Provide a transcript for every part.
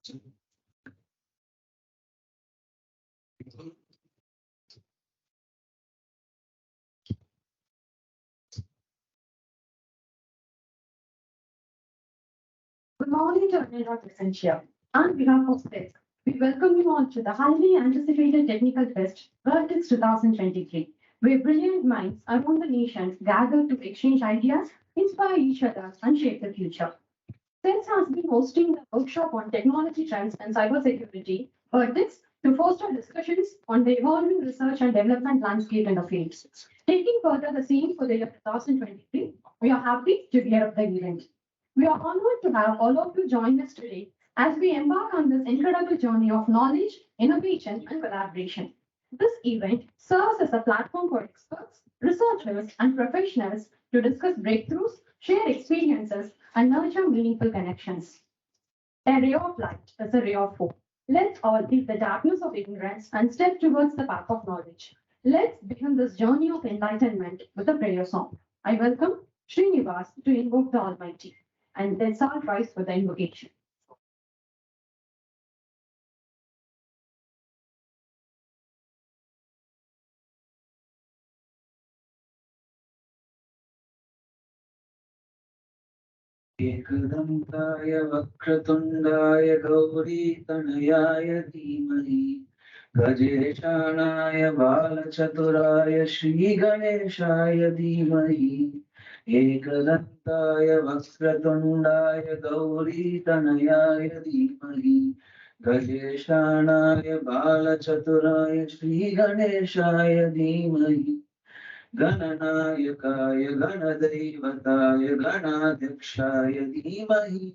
Good morning to everyone present here. On behalf of STEC, we welcome you all to the highly anticipated technical fest, WORTICS 2023, where brilliant minds around the nation gather to exchange ideas, inspire each other, and shape the future. STEC has been hosting the workshop on technology trends and cybersecurity, WORTICS, to foster discussions on the evolving research and development landscape in the field. Taking further the same for the year 2023, we are happy to gear up the event. We are honored to have all of you join us today as we embark on this incredible journey of knowledge, innovation, and collaboration. This event serves as a platform for experts, researchers, and professionals to discuss breakthroughs, share experiences, and nurture meaningful connections. A ray of light is a ray of hope. Let's all leave the darkness of ignorance and step towards the path of knowledge. Let's begin this journey of enlightenment with a prayer song. I welcome Srinivas to invoke the Almighty, and let's all rise for the invocation. एकदन्ताय वक्रतुण्डाय गौरीतनयाय धीमहि गजेशानाय बालचतुराय श्रीगणेशाय धीमहि एकदन्ताय वक्रतुण्डाय गौरीतनयाय धीमहि गजेशानाय बालचतुराय श्रीगणेशाय धीमहि गणनायकाय गणदैवताय गणाध्यक्षाय धीमहि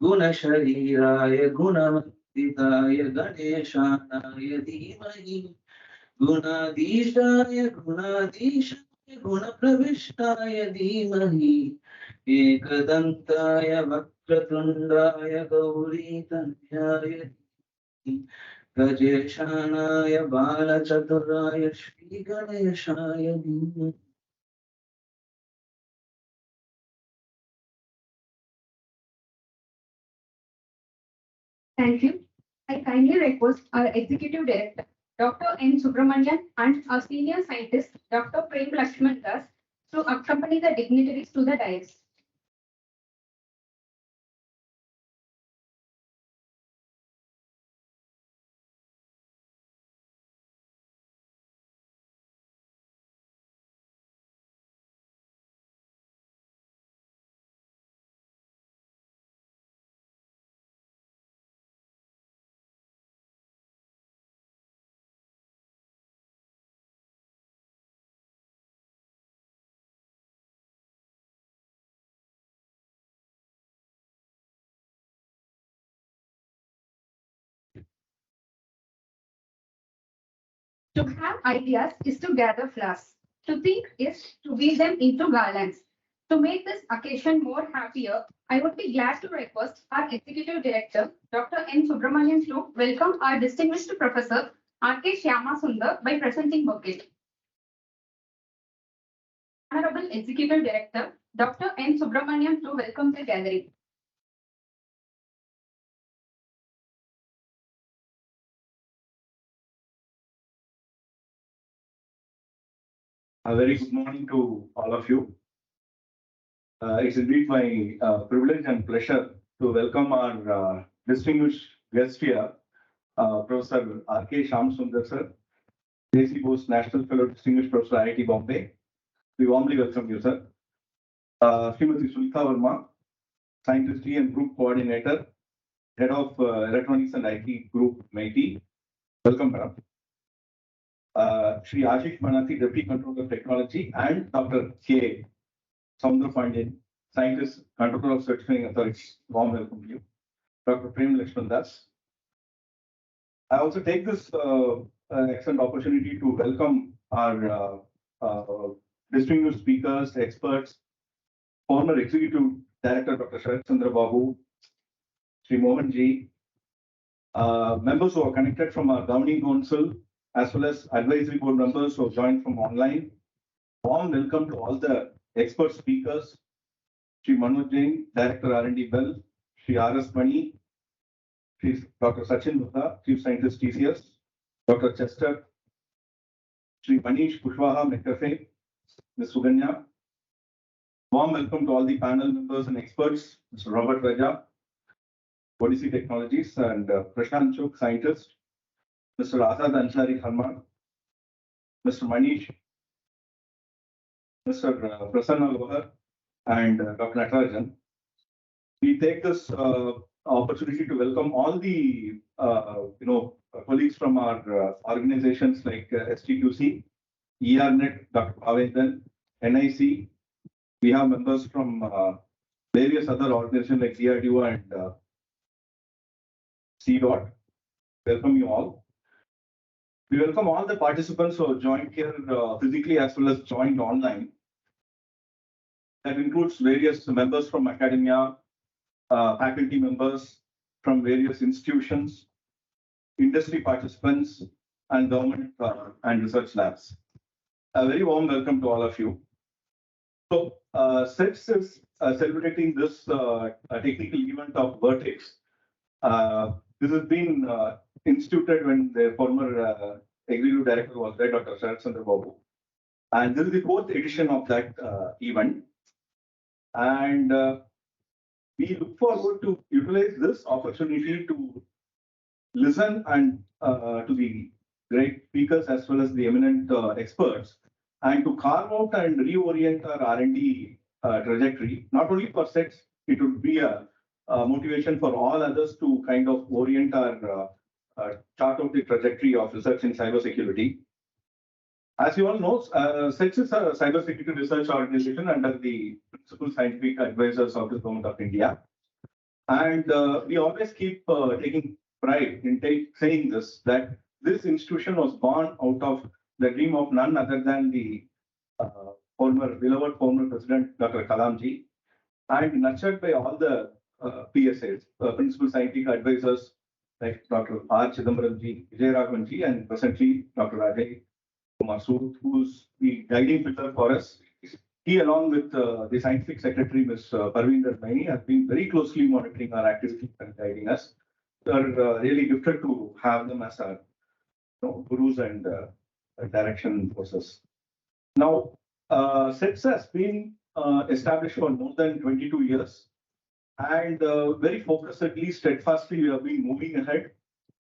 गुणशरीराय गुणवन्दिताय गणेशानाय धीमहि गुणाधीशाय गुणप्रविष्टाय धीमहि एकदन्ताय वक्रतुण्डाय गौरीतनयाय धीमहि गजेशानाय बालचतुराय श्रीगणेशाय धीमहि. Thank you. I kindly request our Executive Director, Dr. N. Subramanian, and our Senior Scientist, Dr. Prem Lakshman Das, to accompany the dignitaries to the dais. To have ideas is to gather flowers. To think is to weave them into garlands. To make this occasion more happier, I would be glad to request our Executive Director, Dr. N. Subramanian, to welcome our distinguished Professor R.K. Shyama Sundar by presenting bouquet. Honorable Executive Director, Dr. N. Subramanian, to welcome the gathering. A very good morning to all of you. It's indeed my privilege and pleasure to welcome our distinguished guest here, Professor R.K. Shyam Sundar sir, JC Bose National Fellow Distinguished Professor IIT Bombay. We warmly welcome you, sir. Srimati Sulika Verma, Scientist and Group Coordinator, Head of Electronics and IT Group, MIT. Welcome, madam. Shri Ashish Manati, Deputy Controller of Technology, and Dr. K. Soundarpandian, Scientist, Controller of Certifying Authorities. Warm welcome to you. Dr. Prem Lakshman Das. I also take this excellent opportunity to welcome our distinguished speakers, experts, former Executive Director Dr. Sharat Chandra Babu, Sri Mohan Ji, members who are connected from our governing council, as well as advisory board members who have joined from online. Warm welcome to all the expert speakers, Sri Manoj Jain, Director R&D Bell, Sri R.S. Mani, Dr. Sachin Bhutta, Chief Scientist, TCS, Dr. Chester, Sri Manish Kushwaha, McAfee, Ms. Suganya. Warm welcome to all the panel members and experts, Mr. Robert Raja, WORTICS Technologies, and Prashant Chuk, Scientist, Mr. Azad Ansari Harman, Mr. Manish, Mr. Prasanna Lohar, and Dr. Natarajan. We take this opportunity to welcome all the colleagues from our organizations like STQC, ERNet, Dr. Bhavendan, NIC. We have members from various other organizations like DRDO and CDOT. Welcome you all. We welcome all the participants who have joined here physically as well as joined online. That includes various members from academia, faculty members from various institutions, industry participants, and government and research labs. A very warm welcome to all of you. So, SETS is celebrating this technical event of WORTICS. This has been instituted when the former executive director was there, Dr. Sharat Chandra Babu. And this is the fourth edition of that event. And we look forward to utilize this opportunity to listen and to the great speakers as well as the eminent experts, and to carve out and reorient our R&D trajectory. Not only for SETS, it would be a motivation for all others to kind of orient our chart out the trajectory of research in cybersecurity. As you all know, SETS is a cybersecurity research organization under the principal scientific advisors of the Government of India. And we always keep taking pride in saying this, that this institution was born out of the dream of none other than the beloved former President, Dr. Kalamji, and nurtured by all the PSAs, principal scientific advisors like Dr. R. Chidambaramji, Vijay Raghavanji, and presently Dr. Ajay Kumar Sood, who's the guiding pillar for us. He, along with the scientific secretary, Ms. Parvinder Maini, have been very closely monitoring our activities and guiding us. We are really gifted to have them as our gurus and direction forces. Now, SETS has been established for more than 22 years, and very focusedly, steadfastly, we have been moving ahead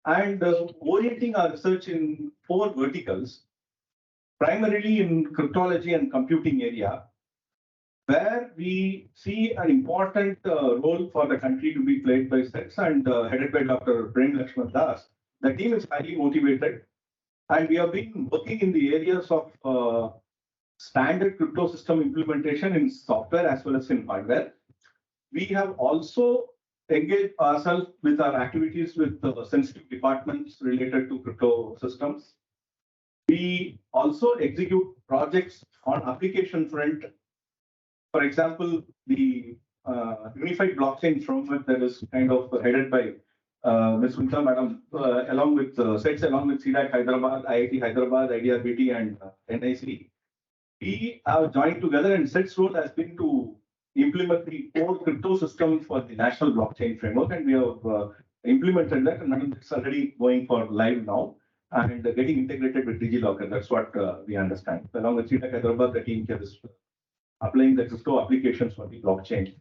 and orienting our research in 4 verticals, primarily in cryptology and computing area, where we see an important role for the country to be played by SETS and headed by Dr. Prem Lakshman Das. The team is highly motivated, and we have been working in the areas of standard crypto system implementation in software as well as in hardware. We have also engaged ourselves with our activities with sensitive departments related to crypto systems. We also execute projects on application front. For example, the unified blockchain framework that is kind of headed by Ms. Sunita Madam, along with SETS, along with CDAC Hyderabad, IIT Hyderabad, IDRBT, and NIC. We have joined together, and SETS role has been to implement the core crypto system for the national blockchain framework, and we have implemented that, and it's already going for live now and getting integrated with DigiLocker. That's what we understand. Along with CDAC Hyderabad, the team here is applying the crypto applications for the blockchain.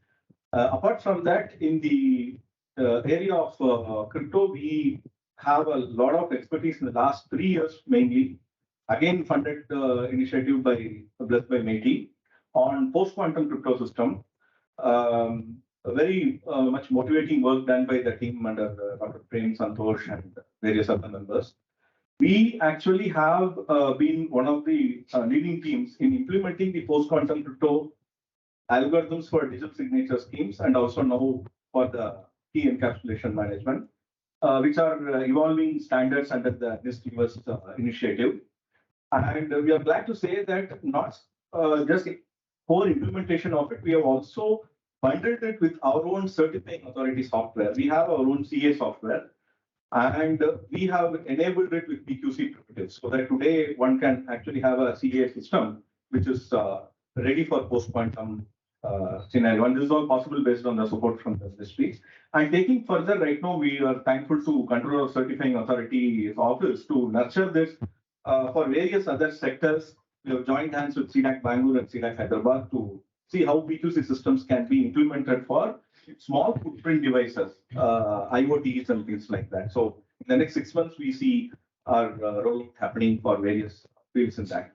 Apart from that, in the area of crypto, we have a lot of expertise in the last 3 years, mainly. Again, funded initiative blessed by METI on post-quantum crypto system. Very much motivating work done by the team under Dr. Prem, Santosh, and various other members. We actually have been one of the leading teams in implementing the post-quantum crypto algorithms for digital signature schemes, and also now for the key encapsulation management, which are evolving standards under the NIST US initiative. And we are glad to say that not just core implementation of it, we have also bundled it with our own certifying authority software. We have our own CA software, and we have enabled it with PQC primitives, so that today one can actually have a CA system which is ready for post-quantum scenario. And this is all possible based on the support from the industry. And taking further, right now, we are thankful to Controller Certifying Authority Office to nurture this for various other sectors. We have joined hands with CDAC Bangalore and CDAC Hyderabad to see how PQC systems can be implemented for small footprint devices, IoTs and things like that. So in the next 6 months, we see our rollout happening for various fields in that.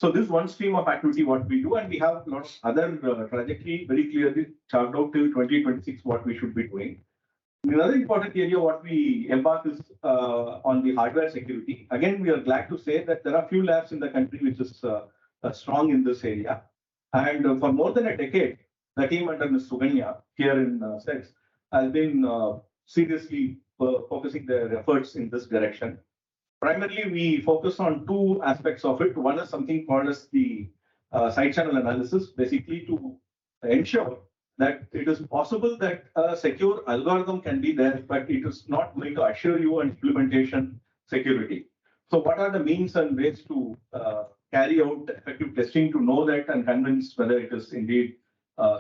So this one stream of activity, what we do, and we have a lot of other trajectory very clearly charted out till 2026, what we should be doing. Another important area, what we embark is on the hardware security. Again, we are glad to say that there are few labs in the country which is strong in this area. And for more than a decade, the team under Ms. Suganya here in SETS has been seriously focusing their efforts in this direction. Primarily, we focus on two aspects of it. One is something called as the side channel analysis, basically to ensure that it is possible that a secure algorithm can be there, but it is not going to assure you an implementation security. So what are the means and ways to carry out effective testing to know that and convince whether it is indeed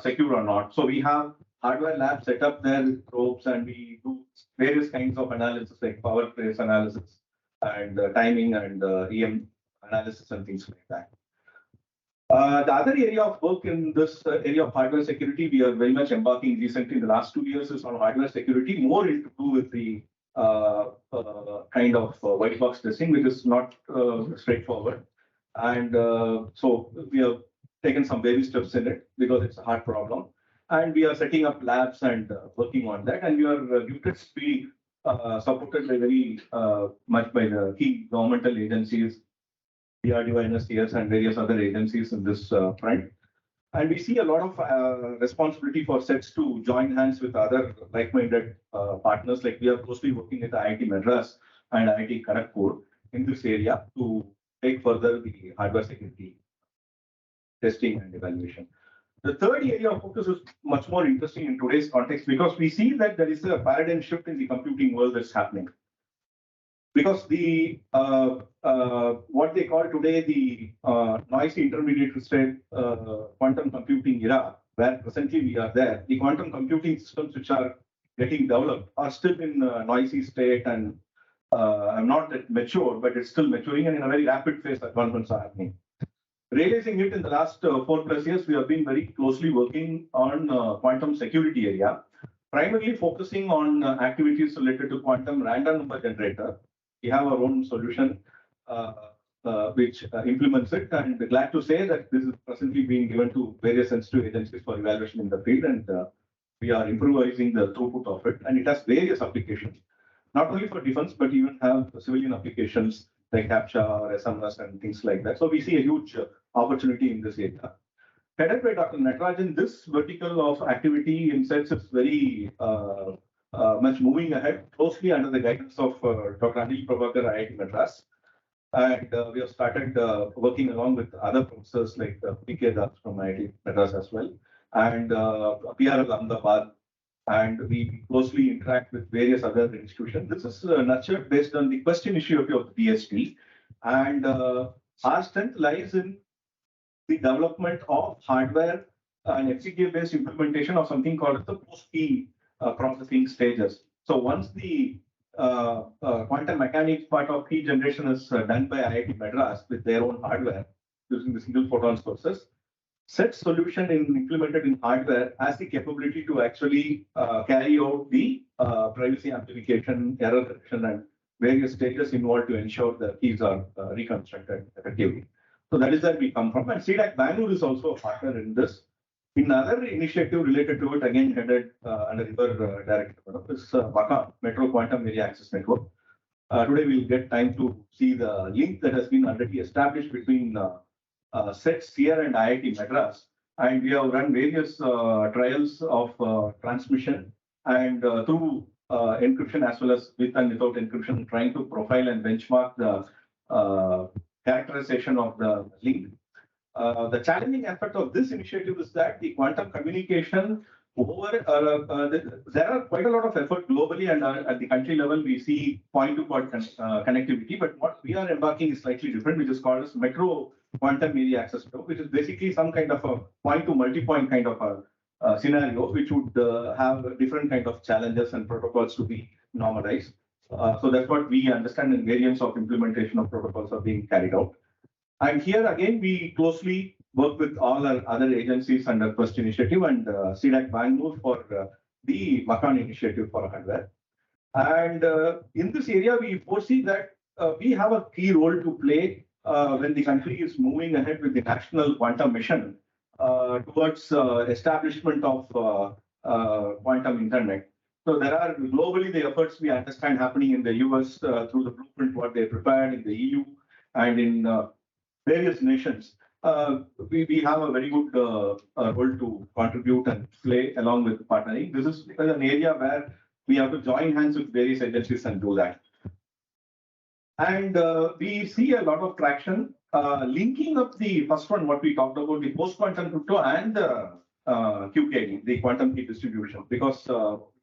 secure or not? So we have hardware labs set up there with probes, and we do various kinds of analysis like power trace analysis and timing and EM analysis and things like that. The other area of work in this area of hardware security, we are very much embarking recently in the last 2 years is on hardware security, more into do with the kind of white box testing, which is not straightforward. And so we have taken some baby steps in it because it's a hard problem. And we are setting up labs and working on that. And we are gifted to be supported by very much by the key governmental agencies, DRDO, NSTS, and various other agencies in this front. And we see a lot of responsibility for SETS to join hands with other like-minded partners. Like we are closely working with IIT Madras and IIT Kharagpur in this area to take further the hardware security testing and evaluation. The third area of focus is much more interesting in today's context because we see that there is a paradigm shift in the computing world that's happening. Because the what they call today the noisy intermediate state quantum computing era, where presently we are there, the quantum computing systems which are getting developed are still in a noisy state and I'm not that mature, but it's still maturing and in a very rapid phase advancements are happening. Realizing it in the last 4+ years, we have been very closely working on quantum security area, primarily focusing on activities related to quantum random number generator. We have our own solution which implements it, and glad to say that this is presently being given to various sensitive agencies for evaluation in the field, and we are improvising the throughput of it, and it has various applications, not only for defense, but even have civilian applications like CAPTCHA or SMS and things like that. So we see a huge opportunity in this area. Headed by Dr. Natarajan, this vertical of activity in SETS is very much moving ahead, closely under the guidance of Dr. Anil Prabhakar, IIT Madras. And we have started working along with other professors like P.K. Das from IIT Madras as well, and PRL Ahmedabad, and we closely interact with various other institutions. This is nurtured based on the question issue of the PhD, and our strength lies in the development of hardware and FPGA-based implementation of something called the post-key processing stages. So once the quantum mechanics part of key generation is done by IIT Madras with their own hardware using the single photon sources, SETS solution implemented in hardware has the capability to actually carry out the privacy amplification, error correction, and various stages involved to ensure the keys are reconstructed effectively. So that is where we come from. And CDAC Bangalore is also a partner in this. Another initiative related to it, again headed under your director, is MACA, Metro Quantum Area Access Network. Today we'll get time to see the link that has been already established between SETS here and IIT Madras. And we have run various trials of transmission and through encryption as well as with and without encryption, trying to profile and benchmark the characterization of the link. The challenging aspect of this initiative is that the quantum communication there are quite a lot of effort globally and at the country level, we see point-to-point connectivity. But what we are embarking is slightly different, which is called as micro quantum area access flow, which is basically some kind of a point-to-multi-point kind of a scenario, which would have different kind of challenges and protocols to be normalized. So that's what we understand, and variants of implementation of protocols are being carried out. And here again, we closely work with all our other agencies under Quest Initiative and CDAC Bangalore for the Macan Initiative for hardware. And in this area, we foresee that we have a key role to play when the country is moving ahead with the national quantum mission towards establishment of quantum internet. So there are globally the efforts we understand happening in the US through the blueprint what they prepared in the EU and in various nations. We have a very good role to contribute and play along with partnering. This is an area where we have to join hands with various agencies and do that. And we see a lot of traction linking up the first one, what we talked about, the post-quantum crypto and QKD, the quantum key distribution. Because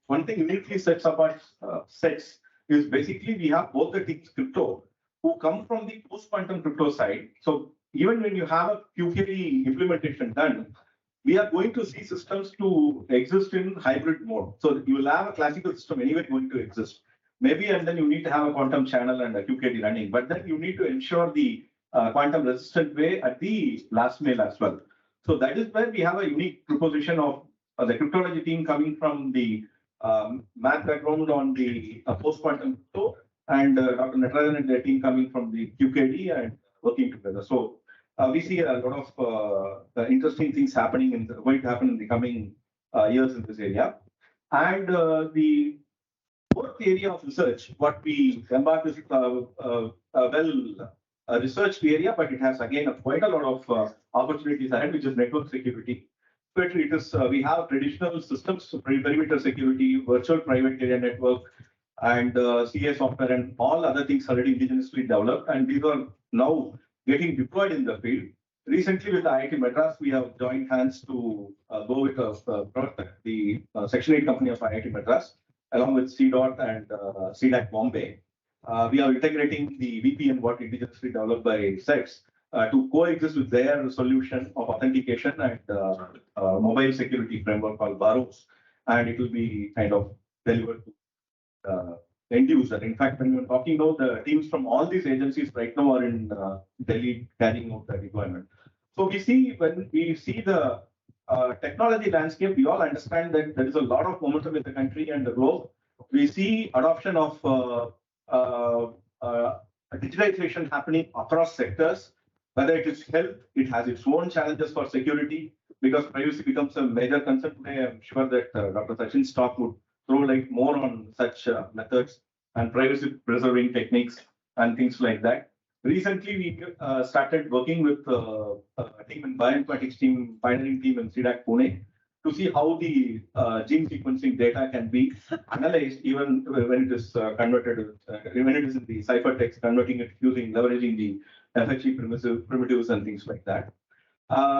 one thing uniquely sets apart sets is basically we have both the teams crypto who come from the post-quantum crypto side. So even when you have a QKD implementation done, we are going to see systems to exist in hybrid mode. So you will have a classical system anyway going to exist. Maybe and then you need to have a quantum channel and a QKD running, but then you need to ensure the quantum resistant way at the last mile as well. So that is where we have a unique proposition of the cryptology team coming from the math background on the post-quantum crypto and Dr. Natarajan and their team coming from the QKD and working together. So we see a lot of interesting things happening going to happen in the coming years in this area. And the fourth area of research, what we embarked is a researched area, but it has again quite a lot of opportunities ahead, which is network security. But it is we have traditional systems, perimeter security, virtual private area network, and CA software, and all other things already indigenously developed, and these are now getting deployed in the field. Recently, with the IIT Madras, we have joined hands to go with the Section 8 company of IIT Madras, along with CDOT and CDAC Bombay. We are integrating the VPN, what indigenously developed by SETS, to coexist with their solution of authentication and mobile security framework called BAROS, and it will be kind of delivered to end user. In fact, when we're talking about the teams from all these agencies right now are in Delhi carrying out the deployment. So we see when we see the technology landscape, we all understand that there is a lot of momentum in the country and the globe. We see adoption of digitalization happening across sectors. Whether it is health, it has its own challenges for security because privacy becomes a major concern today. I'm sure that Dr. Sachin's talk would throw light more on such methods and privacy preserving techniques and things like that. Recently, we started working with a team in bioinformatics team, pioneering team in CDAC Pune, to see how the gene sequencing data can be analyzed even when it is converted, when it is in the ciphertext, converting it using leveraging the FHE primitives and things like that.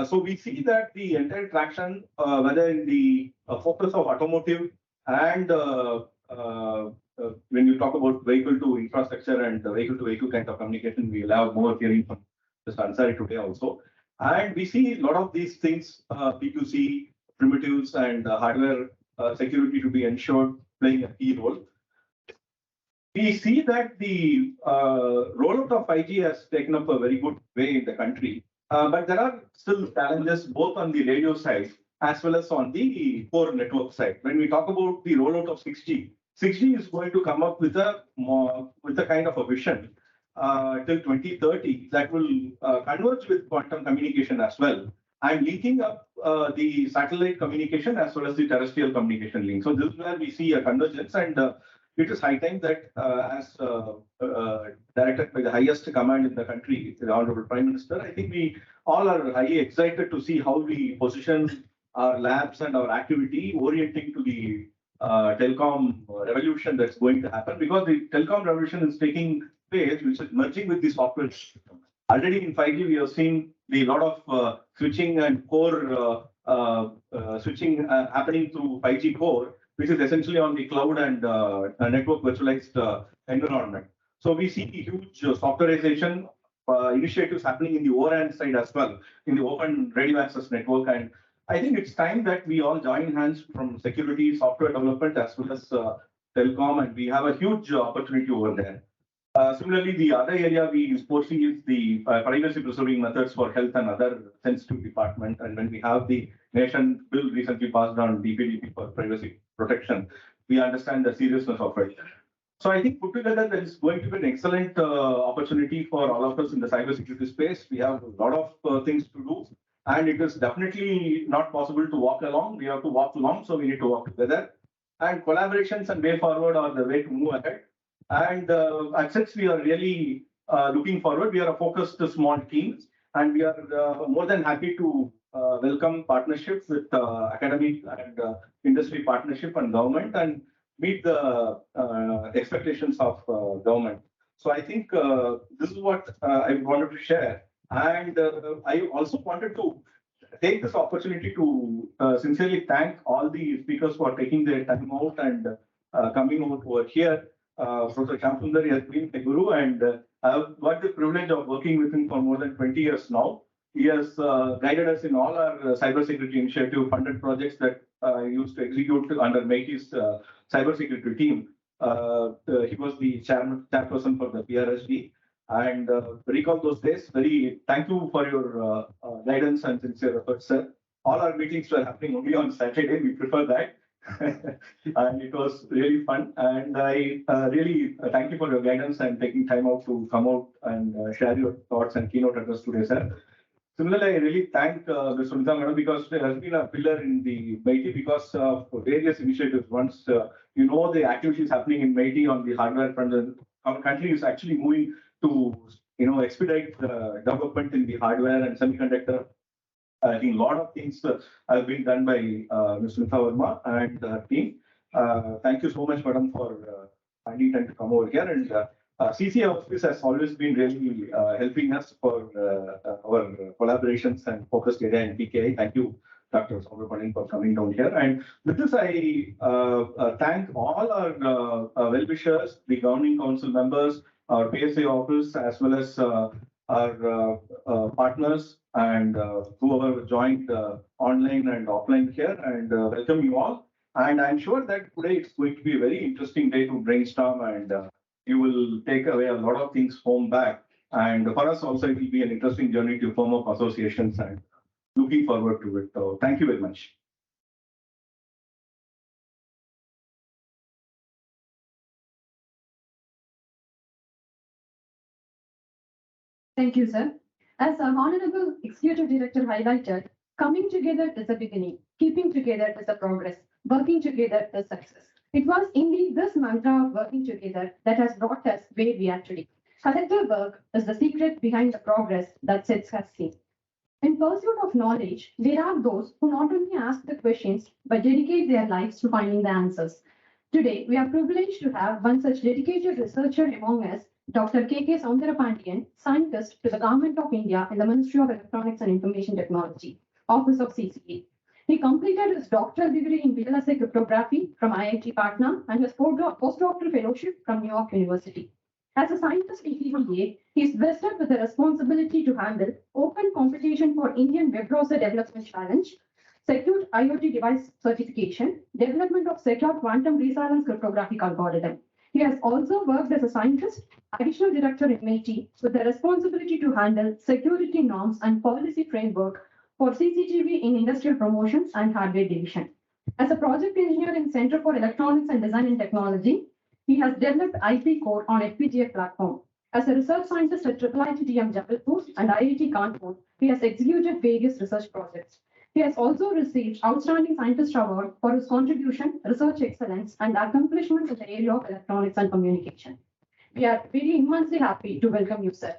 So we see that the entire traction, whether in the focus of automotive and when you talk about vehicle to infrastructure and vehicle to vehicle kind of communication, we'll have more hearing from Mr. Ansari today also. And we see a lot of these things, P2C, primitives and hardware security to be ensured playing a key role. We see that the rollout of 5G has taken up a very good way in the country, but there are still challenges both on the radio side as well as on the core network side. When we talk about the rollout of 6G, 6G is going to come up with a kind of a vision till 2030 that will converge with quantum communication as well, and linking up the satellite communication as well as the terrestrial communication link. So this is where we see a convergence, and it is high time that as directed by the highest command in the country, the Honorable Prime Minister, I think we all are highly excited to see how we position our labs and our activity orienting to the telecom revolution that's going to happen, because the telecom revolution is taking place, which is merging with the software system. Already in 5G, we have seen a lot of switching and core switching happening through 5G core, which is essentially on the cloud and a network virtualized environment. So we see huge softwareization initiatives happening in the ORAN side as well, in the open radio access network. And I think it's time that we all join hands from security, software development, as well as telecom, and we have a huge opportunity over there. Similarly, the other area we foresee is the privacy preserving methods for health and other sensitive department. And when we have the nation bill recently passed on DPDP for privacy protection, we understand the seriousness of it. So I think put together, there is going to be an excellent opportunity for all of us in the cybersecurity space. We have a lot of things to do, and it is definitely not possible to walk along. We have to walk along, so we need to walk together. And collaborations and way forward are the way to move ahead. And since we are really looking forward, we are a focused small team, and we are more than happy to welcome partnerships with academic and industry partnership and government, and meet the expectations of government. So I think this is what I wanted to share. And I also wanted to take this opportunity to sincerely thank all the speakers for taking their time out and coming over here. Professor Shamsundar has been a guru, and I've got the privilege of working with him for more than 20 years now. He has guided us in all our cybersecurity initiative funded projects that I used to execute under MIT's cybersecurity team. He was the chairperson for the PRSD, and recall those days. Very thank you for your guidance and sincere efforts, sir. All our meetings were happening only on Saturday. We prefer that. And it was really fun. And I really thank you for your guidance and taking time out to come out and share your thoughts and keynote address today, sir. Similarly, I really thank Ms. Sunita Madam, because there has been a pillar in the MIT because of various initiatives. Once you know the activities happening in MIT on the hardware front, and our country is actually moving to expedite the development in the hardware and semiconductor. I think a lot of things have been done by Ms. Sunita Verma and her team. Thank you so much, Madam, for finding time to come over here. And CCA office has always been really helping us for our collaborations and focused area in PKI. Thank you, Dr. Sobrapanin, for coming down here. And with this, I thank all our well-wishers, the governing council members, our PSA office, as well as our partners and whoever joined online and offline here, and welcome you all. And I'm sure that today it's going to be a very interesting day to brainstorm, and you will take away a lot of things home back. And for us also, it will be an interesting journey to form up associations, and looking forward to it. So thank you very much. Thank you, sir. As our Honorable Executive Director highlighted, coming together is the beginning, keeping together is the progress, working together is success. It was indeed this mantra of working together that has brought us where we are today. Collective work is the secret behind the progress that sets us seen. In pursuit of knowledge, there are those who not only ask the questions but dedicate their lives to finding the answers. Today, we are privileged to have one such dedicated researcher among us, Dr. K.K. Soundarapandian, scientist to the Government of India in the Ministry of Electronics and Information Technology, Office of CCA. He completed his doctoral degree in VLSI cryptography from IIT Patna and his postdoctoral fellowship from New York University. As a scientist in TDA, he is vested with the responsibility to handle open competition for Indian web browser development challenge, secure IoT device certification, development of secure quantum resilience cryptographic algorithm. He has also worked as a scientist, additional director in MIT, with the responsibility to handle security norms and policy framework for CCTV in industrial promotions and hardware division. As a project engineer in Center for Electronics and Design and Technology, he has developed IP core on FPGA platform. As a research scientist at IIIT TM Jabalpur and IIT Kanpur, he has executed various research projects. He has also received Outstanding Scientist Award for his contribution, research excellence, and accomplishments in the area of electronics and communication. We are very immensely happy to welcome you, sir.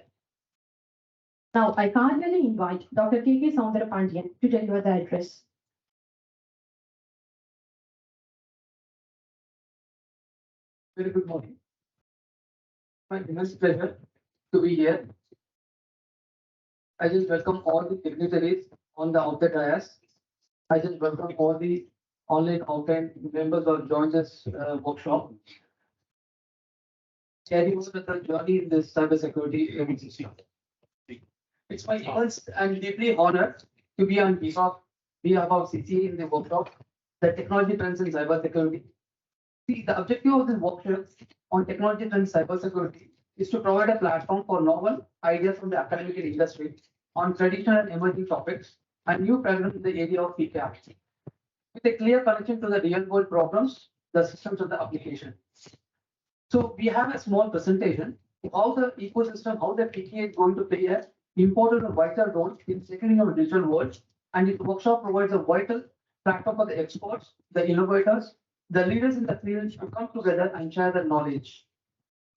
Now, I cordially invite Dr. K.K. Soundarapandian to deliver the address. Very good morning. My immense pleasure to be here. I just welcome all the dignitaries on the outer dais I just welcome all the online, offline members who have joined this workshop. Carry on with the journey in this cybersecurity ecosystem. It's my first and deeply honored to be on behalf of CCA in the workshop, the technology trends in cybersecurity. See, the objective of this workshop on technology trends in cybersecurity is to provide a platform for novel ideas from the academic and industry on traditional and emerging topics and new programs in the area of PCAP, with a clear connection to the real world problems, the systems of the application. So we have a small presentation of how the ecosystem, how the PKA is going to play a important and vital role in securing our digital world. And this workshop provides a vital platform for the experts, the innovators, the leaders in the field to come together and share their knowledge.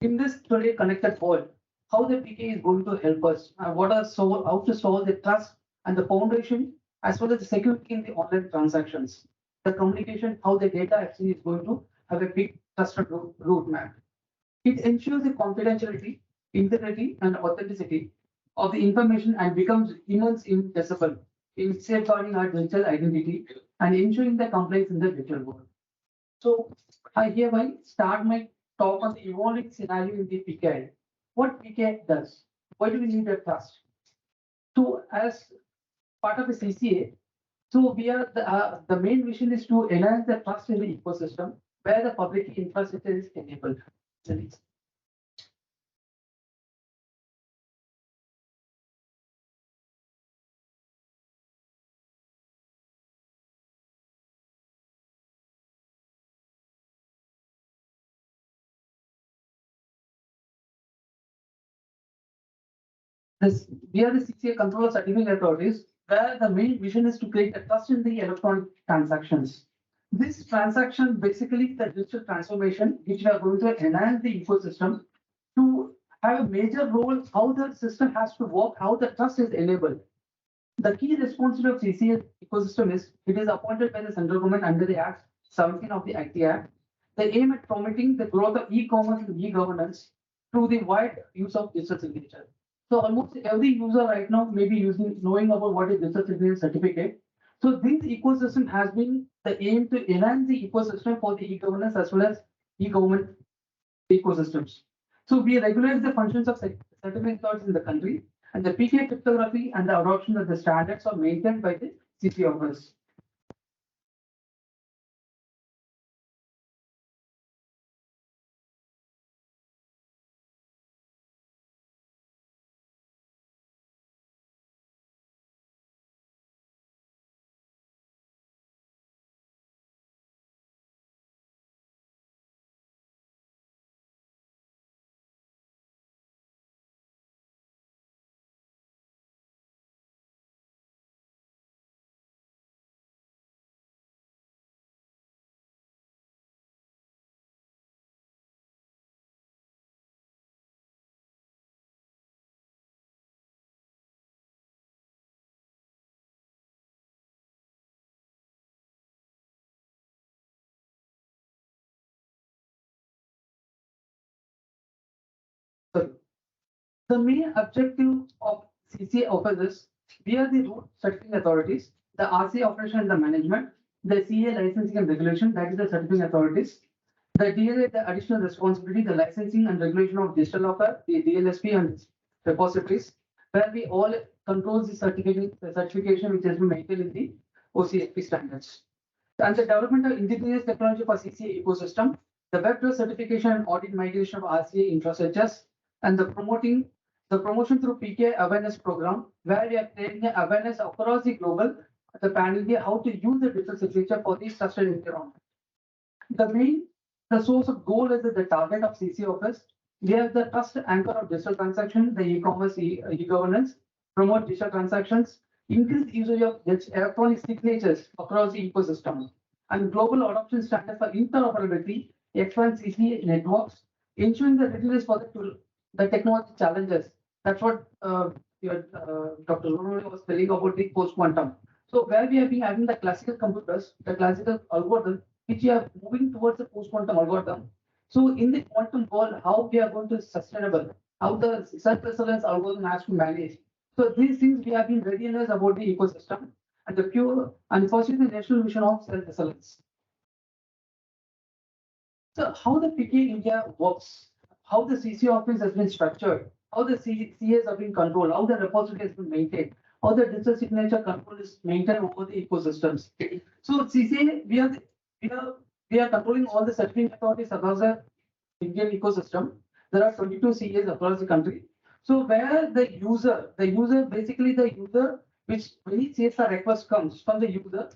In this today connected world, how the PKA is going to help us and how to solve the trust and the foundation as well as the security in the online transactions. The communication, how the data actually is going to have a big trusted roadmap. It ensures the confidentiality, integrity, and authenticity of the information and becomes immense indivisible in safeguarding our digital identity and ensuring the compliance in the digital world. So I hereby start my talk on the evolving scenario in the PKI. What PKI does? Why do we need a trust? So as part of the CCA, so we are the main mission is to enhance the trust in the ecosystem where the public infrastructure is enabled. This, we are the CCA control certifying authorities, where the main vision is to create a trust in the electronic transactions. This transaction basically the digital transformation, which we are going to enhance the ecosystem to have a major role how the system has to work, how the trust is enabled. The key responsibility of CCA ecosystem is it is appointed by the central government under the Act 17 of the IT Act. They aim at promoting the growth of e-commerce and e-governance through the wide use of digital signature. So almost every user right now may be knowing about what is digital signature certificate. So this ecosystem has been the aim to enhance the ecosystem for the e-governance as well as e-government ecosystems. So we regulate the functions of certificate authorities in the country, and the PKI cryptography and the adoption of the standards are maintained by the CC office. So the main objective of CCA office is we are the root certifying authorities, the RCA operation and the management, the CA licensing and regulation, that is the certifying authorities, the DLA, the additional responsibility, the licensing and regulation of digital locker, the DLSP and repositories, where we all control the certification which has been maintained in the OCSP standards. And the development of indigenous technology for CCA ecosystem, the web certification and audit migration of RCA infrastructures, and the promotion through PK awareness program, where we are creating awareness across the global, the pan India, how to use the digital signature for these trusted environment. The source of goal is the target of CC office. We have the trust anchor of digital transaction, the e-commerce, e-governance, promote digital transactions, increase usage of electronic signatures across the ecosystem, and global adoption standard for interoperability, expand CC networks, ensuring the readiness for the technology challenges. That's what Dr. Lulu was telling about the post-quantum. So where we have been having the classical computers, the classical algorithm, which we are moving towards the post-quantum algorithm. So in the quantum world, how we are going to sustainable, how the self-resilience algorithm has to manage. So these things we have been readiness about the ecosystem. and the pure and pursuing the national vision of self-excellence. So how the PK India works, how the CC office has been structured, how the CAs have been controlled, how the repository has been maintained, how the digital signature control is maintained over the ecosystems. So CCA, we are controlling all the certifying authorities across the Indian ecosystem. There are 22 CAs across the country. So where the user, basically the user, which when each CSR request comes from the user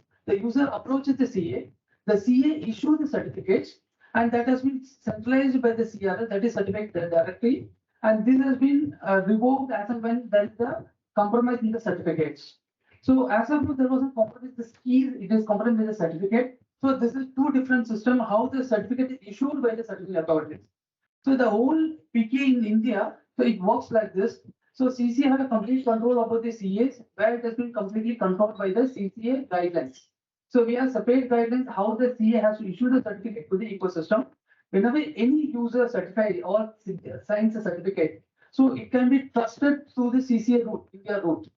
approaches the CA issues the certificates, and that has been centralized by the CRL, that is certificate directly, and this has been revoked as and when there is a compromise in the certificates. So as of now, there was a compromise, the keys, it is compromised with the certificate. So this is two different systems, how the certificate is issued by the certifying authorities. So the whole PK in India, so it works like this. So CCA had a complete control over the CAs, where it has been completely controlled by the CCA guidelines. So we have separate guidelines how the CA has to issue the certificate to the ecosystem. Whenever any user certified or signs a certificate, so it can be trusted through the CCA route, India route.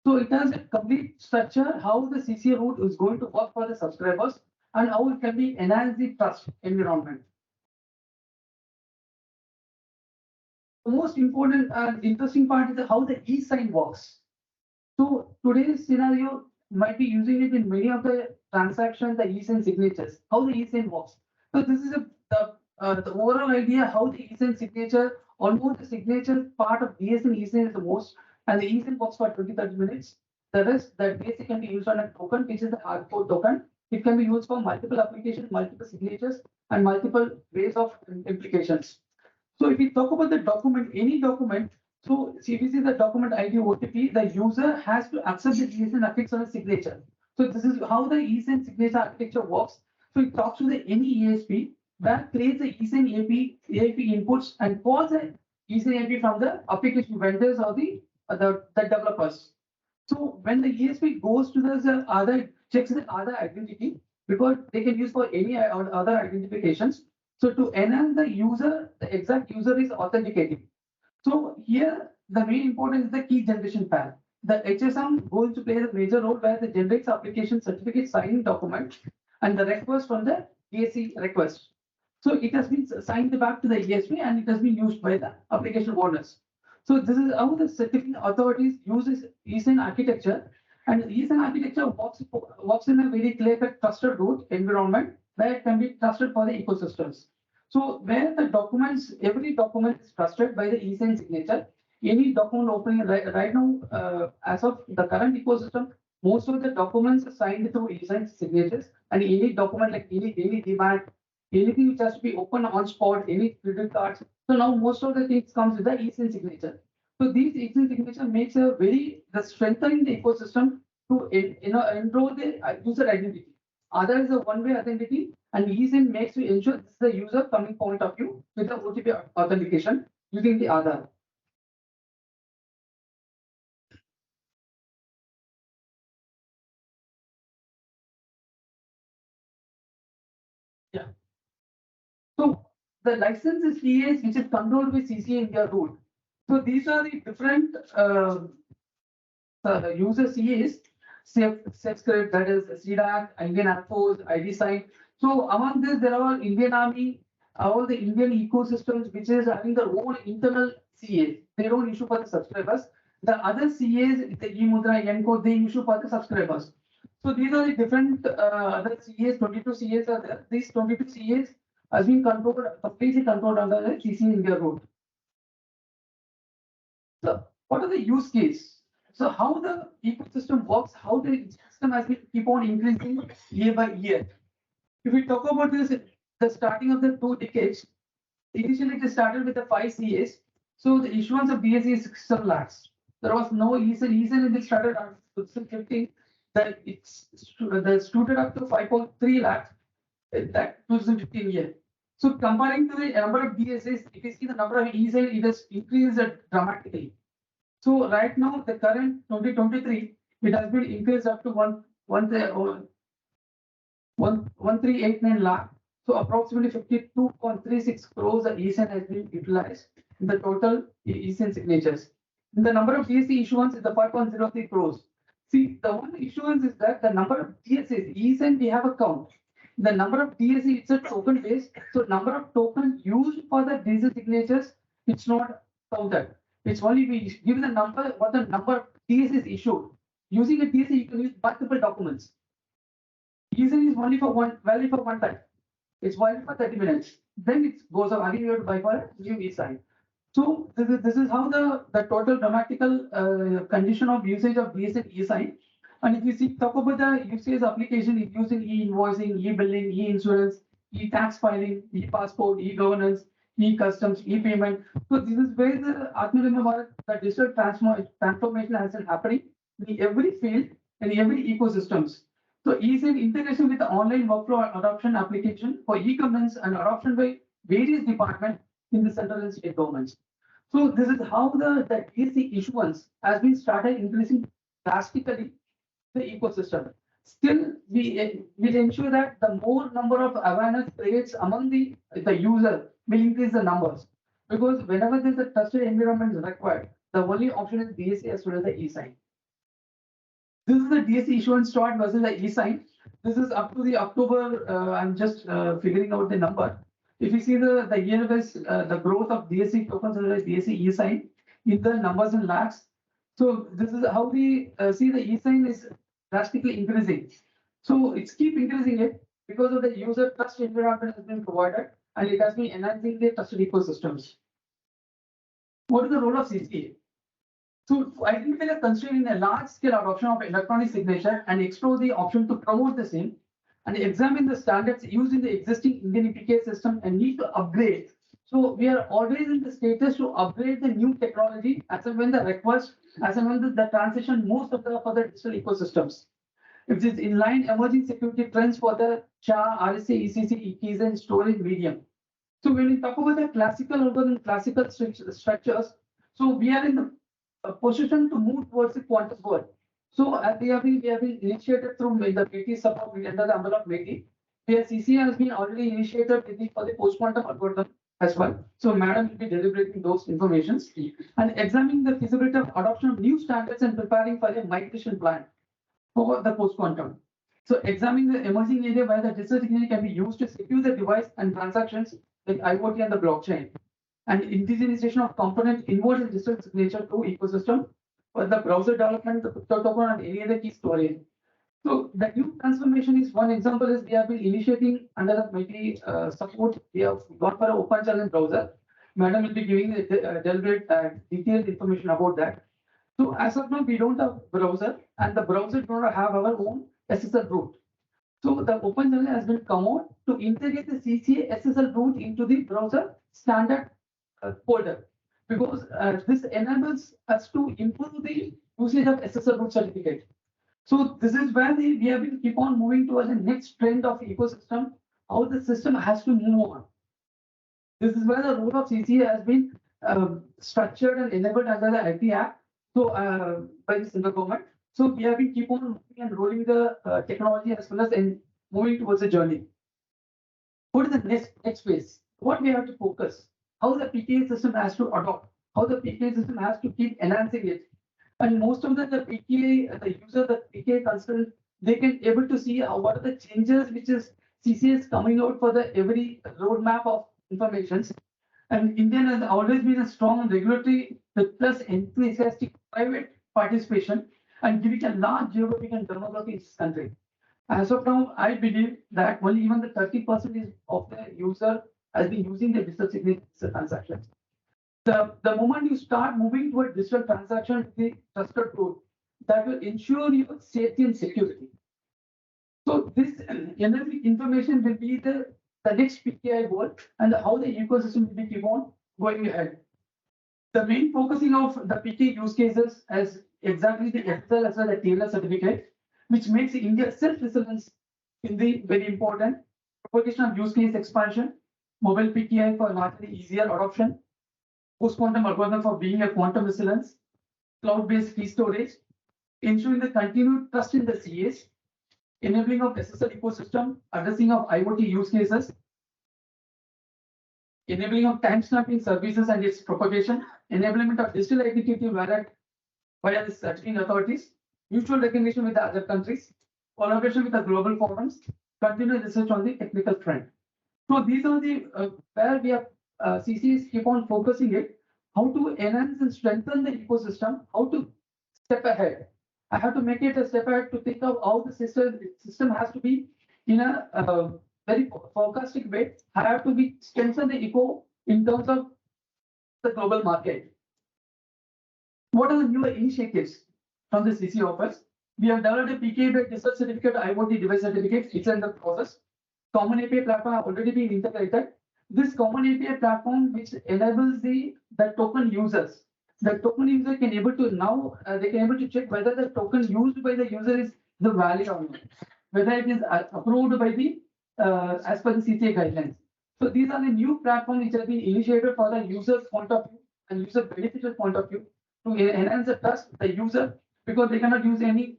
So it has a complete structure how the CCA route is going to work for the subscribers and how it can be enhance the trust environment. The most important and interesting part is how the e-sign works. So today's scenario might be using it in many of the transactions, the e-sign signatures, how the e-sign works. So this is the overall idea how the e-sign signature, almost the signature part of DSN e-sign is the most, and the e-sign works for 20-30 minutes. The rest, that basic can be used on a token, which is the hardcode token. It can be used for multiple applications, multiple signatures, and multiple ways of implications. So if we talk about the document, any document, so if you see the document ID OTP, the user has to accept the ESN affix on a signature. So this is how the ESN signature architecture works. So it talks to the any ESP that creates the ESN API inputs and calls the ESN API from the application vendors or the developers. So when the ESP goes to the other, checks the other identity, because they can use for any other identifications. So to enhance the user, the exact user is authenticating. So here, the main important is the key generation pair. The HSM going to play a major role where the generates application certificate signing document and the request from the ESC request. So it has been signed back to the ESP and it has been used by the application owners. So this is how the certifying authorities uses ESN architecture, and ESN architecture works in a very clear-cut trusted root environment where it can be trusted for the ecosystems. So where the documents, every document is trusted by the ESN signature. Any document opening right now, as of the current ecosystem, most of the documents are signed through ESN signatures, and any document like any demand, anything which has to be opened on spot, any credit cards. So now most of the things comes with the ESN signature. So these ESN signature makes the strengthening the ecosystem to enroll the user identity. Other is a one-way identity, and ESN makes to ensure this is the user coming point of view with the OTP authentication using the Aadhaar. Yeah. So the license is CAs which is controlled by CCA India rule. So these are the different user CAs. SafeScript, that is CDAC, Indian Air Force, ID Sign. So among this, there are Indian Army, all the Indian ecosystems, which is having their own internal CAs. They don't issue for the subscribers. The other CAs, the eMudra, Encode, they issue for the subscribers. So these are the different other CAs, 22 CAs are there. These 22 CAs has been controlled, completely controlled under the CCA India route. So what are the use case? So how the ecosystem works, how the system has been keep on increasing year by year. If we talk about this, the starting of the 2 decades, initially it started with the 5 CAs. So the issuance of BSE is 67 lakhs. There was no ESN it started on 2015. That it's stood up to 5.3 lakhs that 2015 year. So comparing to the number of BSEs, if you see the number of ESN, it has increased dramatically. So right now, the current 2023, it has been increased up to 1,389 lakh. So approximately 52.36 crores of ESN has been utilized in the total ESN signatures. And the number of BSE issuance is the 5.03 crores. See, the one issuance is that the number of DSAs, eSign we have a count. The number of DSA, it's a token based. So number of tokens used for the digital signatures, it's not counted. It's only we give the number, what the number of DSAs issued. Using a DSA, you can use multiple documents. eSign is only for one, valid for one time. It's valid for 30 minutes. Then it goes up again, you have to buy for a new eSign. So this is how the total grammatical condition of usage of DSA and eSign. And if you see talk about the usage application, it's using e-invoicing, e-billing, e-insurance, e-tax filing, e-passport, e-governance, e-customs, e-payment. So this is where the Atmanirbhar Bharat, the digital transformation has been happening in every field and every ecosystems. So eSign integration with the online workflow adoption application for e-governance and adoption by various departments in the central and state governments. So this is how the DSC issuance has been started increasing drastically the ecosystem. Still, we will ensure that the more number of awareness creates among the user will increase the numbers. Because whenever there's a trusted environment is required, the only option is DSC as well as the eSign. This is the DSC issuance chart versus the eSign. This is up to the October. I'm just figuring out the number. If you see the year-wise, the growth of DSC tokens and DSC eSign in the numbers in lakhs. So this is how we see the eSign is drastically increasing. So it's keep increasing it because of the user trust environment has been provided and it has been enhancing the trusted ecosystems. What is the role of CCA? So to identify the constraint in a large-scale adoption of electronic signature and explore the option to promote the same, and examine the standards used in the existing Indian EPK system and need to upgrade. So we are always in the status to upgrade the new technology as and when the request, as and when the transition moves for the digital ecosystems. If it is in line emerging security trends for the SHA, RSA, ECC, keys and storage medium. So when we talk about the classical algorithm, classical structures, so we are in the position to move towards the quantum world. So we have been initiated through the MATI support under the umbrella of MATI. Where CCA has been already initiated for the post-quantum algorithm as well. So Madam will be deliberating those informations and examining the feasibility of adoption of new standards and preparing for a migration plan for the post-quantum. So examining the emerging area where the digital signature can be used to secure the device and transactions like IoT and the blockchain, and indigenization of component involved in digital signature to ecosystem for the browser development, the crypto token, and any other key storage. So the new transformation is one example is we have been initiating under the MIT support. We have gone for an open channel browser. Madam will be giving deliberate detailed information about that. So as of now, we don't have browser, and the browser do not have our own SSL root. So the open channel has been come out to integrate the CCA SSL root into the browser standard folder, because this enables us to improve the usage of SSL root certificate. So this is where we have been keep on moving towards the next trend of ecosystem, how the system has to move on. This is where the role of CCA has been structured and enabled under the IT Act. So by the central government. So we have been keep on moving and rolling the technology as well as in moving towards the journey. What is the next phase? What we have to focus? How the PKA system has to adopt? How the PKA system has to keep enhancing it? And most of the PKA, the user, the PKA consultant, they can able to see what are the changes which is CCA is coming out for the every roadmap of informations. And India has always been a strong regulatory plus enthusiastic private participation and giving a large geographic and demography in this country. As of now, I believe that only even the 30% of the user has been using the digital signature transactions. The moment you start moving toward digital transaction, the trusted code that will ensure your safety and security. So this information will be the next PKI goal and how the ecosystem will be keep on going ahead. The main focusing of the PK use cases as exactly the SSL as well as the TLS certificate, which makes India self-resilience in the very important propagation of use case expansion, mobile PKI for largely easier adoption, post-quantum algorithm for being a quantum resilience, cloud-based key storage, ensuring the continued trust in the CAs, enabling of SSL ecosystem, addressing of IoT use cases, enabling of time-stamping services and its propagation, enablement of digital identity via the certifying authorities, mutual recognition with the other countries, collaboration with the global forums, continuous research on the technical front. So these are the where we have CCs keep on focusing it, how to enhance and strengthen the ecosystem, how to step ahead. I have to make it a step ahead to think of how the system has to be in a very forecastic way. I have to be strengthen the eco in terms of the global market. What are the new initiatives from the CC office? We have developed a PKI research certificate, IoT device certificate. It's in the process. Common API platform have already been integrated. This common API platform, which enables the token users, the token user can able to now they can able to check whether the token used by the user is the valid or not, whether it is approved by the as per the CCA guidelines. So these are the new platforms which have been initiated for the user's point of view and user beneficial point of view to enhance the trust of the user, because they cannot use any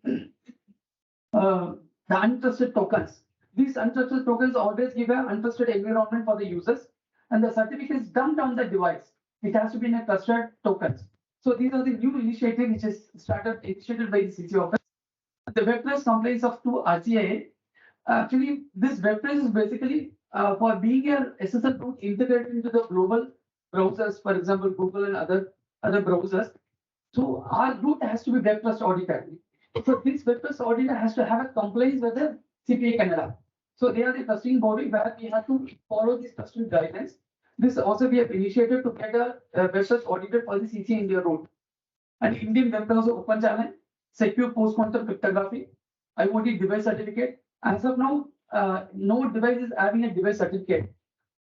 the untrusted tokens. These untrusted tokens always give an untrusted environment for the users, and the certificate is dumped on the device. It has to be in a trusted tokens. So these are the new initiative which is initiated by the CC office. The WebPress complaints of to RCIA. Actually, this WebPress is basically for being a SSL root integrated into the global browsers, for example, Google and other browsers. So our root has to be WebPress audited. So this WebPress auditor has to have a compliance with the CPA Canada. So they are the trusting body where we have to follow these trusting guidelines. This also we have initiated to get a WebPress audited for the CC India root. And Indian web browser open challenge, secure post-quantum cryptography, IoT device certificate. As of now, no device is having a device certificate.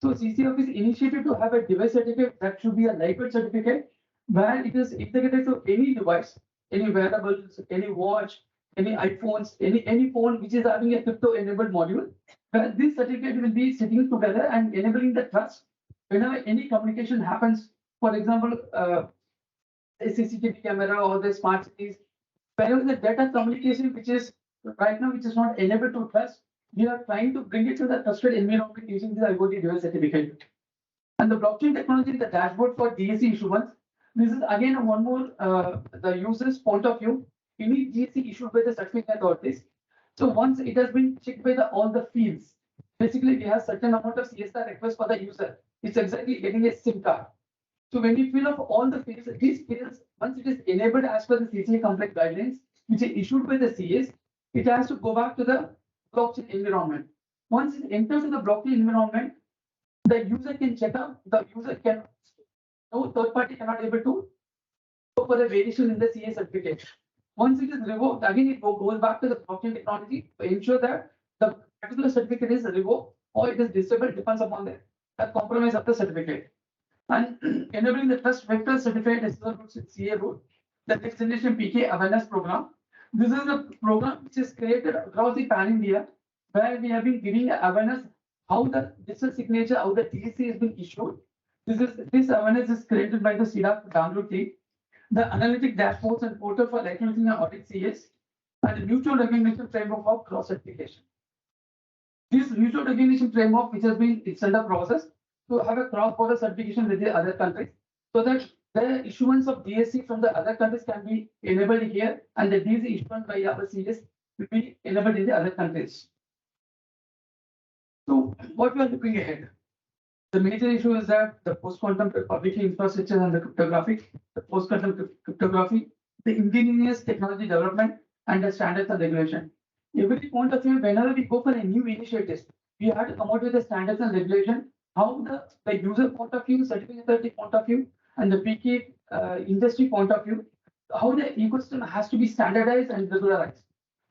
So CC office initiated to have a device certificate that should be a lightweight certificate where it is integrated to any device, any wearables, any watch, any iPhones, any phone which is having a crypto-enabled module, where this certificate will be sitting together and enabling the trust whenever any communication happens. For example, a CCTV camera or the smart cities, wherever the data communication which is right now which is not enabled to trust, we are trying to bring it to the trusted environment using the IoT device certificate. And the blockchain technology, the dashboard for DSC issuance. This is again one more the user's point of view. You need GSC issued by the certificate authorities. So once it has been checked by all the fields, basically we have certain amount of CSR request for the user. It's exactly getting a SIM card. So when you fill up all the fields, these fields, once it is enabled as per the CCA compliant guidelines, which is issued by the CS, it has to go back to the blockchain environment. Once it enters in the blockchain environment, the user can check out, the user can, no third party cannot able to go for a variation in the CA certificate. Once it is revoked, again it goes back to the blockchain technology to ensure that the particular certificate is revoked or it is disabled, depends upon the compromise of the certificate. And enabling the trust vector certificate is the CA route, the next generation PK awareness program. This is a program which is created across the pan India, where we have been giving awareness how the digital signature, how the DSC has been issued. This awareness is created by the CDAC download team, the analytic dashboards and portal for licensing and audit CS, and the mutual recognition framework of cross certification. This mutual recognition framework, which has been it's under process to have a cross-border certification with the other countries, so that the issuance of DSC from the other countries can be enabled here, and the DSC issuance by our CS will be enabled in the other countries. So what we are looking ahead, the major issue is that the post-quantum public infrastructure and the cryptography, the post-quantum cryptography, the indigenous technology development, and the standards and regulation. Every point of view, whenever we go for a new initiative, we have to come out with the standards and regulation, how the user point of view, certificate authority point of view, and the PK industry point of view, how the ecosystem has to be standardized and regularized.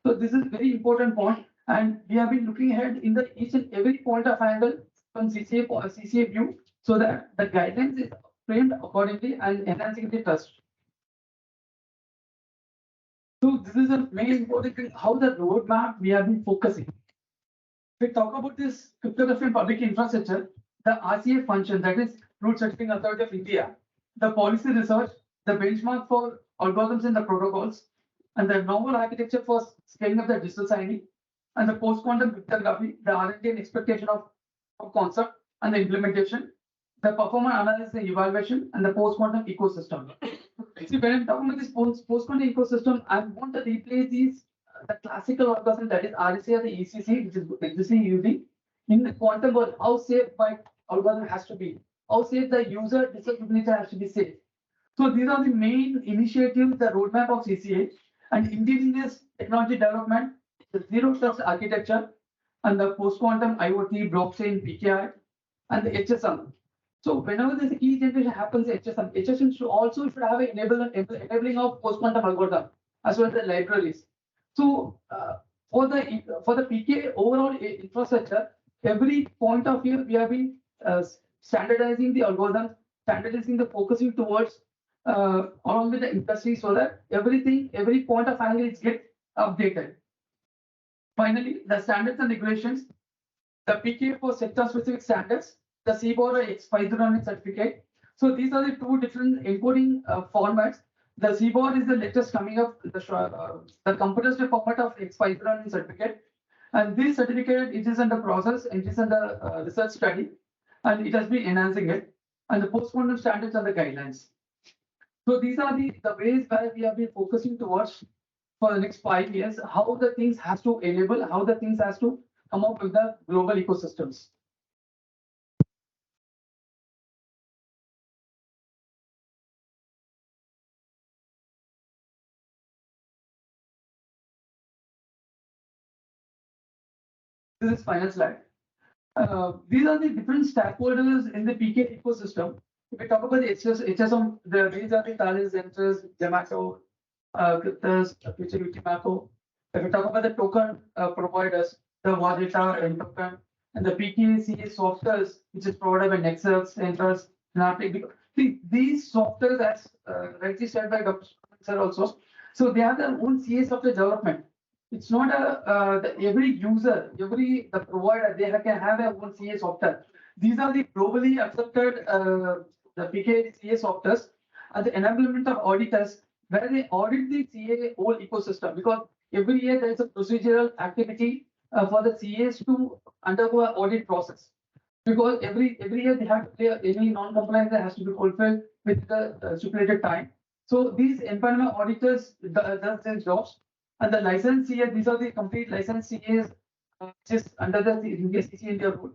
So this is very important point, and we have been looking ahead in the each and every point of angle from CCA view, so that the guidelines is framed accordingly and enhancing the trust. So this is the main important thing, how the roadmap we have been focusing. If we talk about this cryptography and public infrastructure, the RCA function, that is Root Certifying Authority of India, the policy research, the benchmark for algorithms and the protocols, and the novel architecture for scaling up the digital signing, and the post-quantum cryptography, the R&D and expectation of concept and the implementation, the performance analysis and evaluation, and the post-quantum ecosystem. See, when I'm talking about this post-quantum ecosystem, I want to replace these the classical algorithm that is RSA or the ECC, which is existing using in the quantum world. How safe my algorithm has to be, how safe the user distributor has to be safe. So these are the main initiatives, the roadmap of CCA and indigenous technology development, the zero trust architecture, and the post-quantum IoT, blockchain, PKI, and the HSM. So whenever this key generation happens, HSM should have an enabling of post-quantum algorithm as well as the libraries. So for the PKI overall infrastructure, every point of view we have been standardizing the algorithm, standardizing the focusing towards along with the industry so that every point of angle is get updated. Finally, the standards and regulations, the PKI for sector-specific standards, the CBOR X509 certificate. So these are the two different encoding formats. The CBOR is the latest coming up, the compressed format of X509 certificate. And this certificate, it is under process, it is under research study, and it has been enhancing it. And the post-quantum standards and the guidelines. So these are the ways where we have been focusing towards for the next 5 years, how the things has to enable, how the things has to come up with the global ecosystems. This is final slide. These are the different stakeholders in the PK ecosystem. If we talk about the HSM, these are the Thales, Zentrus, Gemato, Cryptos, Futurity Macro. If we talk about the token providers, the Vajita, Token, and the PKCA softwares, which is provided by Nexus, Centers, Synaptic. These softwares, as rightly said by Dr. Sir also, so they have their own CA software development. It's not every user, the provider, they can have their own CA software. These are the globally accepted the PK CA softwares and the enablement of auditors where they audit the CA whole ecosystem, because every year there is a procedural activity for the CAs to undergo an audit process. Because every year they have to clear any non-compliance that has to be fulfilled with the stipulated time. So these empanelment auditors does their jobs. And the license CA, these are the complete license CAs just under the CC India rule.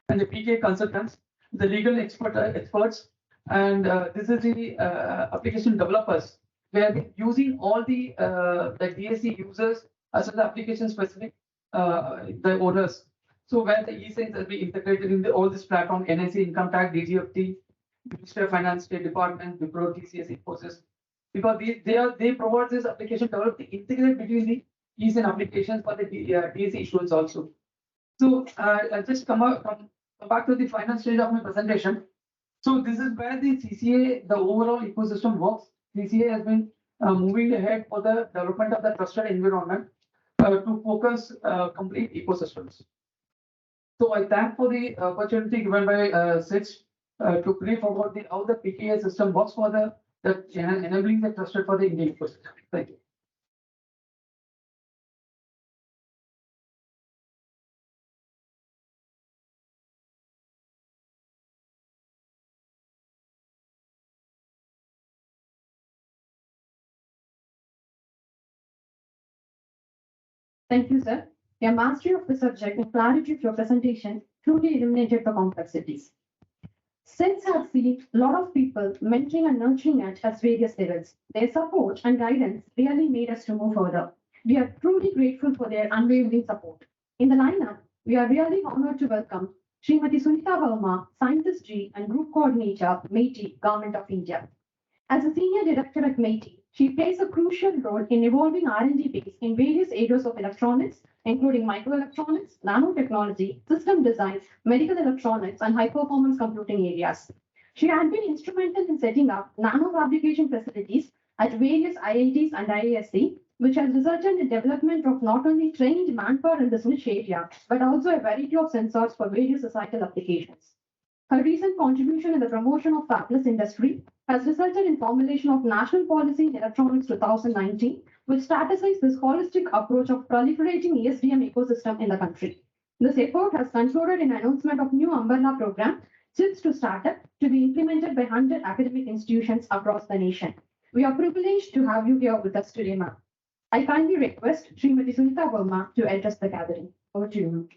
And the PK consultants, the legal experts, and this is the application developers, where they're using all the DSC users as well as the application specific the owners. So where the e-signs will be integrated in all this platform, NIC, Income Tax, DGFT, Ministry of Finance, State Department, Wipro, TCS, Infosys, because they provide this application developed to integrate between the e-sign applications for the DSC issuance also. So I'll just come back to the final stage of my presentation. So this is where the CCA, the overall ecosystem works. CCA has been moving ahead for the development of the trusted environment to focus complete ecosystems. So I thank for the opportunity given by SITS to brief about how the PKI system works for the enabling the trusted for the Indian ecosystem. Thank you. Thank you, sir. Your mastery of the subject and clarity of your presentation truly eliminated the complexities. SITS have seen a lot of people mentoring and nurturing it at various levels. Their support and guidance really made us to move further. We are truly grateful for their unwavering support. In the lineup, we are really honored to welcome Srimati Sunita Verma, Scientist G and Group Coordinator, MeitY, Government of India. As a Senior Director at MeitY, she plays a crucial role in evolving R&D base in various areas of electronics, including microelectronics, nanotechnology, system design, medical electronics, and high-performance computing areas. She had been instrumental in setting up nano fabrication facilities at various IITs and IISc, which has resulted in the development of not only trained manpower in this niche area, but also a variety of sensors for various societal applications. Her recent contribution in the promotion of fabless industry has resulted in formulation of National Policy in Electronics 2019, which strategized this holistic approach of proliferating ESDM ecosystem in the country. This effort has concluded in announcement of new umbrella program, CHIPS to Startup, to be implemented by 100 academic institutions across the nation. We are privileged to have you here with us today, ma'am. I kindly request Srimati Sunita Verma to address the gathering. Over to you, ma'am.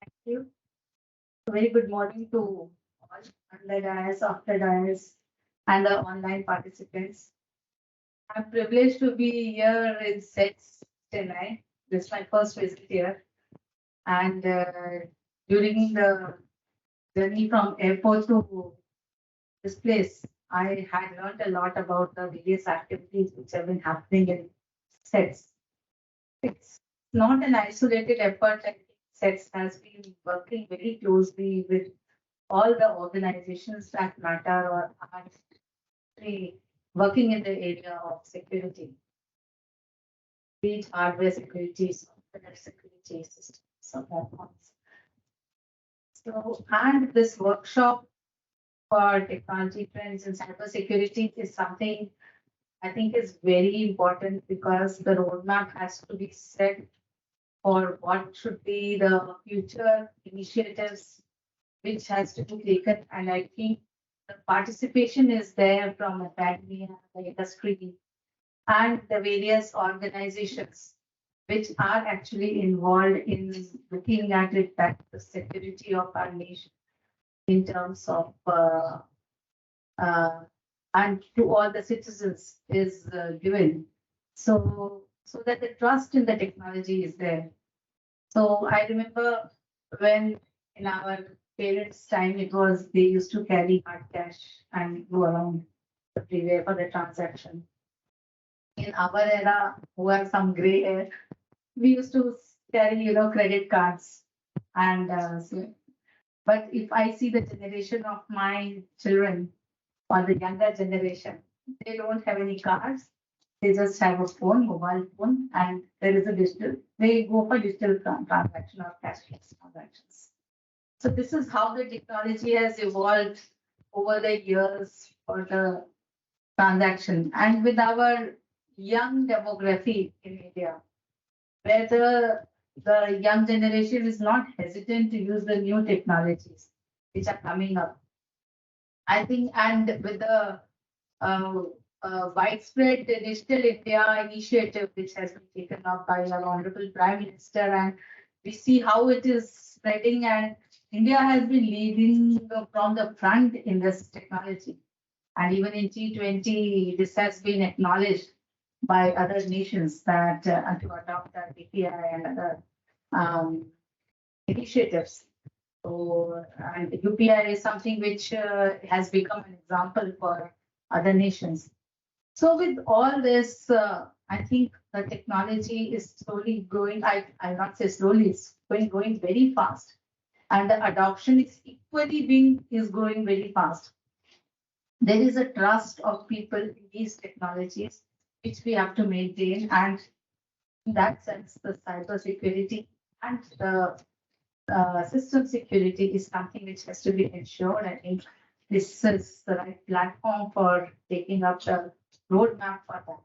Thank you. Very good morning to all on the dais, after dais, and the online participants. I'm privileged to be here in SETS, Chennai. This is my first visit here. And during the journey from airport to this place, I had learned a lot about the various activities which have been happening in SETS. It's not an isolated effort. I think SETS has been working very closely with all the organizations that matter or are actually working in the area of security, be it hardware security, software security, systems of platforms. So, and this workshop for technology trends in cybersecurity is something I think is very important because the roadmap has to be set for what should be the future initiatives which has to be taken. And I think the participation is there from academia, the industry, and the various organizations which are actually involved in looking at it that the security of our nation in terms of uh, and to all the citizens is given. So that the trust in the technology is there. So I remember when in our parents' time it was they used to carry hard cash and go around the freeway for the transaction. In our era, who have some gray hair, we used to carry, credit cards. And but if I see the generation of my children or the younger generation, they don't have any cards. They just have a phone, mobile phone, and there is a digital. They go for digital transaction or cashless transactions. So this is how the technology has evolved over the years for the transaction. And with our young demography in India, where the young generation is not hesitant to use the new technologies which are coming up. I think, and with the uh, widespread Digital India initiative, which has been taken up by our Honorable Prime Minister, and we see how it is spreading, and India has been leading from the front in this technology. And even in G20, this has been acknowledged by other nations that to adopt the DPI and other um, initiatives. So, and UPI is something which has become an example for other nations. So with all this, I think the technology is slowly growing. I'll not say slowly, it's going very fast. And the adoption is equally is growing very fast. There is a trust of people in these technologies, which we have to maintain. And in that sense, the cyber security and the system security is something which has to be ensured. I think this is the right platform for taking up the roadmap for that.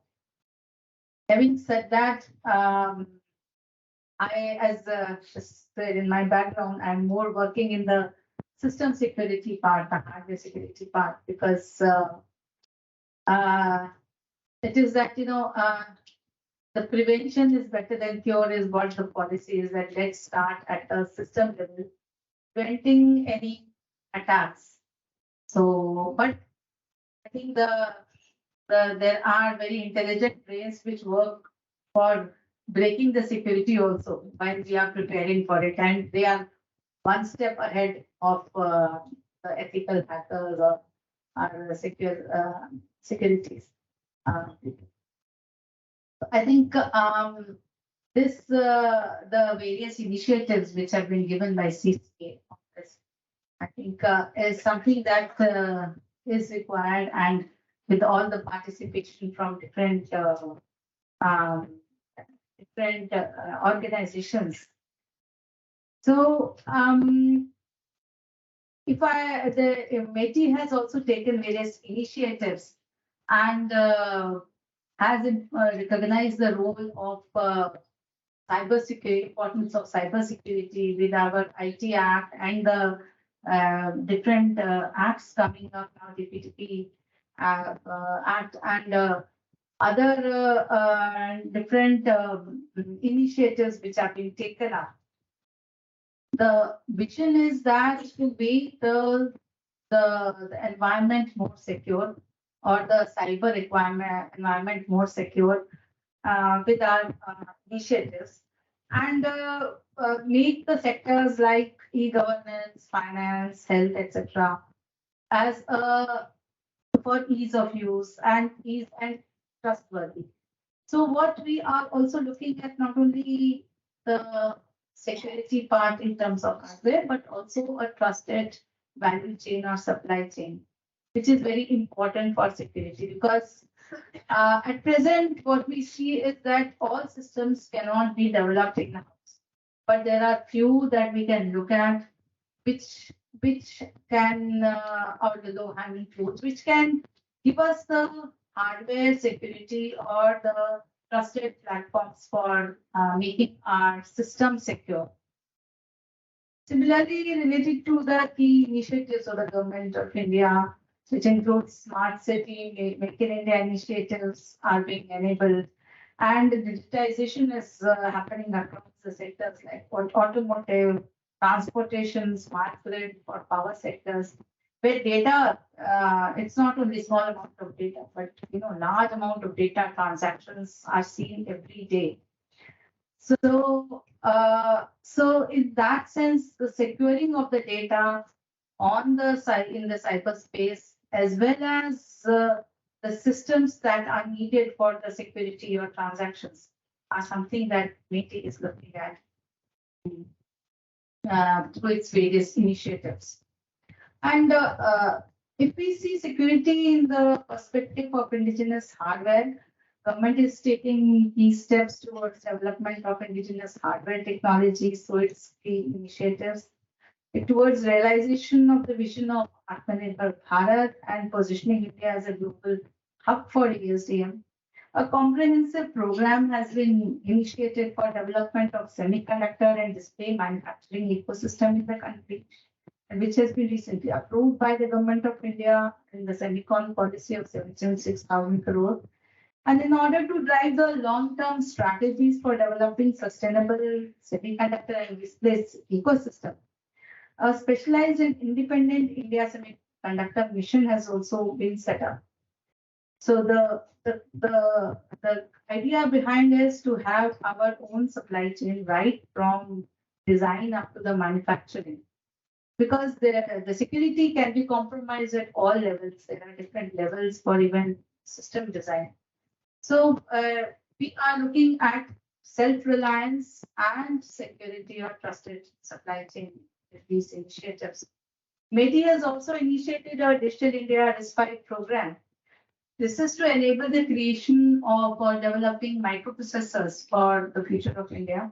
Having said that, I, as said in my background, I'm more working in the system security part, the hardware security part, because it is that, the prevention is better than cure is what the policy is, that let's start at a system level, preventing any attacks. So, but I think there are very intelligent brains which work for breaking the security also while we are preparing for it, and they are one step ahead of the ethical hackers or securities. I think the various initiatives which have been given by CCA on this, I think is something that is required, and with all the participation from um, different organizations. So if the METI has also taken various initiatives and has recognized the role of cybersecurity, importance of cybersecurity with our IT Act and the different acts coming up now, DPTP Act and other different initiatives which have been taken up. The vision is that to make the environment more secure or the cyber environment more secure with our initiatives and make the sectors like e-governance, finance, health, etc. as for ease of use and ease and trustworthy. So what we are also looking at not only the security part in terms of hardware, but also a trusted value chain or supply chain, which is very important for security because at present what we see is that all systems cannot be developed in-house, but there are few that we can look at which can or the low-hanging fruits, which can give us the hardware security or the trusted platforms for making our system secure. Similarly, related to the key initiatives of the government of India, which includes smart city, make in India initiatives are being enabled, and digitization is happening across the sectors like automotive, transportation, smart grid for power sectors, where data, it's not only small amount of data, but large amount of data transactions are seen every day. So in that sense, the securing of the data on the side in the cyberspace, as well as the systems that are needed for the security or transactions, are something that MeitY is looking at through its various initiatives. And if we see security in the perspective of indigenous hardware, government is taking key steps towards development of indigenous hardware technology through its key initiatives, towards realization of the vision of Atmanirbhar Bharat and positioning India as a global hub for ESDM. A comprehensive program has been initiated for development of semiconductor and display manufacturing ecosystem in the country, which has been recently approved by the Government of India in the Semicon policy of 76,000 crore. And in order to drive the long-term strategies for developing sustainable semiconductor and display ecosystem, a specialized and independent India Semiconductor Mission has also been set up. So the idea behind is to have our own supply chain right from design up to the manufacturing, because the security can be compromised at all levels. There are different levels for even system design. So we are looking at self-reliance and security or trusted supply chain with these initiatives. MeitY has also initiated a Digital India RISC-V program. This is to enable the creation of or developing microprocessors for the future of India.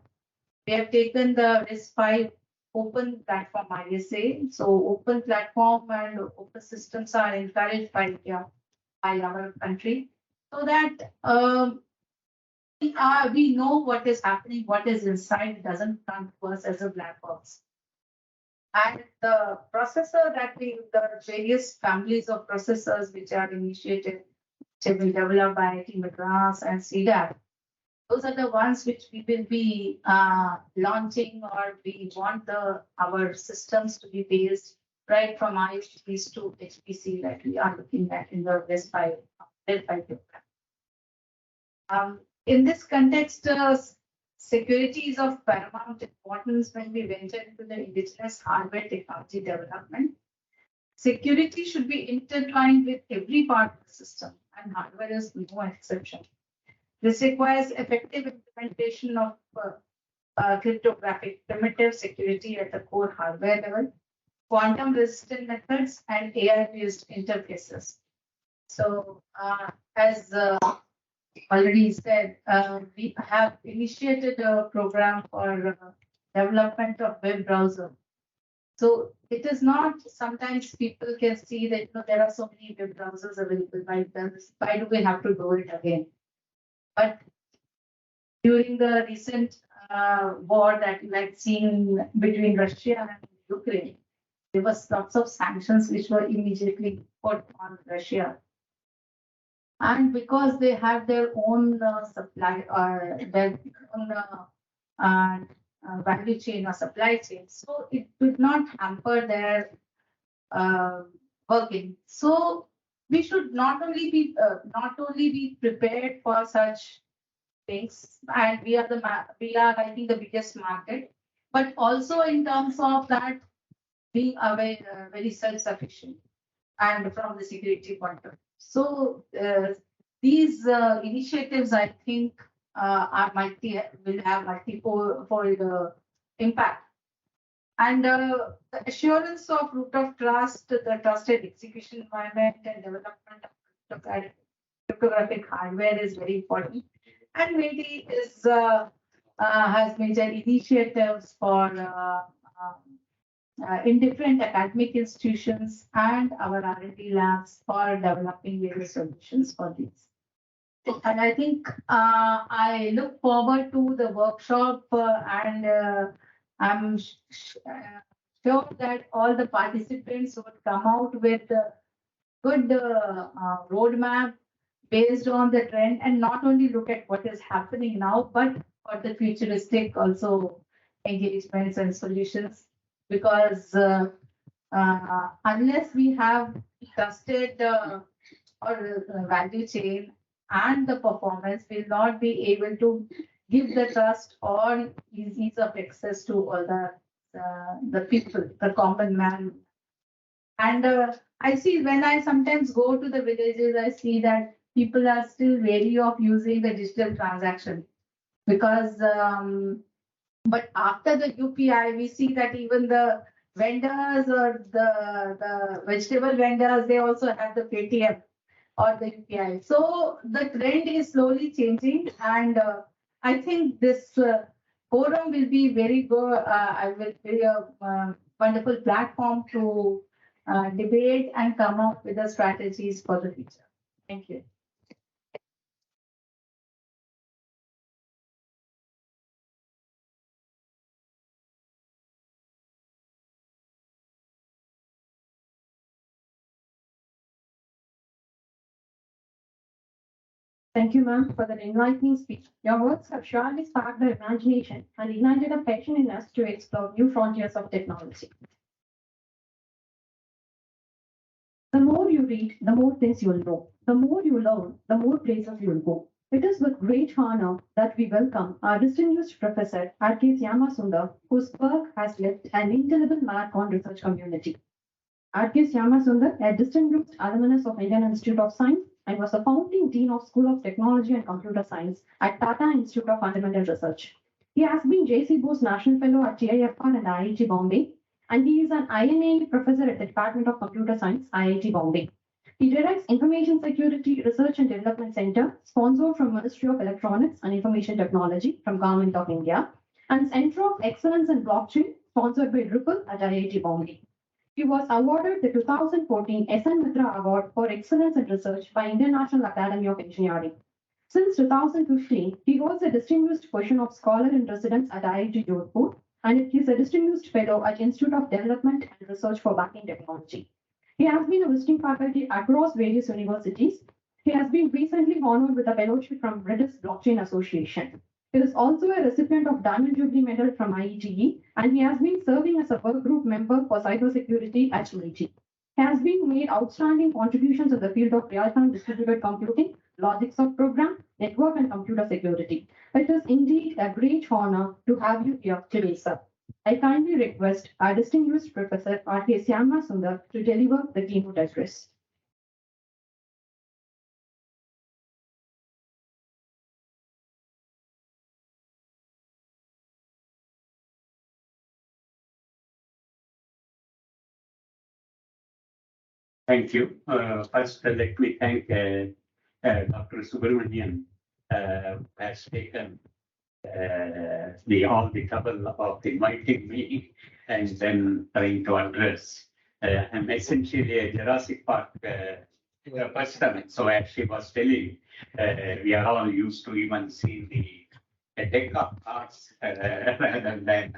We have taken the RISC-V open platform ISA. So open platform and open systems are encouraged by India, by our country, so that we know what is happening, what is inside, it doesn't come to us as a black box. And the processor the various families of processors which are initiated, which have been developed by IIT Madras and CDAC, those are the ones which we will be launching, or we want our systems to be based right from ISPs to HPC that we are looking at in the RISC-V program. In this context, security is of paramount importance when we venture into the indigenous hardware technology development. Security should be intertwined with every part of the system, and hardware is no exception. This requires effective implementation of cryptographic primitive security at the core hardware level, quantum resistant methods, and AI-based interfaces. So, as already said, we have initiated a program for development of web browser. So it is not, sometimes people can see that there are so many web browsers available. Why do we have to do it again? But during the recent war that you had seen between Russia and Ukraine, there was lots of sanctions which were immediately put on Russia. And because they have their own supply or their own value chain or supply chain, so it did not hamper their working. So we should not only be prepared for such things, and we are I think the biggest market, but also in terms of that being very self-sufficient and from the security point of view. So these initiatives, I think, will have multi-fold impact. And the assurance of root of trust, the trusted execution environment, and development of cryptographic hardware is very important. And MIDI has major initiatives for in different academic institutions and our R&D labs for developing various solutions for these. And I think I look forward to the workshop and I'm sure that all the participants would come out with a good roadmap based on the trend and not only look at what is happening now, but for the futuristic also engagements and solutions. Because unless we have trusted or value chain and the performance, will not be able to give the trust or ease of access to all the people, the common man. And I see when I sometimes go to the villages, I see that people are still wary of using the digital transaction because but after the UPI, we see that even the vendors or the vegetable vendors, they also have the Paytm or the UPI. So the trend is slowly changing, and I think this forum will be very good. I will be a wonderful platform to debate and come up with the strategies for the future. Thank you. Thank you, ma'am, for that enlightening speech. Your words have surely sparked the imagination and ignited a passion in us to explore new frontiers of technology. The more you read, the more things you'll know. The more you learn, the more places you'll go. It is with great honor that we welcome our distinguished professor, R.K. Syamasundar, whose work has left an indelible mark on research community. R.K. Syamasundar, a distinguished alumnus of Indian Institute of Science, and was the founding dean of School of Technology and Computer Science at Tata Institute of Fundamental Research. He has been J.C. Bose National Fellow at TIFR and IIT Bombay, and he is an INA professor at the Department of Computer Science, IIT Bombay. He directs Information Security Research and Development Center, sponsored from Ministry of Electronics and Information Technology from Government of India, and Center of Excellence in Blockchain, sponsored by Ripple at IIT Bombay. He was awarded the 2014 SN Mitra Award for Excellence in Research by Indian National Academy of Engineering. Since 2015, he holds a distinguished position of Scholar in Residence at IIT Jodhpur, and he is a distinguished fellow at Institute of Development and Research for Banking Technology. He has been a visiting faculty across various universities. He has been recently honored with a fellowship from British Blockchain Association. He is also a recipient of Diamond Jubilee Medal from IETE, and he has been serving as a work group member for cybersecurity at MIT. He has been made outstanding contributions in the field of real-time distributed computing, logics of program, network, and computer security. It is indeed a great honor to have you here today, sir. I kindly request our distinguished Professor R.K. Syamasundar to deliver the keynote address. Thank you. First, let me thank Dr. Subramanian, who has taken all the trouble of inviting me and then trying to address. I'm essentially a Jurassic Park person. So as she was telling, we are all used to even seeing the deck of cards rather than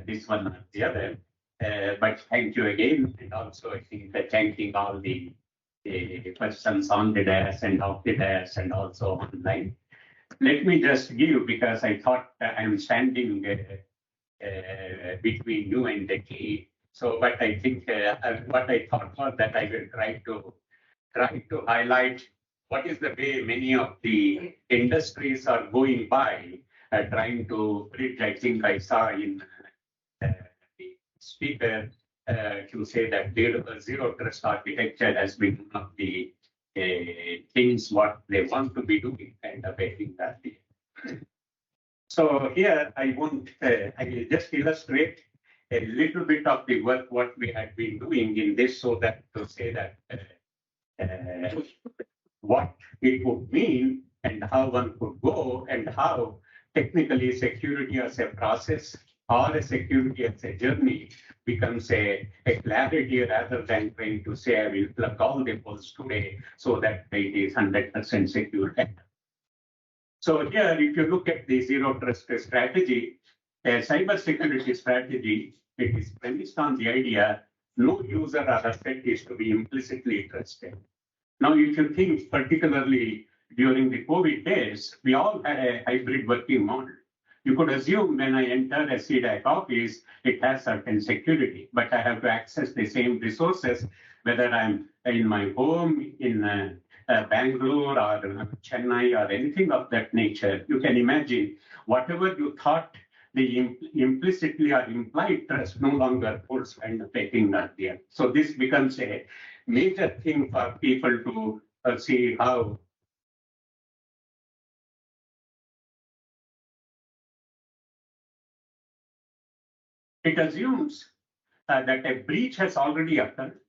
this one or the other. But thank you again, and also I think thanking all the persons on the dais and off the dais and also online. Let me just give, because I thought I'm standing between you and the key. So, but I think what I thought was that I will try to highlight what is the way many of the industries are going by, trying to bridge. I think I saw in the speaker to say that zero trust architecture has been one of the things what they want to be doing, and I think that. So here I will just illustrate a little bit of the work what we had been doing in this, so that to say that what it would mean and how one could go, and how technically security as a process or a security as a journey becomes a clarity, rather than trying to say I will plug all the holes today so that it is 100% secure. So here, if you look at the zero trust strategy, a cybersecurity strategy, it is premised on the idea no user or asset is to be implicitly trusted. Now, if you think particularly during the COVID days, we all had a hybrid working model. You could assume when I enter a CDAC office, it has certain security, but I have to access the same resources, whether I'm in my home, in Bangalore or Chennai or anything of that nature. You can imagine whatever you thought the implicitly or implied trust no longer holds kind of taking that there. So this becomes a major thing for people to see how it assumes that a breach has already occurred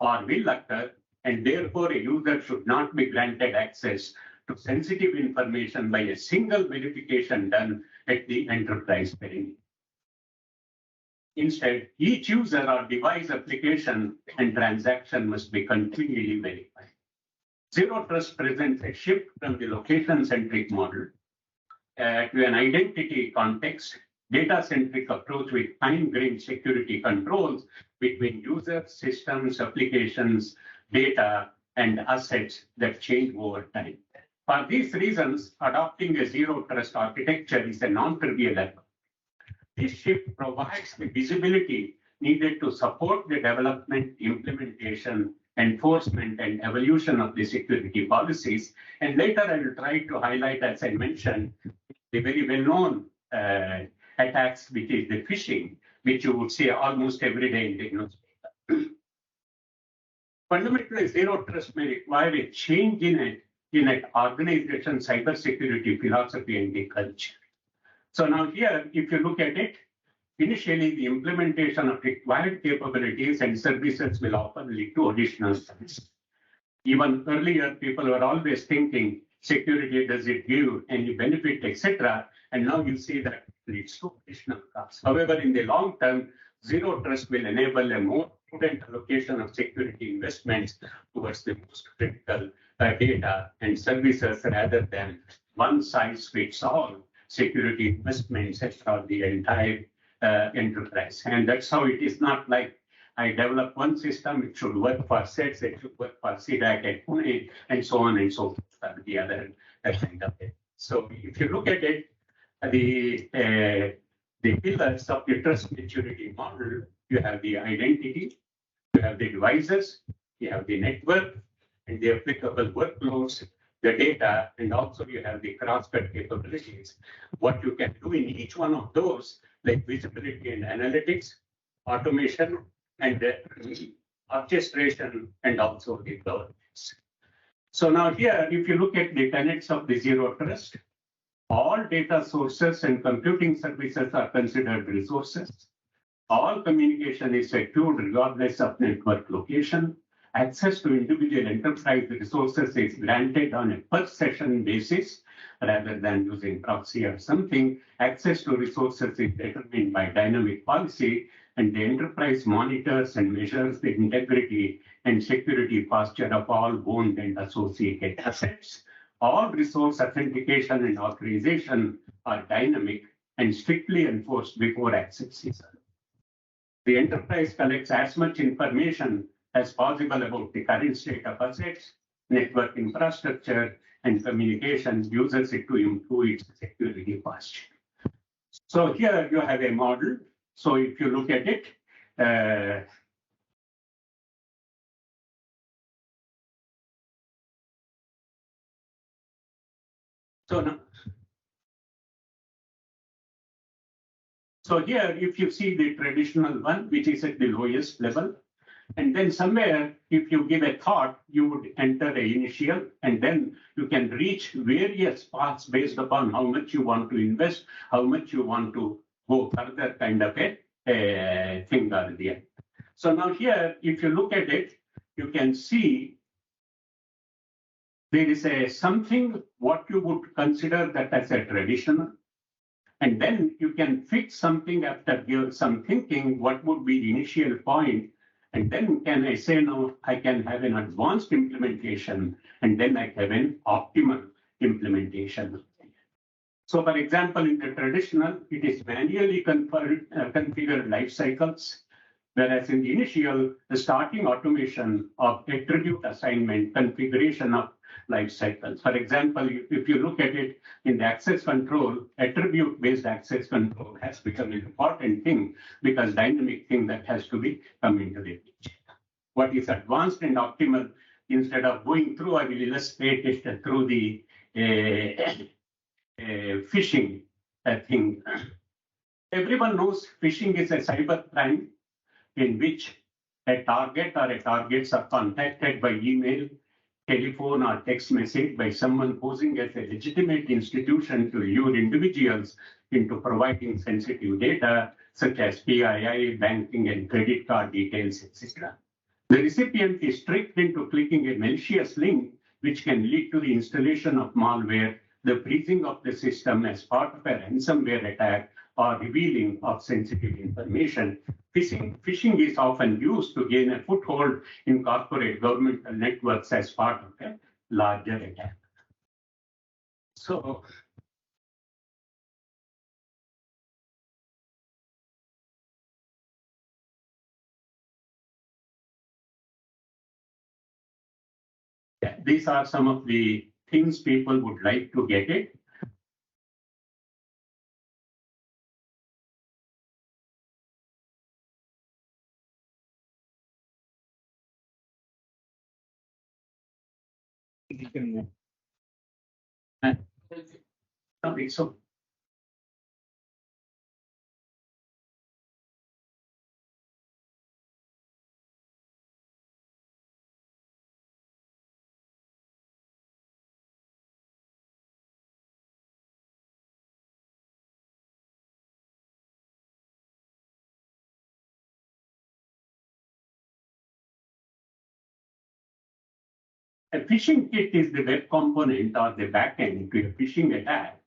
or will occur, and therefore a user should not be granted access to sensitive information by a single verification done at the enterprise perimeter. Instead, each user or device, application and transaction must be continually verified. Zero trust presents a shift from the location-centric model to an identity context, data-centric approach with fine-grained security controls between users, systems, applications, data, and assets that change over time. For these reasons, adopting a zero trust architecture is a non-trivial effort. This shift provides the visibility needed to support the development, implementation, enforcement, and evolution of the security policies. And later I will try to highlight, as I mentioned, the very well-known attacks, which is the phishing, which you would see almost every day in the newspaper. Fundamentally, zero trust may require a change in an organization cybersecurity philosophy and the culture. So now here, if you look at it, initially the implementation of required capabilities and services will often lead to additional services. Even earlier, people were always thinking security, does it give any benefit, etc. And now you see that it leads to additional costs. However, in the long term, zero trust will enable a more prudent allocation of security investments towards the most critical data and services, rather than one size fits all security investments across the entire enterprise. And that's how it is not like I develop one system, it should work for SETS, it should work for CDAC at Pune, and so on and so forth, the other kind of it. So if you look at it, the pillars of the trust maturity model, you have the identity, you have the devices, you have the network, and the applicable workloads, the data, and also you have the cross-cut capabilities. What you can do in each one of those, like visibility and analytics, automation, and orchestration, and also the governance. So now here, if you look at the tenets of the zero trust, all data sources and computing services are considered resources. All communication is secured regardless of network location. Access to individual enterprise resources is granted on a per session basis rather than using proxy or something. Access to resources is determined by dynamic policy, and the enterprise monitors and measures the integrity and security posture of all owned and associated assets. All resource authentication and authorization are dynamic and strictly enforced before access is allowed. The enterprise collects as much information as possible about the current state of assets, network infrastructure, and communication, uses it to improve its security posture. So here you have a model. So if you look at it, so here, if you see the traditional one, which is at the lowest level, and then somewhere, if you give a thought, you would enter the initial, and then you can reach various paths based upon how much you want to invest, how much you want to go further, kind of a thing are there. So now here, if you look at it, you can see there is a something what you would consider that as a traditional. And then you can fix something after give some thinking, what would be the initial point? And then can I say, no, I can have an advanced implementation, and then I have an optimal implementation. So for example, in the traditional, it is manually configured life cycles, whereas in the initial, the starting automation of attribute assignment, configuration of life cycles. For example, if you look at it in the access control, attribute-based access control has become an important thing because dynamic thing that has to be come into the picture. What is advanced and optimal, instead of going through, I will illustrate it through the phishing thing. Everyone knows phishing is a cyber crime in which a target or a targets are contacted by email, telephone, or text message by someone posing as a legitimate institution to lure individuals into providing sensitive data such as PII, banking, and credit card details, etc. The recipient is tricked into clicking a malicious link, which can lead to the installation of malware, the freezing of the system as part of a ransomware attack, or revealing of sensitive information. Phishing is often used to gain a foothold in corporate governmental networks as part of a larger attack. So, yeah, these are some of the things people would like to get it. So a phishing kit is the web component or the backend to a phishing attack,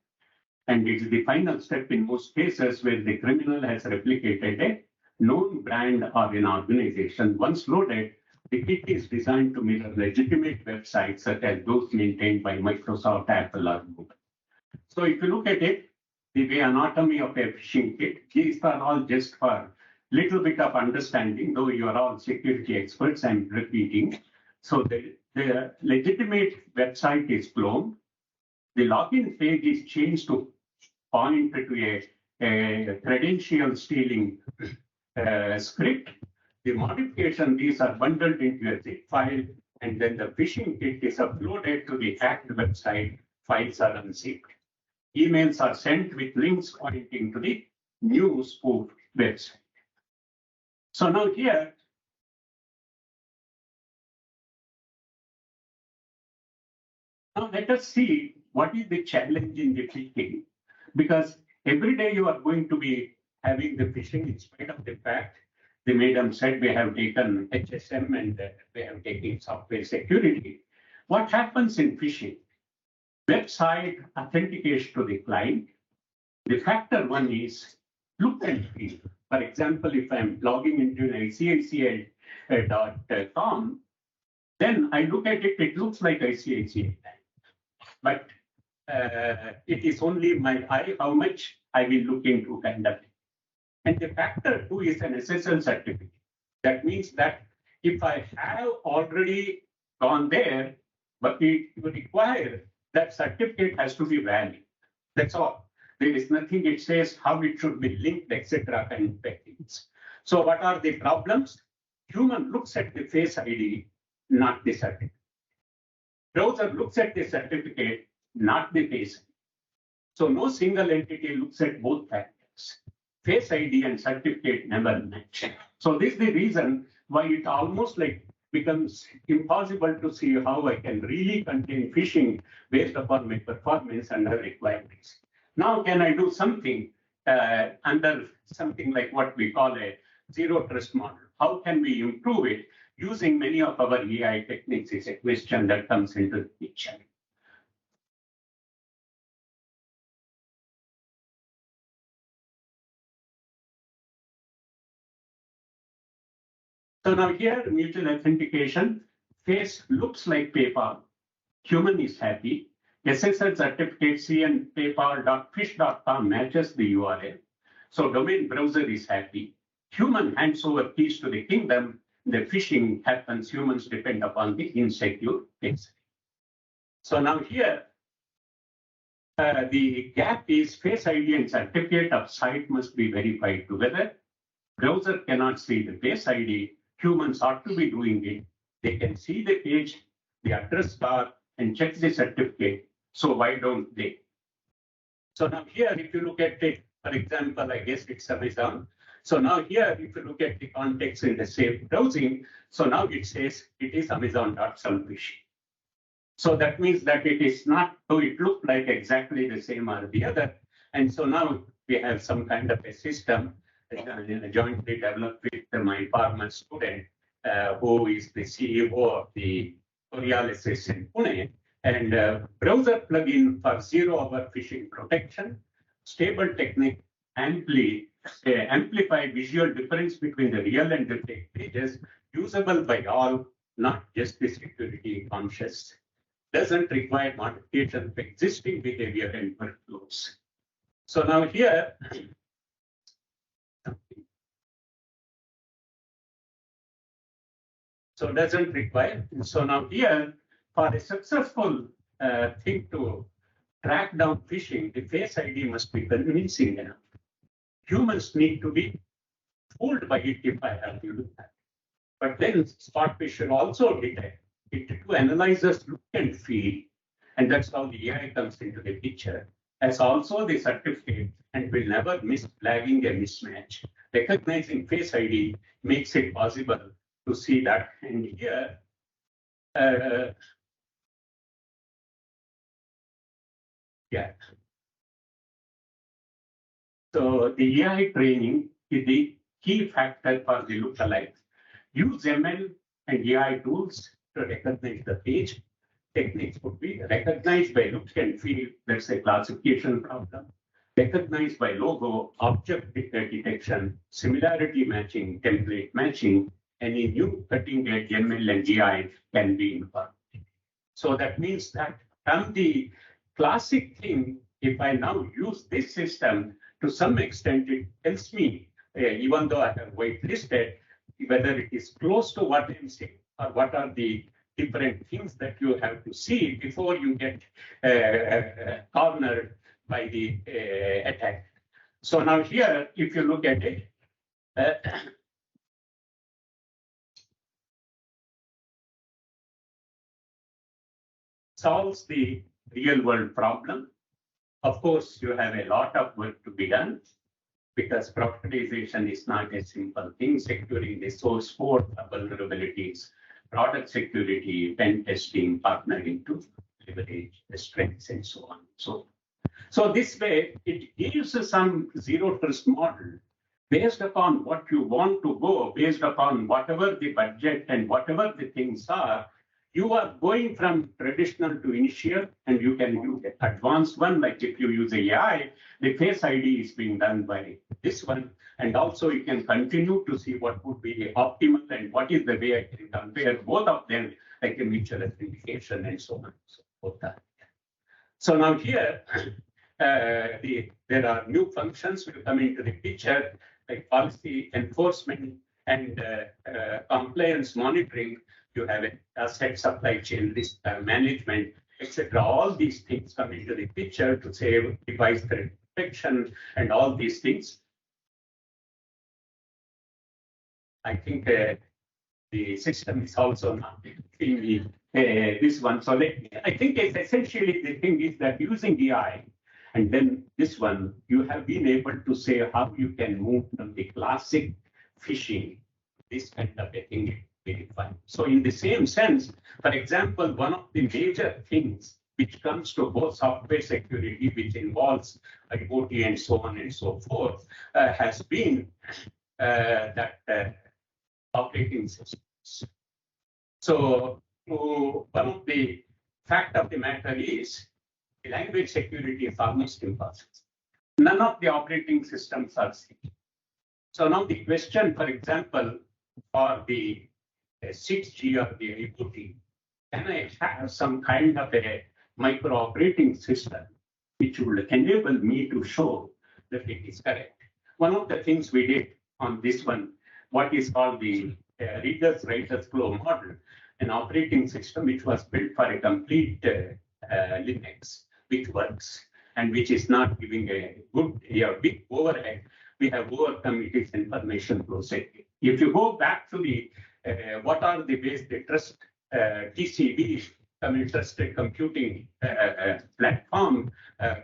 and it's the final step in most cases where the criminal has replicated a known brand or an organization. Once loaded, the kit is designed to mirror legitimate websites such as those maintained by Microsoft, Apple, or Google. So if you look at it, the way anatomy of a phishing kit, these are all just for little bit of understanding, though you are all security experts, I'm repeating. So the legitimate website is cloned. The login page is changed to point to a credential stealing script. The modification, these are bundled into a zip file, and then the phishing kit is uploaded to the hacked website. Files are unzipped. Emails are sent with links pointing to the new spoof website. So now here, now let us see what is the challenge in the phishing, because every day you are going to be having the phishing in spite of the fact the madam said we have taken HSM and we have taken software security. What happens in phishing? Website authentication to the client. The factor one is look and feel. For example, if I'm logging into an ICICI.com, then I look at it, it looks like ICICI. But it is only my eye, how much I will look into kind of thing. And the factor 2 is an SSL certificate. That means that if I have already gone there, but it would require that certificate has to be valid. That's all. There is nothing it says how it should be linked, etc. kind of things. So what are the problems? Human looks at the face ID, not the certificate. Browser looks at the certificate, not the face ID. So no single entity looks at both factors. Face ID and certificate never match. So this is the reason why it almost like becomes impossible to see how I can really contain phishing based upon my performance and the requirements. Now, can I do something under something like what we call a zero trust model? How can we improve it using many of our AI techniques is a question that comes into the picture. So now here, mutual authentication, face looks like PayPal, human is happy, SSL certificate cnpaypal.fish.com matches the URL. So domain browser is happy, human hands over keys to the kingdom, the phishing happens, humans depend upon the insecure face. So now here, the gap is face ID and certificate of site must be verified together. Browser cannot see the face ID. Humans ought to be doing it. They can see the page, the address bar, and check the certificate. So why don't they? So now here, if you look at it, for example, I guess it's Amazon. So now here, if you look at the context in the safe browsing, so now it says it is Amazon.selfish. So that means that it is not, so it looked like exactly the same or the other. And so now we have some kind of a system jointly developed with my former student, who is the CEO of the Borealis in Pune, and browser plugin for zero-hour phishing protection, stable technique, amplify visual difference between the real and the fake pages, usable by all, not just the security conscious, doesn't require modification of existing behavior and workflows. So now here, so doesn't require. So now here, for a successful thing to track down phishing, the face ID must be convincing enough. Humans need to be fooled by it if I have to do that. But then Spotfish should also detect it to analyze us look and feel, and that's how the AI comes into the picture. As also the certificate and will never miss flagging a mismatch. Recognizing face ID makes it possible to see that. And here, yeah. So the AI training is the key factor for the lookalike. Use ML and AI tools to recognize the page. Techniques would be recognized by look and feel, that's a classification problem. Recognized by logo, object detection, similarity matching, template matching, any new cutting edge ML and AI can be involved. So that means that from the classic thing, if I now use this system, to some extent, it tells me, even though I have whitelisted, whether it is close to what I'm saying or what are the different things that you have to see before you get cornered by the attack. So now here, if you look at it, solves the real world problem. Of course, you have a lot of work to be done because productization is not a simple thing. Securing the source code vulnerabilities, product security, pen testing, partnering to leverage the strengths and so on. So this way, it gives some zero trust model based upon what you want to go, based upon whatever the budget and whatever the things are. You are going from traditional to initial, and you can use advanced one, like if you use AI, the face ID is being done by this one. And also you can continue to see what would be the optimal and what is the way I can compare both of them, like a mutual authentication and so on. So both that. So now here, there are new functions will come into the picture like policy enforcement and compliance monitoring. You have asset supply chain risk management, etc. All these things come into the picture to save device threat protection and all these things. I think the system is also not in this one. So I think it's essentially the thing is that using AI and then this one, you have been able to say how you can move from the classic phishing, this kind of a thing. Very fine. So in the same sense, for example, one of the major things which comes to both software security, which involves IoT and so on and so forth, has been that operating systems. So one of the fact of the matter is the language security is almost impossible. None of the operating systems are secure. So now the question, for example, for the 6G or the IoT, can I have some kind of a micro operating system which will enable me to show that it is correct? One of the things we did on this one, what is called the readers writers flow model, an operating system which was built for a complete Linux, which works and which is not giving a good, big overhead. We have overcome its information flow security. If you go back to the what are the ways they trust TCB, trusted computing platform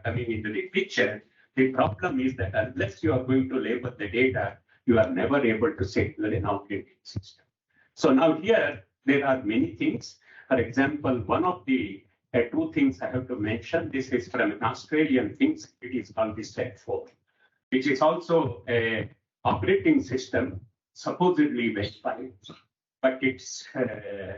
coming into the picture, the problem is that unless you are going to label the data, you are never able to secure an operating system. So now here, there are many things. For example, one of the two things I have to mention, this is from an Australian thing, it is called the SET4, which is also a operating system, supposedly verified, but it's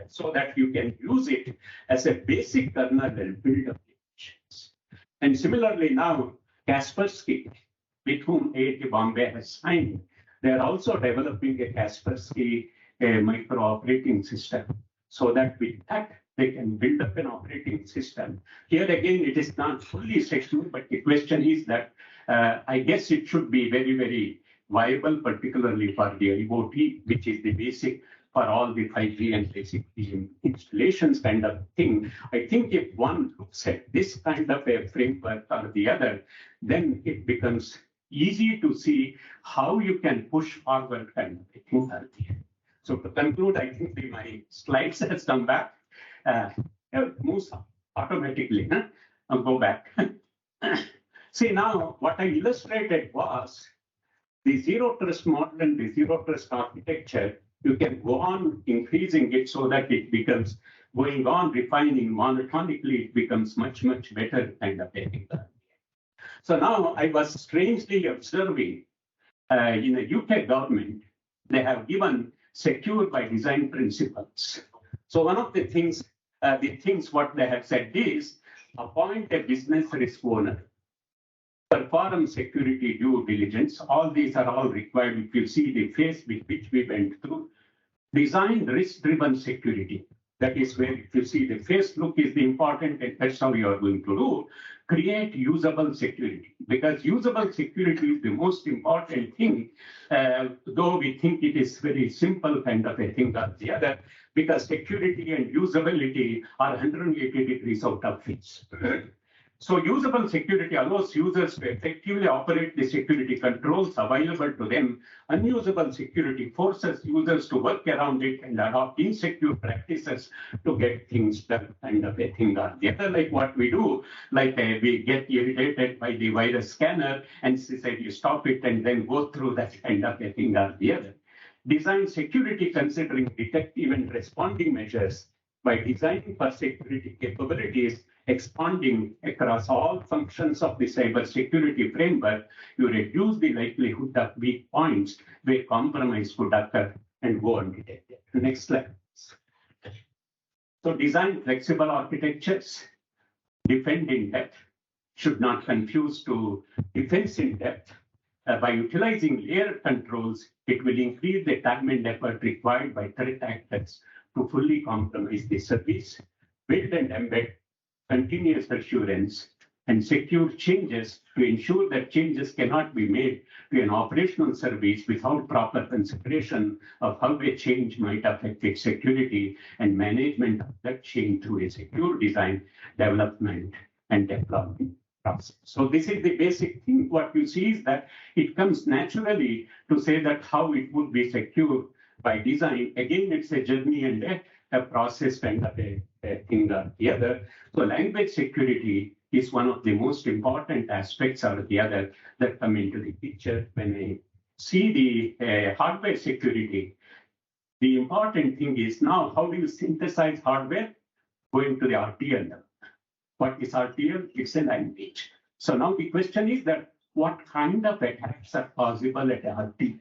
so that you can use it as a basic kernel and build applications. And similarly now, Kaspersky, with whom IIT Bombay has signed, they are also developing a Kaspersky micro operating system, so that with that, they can build up an operating system. Here again, it is not fully secure, but the question is that I guess it should be very, very viable, particularly for the IoT, which is the basic for all the 5G and basic installations kind of thing. I think if one looks at this kind of a framework or the other, then it becomes easy to see how you can push forward kind of thing. So to conclude, I think my slides has come back. It moves automatically. Huh? I'll go back. See, now what I illustrated was the zero trust model and the zero trust architecture. You can go on increasing it so that it becomes going on refining monotonically, it becomes much, much better kind of thing. So now I was strangely observing in the UK government, they have given secure by design principles. So one of the things what they have said is appoint a business risk owner, perform security due diligence. All these are all required. If you see the phase with which we went through, design risk-driven security. That is where, if you see the face look is the important, and that's how you are going to do. Create usable security, because usable security is the most important thing, though we think it is very simple kind of a thing or the other, because security and usability are 180 degrees out of phase. So usable security allows users to effectively operate the security controls available to them. Unusable security forces users to work around it and adopt insecure practices to get things done, kind of a thing or the other, like what we do, like we get irritated by the virus scanner and say you stop it and then go through that kind of a thing or the other. Design security considering detective and responding measures. By designing for security capabilities, expanding across all functions of the cybersecurity framework, you reduce the likelihood of weak points where compromise could occur and go undetected. Next slide. So design flexible architectures, defend in depth, should not confuse to defense in depth. By utilizing layered controls, it will increase the time and effort required by threat actors to fully compromise the service. Build and embed continuous assurance and secure changes to ensure that changes cannot be made to an operational service without proper consideration of how a change might affect its security and management of that change through a secure design, development, and deployment process. So this is the basic thing. What you see is that it comes naturally to say that how it would be secure by design. Again, it's a journey and a process kind of a thing or the other. So language security is one of the most important aspects or the other that come into the picture. When I see the hardware security, the important thing is now how do you synthesize hardware? Going to the RTL level. What is RTL? It's a language. So now the question is that what kind of attacks are possible at RTL?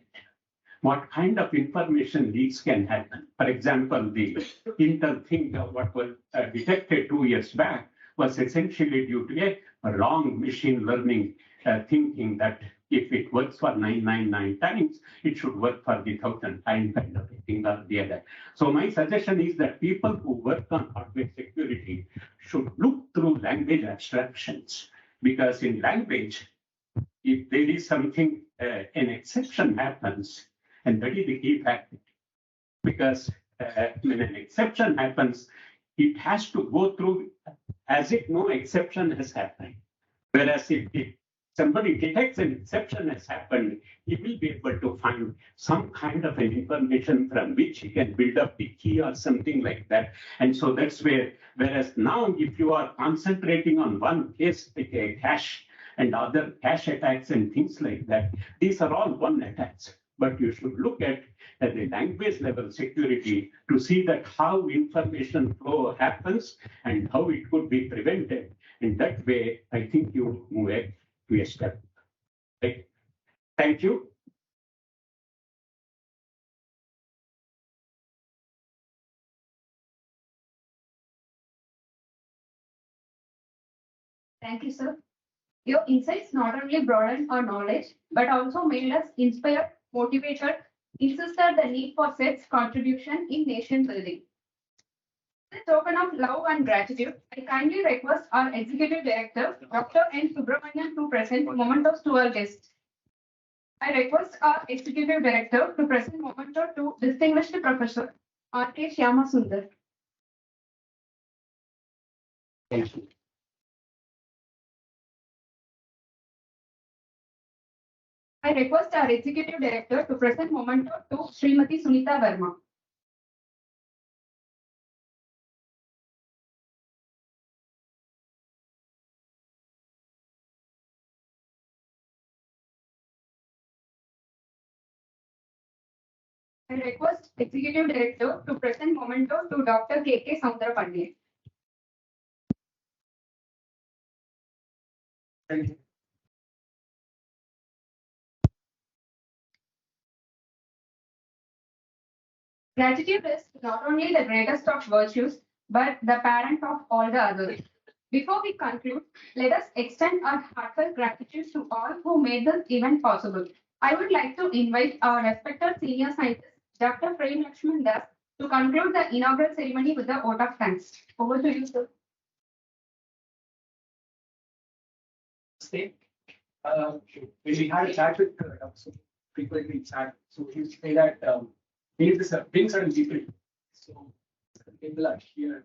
What kind of information leaks can happen? For example, the Intel thing, what was detected 2 years back was essentially due to a wrong machine learning thinking that if it works for 999 times, it should work for the 1,000 times kind of a thing or the other. So my suggestion is that people who work on hardware security should look through language abstractions, because in language, if there is something, an exception happens, and that is the key factor. Because when an exception happens, it has to go through as if no exception has happened. Whereas if somebody detects an exception has happened, he will be able to find some kind of an information from which he can build up the key or something like that. And so that's where, whereas now if you are concentrating on one case, like a cache and other cache attacks and things like that, these are all one attacks. But you should look at the language level security to see that how information flow happens and how it could be prevented. In that way, I think you move to a step. Right. Thank you. Thank you, sir. Your insights not only broadened our knowledge, but also made us inspired, motivated, insisted the need for SET's contribution in nation building. As a token of love and gratitude, I kindly request our Executive Director, Dr. N. Subramanian, to present mementos to our guests. I request our Executive Director to present memento to Distinguished Professor R.K. Shyamasundar. Thank you. I request our Executive Director to present memento to Srimati Sunita Verma. I request Executive Director to present memento to Dr. K.K. Soundarapandey. Thank you. Gratitude is not only the greatest of virtues, but the parent of all the others. Before we conclude, let us extend our heartfelt gratitude to all who made this event possible. I would like to invite our respected senior scientist, Dr. Prem Lakshman Das, to conclude the inaugural ceremony with a vote of thanks. Over to you, sir. We had a chat with so frequently chat. So he say that he is being certain people. So people are here.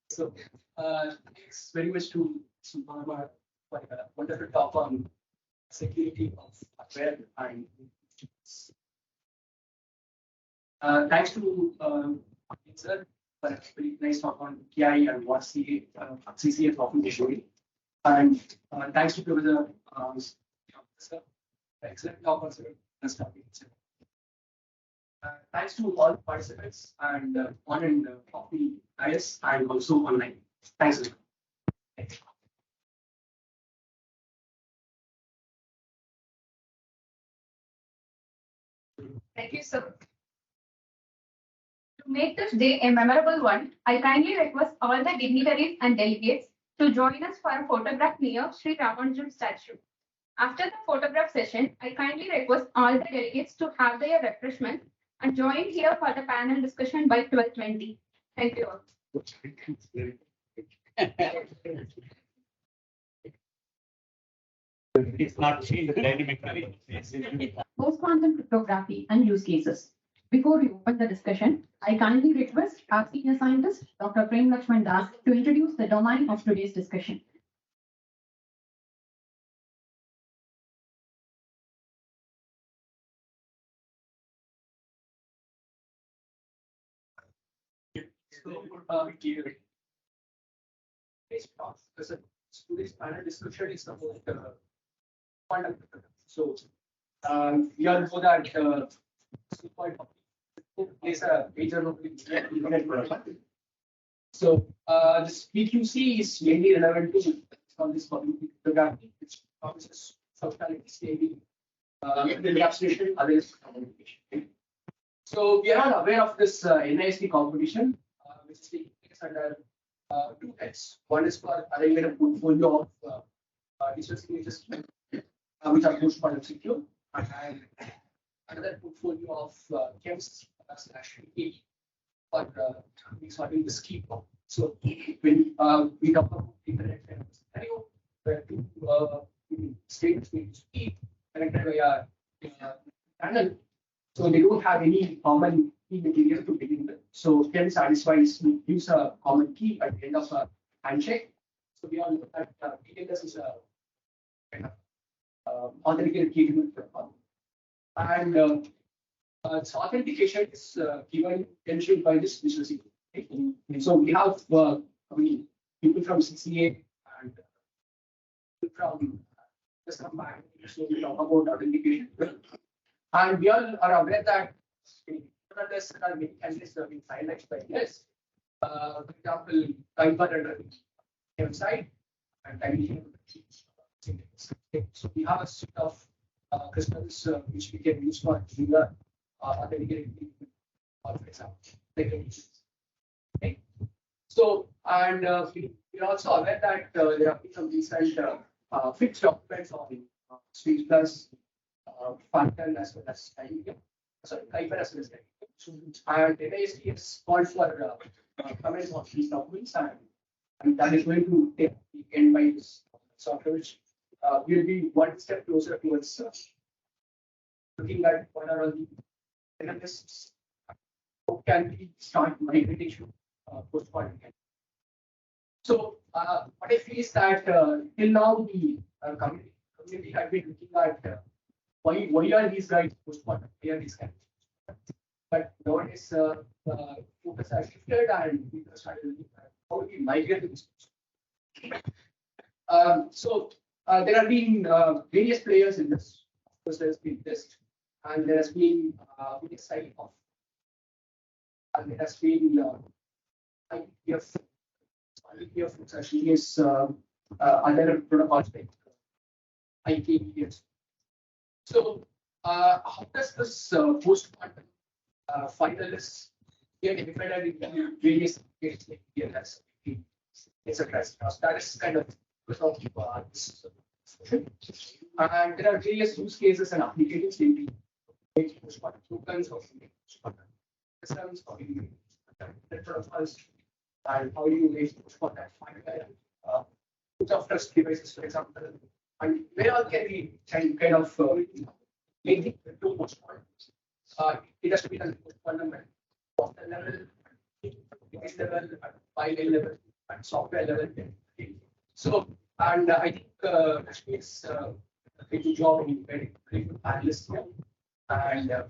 So thanks very much to Subhama for a wonderful talk on security of hardware and thanks to sir for a very nice talk on KI and what CCA is often showing. And thanks to Professor sir, excellent talk on this topic. Thanks to all participants and on and off the IS and also online. Thanks. Thank you, sir. To make this day a memorable one, I kindly request all the dignitaries and delegates to join us for a photograph near Sri Ramanujan statue. After the photograph session, I kindly request all the delegates to have their refreshment and join here for the panel discussion by 12:20. Thank you all. It's not changed dynamically. Post-quantum cryptography and use cases. Before we open the discussion, I kindly request our senior scientist, Dr. Prem Lakshman Das, to introduce the domain of today's discussion. Today's panel discussion is about quantum cryptography. So we all know that plays a major role in internet production. So this PQC is mainly relevant to on this cryptography, which promises functionality stable encapsulation, others communication. So we are all aware of this NIST competition, which is taking place under two heads. One is for arranging a portfolio of digital signatures, which are most quantum secure, and another portfolio of chemists /AP for solving this key problem. So when we talk about internet scenario, where two states need to be connected via panel, so they don't have any common key material to begin with. So chemist satisfies use a common key at the end of a handshake. So we all know that TLS is a kind of authenticated key protocol, and its authentication is given ensured by this digital signature. So we have people from CCA and people from just come back. So we talk about authentication, and we all are aware that unless there are many candidates that have been finalized by this. For example, Kuiper under the website and dilution. So we have a set of crystals which we can use for trigger authenticated, for example, okay. So and we are also aware that there have been some recent fixed documents on Sweet Plus, Phantom as well as Kuiper. Sorry, Kuiper as well as Kuiper. And NIST has called for comments on these documents, and that is going to take the end by this software, which will be one step closer towards looking at what are the analysts, how can we start migrating to post-quantum. So what I feel is that till now the community had been looking at why are these guys post-quantum, why are these guys? But nowadays focus has shifted and people started looking at how do we migrate to this. So there have been various players in this. Of course, there has been test, and there has been various side of, and there has been IPF, which actually is other protocols like IPF. So how does this post-quantum finalists get divided into various cases like TLS, etc. That is kind of this discussion. And there are various use cases and applications in the post-quantum tokens or systems or protocols, and how you make post-quantum which of trust devices, for example, and where all can we kind of link it to post-quantum. It has to be done post-quantum at software level, device level, file level, and software level. So, and I think Ashmi is a very good job in very good panelists here. And a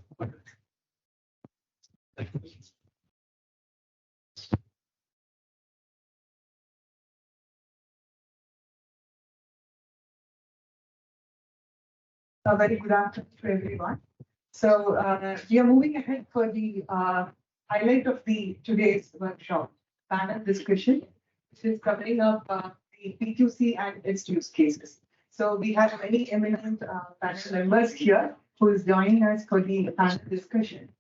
very good afternoon to everyone. So we are moving ahead for the highlight of the today's workshop panel discussion, which is covering up the PQC and its use cases. So we have many eminent panel members here who is joining us for the panel discussion.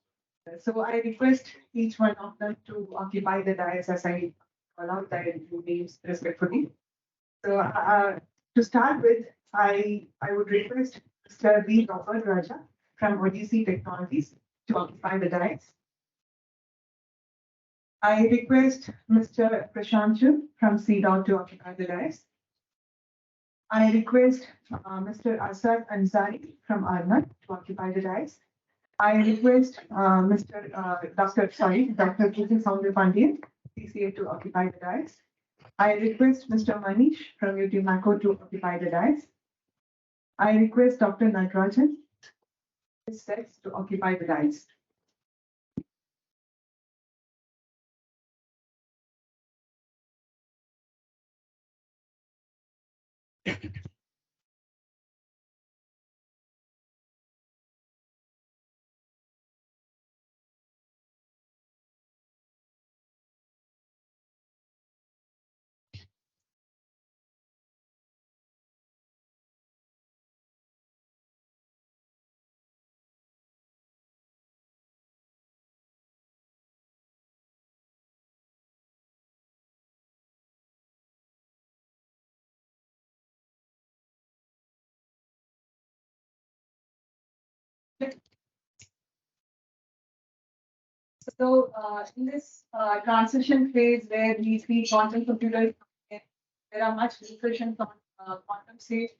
So I request each one of them to occupy the dais as I call out their names respectfully. So to start with, I would request Mr. V. Robert Raja from Odyssey Technologies to occupy the dais. I request Mr. Prashant Chud from CDOT to occupy the dais. I request Mr. Asad Ansari from Arnab to occupy the dais. I request Dr. K.K. Soundarpandian, CCA, to occupy the dais. I request Mr. Manish from UT Mako to occupy the dais. I request Dr. Natarajan to occupy the dais. So in this transition phase where we see quantum computers, there are much discussions on quantum safe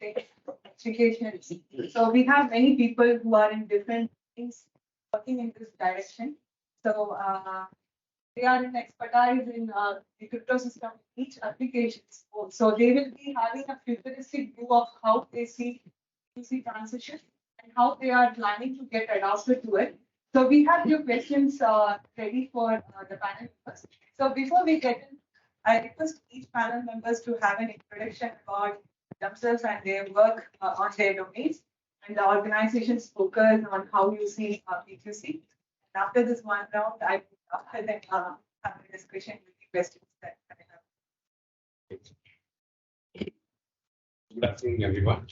applications. So we have many people who are in different things working in this direction. So they are in expertise in the crypto system, each application. So they will be having a futuristic view of how they see transition and how they are planning to get adapted to it. So we have few questions ready for the panel members. So before we get in, I request each panel members to have an introduction about themselves and their work on their domains and the organization's focus on how you see PQC. And after this one round, I will then have a discussion with the questions that I have. Good afternoon, everyone.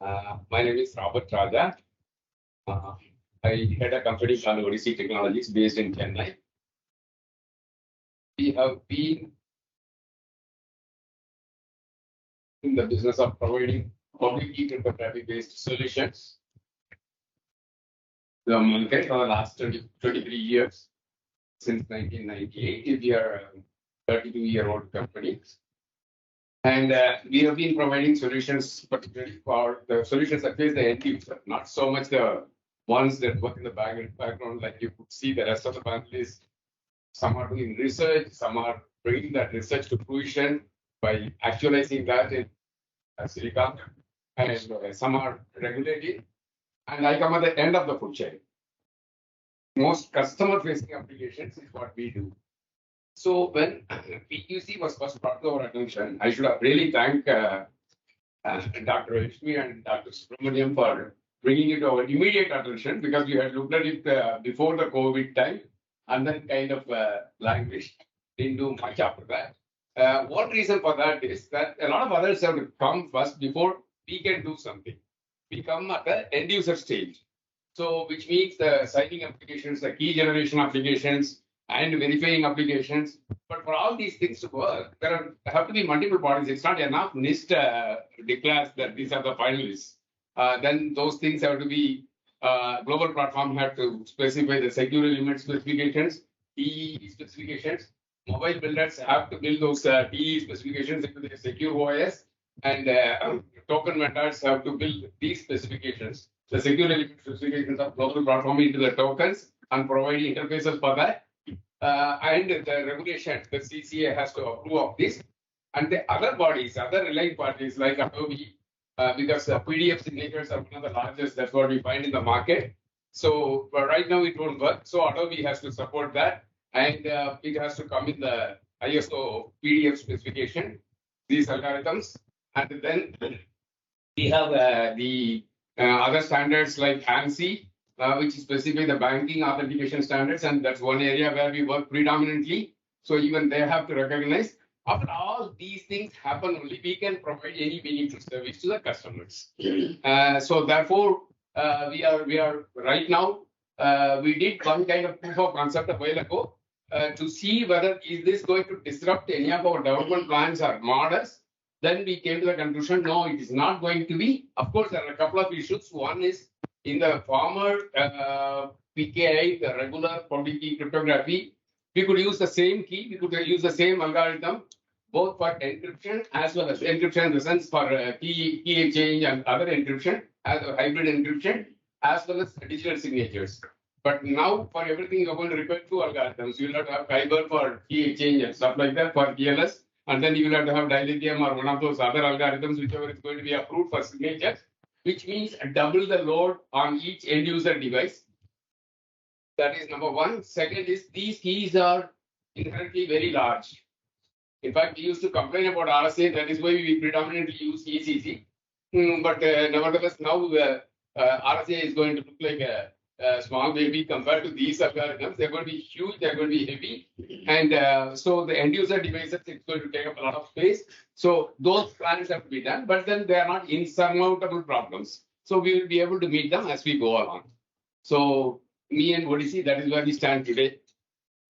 My name is Robert Raja. I head a company called WORTICS Technologies based in Chennai. We have been in the business of providing public key cryptography based solutions to the market for the last 23 years. Since 1998, we are a 32-year-old company. And we have been providing solutions, particularly for the solutions that face the end user, not so much the ones that work in the background, like you could see the rest of the panelists. Some are doing research, some are bringing that research to fruition by actualizing that in silicon, and some are regulating. And I come at the end of the food chain. Most customer-facing applications is what we do. So when PQC was first brought to our attention, I should have really thanked Dr. Rashmi and Dr. Subramaniam for bringing it to our immediate attention, because we had looked at it before the COVID time and then kind of languished, didn't do much after that. One reason for that is that a lot of others have to come first before we can do something. We come at the end user stage. So which means the signing applications, the key generation applications, and verifying applications. But for all these things to work, there have to be multiple bodies. It's not enough NIST declares that these are the finalists. Then those things have to be, global platform have to specify the security limit specifications, TE specifications. Mobile builders have to build those TE specifications into the secure OS, and token vendors have to build these specifications, the security limit specifications of global platform into the tokens and providing interfaces for that. And the regulation, the CCA has to approve of this. And the other bodies, other relying parties like Adobe, because PDF signatures are one of the largest, that's what we find in the market. So right now it won't work. So Adobe has to support that. And it has to come in the ISO PDF specification, these algorithms. And then we have the other standards like ANSI, which specify the banking authentication standards, and that's one area where we work predominantly. So even they have to recognize. After all these things happen, only we can provide any meaningful service to the customers. So therefore, we are right now. We did one kind of proof of concept a while ago to see whether is this going to disrupt any of our development plans or models. Then we came to the conclusion, no, it is not going to be. Of course, there are a couple of issues. One is in the former PKI, the regular public key cryptography, we could use the same key, we could use the same algorithm, both for encryption as well as encryption in the sense for key exchange and other encryption, as hybrid encryption, as well as digital signatures. But now for everything you're going to require two algorithms. You'll have to have fiber for key exchange and stuff like that for TLS, and then you will have to have dilithium or one of those other algorithms, whichever is going to be approved for signatures, which means double the load on each end user device. That is number one. Second is these keys are inherently very large. In fact, we used to complain about RSA. That is why we predominantly use ECC. But nevertheless, now RSA is going to look like a small baby compared to these algorithms. They're going to be huge. They're going to be heavy. And so the end user devices, it's going to take up a lot of space. So those plans have to be done. But then they are not insurmountable problems. So we will be able to meet them as we go along. So me and Odissi, that is where we stand today.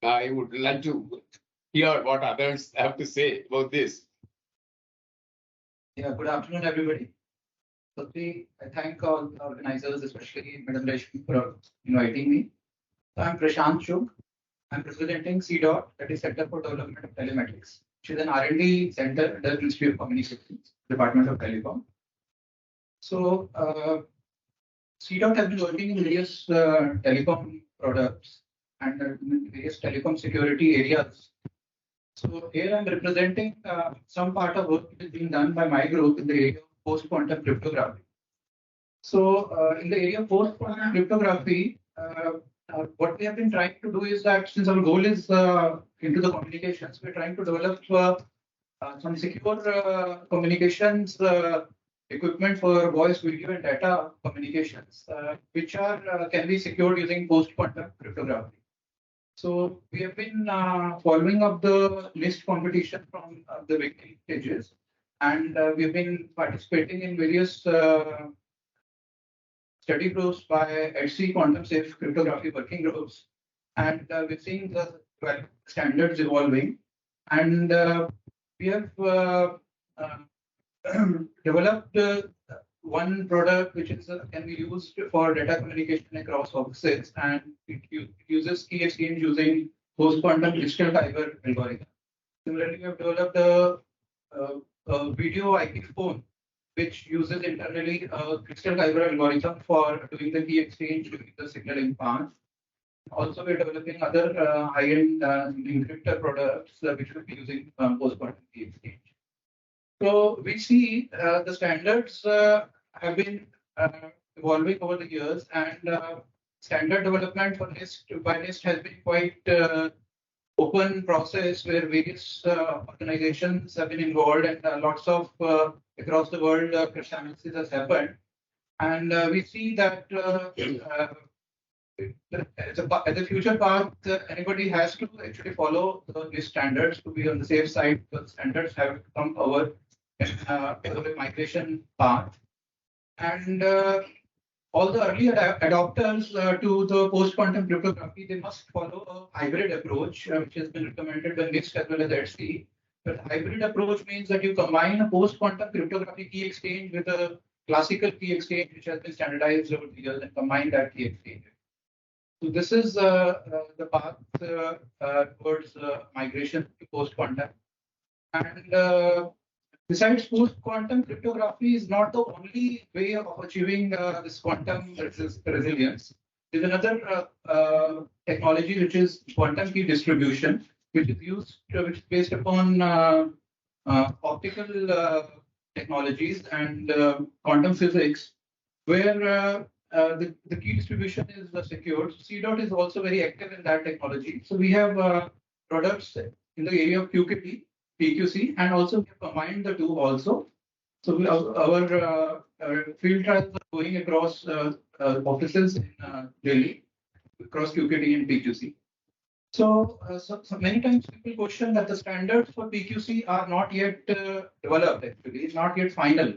I would like to hear what others have to say about this. Yeah, good afternoon, everybody. Firstly, I thank all the organizers, especially Madam Rashmi, for inviting me. So I'm Prashant Chugh. I'm representing CDOT, that is Center for Development of Telematics, which is an R&D center under the Ministry of Communications, Department of Telecom. So CDOT has been working in various telecom products and various telecom security areas. So here I'm representing some part of work that is being done by my group in the area of post-quantum cryptography. So in the area of post-quantum cryptography, what we have been trying to do is that since our goal is into the communications, we're trying to develop some secure communications equipment for voice, video, and data communications, which are can be secured using post-quantum cryptography. So we have been following up the NIST competition from the beginning stages, and we've been participating in various study groups by HC Quantum Safe Cryptography working groups, and we've seen the standards evolving, and we have developed one product which is can be used for data communication across offices, and it uses key exchange using post-quantum digital fiber algorithm. Similarly, we have developed a video IP phone which uses internally a crystal fiber algorithm for doing the key exchange during the signaling path. Also, we're developing other high-end encryptor products which will be using post-quantum key exchange. So we see the standards have been evolving over the years, and standard development for NIST by NIST has been quite open process where various organizations have been involved, and lots of across the world crypto analysis has happened. And we see that as a future path, anybody has to actually follow these standards to be on the safe side. The standards have come over the migration path, and all the early adopters to the post-quantum cryptography, they must follow a hybrid approach, which has been recommended by NIST as well as HC. But hybrid approach means that you combine a post-quantum cryptography key exchange with a classical key exchange, which has been standardized over the years, and combine that key exchange. So this is the path towards migration to post-quantum. And besides post-quantum cryptography is not the only way of achieving this quantum resilience. There's another technology which is quantum key distribution, which is used, which is based upon optical technologies and quantum physics, where the key distribution is secured. So CDOT is also very active in that technology. So we have products in the area of QKT, PQC, and also we have combined the two also. So our field trials are going across offices in Delhi, across QKT and PQC. So many times people question that the standards for PQC are not yet developed, actually, it's not yet final.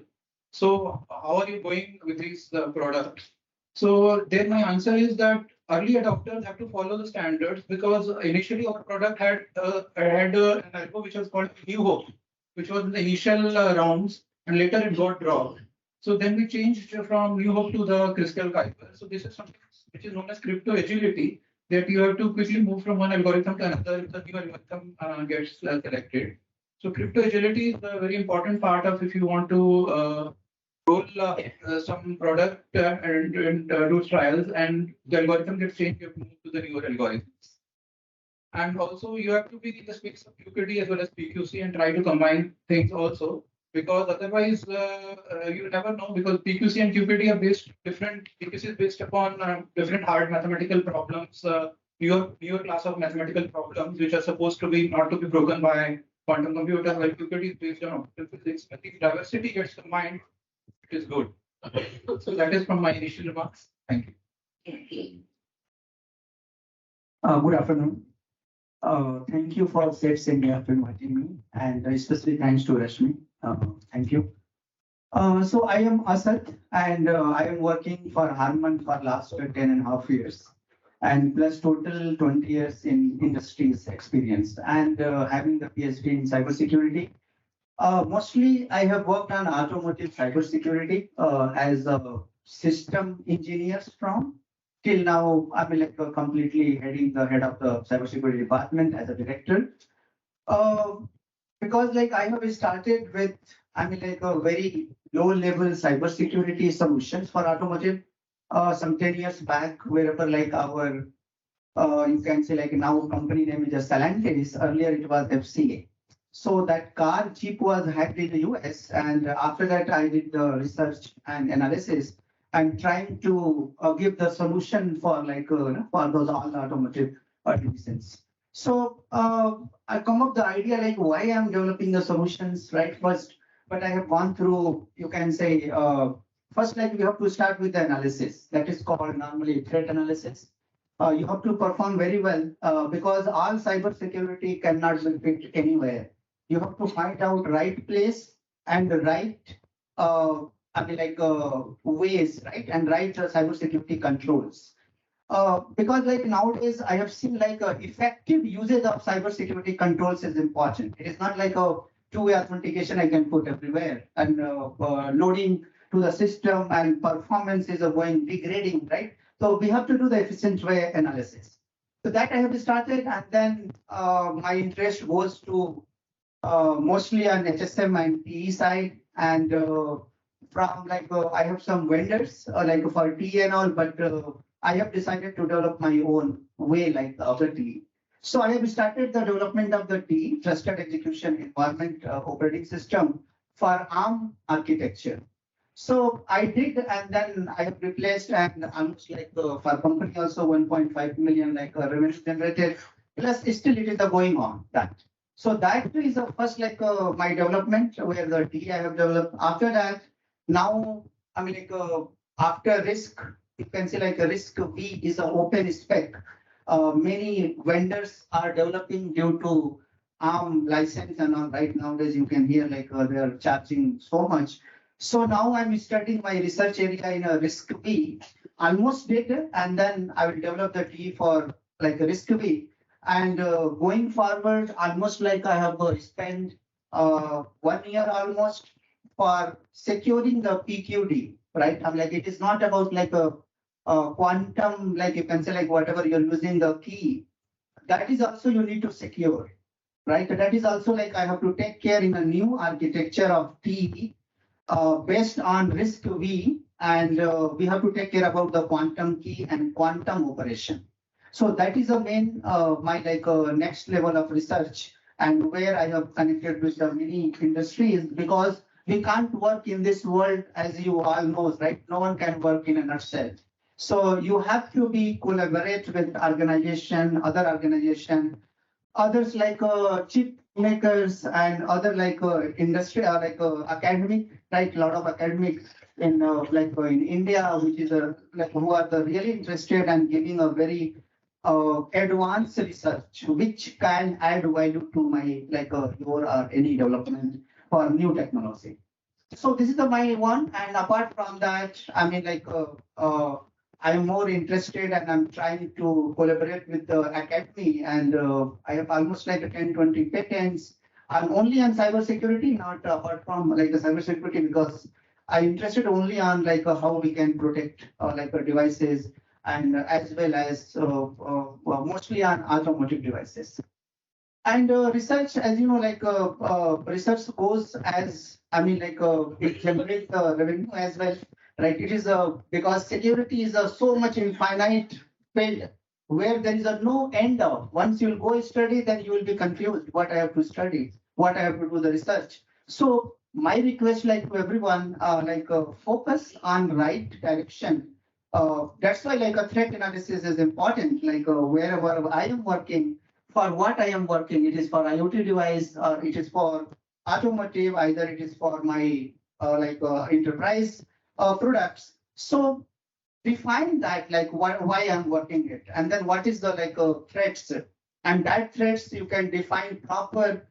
So how are you going with these products? So there my answer is that early adopters have to follow the standards, because initially our product had an algo which was called New Hope, which was in the initial rounds, and later it got dropped. So then we changed from New Hope to the Crystal Kuiper. So this is something which is known as crypto agility, that you have to quickly move from one algorithm to another if the new algorithm gets selected. So crypto agility is a very important part of if you want to roll some product and do trials and the algorithm gets changed, you have to move to the newer algorithms. And also you have to be in the space of QPD as well as PQC and try to combine things also, because otherwise you never know, because PQC and QPD are based different. PQC is based upon different hard mathematical problems, newer class of mathematical problems which are supposed to be not to be broken by quantum computer, while QPD is based on optical physics. But if diversity gets combined, it is good. So that is from my initial remarks. Thank you. Good afternoon. Thank you for SETS India for inviting me, and especially thanks to Rashmi. Thank you. So I am Asad, and I am working for Harman for last 10.5 years, and plus total 20 years in industries experience, and having the PhD in cybersecurity. Mostly, I have worked on automotive cybersecurity as a system engineers from. Till now, I'm like completely heading the head of the cybersecurity department as a director. Because like I have started with, like a very low level cybersecurity solutions for automotive some 10 years back, wherever like our, you can say like now company name is Stellantis, earlier it was FCA. So that car chip was hacked in the US, and after that I did the research and analysis and trying to give the solution for like for those all automotive divisions. So I come up the idea like why I'm developing the solutions right first, but I have gone through, you can say, first like we have to start with the analysis that is called normally threat analysis. You have to perform very well because all cybersecurity cannot be picked anywhere. You have to find out right place and the right ways, right, and right cybersecurity controls. Because like nowadays I have seen like effective usage of cybersecurity controls is important. It is not like a two-way authentication I can put everywhere and loading to the system and performance is going degrading, right? So we have to do the efficient way analysis. So that I have started, and then my interest goes to mostly on HSM and PE side, and from like I have some vendors like for TE and all, but I have decided to develop my own way like of the TE. So I have started the development of the TE, Trusted Execution Environment Operating System for ARM architecture. So I did, and then I have replaced, and almost like for company also 1.5 million like revenue generated. Plus still it is going on that. So that is the first like my development where the TE I have developed. After that, now after risk, you can say like a risk V is an open spec. Many vendors are developing due to ARM license and all. Right nowadays you can hear like they are charging so much. So now I'm studying my research area in a risk V. Almost did, and then I will develop the TE for like a risk V. And going forward, almost like I have spent 1 year almost for securing the PQD, right? I'm like, it is not about like a quantum, like you can say like whatever you're using the key, that is also you need to secure, right? That is also like I have to take care in a new architecture of T based on risk V, and we have to take care about the quantum key and quantum operation. So that is the main my like next level of research, and where I have connected with the many industries, because we can't work in this world as you all know, right? No one can work in a nutshell. So you have to be collaborate with organization, other organization, others like chip makers and other like industry or like academic, right? A lot of academic in like in India, which is like who are the really interested and giving a very advanced research, which can add value to my like your or any development for new technology. So this is the my one, and apart from that, I mean like I'm more interested and I'm trying to collaborate with the academy, and I have almost like 10-20 patents. I'm only on cybersecurity, not apart from like the cybersecurity, because I'm interested only on like how we can protect like devices, and as well as mostly on automotive devices. And research, as you know, research goes as, it generates revenue as well, right? It is because security is so much infinite field where there is no end of. Once you'll go study, then you will be confused what I have to study, what I have to do the research. So my request, like to everyone, focus on right direction. That's why like a threat analysis is important. Wherever I am working, for what I am working, it is for IoT device, or it is for automotive, either it is for my enterprise products. So define that, like why I'm working it, and then what is the threats, and that threats you can define proper.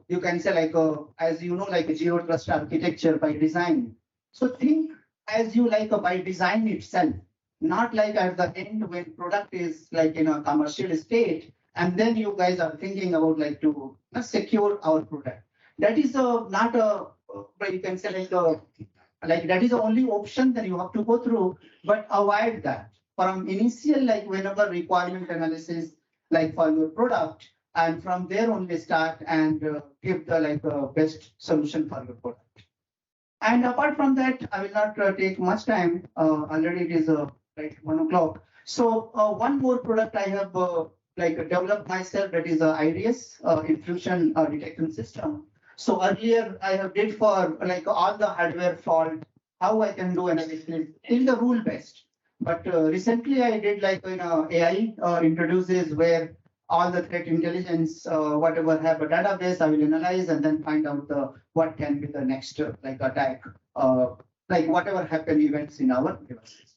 You can say as you know, like a zero trust architecture by design. So think as you by design itself, not like at the end when product is like in a commercial state, and then you guys are thinking about like to secure our product. That is not a you can say like that is the only option that you have to go through, but avoid that from initial, like whenever requirement analysis, like for your product, and from there only start and give the best solution for your product. And apart from that, I will not take much time. Already it is like 1 o'clock. So one more product I have developed myself, that is IDS intrusion detection system. So earlier I have did for like all the hardware fault, how I can do analysis in the rule based. But recently I did AI introduces where all the threat intelligence, whatever have a database, I will analyze and then find out what can be the next attack, like whatever happen events in our devices.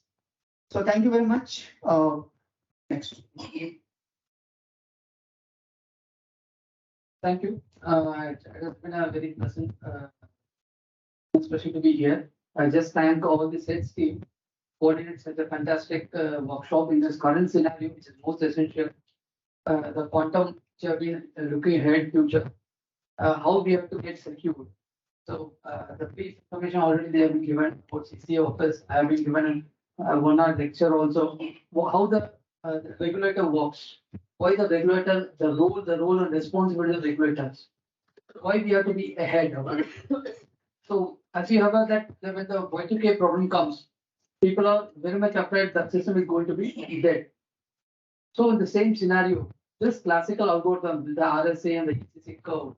So thank you very much. Next. Thank you. It has been a very pleasant, especially to be here. I just thank all the sales team coordinated such a fantastic workshop in this current scenario, which is most essential. The quantum which have been looking ahead future, how we have to get secure. So the brief information already they have been given about CCA office. I have been given one hour lecture also. How the regulator works. Why the regulator, the role and responsibility of regulators. Why we have to be ahead of it. So as you have heard that when the Y2K problem comes, people are very much afraid that system is going to be dead. So in the same scenario, this classical algorithm, the RSA and the ECC curve.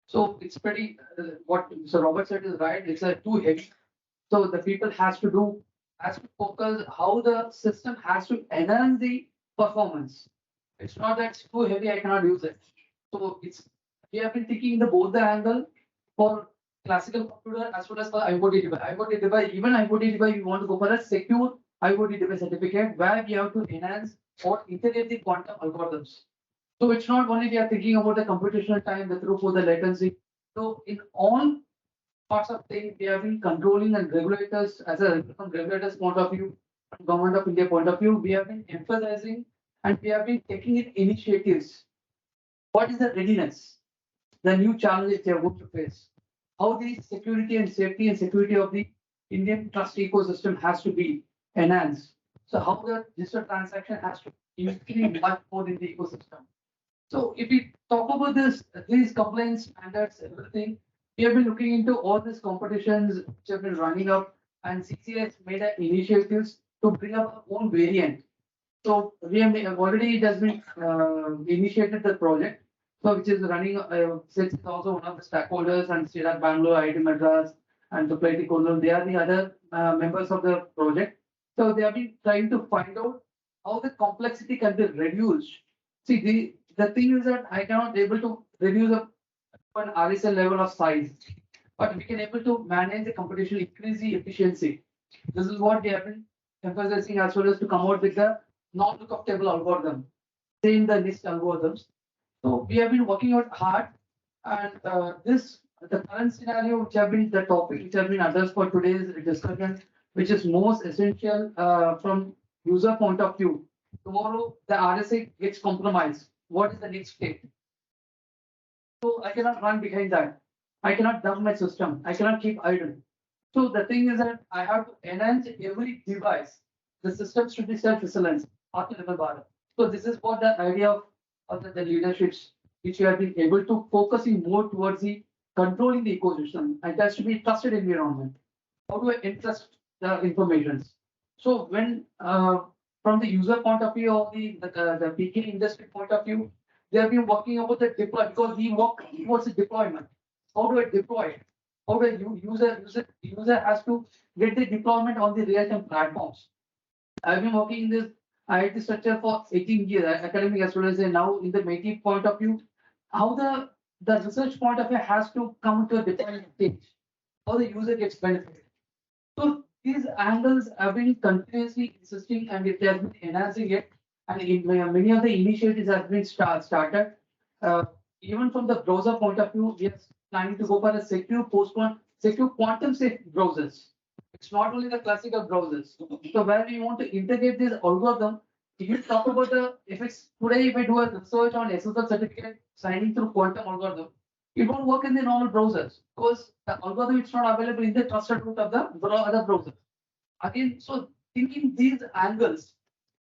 So it's pretty, what Mr. Robert said is right, it's too heavy. So the people has to focus how the system has to enhance the performance. It's not that it's too heavy, I cannot use it. So we have been thinking both the angle for classical computer as well as for IoT device. Even IoT device, we want to go for a secure IoT device certificate where we have to enhance or integrate the quantum algorithms. So it's not only we are thinking about the computational time, the throughput, the latency. So in all parts of things, we have been controlling, and regulators, from regulators point of view, government of India point of view, we have been emphasizing and we have been taking in initiatives. What is the readiness? The new challenges they are going to face. How the security and safety and security of the Indian trust ecosystem has to be enhanced. So how the digital transaction has to increase much more in the ecosystem. So if we talk about these compliance standards, everything, we have been looking into all these competitions which have been running up, and CCA has made initiatives to bring up our own variant. So we have already, it has been initiated the project, so which is running. Sits is also one of the stakeholders, and State of Bangalore, IIT Madras, and the Society Kollam. They are the other members of the project. So they have been trying to find out how the complexity can be reduced. See, the thing is that I cannot be able to reduce an RSL level of size, but we can able to manage the competition, increase the efficiency. This is what we have been emphasizing, as well as to come out with the non-lookup table algorithm, same the list algorithms. So we have been working out hard, and the current scenario which have been the topic which have been addressed for today's discussion, which is most essential from user point of view. Tomorrow the RSA gets compromised. What is the next step? So I cannot run behind that. I cannot dump my system. I cannot keep idle. So the thing is that I have to enhance every device. The system should be self-resilience, Atmanirbhar Bharat. So this is what the idea of the leaderships which we have been able to focusing more towards the controlling the ecosystem, and it has to be trusted environment. How do I entrust the information? So when from the user point of view or the PK industry point of view, they have been working about the deploy because we work towards the deployment. How do I deploy it? How do user has to get the deployment on the real-time platforms? I've been working in this IT structure for 18 years, academic as well as now in the METI point of view, how the research point of view has to come to a deployment stage, how the user gets benefit. So these angles have been continuously insisting and it has been enhancing it. And in many of the initiatives have been started. Even from the browser point of view, we are planning to go for a secure quantum safe browsers. It's not only the classical browsers. So where we want to integrate this algorithm, if you talk about the effects today, if I do a research on SSL certificate signing through quantum algorithm, it won't work in the normal browsers because the algorithm is not available in the trusted root of the other browser. Again, so thinking these angles,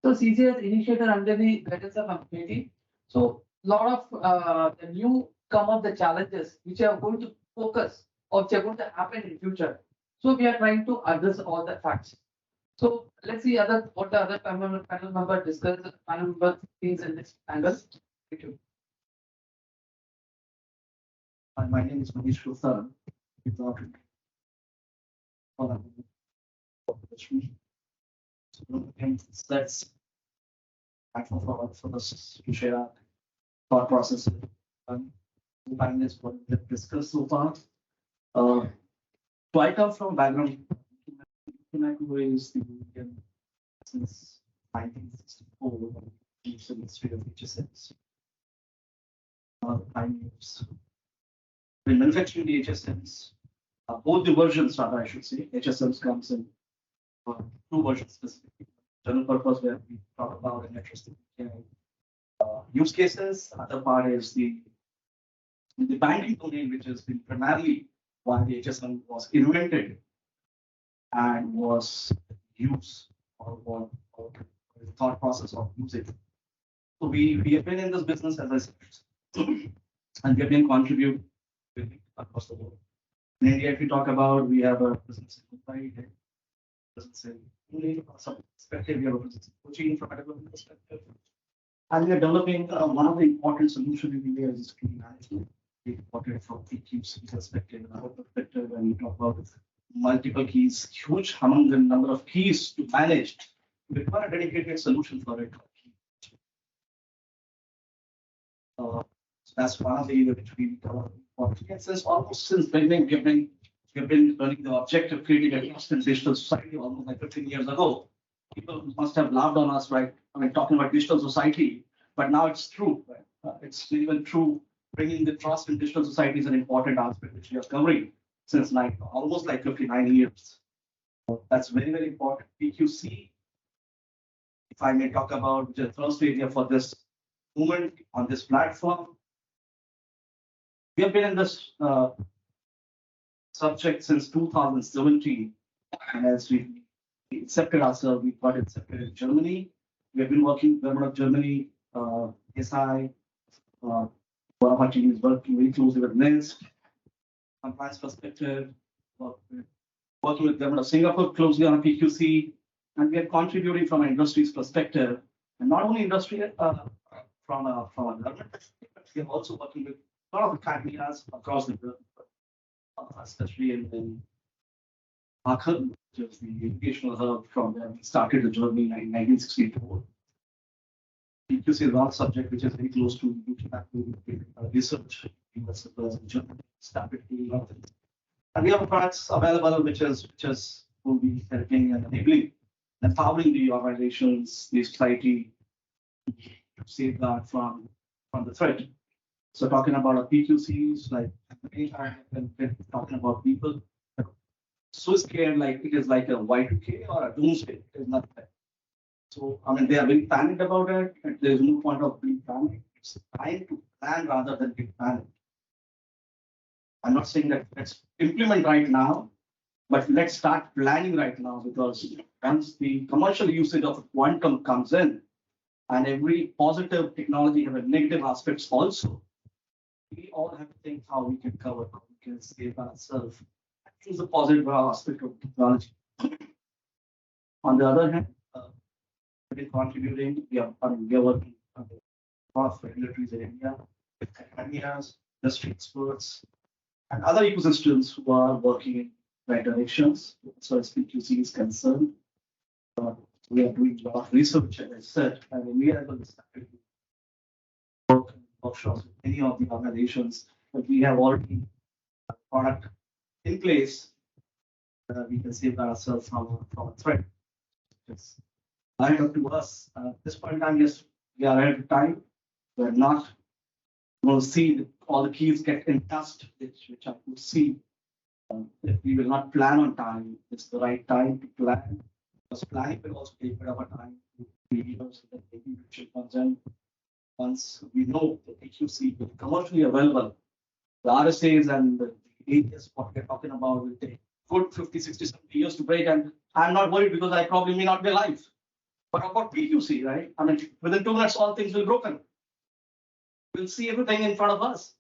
so CC has initiated under the guidance of a committee. So lot of the new come up the challenges which are going to focus or which are going to happen in future. So we are trying to address all the facts. So let's see what the other panel member discuss, panel member things in this angle. Thank you. My name is Manish Gupta. That's platform for us to share our thought process and finalize what we have discussed so far. So I come from background. Is the Indian since 1964 deep in the history of HSMs. Pioneers. When manufacturing the HSMs, both the versions, rather I should say, HSMs comes in two versions specifically. General purpose where we talk about and interesting use cases. Other part is the banking domain, which has been primarily why the HSM was invented and was used or the thought process of using. So we have been in this business, as I said, and we have been contributing across the world. In India, if we talk about, we have a business in Mumbai, business in Pune, some perspective, we have a business in Kochi from a development perspective. And we are developing one of the important solutions in India is key management. We important from PQC perspective and our perspective when we talk about multiple keys, huge among the number of keys to manage. We require a dedicated solution for it. So that's one of the areas which we cover. Since almost since beginning, we have been running the objective creating a trust in digital society almost like 15 years ago. People must have laughed on us, right? I mean, talking about digital society, but now it's true. Right? It's even true. Bringing the trust in digital society is an important aspect which we are covering since almost 59 years. So that's very, very important. PQC, if I may talk about the first area for this movement on this platform. We have been in this subject since 2017, and as we accepted ourselves, we got accepted in Germany. We have been working government of Germany, SI, one of our team is working very closely with NIST, compliance perspective, working with government of Singapore closely on PQC, and we are contributing from an industry's perspective, and not only industry from a government perspective, but we are also working with a lot of academies across the world, especially in Aachen, which is the educational hub from where we started the journey in 1964. PQC is one subject which is very close to research, universities in Germany, started doing a lot of things. And we have products available which will be helping and enabling, empowering the organizations, the society to safeguard from the threat. So talking about a PQCs, like when talking about people so scared, like it is like a Y2K or a doomsday. It is not that. So I mean they are very panicked about it, and there is no point of being panicked. It's time to plan rather than be panicked. I'm not saying that let's implement right now, but let's start planning right now, because once the commercial usage of quantum comes in, and every positive technology has a negative aspects also. we all have to think how we can cover, how we can save ourselves. This is a positive aspect of technology. On the other hand, we are contributing, we are working on a lot of regulatories in India, with academias, industry experts, and other ecosystems who are working in right directions. So as PQC is concerned, we are doing a lot of research, as I said, and we are going to start to work in workshops with many of the organizations, but we have already a product in place. We can save ourselves from a threat. It's lined up to us. At this point in time, yes, we are ahead of time. We're not going to see all the keys get in dust, which I could see. If we will not plan on time, it's the right time to plan. Because planning will also take a bit of a time to be so that maybe should comes in. Once we know the PQC will be commercially available, the RSAs and the ATS, what we're talking about, will take good 50, 60, 70 years to break. And I'm not worried because I probably may not be alive. But about PQC, right? I mean, within 2 minutes, all things will be broken. We'll see everything in front of us.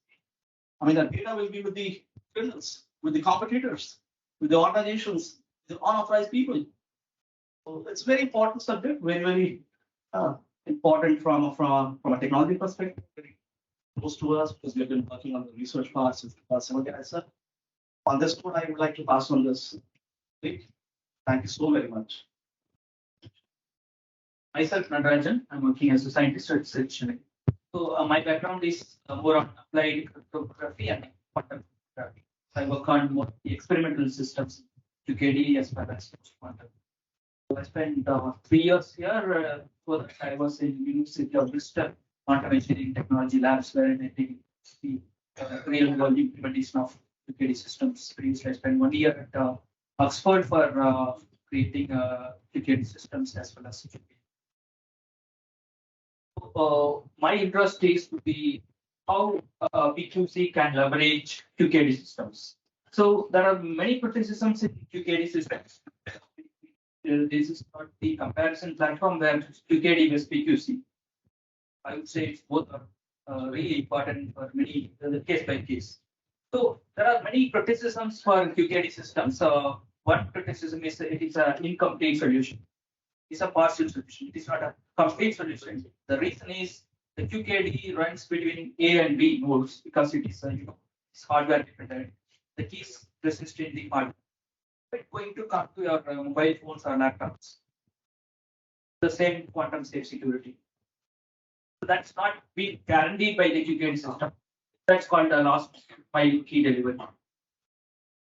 I mean, the data will be with the criminals, with the competitors, with the organizations, the unauthorized people. So it's very important subject, very, very important from a technology perspective, very close to us because we've been working on the research part since 2017. On this note, I would like to pass on this. Thank you so very much. Myself, Natarajan, I'm working as a scientist at Chennai. So my background is more on applied cryptography and quantum cryptography. So I work on more experimental systems, QKD as well as quantum. So I spent 3 years here. So I was in University of Bristol Quantum Engineering Technology Labs, where I did the real world implementation of QKD systems. Previously, I spent 1 year at Oxford for creating QKD systems as well as QKD. My interest is to be how PQC can leverage QKD systems. So there are many criticisms in QKD systems. This is not the comparison platform where QKD is PQC. I would say it's both are really important for many case by case. So there are many criticisms for QKD systems. One criticism is it is an incomplete solution. It's a partial solution. It is not a complete solution. The reason is the QKD runs between A and B nodes because it is it's hardware dependent. The keys resist in the hardware. It's going to come to your mobile phones or laptops. The same quantum safe security. So that's not being guaranteed by the QKD system. That's called the last mile key delivery.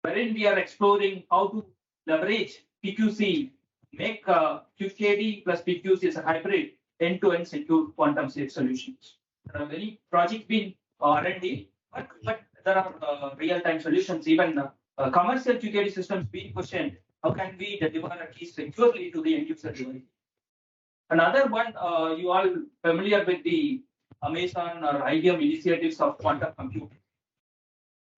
Wherein we are exploring how to leverage PQC, make QKD plus PQC as a hybrid end-to-end secure quantum safe solutions. There are many projects being R&D, but there are real-time solutions. Even commercial QKD systems being questioned. How can we deliver a key securely to the end-user device? Another one, you all familiar with the Amazon or IBM initiatives of quantum computing.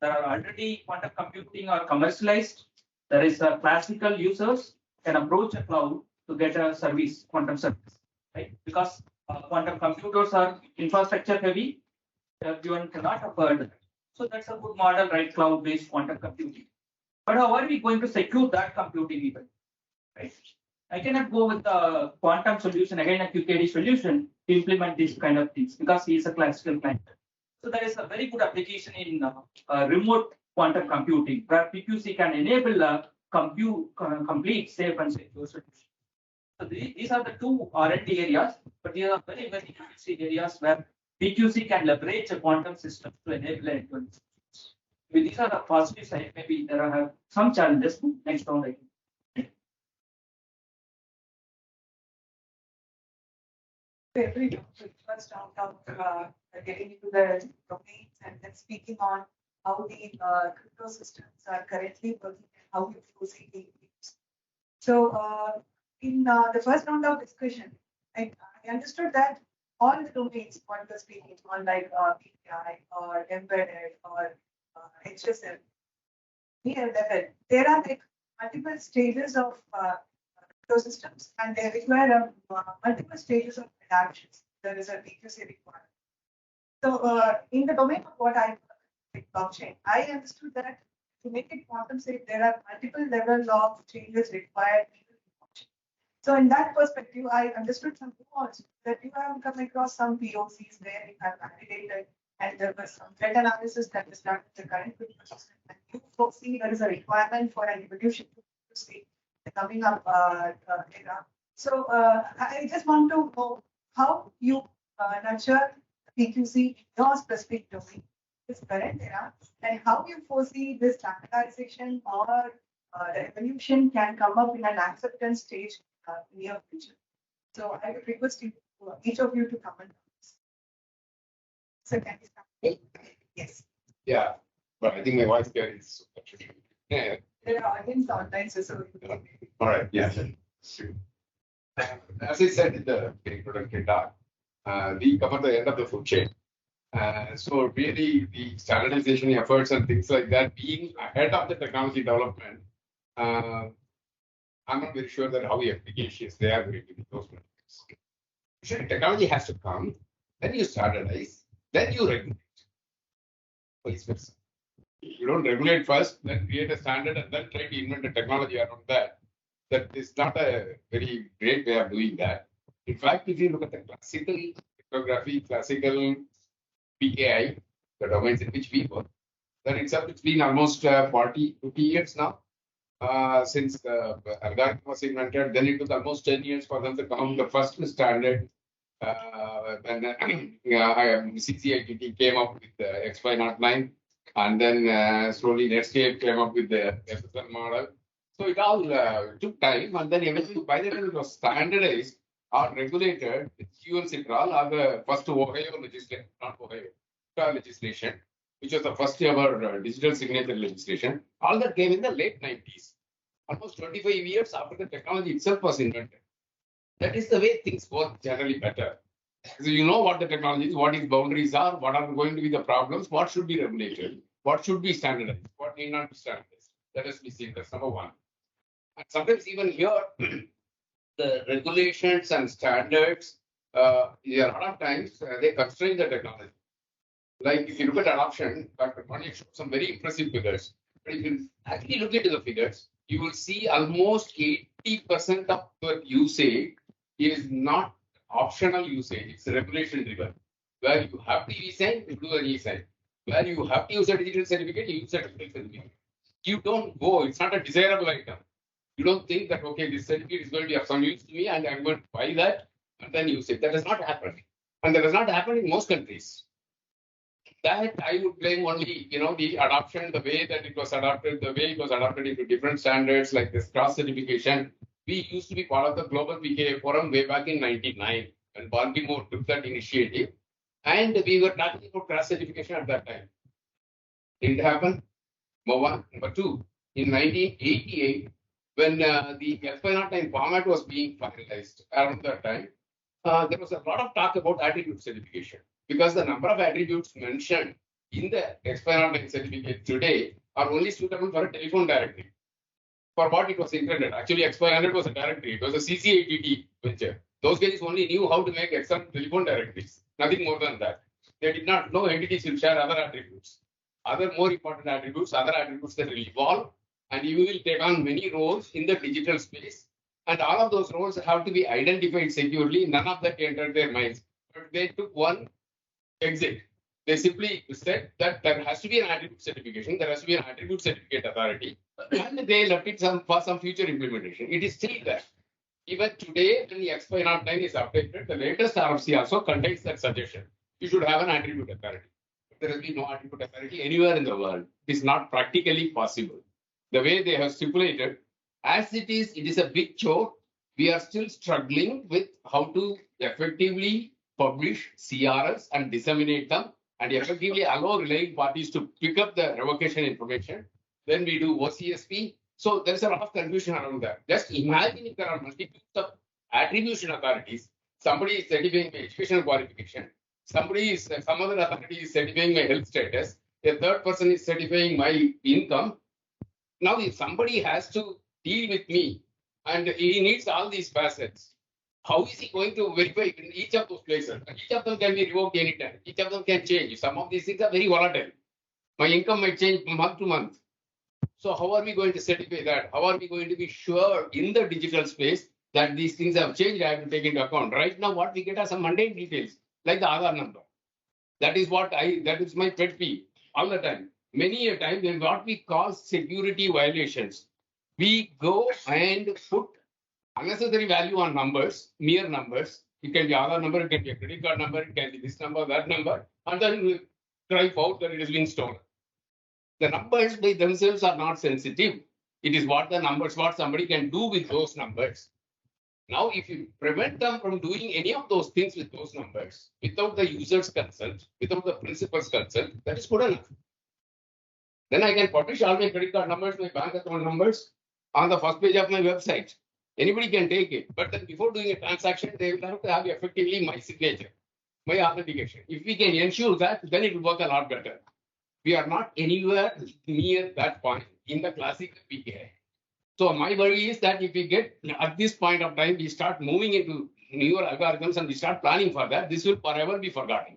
There are already quantum computing are commercialized. There is a classical users can approach a cloud to get a service, quantum service, right? Because quantum computers are infrastructure heavy, everyone cannot afford that. So that's a good model, right? Cloud-based quantum computing. But how are we going to secure that computing even, right? I cannot go with a quantum solution, again a QKD solution, to implement these kind of things because he is a classical client. So there is a very good application in remote quantum computing where PQC can enable a complete safe and secure solution. So these are the two R&D areas, but these are very, very interesting areas where PQC can leverage a quantum system to enable it. These are the positive side. Maybe there are some challenges. Next round, I think. Every first round of getting into the domains and then speaking on how the crypto systems are currently working and how you foresee being used. So in the first round of discussion, I understood that all the domains what was speaking on like PPI or embedded or HSM, near level, there are like multiple stages of systems and they require multiple stages of adaptations. There is a PQC requirement. So in the domain of what I like blockchain, I understood that to make it quantum safe, there are multiple levels of changes required. So in that perspective, I understood some nuance that you have come across some POCs where you have validated and there was some threat analysis that is done with the current crypto system. And you foresee there is a requirement for an evolution to see the coming up era. So I just want to know how you nurture PQC in your specific domain, this current era, and how you foresee this standardization or the evolution can come up in an acceptance stage near future. So I would request you, each of you to comment on this. So can you start? Yes. Yeah, but I think my voice here is. Yeah. There are audience online, so. All right, yeah. As I said in the introductory talk, we cover the end of the food chain. So really the standardization efforts and things like that, being ahead of the technology development, I'm not very sure that how efficacious they are going to be those methods. Sure, technology has to come, then you standardize, then you regulate. Vice versa. You don't regulate first, then create a standard, and then try to invent a technology around that. That is not a very great way of doing that. In fact, if you look at the classical cryptography, classical PKI, the domains in which we work, then it's been almost 40, 50 years now since the algorithm was invented. Then it took almost 10 years for them to come the first standard. When CCITT came up with the X509, and then slowly Netscape came up with the SSL model. So it all took time, and then eventually, by the time it was standardized or regulated, QL Citral or the first Ohio legislation, not Ohio, Utah legislation, which was the first ever digital signature legislation, all that came in the late 90s, almost 25 years after the technology itself was invented. That is the way things work generally better. So you know what the technology is, what its boundaries are, what are going to be the problems, what should be regulated, what should be standardized, what need not be standardized. That has to be seen. That's number one. And sometimes even here, the regulations and standards, a lot of times they constrain the technology. Like if you look at adoption, Dr. Mani showed some very impressive figures. But if you actually look into the figures, you will see almost 80% of the usage is not optional usage, it's regulation driven. Where you have to e-sign, you do an e-sign. Where you have to use a digital certificate, you use a digital certificate. You don't go, it's not a desirable item. You don't think that, okay, this certificate is going to be of some use to me and I'm going to buy that and then use it. That does not happen. And that does not happen in most countries. That I would blame only, the adoption, the way that it was adopted, the way it was adopted into different standards like this cross certification. We used to be part of the Global PKI Forum way back in 1999 when Baltimore took that initiative. And we were talking about cross certification at that time. Didn't happen. Number one. Number two, in 1988, when the X509 format was being finalized around that time, there was a lot of talk about attribute certification because the number of attributes mentioned in the X509 certificate today are only suitable for a telephone directory. For what it was intended. Actually, X500 was a directory. It was a CCITT venture. Those guys only knew how to make external telephone directories. Nothing more than that. They did not know entities will share other attributes. Other more important attributes, other attributes that will evolve, and you will take on many roles in the digital space. And all of those roles have to be identified securely. None of that entered their minds. But they took one exit. They simply said that there has to be an attribute certification, there has to be an attribute certificate authority, and they left it for some future implementation. It is still there. Even today, when the X509 is updated, the latest RFC also contains that suggestion. You should have an attribute authority. But there has been no attribute authority anywhere in the world. It is not practically possible. The way they have stipulated, as it is a big chore. We are still struggling with how to effectively publish CRS and disseminate them and effectively allow relaying parties to pick up the revocation information. Then we do OCSP. So there's a lot of confusion around that. Just imagine if there are multitudes of attribution authorities. Somebody is certifying my educational qualification. Some other authority is certifying my health status. A third person is certifying my income. Now, if somebody has to deal with me and he needs all these facets, How is he going to verify in each of those places? Each of them can be revoked anytime. Each of them can change. Some of these things are very volatile. My income might change month to month. So how are we going to certify that? How are we going to be sure in the digital space that these things have changed? I have to take into account. Right now, what we get are some mundane details, like the Aadhaar number. That is my pet peeve all the time. Many a time, when what we call security violations, we go and put unnecessary value on numbers, mere numbers. It can be Aadhaar number, it can be a credit card number, it can be this number, that number, and then we drive out that it has been stolen. The numbers by themselves are not sensitive. It is what the numbers, what somebody can do with those numbers. Now, if you prevent them from doing any of those things with those numbers, without the user's consent, without the principal's consent, that is good enough. Then I can publish all my credit card numbers, my bank account numbers on the first page of my website. Anybody can take it. But then before doing a transaction, they will have to have effectively my signature, my authentication. If we can ensure that, then it will work a lot better. We are not anywhere near that point in the classic PKI. So my worry is that if we get at this point of time, we start moving into newer algorithms and we start planning for that, this will forever be forgotten.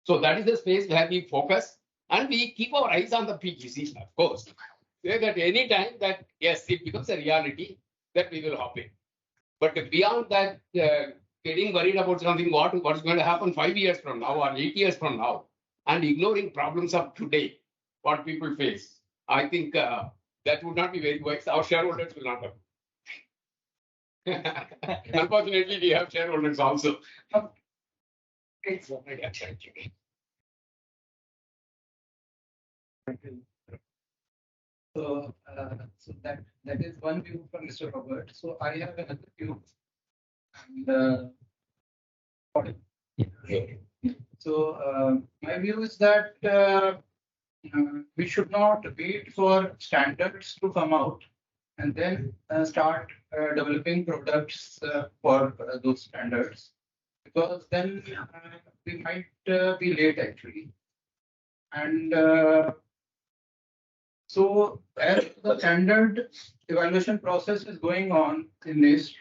So that is the space where we focus and we keep our eyes on the PGC, of course. Say that any time that, yes, it becomes a reality, that we will hop in. But beyond that, getting worried about something, what is going to happen 5 years from now or 8 years from now, and ignoring problems of today, what people face, I think that would not be very wise. Our shareholders will not have. Unfortunately, we have shareholders also. So, that is one view from Mr. Robert. So I have another view. And, so my view is that we should not wait for standards to come out and then start developing products for those standards, because then we might be late actually. And so as the standard evaluation process is going on in NIST,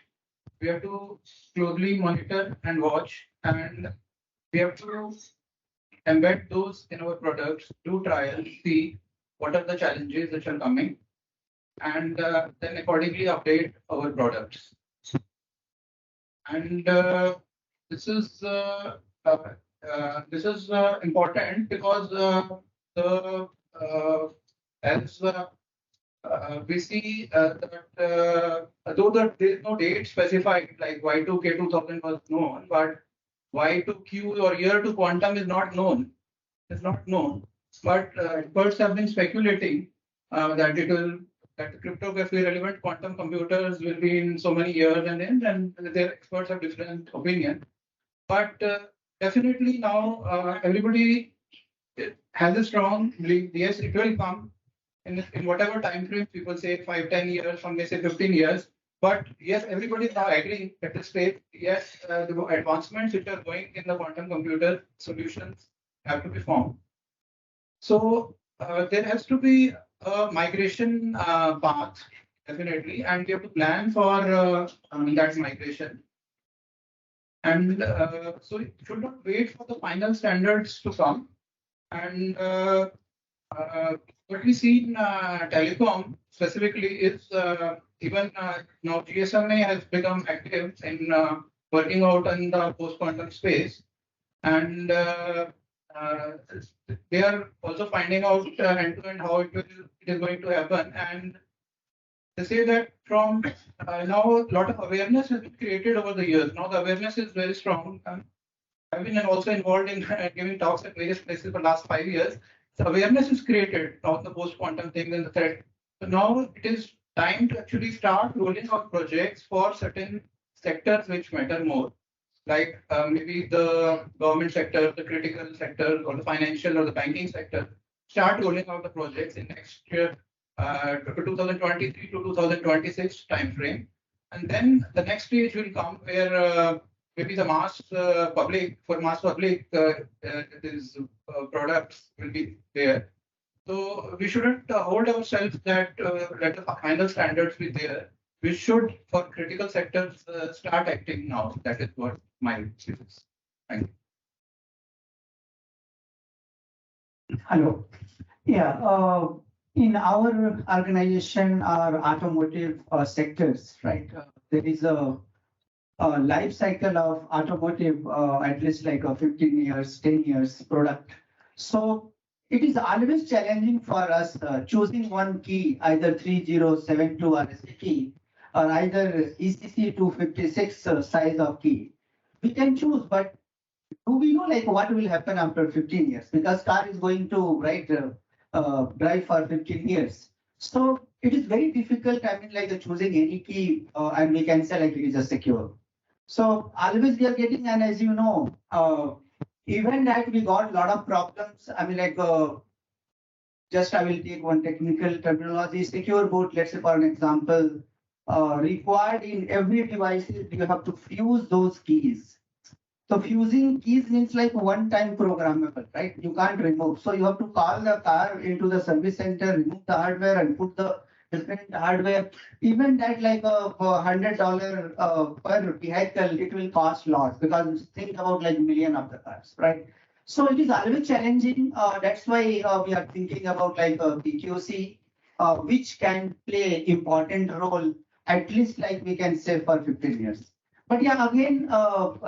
we have to closely monitor and watch, and we have to embed those in our products, do trials, see what are the challenges which are coming, and then accordingly update our products. And this is important because as we see that though there is no date specified, like Y2K 2000 was known, but Y2Q or year to quantum is not known. It's not known. But experts have been speculating that that cryptography relevant quantum computers will be in so many years, and their experts have different opinion. But definitely now everybody has a strong belief. Yes, it will come in whatever time frame. People say 5-10 years, some may say 15 years. But yes, everybody is now agreeing at this stage. Yes, the advancements which are going in the quantum computer solutions have to be found. So there has to be a migration path, definitely, and we have to plan for that migration. And so it should not wait for the final standards to come. And what we see in telecom specifically is even now GSMA has become active in working out in the post-quantum space, and they are also finding out end-to-end how it is going to happen. And they say that from now a lot of awareness has been created over the years. Now the awareness is very strong. I've been also involved in giving talks at various places for the last 5 years. So awareness is created of the post-quantum things and the threat. So now it is time to actually start rolling out projects for certain sectors which matter more, like maybe the government sector, the critical sector, or the financial or the banking sector. Start rolling out the projects in next year, 2023 to 2026 timeframe. And then the next stage will come where maybe the mass public, these products will be there. So we shouldn't hold ourselves that let the final standards be there. we should, for critical sectors, start acting now. That is what my view is. Thank you. Hello. Yeah, in our organization, our automotive sectors, right? There is a life cycle of automotive, at least like a 15 years, 10 years product. So it is always challenging for us choosing one key, either 3072 RSA key, or either ECC 256 size of key. We can choose, but do we know like what will happen after 15 years? Because car is going to drive for 15 years. So it is very difficult. I mean, like choosing any key, and we can say like it is a secure. So always we are getting, and as you know, even that we got a lot of problems. I mean, like just I will take one technical terminology, secure boot. Let's say for an example, required in every device, you have to fuse those keys. So fusing keys means like one-time programmable, right? You can't remove. So you have to call the car into the service center, remove the hardware and put the different hardware. Even that like a $100 per vehicle, it will cost lots because think about like million of the cars, right? So it is always challenging. That's why we are thinking about like a PQC, which can play important role, at least like we can say for 15 years. But yeah, again,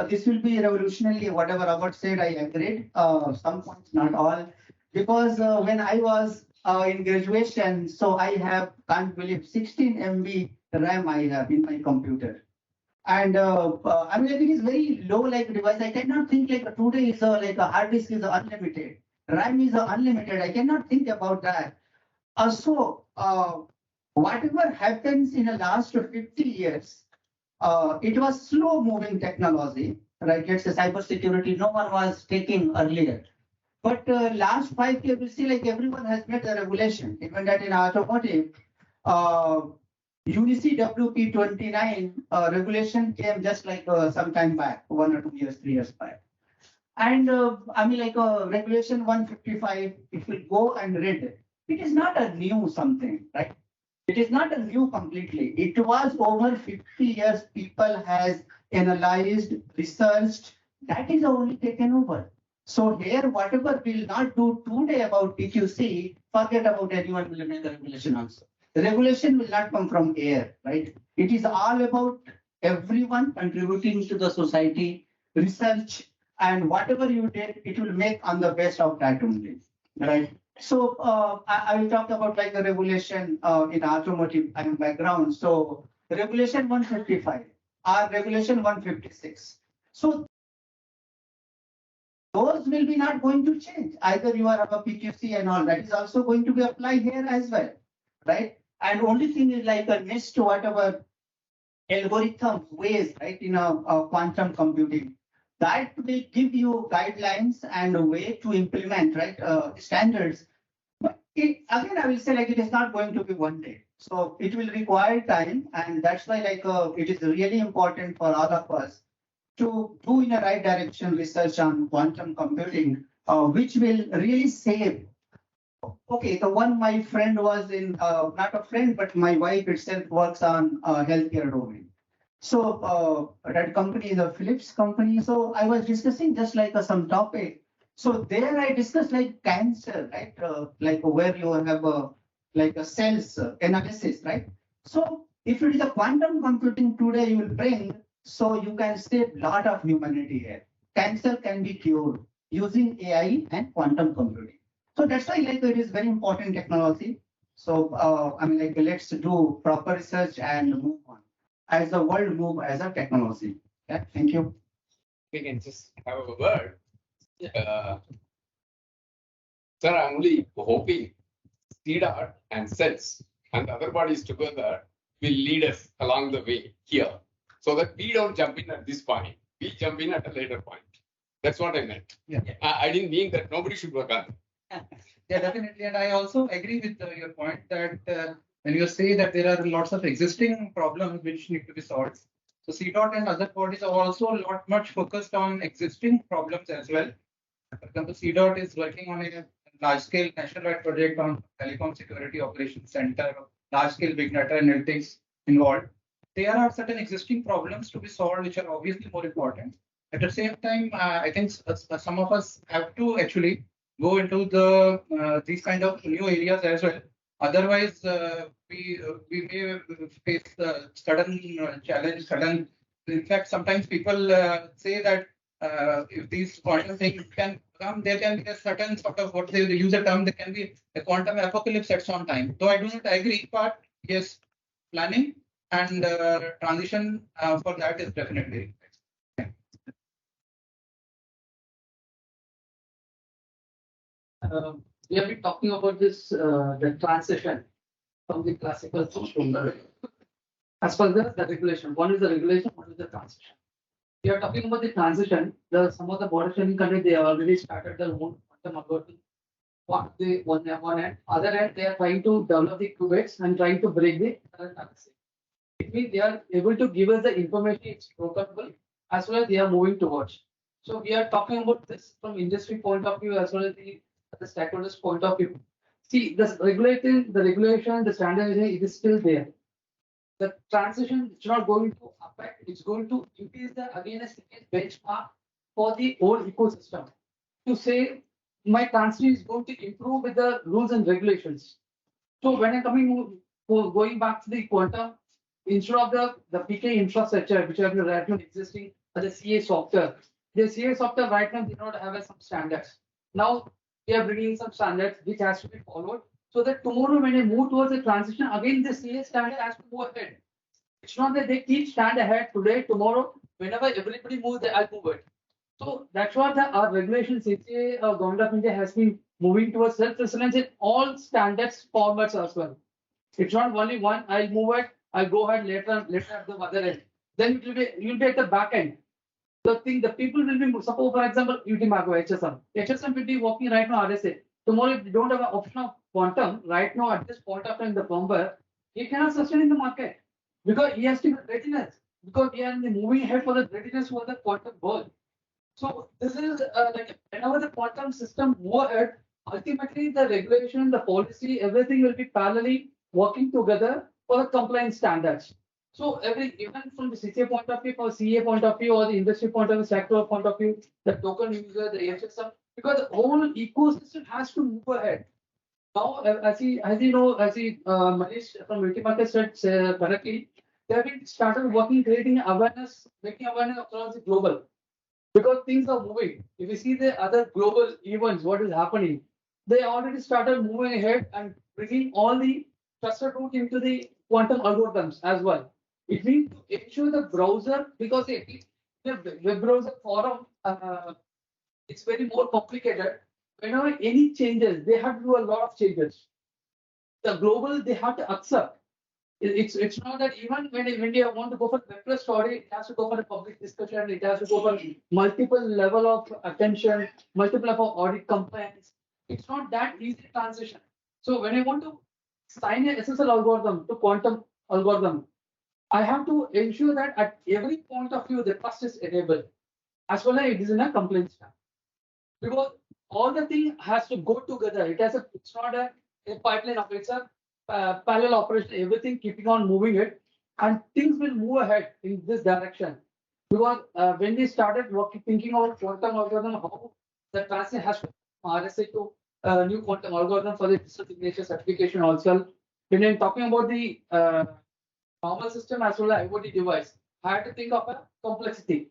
this will be revolutionary. Whatever Robert said, I agreed. Some points, not all, because when I was in graduation, so I have, can't believe, 16 MB RAM I have in my computer. And I mean, like, it is very low like device. I cannot think like today is like a hard disk is unlimited, RAM is unlimited. I cannot think about that. So whatever happens in the last 50 years, it was slow moving technology, right? Let's say cybersecurity, no one was taking earlier. But last 5 years, we see like everyone has made the regulation. Even that in automotive, UNICE WP29 regulation came just like some time back, 1 or 2 years, 3 years back. And I mean, like regulation 155, if we go and read it, it is not a new something, right? It is not a new completely. It was over 50 years people has analyzed, researched. That is only taken over. So here, whatever we'll not do today about PQC, forget about anyone will make the regulation also. The regulation will not come from air, right? It is all about everyone contributing to the society, research, and whatever you did, it will make on the best of that only, right? So I will talk about like the regulation in automotive background. So regulation 155 or regulation 156. So those will be not going to change. Either you are a PQC and all that is also going to be applied here as well, right? And only thing is like a next to whatever algorithm ways, right, in a quantum computing, that will give you guidelines and a way to implement, right, standards. But again, I will say like it is not going to be one day. So it will require time, and that's why like it is really important for all of us to do in the right direction research on quantum computing, which will really save. Okay, the one my friend was in, not a friend, but my wife itself works on healthcare domain. So that company is a Philips company. So I was discussing just like some topic. So there I discussed like cancer, right? Like where you have like a cells analysis, right? So if it is a quantum computing today you will bring, so you can save a lot of humanity here. Cancer can be cured using AI and quantum computing. So that's why like it is very important technology. So I mean like let's do proper research and move on as the world move as a technology. Yeah, thank you. We can just have a word. Sir, I'm only hoping CDOT and CELS and other bodies together will lead us along the way here so that we don't jump in at this point. We jump in at a later point. That's what I meant. Yeah. I didn't mean that nobody should work on it. Yeah, definitely. And I also agree with your point that when you say that there are lots of existing problems which need to be solved. So CDOT and other bodies are also much focused on existing problems as well. For example, CDOT is working on a large-scale nationwide project on telecom security operations center, large-scale big data analytics involved. there are certain existing problems to be solved, which are obviously more important. At the same time, I think some of us have to actually go into these kind of new areas as well. Otherwise, we may face sudden challenge, sudden. In fact, sometimes people say that if these quantum things can come, there can be a certain sort of what they use a term. There can be a quantum apocalypse at some time. Though I do not agree, but yes, planning and transition for that is definitely. We have been talking about this, the transition from the classical system. As per the regulation, one is the regulation, one is the transition. We are talking about the transition. Some of the border training countries, they have already started their own quantum algorithm. One end, other end, they are trying to develop the qubits and trying to break the current accuracy. It means they are able to give us the information it's programmable as well as they are moving towards. So we are talking about this from industry point of view as well as the stakeholders point of view. See, the regulation, the standardization, it is still there. The transition is not going to affect, it's going to increase the again a second benchmark for the whole ecosystem. To say my transition is going to improve with the rules and regulations. So when I'm going back to the quantum, instead of the PK infrastructure, which are right now existing as the CA software, the CA software right now did not have some standards. Now we are bringing some standards which has to be followed. So that tomorrow when I move towards the transition, again the CA standard has to move ahead. It's not that they keep stand ahead today, tomorrow, whenever everybody moves, I'll move it. So that's what our regulation CCA Government of India has been moving towards self-resilience in all standards formats as well. It's not only one, I'll move it, I'll go ahead later at the other end. Then it will be you'll be at the back end. The people will be, suppose for example, UTMAGO, HSM. HSM will be working right now RSA. Tomorrow, if you don't have an option of quantum, right now at this point of time, the firmware, he cannot sustain in the market because he has to be readiness. Because we are in the moving ahead for the readiness for the quantum world. So this is like whenever the quantum system move ahead, ultimately the regulation, the policy, everything will be parallelly working together for the compliance standards. So even from the CCA point of view, or CA point of view, or the industry point of view, sector point of view, the token user, the HSM, because the whole ecosystem has to move ahead. Now, as Manish from Multimarket said correctly, they have been started working, creating awareness, making awareness across the global. Because things are moving. If you see the other global events, what is happening, they already started moving ahead and bringing all the trusted root into the quantum algorithms as well. It means to ensure the browser, because the web browser forum, it's very more complicated. Whenever any changes, they have to do a lot of changes. The global, they have to accept. It's not that even when India want to go for web story, it has to go for a public discussion, it has to go for multiple level of attention, multiple level of audit compliance. It's not that easy transition. So when I want to sign an SSL algorithm to quantum algorithm, I have to ensure that at every point of view, the trust is enabled, as well as it is in a compliance stack. Because all the thing has to go together. It's not a pipeline operator. Parallel operation, everything keeping on moving it, and things will move ahead in this direction. Because when we started thinking about quantum algorithm, how the transition has to RSA to new quantum algorithm for the digital signature certification also. When I'm talking about the normal system as well as IoT device, I had to think of a complexity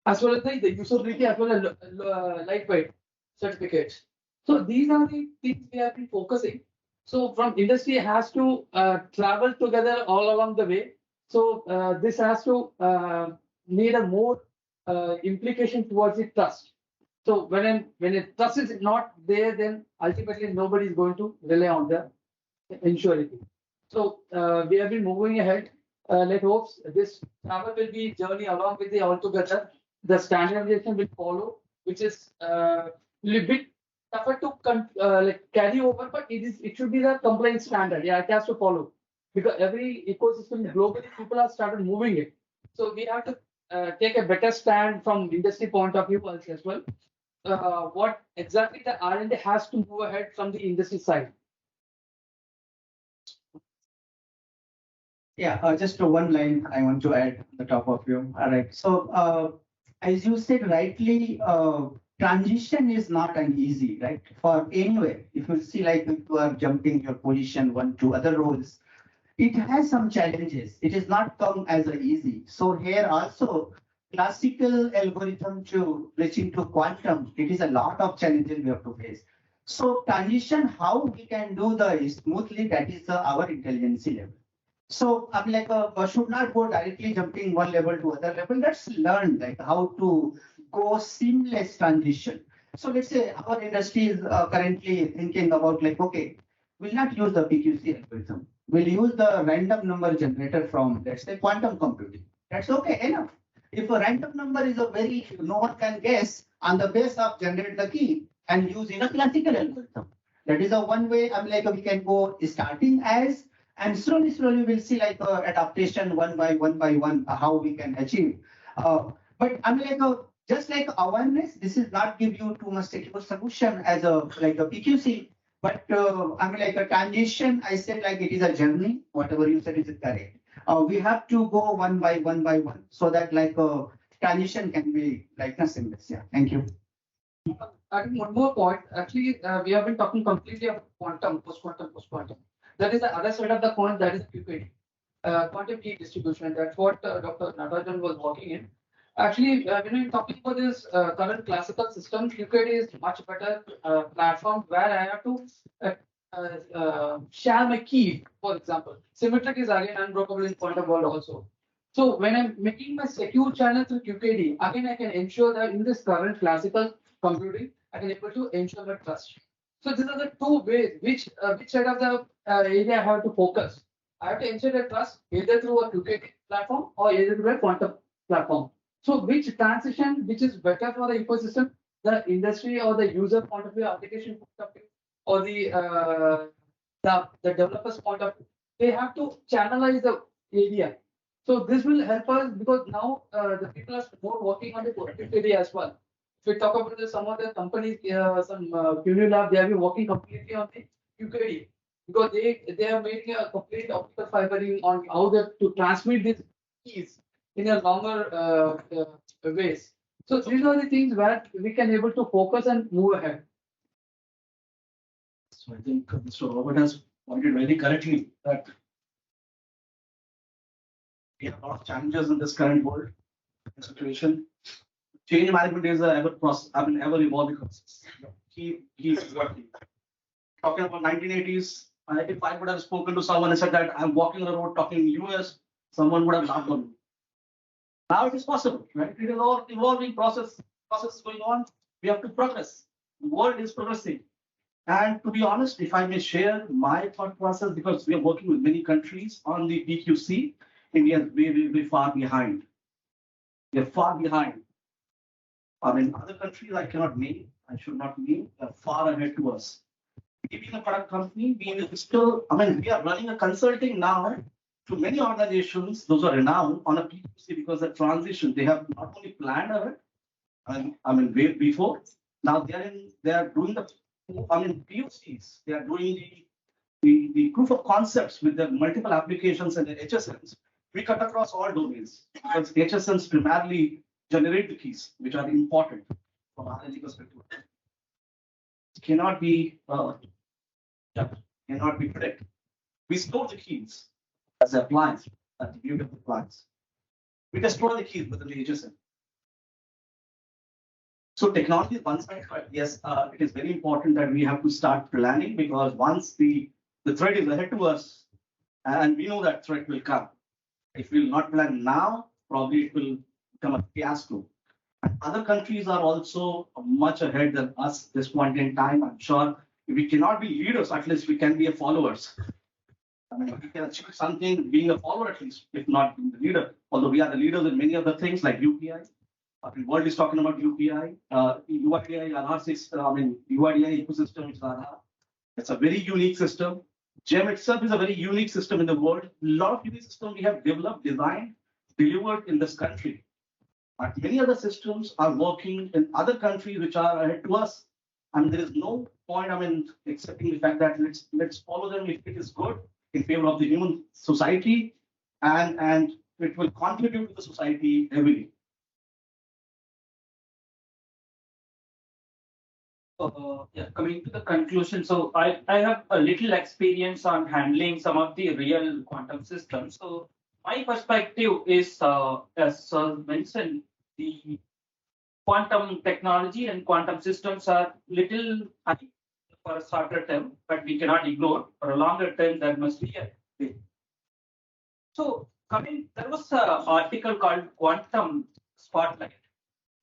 as well as the usability as well as lightweight certificates. So these are the things we have been focusing. So from industry has to travel together all along the way. So this has to need a more implication towards the trust. So when a trust is not there, then ultimately nobody is going to rely on the insurance. So we have been moving ahead. Let hopes this travel will be journey along with the altogether. The standardization will follow, which is a little bit tougher to carry over, but it should be the compliance standard. Yeah, it has to follow because every ecosystem globally people have started moving it. So we have to take a better stand from industry point of view as well. What exactly the R&D has to move ahead from the industry side. Yeah, just one line I want to add on the top of you. All right. So, as you said rightly, transition is not an easy, right? For anywhere, if you see like if you are jumping your position one to other roles, it has some challenges. It is not come as a easy. So here also, classical algorithm to reaching to quantum, it is a lot of challenges we have to face. So transition, how we can do the smoothly, that is our intelligence level. So I'm like, should not go directly jumping one level to other level. Let's learn like how to go seamless transition. So let's say our industry is currently thinking about like, okay, we'll not use the PQC algorithm. We'll use the random number generator from, let's say, quantum computing. That's okay enough. If a random number is a very, no one can guess on the base of generate the key and use in a classical algorithm. That is a one way. I'm like, we can go starting as, and slowly we'll see like adaptation one by one, how we can achieve. But I'm like, just like awareness, this is not give you too much technical solution as a like a PQC. But I mean, like a transition, I said like it is a journey. Whatever you said is correct. We have to go one by one, so that like transition can be like a seamless. Yeah. Thank you. I think one more point. Actually, we have been talking completely about quantum, post-quantum. That is the other side of the coin. That is QKD, quantum key distribution. That's what Dr. Natarajan was working in. Actually, when I'm talking about this current classical system, QKD is much better platform where I have to share my key, for example. Symmetric is again unbreakable in quantum world also. So when I'm making my secure channel through QKD, again I can ensure that in this current classical computing, I can able to ensure the trust. So these are the two ways which side of the area I have to focus. I have to ensure the trust either through a QKD platform or either through a quantum platform. So which transition, which is better for the ecosystem, the industry or the user point of view, application point of view, or the developers point of view, they have to channelize the area. So this will help us because now the people are more working on the productivity as well. If we talk about some of the companies, some Unilab, they have been working completely on the QKD because they are making a complete optical fibering on how to transmit these keys in a longer ways. So these are the things where we can able to focus and move ahead. So I think Mr. Robert has pointed very correctly that we have a lot of challenges in this current world situation. Change management is a ever process, I mean, ever evolving process. He's working. Talking about 1980s, if I would have spoken to someone and said that I'm walking on the road talking US, someone would have laughed on me. Now it is possible, right? It is all evolving process going on. We have to progress. The world is progressing. And to be honest, if I may share my thought process, because we are working with many countries on the PQC, India is way far behind. We are far behind. I mean, other countries I cannot name, I should not name, are far ahead to us. Being a product company, being still, I mean, we are running a consulting now to many organizations, those are renowned on a PQC because the transition, they have not only planned ahead, I mean, way before, now they are doing the, I mean, POCs, they are doing the proof of concepts with the multiple applications and the HSNs. We cut across all domains because HSNs primarily generate the keys, which are important from R&D perspective. It cannot be predicted. We store the keys as the appliance, at the beauty of the appliance. We just store the keys within the HSN. So technology is one side, but yes, it is very important that we have to start planning because once the threat is ahead to us, and we know that threat will come. If we will not plan now, probably it will become a fiasco. And other countries are also much ahead than us this point in time. I'm sure if we cannot be leaders, at least we can be a followers. I mean, we can achieve something being a follower at least, if not being the leader. Although we are the leaders in many other things like UPI. The world is talking about UPI, UIDI, Aadhaar system, I mean, UIDI ecosystem, which is Aadhaar. It's a very unique system. GEM itself is a very unique system in the world. A lot of unique systems we have developed, designed, delivered in this country. But many other systems are working in other countries which are ahead to us. I mean, there is no point, I mean, accepting the fact that let's follow them if it is good in favor of the human society. and it will contribute to the society heavily. Yeah, coming to the conclusion, so I have a little experience on handling some of the real quantum systems. So my perspective is, as Sir mentioned, the quantum technology and quantum systems are little high for a shorter term, but we cannot ignore for a longer term there must be a way. So coming, there was an article called Quantum Spotlight.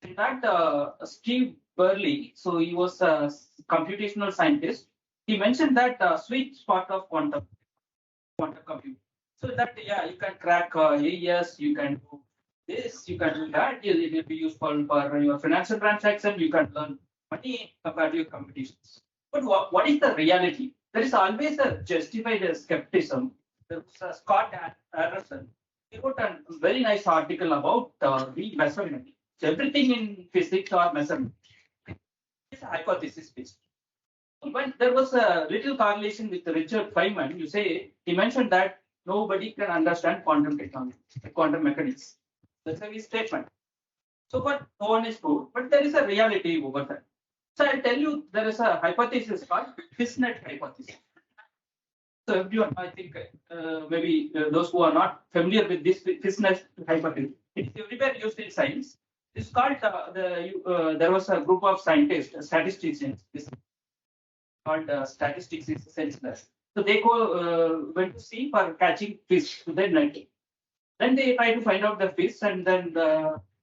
In that, Steve Burley, so he was a computational scientist. He mentioned that sweet spot of quantum computing. So that yeah, you can crack AES, you can do this, you can do that. It will be useful for your financial transaction. You can learn money compared to your competitions. But what is the reality? There is always a justified skepticism. There was Scott Anderson. He wrote a very nice article about the measurement. So everything in physics or measurement is a hypothesis based. When there was a little correlation with Richard Feynman, you say he mentioned that nobody can understand quantum technology, quantum mechanics. That's a his statement. So, but no one is true, but there is a reality over that. So I'll tell you, there is a hypothesis called Fishnet hypothesis. So everyone, I think maybe those who are not familiar with this Fishnet hypothesis, it is everywhere used in science. It's called there was a group of scientists, statisticians. This called statistics is senseless. So they went to sea for catching fish to their net. Then they try to find out the fish, and then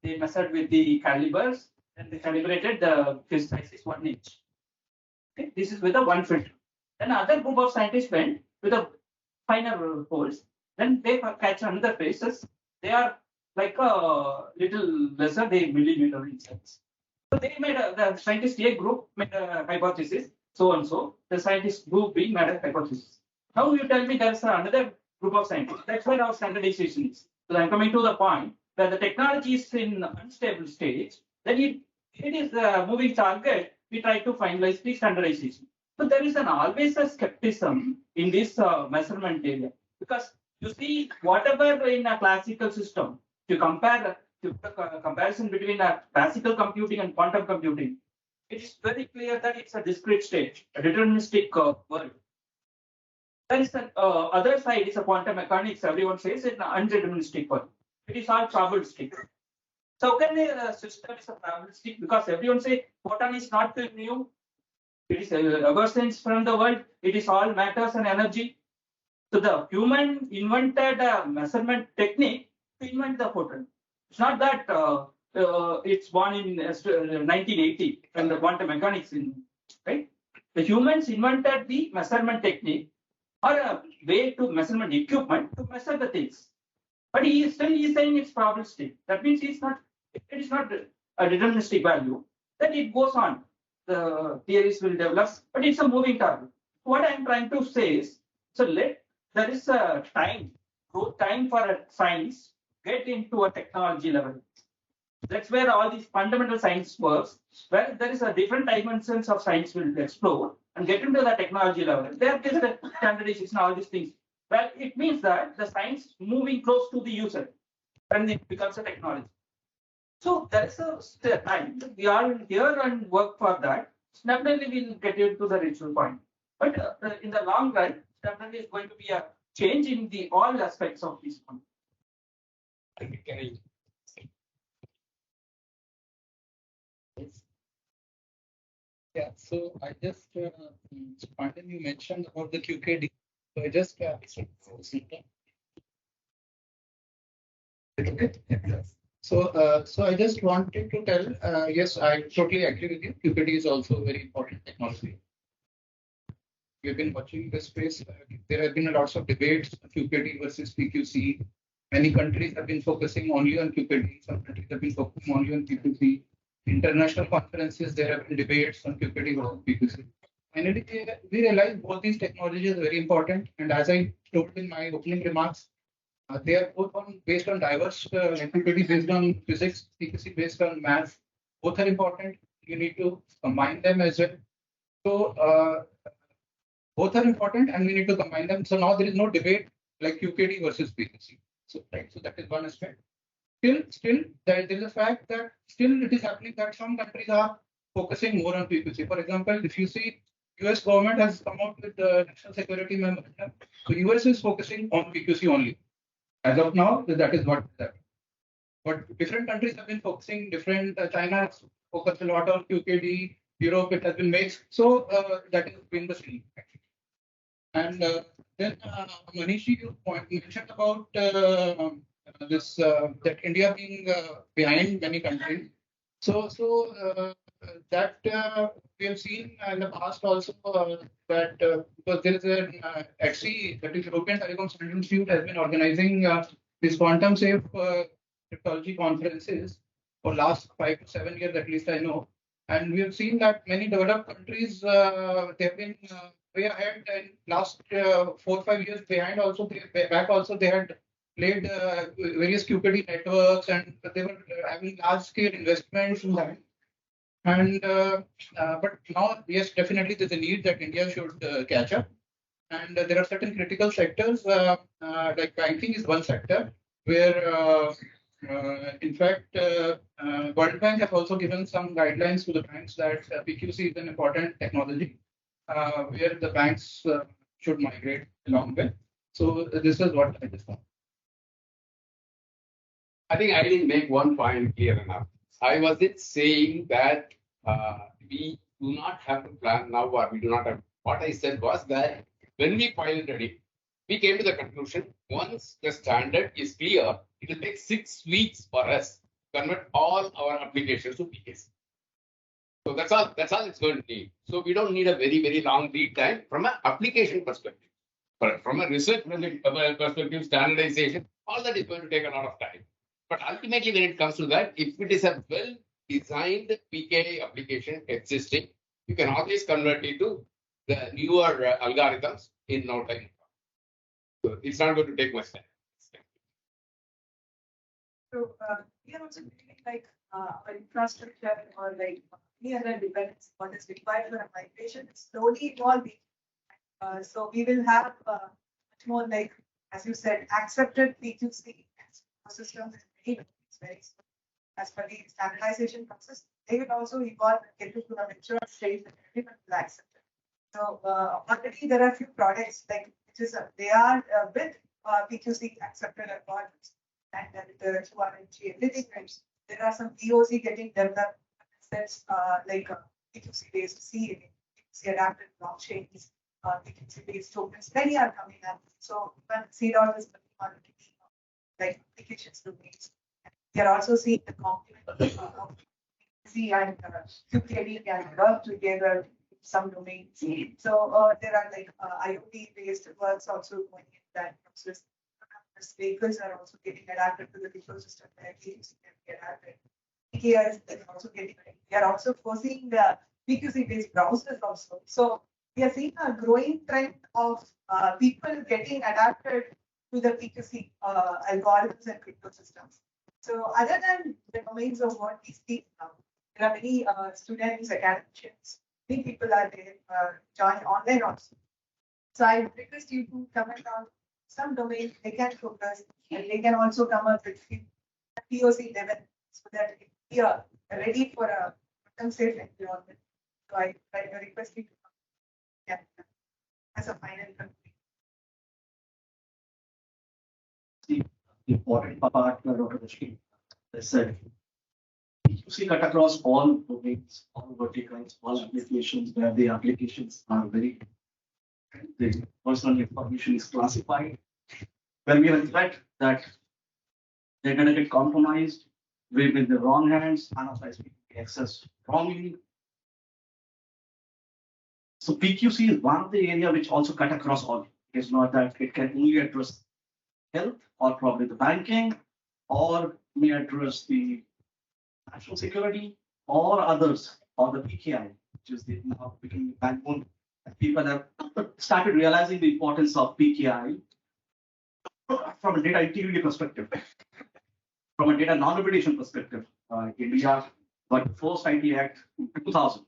they measured with the calibers, and they calibrated the fish size is 1 inch. Okay, this is with a one filter. Then another group of scientists went with a finer holes. Then they catch another fishes. They are like a little lesser than millimeter in size. So they made the scientist A group made a hypothesis, so and so. The scientist group B made a hypothesis. Now you tell me there's another group of scientists. That's where our standardization is. So I'm coming to the point that the technology is in unstable stage. Then it is a moving target. We try to finalize the standardization. So there is always a skepticism in this measurement area, because you see whatever in a classical system, to compare the comparison between a classical computing and quantum computing, it is very clear that it's a discrete state, a deterministic world. There is an other side is a quantum mechanics. Everyone says it's an undeterministic world. It is all probabilistic. So how can a system is a probabilistic? Because everyone say photon is not new. It is ever since from the world. It is all matters and energy. So the human invented a measurement technique to invent the photon. It's not that it's born in 1980 and the quantum mechanics in right. The humans invented the measurement technique or a way to measurement equipment to measure the things. But he is saying it's probabilistic. That means it is not a deterministic value. Then it goes on. The theories will develop, but it's a moving target. What I'm trying to say is, so there is a growth time for a science get into a technology level. That's where all these fundamental science works, where there is a different dimensions of science will explore and get into the technology level. There is the standardization, all these things. Well, it means that the science moving close to the user, and it becomes a technology. So there is a time we are here and work for that. Definitely we'll get into the ritual point. But in the long run, definitely is going to be a change in the all aspects of this one. Can I? Yeah, so I just, Pandyan, you mentioned about the QKD. So I just, so I just wanted to tell, yes, I totally agree with you. QKD is also a very important technology. We've been watching this space. There have been lots of debates, QKD versus PQC. Many countries have been focusing only on QKD. Some countries have been focusing only on PQC. International conferences, there have been debates on QKD versus PQC. Finally, we realize both these technologies are very important. And as I told in my opening remarks, they are both based on diverse, QKD based on physics, PQC based on math. Both are important. You need to combine them as well. So both are important and we need to combine them. So now there is no debate like QKD versus PQC. So, right, so that is one aspect. Still, there is a fact that still it is happening that some countries are focusing more on PQC. For example, if you see, US government has come out with the national security memorandum. So US is focusing on PQC only. As of now, that is what that. But different countries have been focusing different. China has focused a lot on QKD. Europe, it has been mixed. So that has been the scene. And then Manishi, you mentioned about this that India being behind many countries. So that we have seen in the past also that because there is an ETSI, that is European Telecom Standards Institute, has been organizing these quantum safe cryptology conferences for last 5 to 7 years at least I know. And we have seen that many developed countries they have been way ahead, and last 4 or 5 years behind also back also they had laid various QKD networks, and they were having large scale investments in that. And but now, yes, definitely there's a need that India should catch up. And there are certain critical sectors like banking is one sector where in fact World Bank has also given some guidelines to the banks that PQC is an important technology where the banks should migrate along with. So this is what I just found. I think I didn't make one point clear enough. I wasn't saying that we do not have to plan now, or we do not have. What I said was that when we piloted it, we came to the conclusion once the standard is clear, it will take 6 weeks for us to convert all our applications to PKC. So that's all it's going to need. So we don't need a very long lead time from an application perspective. But from a research perspective, standardization, all that is going to take a lot of time. But ultimately, when it comes to that, if it is a well-designed PKI application existing, you can always convert it to the newer algorithms in no time. So it's not going to take much time. So we are also doing like our infrastructure or like any other dependence, what is required for a migration is slowly evolving. So we will have much more like, as you said, accepted PQC systems. Very as per the standardization process, they will also evolve and get to a mature stage that everyone will accept it. So already there are a few products like which is they are with PQC accepted algorithms, and then the QRNG everything. There are some POC getting developed sets like PQC based C, PQC adapted blockchains, PQC based tokens. Many are coming up. So when CDOT is working on like applications domains. We are also seeing the complement of PQC and QKD can work together in some domains. So there are like IoT based works also going in that process. Vehicles are also getting adapted to the ecosystem where PQC can be adapted. PKI is also getting. We are also foreseeing the PQC based browsers also. So we are seeing a growing trend of people getting adapted to the PQC algorithms and crypto systems. So other than the domains of what we speak now, there are many students, academicians, many people are there join online also. So I would request you to comment on some domains they can focus, and they can also come up with POC level so that we are ready for a safe environment. So I request you to comment as a final conclusion. The important part, Dr. Rashid, I said, PQC cut across all domains, all verticals, all applications where the applications are very, the personal information is classified. When we have a threat that they're going to get compromised, with the wrong hands, unauthorized people access wrongly. So PQC is one of the area which also cut across all. It's not that it can only address health or probably the banking, or may address the national security or others, or the PKI, which is the now becoming the backbone. People have started realizing the importance of PKI from a data integrity perspective, from a data non-repetition perspective. India got the first IT Act in 2000,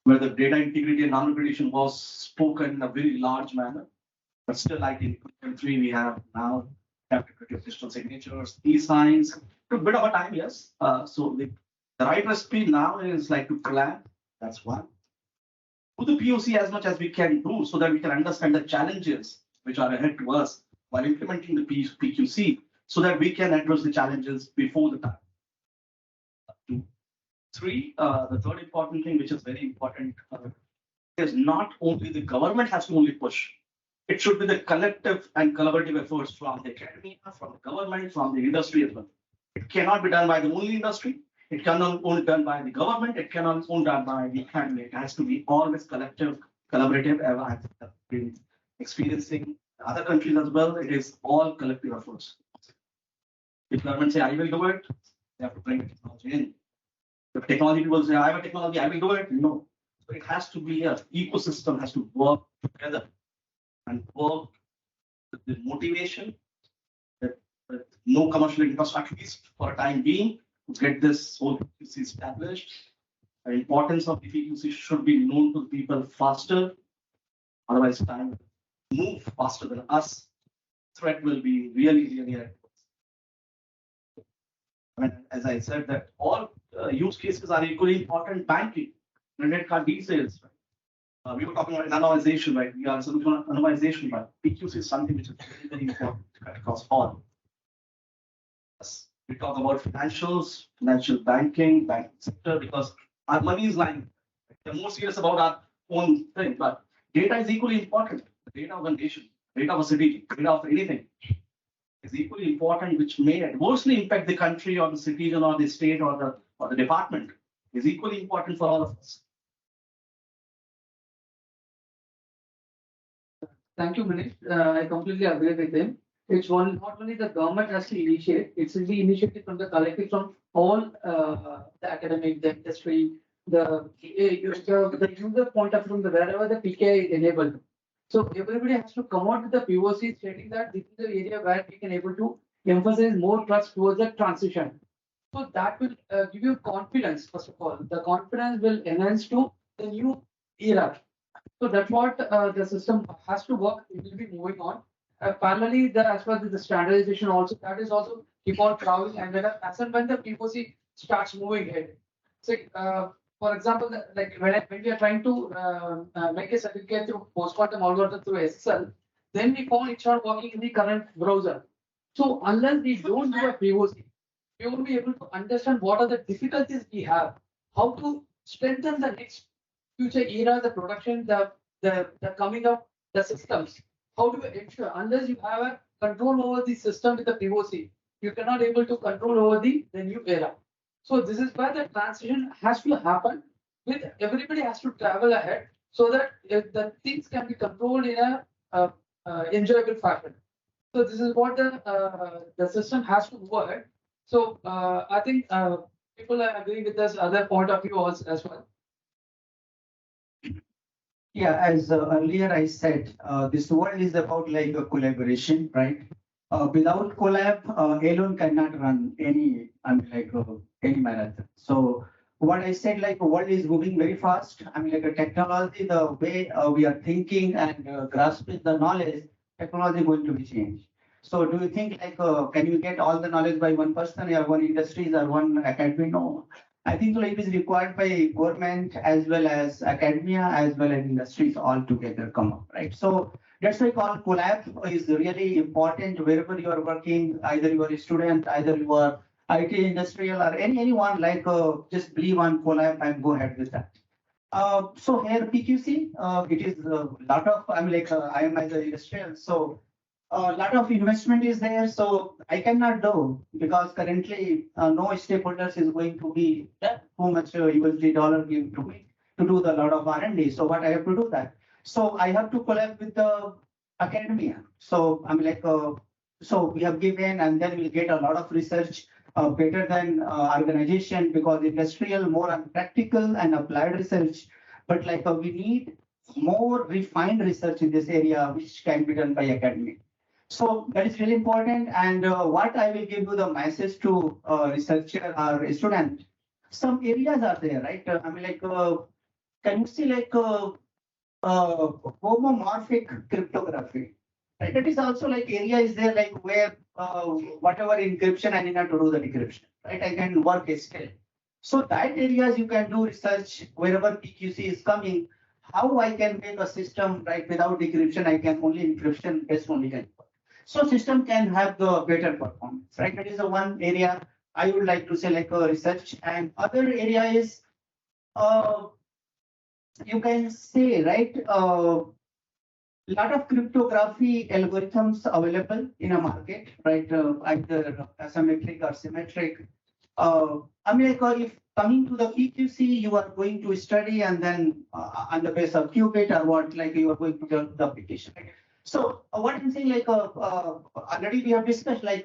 where the data integrity and non-repetition was spoken in a very large manner. But still, like in 2023, we have now adaptability of digital signatures, e-signs. Took a bit of a time, yes. So the right recipe now is like to collab. That's one. Do the POC as much as we can do so that we can understand the challenges which are ahead to us while implementing the PQC so that we can address the challenges before the time. Two. Three, the third important thing, which is very important, is not only the government has to only push. It should be the collective and collaborative efforts from the academia, from the government, from the industry as well. It cannot be done by the only industry. It cannot only done by the government. It cannot only done by the academy. It has to be always collective, collaborative. I've been experiencing other countries as well. It is all collective efforts. If government say I will do it, they have to bring the technology in. If technology people say I have a technology, I will do it. No, so it has to be an ecosystem has to work together and work with the motivation that no commercial interest, at least for a time being, to get this whole PQC established. The importance of the PQC should be known to people faster. Otherwise, time will move faster than us. Threat will be really. I mean, as I said, that all use cases are equally important. Banking, credit card details. We were talking about anonymization, right? We are solution on anonymization, but PQC is something which is very important across all. Yes. We talk about financials, financial banking sector, because our money is lying. We're more serious about our own thing, but data is equally important. The data of a nation, data of a city, data of anything is equally important, which may adversely impact the country or the citizen or the state or the department, is equally important for all of us. Thank you, Manish. I completely agree with him. It's not only the government has to initiate, it's the initiative from the collective, from all the academic, the industry, the user point of view, wherever the PKI is enabled. So everybody has to come out with the POC stating that this is the area where we can able to emphasize more trust towards the transition. So that will give you confidence, first of all. The confidence will enhance to the new era. So that's what the system has to work. It will be moving on. Parallelly, as far as the standardization also, that is also keep on traveling, and then as and when the POC starts moving ahead. So, for example, like when we are trying to make a certificate through postmortem algorithm through SSL, then we found it's not working in the current browser. So unless we don't do a POC, we won't be able to understand what are the difficulties we have, how to strengthen the next future era, the production, the coming up, the systems. How do you ensure, unless you have a control over the system with the POC, you cannot able to control over the new era. So this is where the transition has to happen. With everybody has to travel ahead so that the things can be controlled in a enjoyable fashion. So this is what the system has to move ahead. So I think people are agreeing with this other point of view also as well. Yeah, as earlier I said, this world is about like a collaboration, right? Without collab, alone cannot run any marathon. So what I said, like the world is moving very fast. I mean, like a technology, the way we are thinking and grasping the knowledge, technology is going to be changed. So do you think like can you get all the knowledge by one person or one industries or one academy? No. I think like it is required by government as well as academia as well as industries all together come up, right? So that's why called collab is really important wherever you are working, either you are a student, either you are IT industrial or anyone like just believe on collab and go ahead with that. So here PQC, it is a lot of, I mean like I am as an industrial, so a lot of investment is there, so I cannot do because currently no stakeholders is going to be that too much USD dollar give to me to do the lot of R&D. So what I have to do that. So I have to collab with the academia. So I'm like, so we have given and then we'll get a lot of research better than organization because industrial more on practical and applied research. But like we need more refined research in this area which can be done by academia. So that is really important. And what I will give you the message to researcher or a student, some areas are there, right? I mean, like, can you see like homomorphic cryptography? Right? It is also like area is there like where whatever encryption I need not to do the decryption, right? I can work still. So that areas you can do research wherever PQC is coming, how I can make a system right without decryption, I can only encryption based only can work. So system can have the better performance, right? That is the one area I would like to say like research. And other area is uh, you can say, right? Lot of cryptography algorithms available in a market, right? Either asymmetric or symmetric. I mean, like, if coming to the PQC, you are going to study and then on the base of qubit or what, like you are going to the application. Right? So what I'm saying, like, already we have discussed like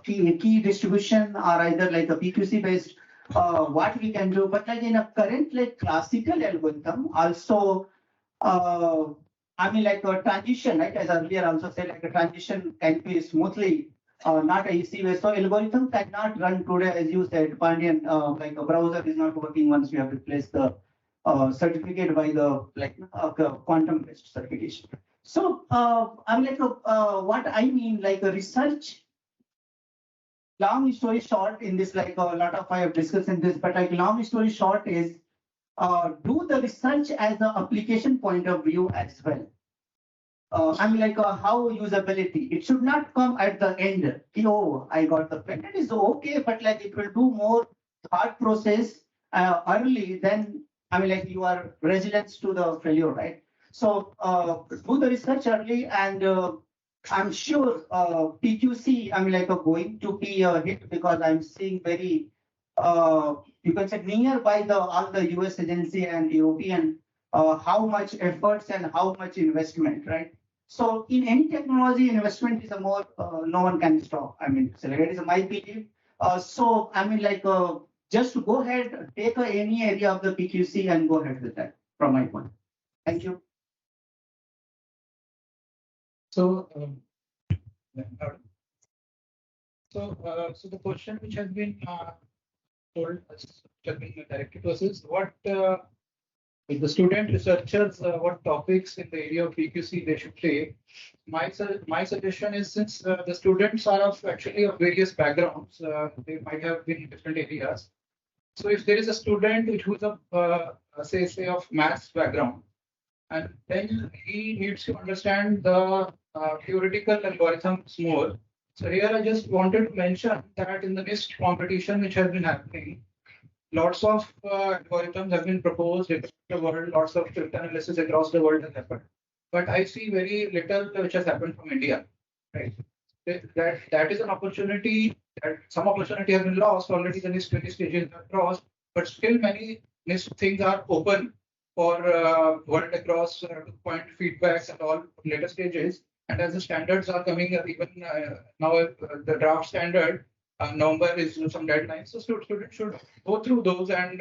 key distribution or either like a PQC based what we can do, but like in a current like classical algorithm also I mean, like a transition, right? As earlier also said, like a transition can be smoothly, not a easy way. So algorithm cannot run today, as you said, Pandian, like a browser is not working once you have replaced the certificate by the like quantum based certification. So I'm like what I mean, like a research. Long story short, in this, like a lot of I have discussed in this, but like long story short is do the research as the application point of view as well. I mean, like how usability. It should not come at the end. Oh, I got the pen. It is okay, but like it will do more thought process early. Then I mean, like you are resilient to the failure, right? So do the research early, and I'm sure PQC. I mean, like going to be a hit because I'm seeing very you can say nearby the all the US agency and European how much efforts and how much investment, right? So in any technology, investment is a more no one can stop. I mean, so it is my belief. So I mean, like just go ahead, take any area of the PQC and go ahead with that. From my point. Thank you. So, yeah, so the question which has been told us, which has been directed to us is what with the student researchers, what topics in the area of PQC they should take. My suggestion is since the students are actually of various backgrounds, they might have been in different areas. So if there is a student who is of say of maths background, and then he needs to understand the theoretical algorithms more. So here I just wanted to mention that in the NIST competition which has been happening, lots of algorithms have been proposed across the world, lots of cryptanalysis across the world has happened. But I see very little which has happened from India. Right? That is an opportunity, that some opportunity has been lost already, the NIST 20 stages are crossed, but still many NIST things are open for world across to point feedbacks and all later stages. And as the standards are coming, even now the draft standard, November is some deadline. So students should go through those and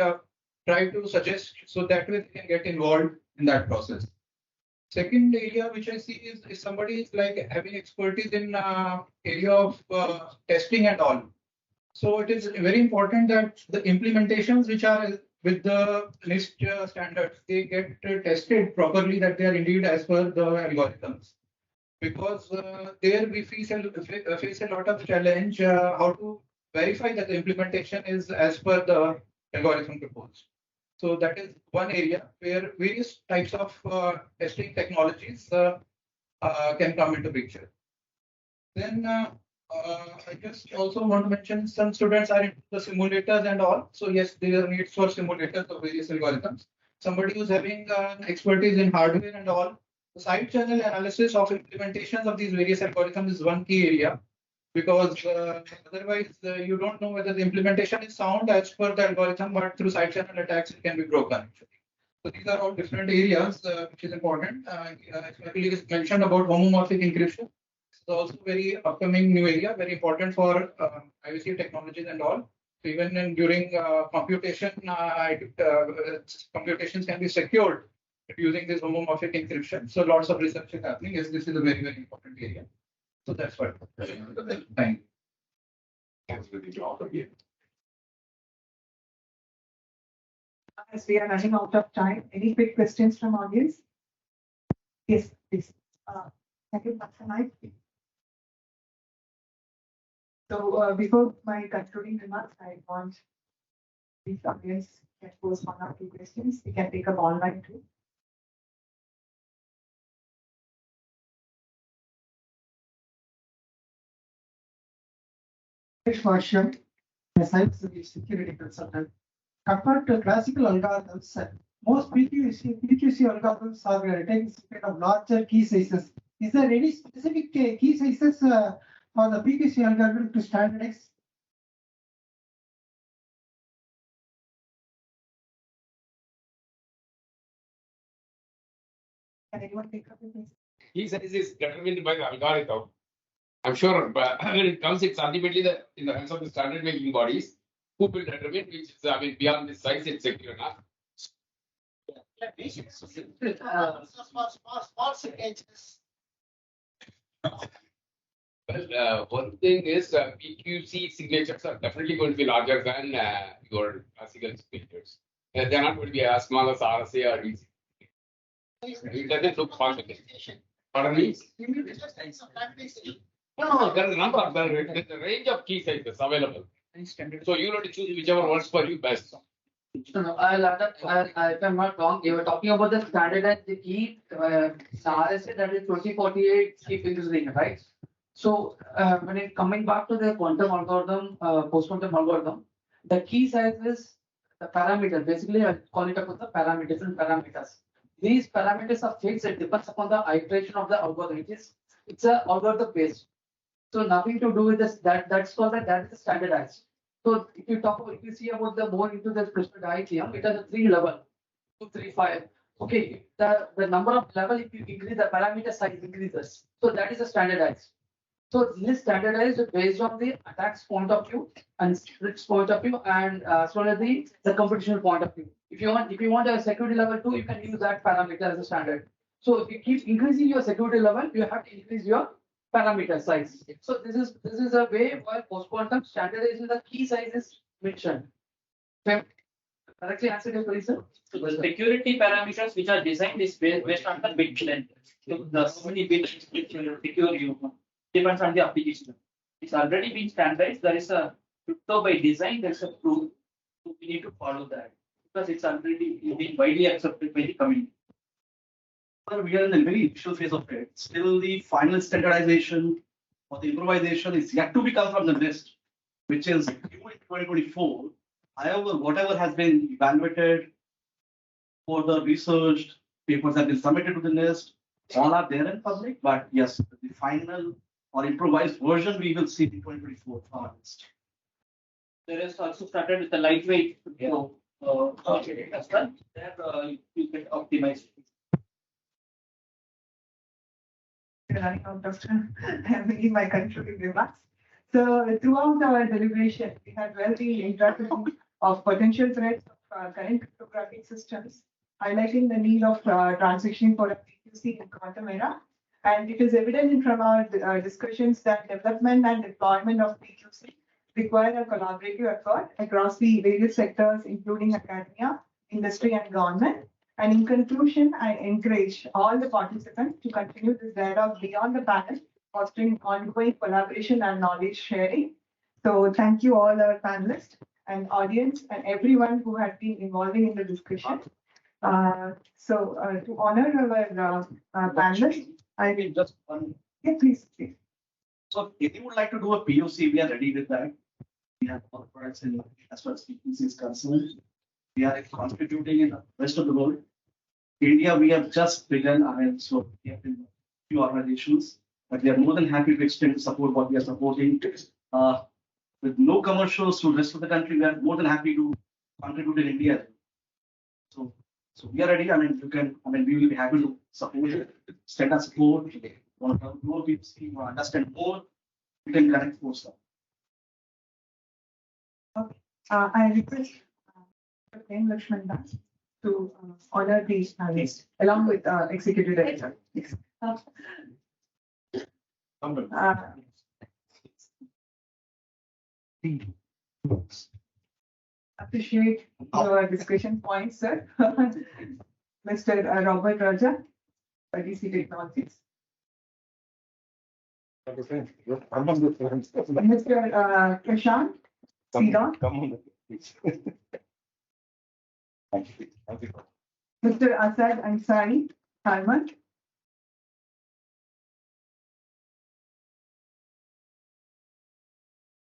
try to suggest so that way they can get involved in that process. Second area which I see is if somebody is like having expertise in area of testing and all. So it is very important that the implementations which are with the NIST standards, they get tested properly that they are indeed as per the algorithms. Because there we face a lot of challenge how to verify that the implementation is as per the algorithm proposed. So that is one area where various types of testing technologies can come into picture. Then I just also want to mention some students are into the simulators and all. So yes, there are needs for simulators of various algorithms. Somebody who's having expertise in hardware and all. The side channel analysis of implementations of these various algorithms is one key area because otherwise you don't know whether the implementation is sound as per the algorithm, but through side channel attacks it can be broken actually. So these are all different areas which is important. Especially is mentioned about homomorphic encryption. It's also very upcoming new area, very important for IoT technologies and all. So even during computation, computations can be secured using this homomorphic encryption. So lots of research is happening. Yes, this is a very, very important area. So that's what. Thank you. As we are running out of time, any quick questions from audience? Yes, please. second person. So before my concluding remarks, I want the audience can pose one or two questions. We can take up online too. Version, a cybersecurity consultant. Compared to classical algorithms, most PQC algorithms are taking kind of larger key sizes. Is there any specific key sizes for the PQC algorithm to standardize? Can anyone take up this? Key size is determined by the algorithm. I'm sure, but when it comes, it's ultimately in the hands of the standard making bodies who will determine which is, beyond this size, it's secure enough. Small signages. Well, one thing is PQC signatures are definitely going to be larger than your classical signatures. They're not going to be as small as RSA or EC. It doesn't look possible. Pardon me? No, there is a number of there's a range of key sizes available. So you have to choose whichever works for you best. No, I'll add up. If I'm not wrong, you were talking about the standardized key, RSA, that is 2048 keep increasing, right? So when it coming back to the quantum algorithm, post-quantum algorithm, the key size is the parameter. Basically, I call it about the parameter, different parameters. These parameters are fixed. It depends upon the iteration of the algorithm. It's a algorithm based. So nothing to do with this. That's called that is standardized. So if you see about the more into the crystal diagram, it has a 3 level, 2, 3, 5. Okay, the number of level, if you increase the parameter size increases. So that is a standardized. So this standardized based on the attacks point of view and scripts point of view and as well as the computational point of view. If you want a security level 2, you can use that parameter as a standard. So if you keep increasing your security level, you have to increase your parameter size. So this is a way where post quantum standardization the key size is mentioned. Correctly answered your question? So the security parameters which are designed is based on the bit length. So the how many bits secure you depends on the application. It's already been standardized. There is a crypto by design. There's a proof. So we need to follow that because it's already been widely accepted by the community. Well, we are in a very initial phase of it. Still, the final standardization or the improvisation is yet to become from the NIST, which is due in 2024. However, whatever has been evaluated, further researched, papers have been submitted to the NIST, all are there in public. But yes, the final or improvised version we will see in 2024 from our NIST. There is also started with the lightweight. Okay, that's done. There you can optimize. Running out of time. I'm making my concluding remarks. So throughout our deliberation, we had very interesting of potential threats of current cryptographic systems, highlighting the need of transitioning for a PQC in quantum era. And it is evident from our discussions that development and deployment of PQC require a collaborative effort across the various sectors, including academia, industry, and government. And in conclusion, I encourage all the participants to continue this dialogue beyond the panel, fostering ongoing collaboration and knowledge sharing. So thank you all our panelists and audience and everyone who has been involving in the discussion. To honor our panelists, I will just one. Yeah, please. So if you would like to do a POC, we are ready with that. We have all products in as far as PQC is concerned. We are contributing in the rest of the world. India, we have just begun. So we have been few organizations, but we are more than happy to extend to support what we are supporting. With no commercials to the rest of the country, we are more than happy to contribute in India. So we are ready. We will be happy to support it. Send us support. Want to more people see, want to understand more, we can connect more stuff. Okay. I request Lakshman Das to honor these panelists along with Executive Director. Yes. Appreciate your discussion points, sir. Mr. Robert Raja, IDC Technologies. Mr. Prashant, Sidon, Come on. Thank you. Thank you. Mr. Asad Ansari, Harman,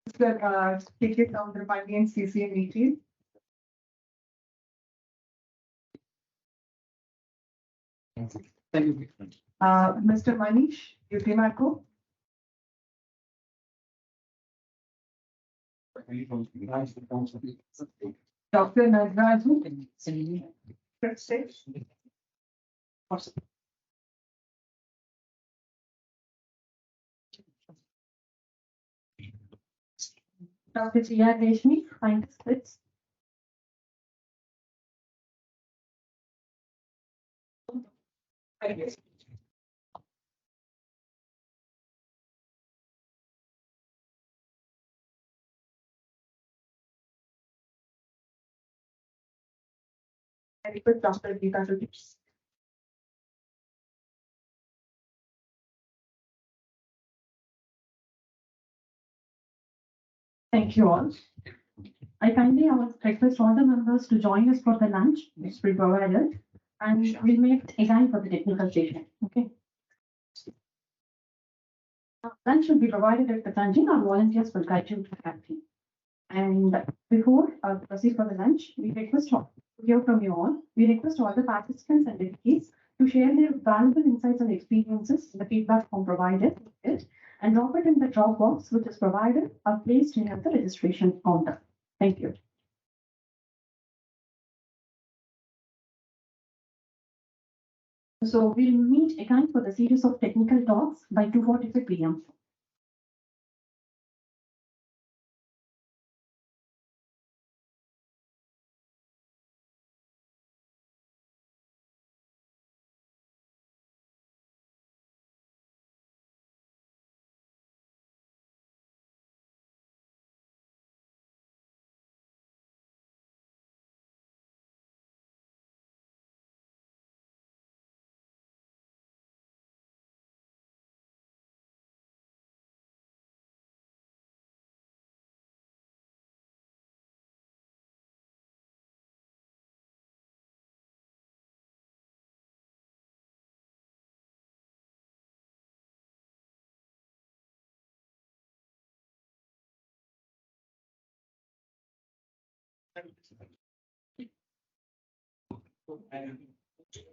Mr. K.K. Soundarpalli, CCA meeting. Thank you. Mr. Manish, Utimaco, Dr. Nagraju, Dr. G.R. Reshmi, scientists. I request Dr. Geeta to give. Thank you all. I kindly request all the members to join us for the lunch, which we provided, and we'll meet again for the technical session. Okay. Lunch will be provided at the canteen. Our volunteers will guide you to the canteen. And before proceed for the lunch, we request to hear from you all. We request all the participants and delegates to share their valuable insights and experiences in the feedback form provided and drop it in the drop box which is provided or placed near the registration counter. Thank you. So we'll meet again for the series of technical talks by 2:45 p.m.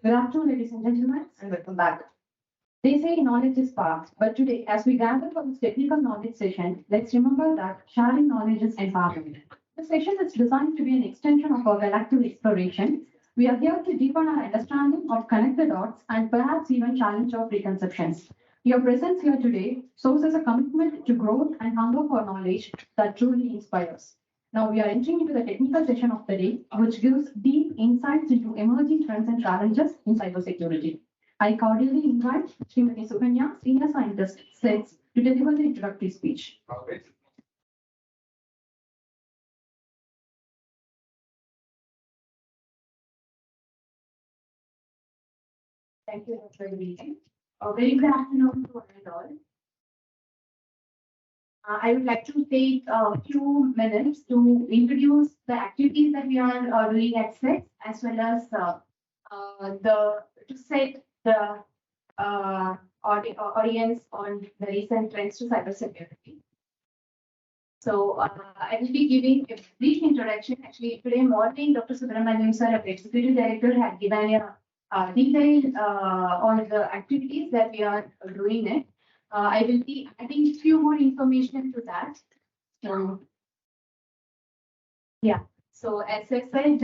Good afternoon, ladies and gentlemen, and welcome back. They say knowledge is power, but today, as we gather for this technical knowledge session, let's remember that sharing knowledge is empowerment. The session is designed to be an extension of our collective exploration. We are here to deepen our understanding of connected dots and perhaps even challenge our preconceptions. Your presence here today shows us a commitment to growth and hunger for knowledge that truly inspires. Now we are entering into the technical session of the day, which gives deep insights into emerging trends and challenges in cybersecurity. I cordially invite Srimati Sukanya, Senior Scientist, SETS, to deliver the introductory speech. Thank you, Dr. Devi. A very good afternoon to one and all. I would like to take a few minutes to introduce the activities that we are doing at SETS, as well as to set the audience on the recent trends to cybersecurity. So I will be giving a brief introduction. Actually, today morning, Dr. Subramaniam sir, our Executive Director, had given a detail on the activities that we are doing it. I will be adding a few more information to that. So, yeah. So as I said,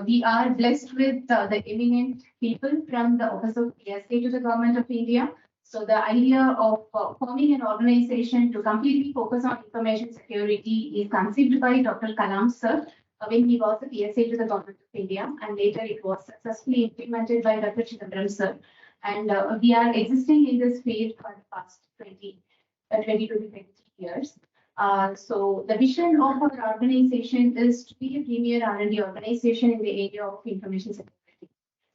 we are blessed with the eminent people from the Office of PSA to the Government of India. So the idea of forming an organization to completely focus on information security is conceived by Dr. Kalam sir when he was a PSA to the Government of India, and later it was successfully implemented by Dr. Chidambaram sir. And we are existing in this field for the past 20 to 23 years. So the vision of our organization is to be a premier R&D organization in the area of information security.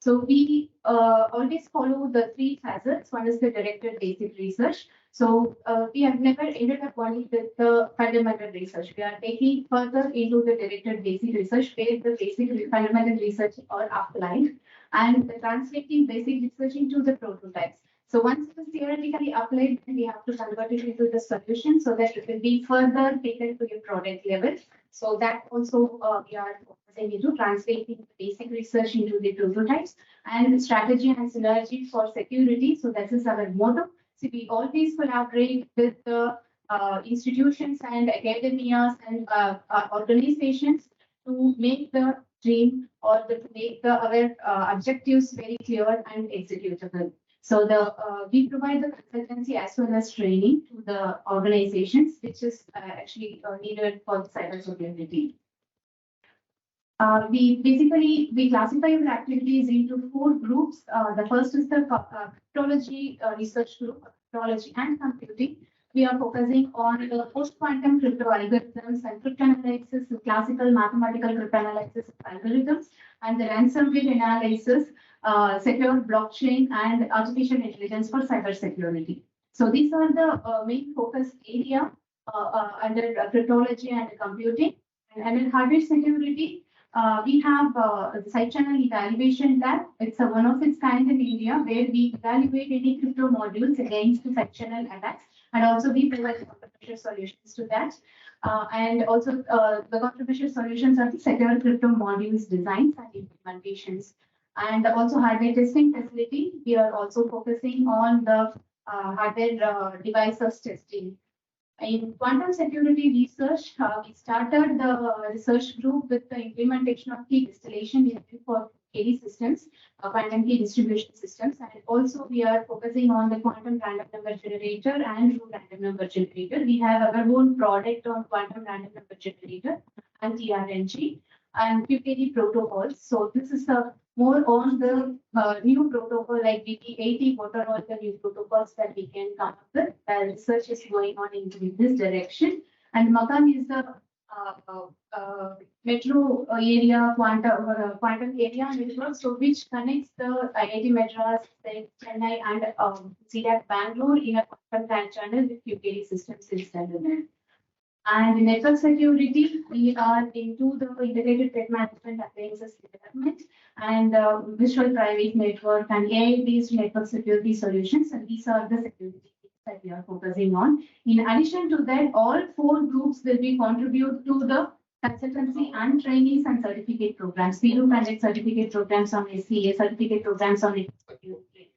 So we always follow the three facets. One is the directed basic research. So we have never ended up only with the fundamental research. We are taking further into the directed basic research where the basic fundamental research are applied and translating basic research into the prototypes. So once it is theoretically applied, we have to convert it into the solution so that it will be further taken to your product level. So that also we are focusing into translating the basic research into the prototypes and strategy and synergy for security. So that is our motto. So we always collaborate with the institutions and academias and organizations to make the dream or to make our objectives very clear and executable. So we provide the consultancy as well as training to the organizations, which is actually needed for cyber security. We classify our activities into 4 groups. The first is the cryptology research group, cryptology and computing. We are focusing on the post-quantum crypto algorithms and cryptanalysis, classical mathematical cryptanalysis algorithms, and the ransomware analysis, secure blockchain, and artificial intelligence for cybersecurity. So these are the main focus area under cryptology and computing. And in hardware security, we have the side channel evaluation lab. It's one of its kind in India where we evaluate any crypto modules against the side channel attacks, and also we provide controversial solutions to that. And also the controversial solutions are the secure crypto modules designs and implementations. And also hardware testing facility, we are also focusing on the hardware devices testing. In quantum security research, we started the research group with the implementation of key distillation unit for KD systems, quantum key distribution systems, and also we are focusing on the quantum random number generator and true random number generator. We have our own product on quantum random number generator and TRNG and QKD protocols. So this is more on the new protocol like BT80. What are all the new protocols that we can come up with? Research is going on in this direction. And Makan is the metro area quantum area network, so which connects the IIT Madras, Chennai, and CDAC Bangalore in a quantum LAN channel with QKD systems installed. And in network security, we are into the integrated threat management appliances development and visual private network and AI-based network security solutions. And these are the security that we are focusing on. In addition to that, all 4 groups will be contribute to the consultancy and trainees and certificate programs. We do conduct certificate programs on SCA, certificate programs on security.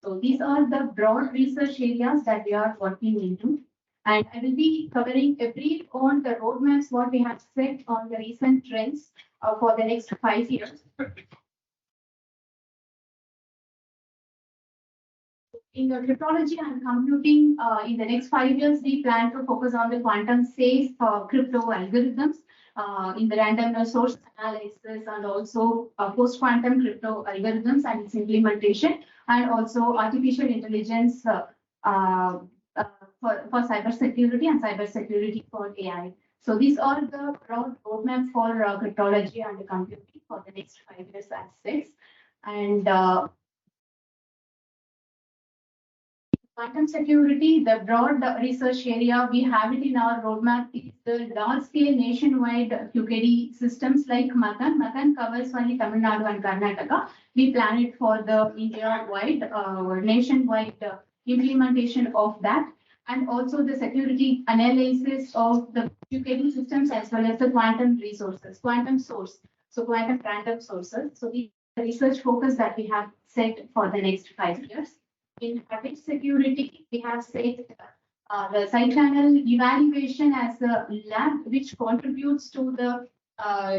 So these are the broad research areas that we are working into. And I will be covering a brief on the roadmaps, what we have set on the recent trends for the next 5 years. In the cryptology and computing, in the next 5 years, we plan to focus on the quantum safe crypto algorithms in the random source analysis and also post-quantum crypto algorithms and its implementation, and also artificial intelligence for cybersecurity and cybersecurity for AI. So these are the broad roadmap for cryptology and computing for the next 5 years as six. And quantum security, the broad research area, we have it in our roadmap is the large-scale nationwide QKD systems like Makan. Makan covers only Tamil Nadu and Karnataka. We plan it for the India-wide or nationwide implementation of that. And also the security analysis of the QKD systems as well as the quantum resources, quantum source, so quantum random sources. So the research focus that we have set for the next 5 years. In hardware security, we have set the side channel evaluation as a lab which contributes to the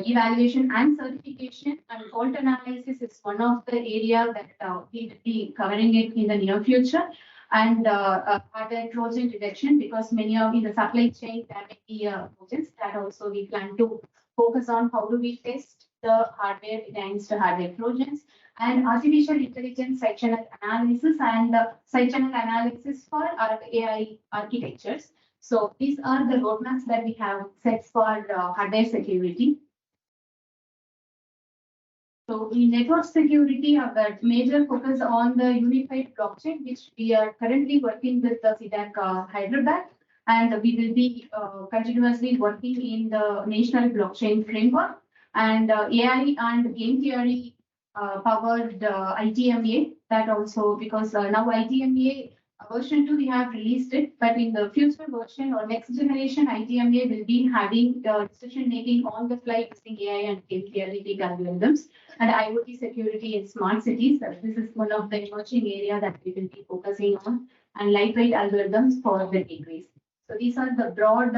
evaluation and certification, and fault analysis is one of the area that we will be covering it in the near future. And hardware Trojan detection, because many of in the supply chain there may be Trojans, that also we plan to focus on how do we test the hardware against hardware Trojans, and artificial intelligence side channel analysis and side channel analysis for our AI architectures. So these are the roadmaps that we have set for hardware security. So in network security, our major focus on the unified blockchain, which we are currently working with the CDAC Hyderabad, and we will be continuously working in the national blockchain framework and AI and game theory powered ITMA. That also because now ITMA version 2 we have released it, but in the future version or next generation ITMA will be having decision making on the fly using AI and game theoretic algorithms and IoT security in smart cities. This is one of the emerging area that we will be focusing on, and lightweight algorithms for the gateways. So these are the broad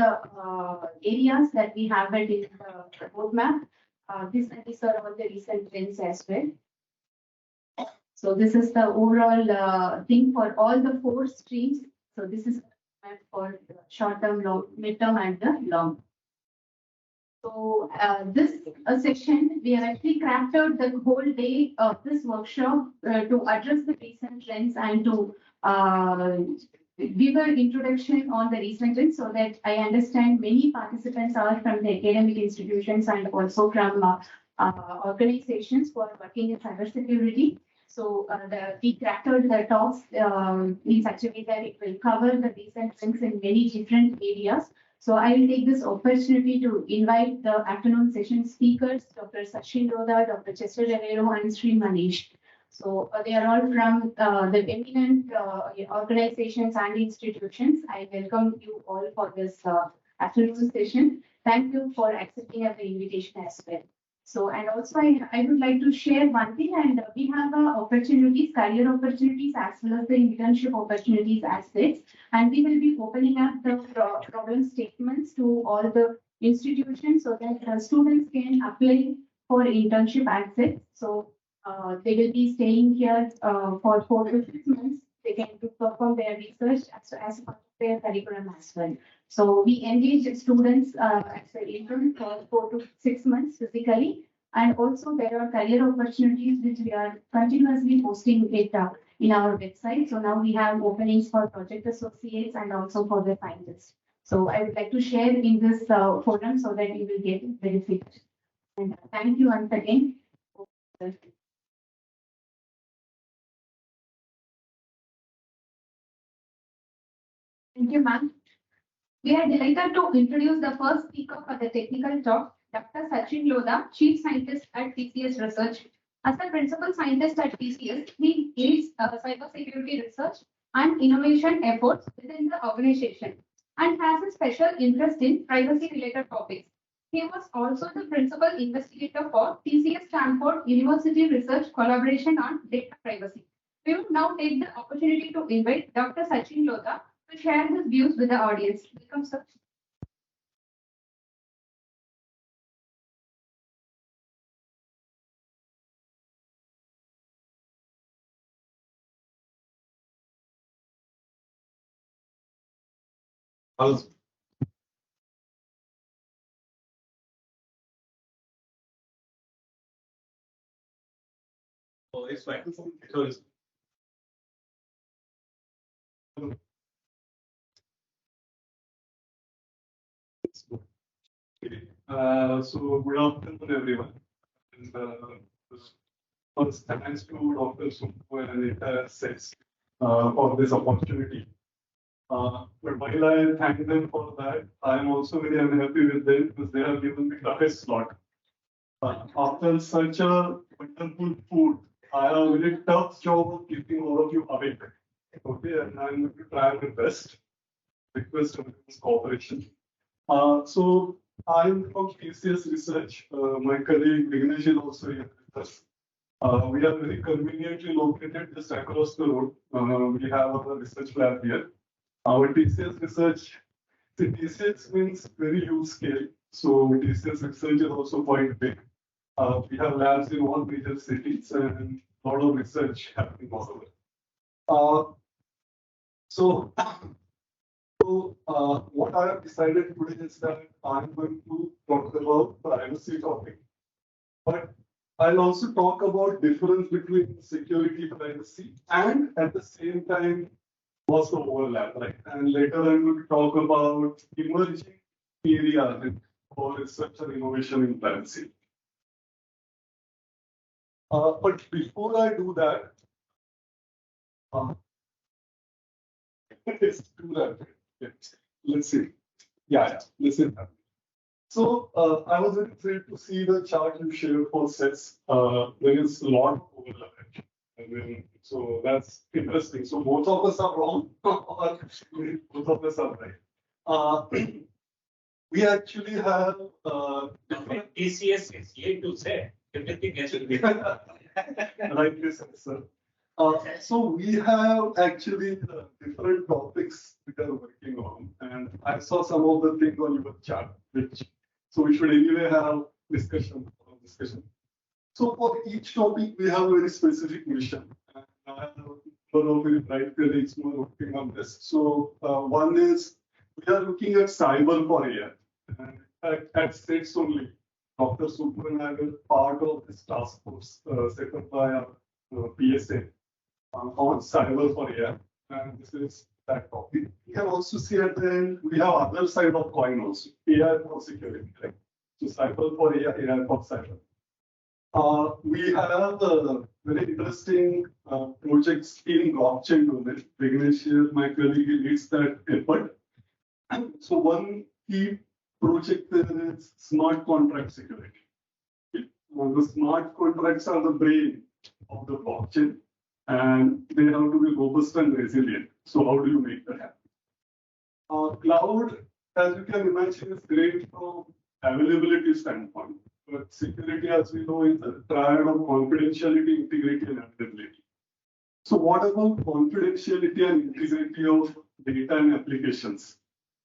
areas that we have it in the roadmap. These are all the recent trends as well. So this is the overall thing for all the 4 streams. So this is for short term, long, mid-term, and the long. So this session, we have actually crafted the whole day of this workshop to address the recent trends and to give an introduction on the recent trends so that I understand many participants are from the academic institutions and also from organizations who are working in cybersecurity. So we crafted the talks in such a way that it will cover the recent trends in many different areas. So I will take this opportunity to invite the afternoon session speakers, Dr. Sachin Lodha, Dr. Chester Rivero, and Sri Manish. So they are all from the eminent organizations and institutions. I welcome you all for this afternoon session. Thank you for accepting the invitation as well. So, and also I would like to share one thing, and we have opportunities, career opportunities, as well as the internship opportunities as this. And we will be opening up the problem statements to all the institutions so that students can apply for internship access. So they will be staying here for 4 to 6 months. They can perform their research as part of their curriculum as well. So we engage students as an intern for 4 to 6 months physically. And also there are career opportunities which we are continuously posting it in our website. So now we have openings for project associates and also for the scientists. So I would like to share in this forum so that you will get benefit. And thank you once again. Thank you, ma'am. We are delighted to introduce the first speaker for the technical talk, Dr. Sachin Lodha, Chief Scientist at TCS Research. As a Principal Scientist at TCS, he leads cybersecurity research and innovation efforts within the organization and has a special interest in privacy-related topics. He was also the Principal Investigator for TCS Stanford University Research Collaboration on Data Privacy. We will now take the opportunity to invite Dr. Sachin Lodha to share his views with the audience. Welcome, sir. Also, oh, it's fine. So it's so good afternoon, everyone. And, first, thanks to Dr. Sumpu and the entire SES for this opportunity. But while I thank them for that, I'm also very unhappy with them because they have given me toughest slot. After such a wonderful food, I have a very tough job of keeping all of you awake. Okay, and I'm going to try my best. Request of cooperation. So I'm from TCS Research. My colleague Vignesh is also here with us. We are very conveniently located just across the road. We have our research lab here. Our TCS Research, the TCS means very huge scale. So TCS Research is also quite big. We have labs in all major cities and a lot of research happening all over. So what I have decided today is that I'm going to talk about privacy topic, but I'll also talk about difference between security privacy and at the same time what's the overlap, right? And later I'm going to talk about emerging areas for research and innovation in privacy. But before I do that, let's do that. Let's see. Yeah, listen. So I was very thrilled to see the chart you shared for sets. There is a lot of overlap. And then, so that's interesting. So both of us are wrong, or both of us are right. We actually have different TCS is yet to say everything has to be rightly said, sir. So we have actually different topics we are working on, and I saw some of the things on your chart, which so we should anyway have discussion. So for each topic, we have a very specific mission. And I have one of my right colleagues who are working on this. So one is we are looking at cyber for AI. And at states only, Dr. Super and I were part of this task force set up by our PSA on cyber for AI. And this is that topic. You can also see at the end, we have other side of coin also, AI for security, right? So cyber for AI, AI for cyber. We have very interesting projects in blockchain domain. Vignesh here, my colleague, leads that effort. So one key project there is smart contract security. The smart contracts are the brain of the blockchain, and they have to be robust and resilient. So how do you make that happen? Cloud, as you can imagine, is great from availability standpoint. But security, as we know, is a triad of confidentiality, integrity, and availability. So what about confidentiality and integrity of data and applications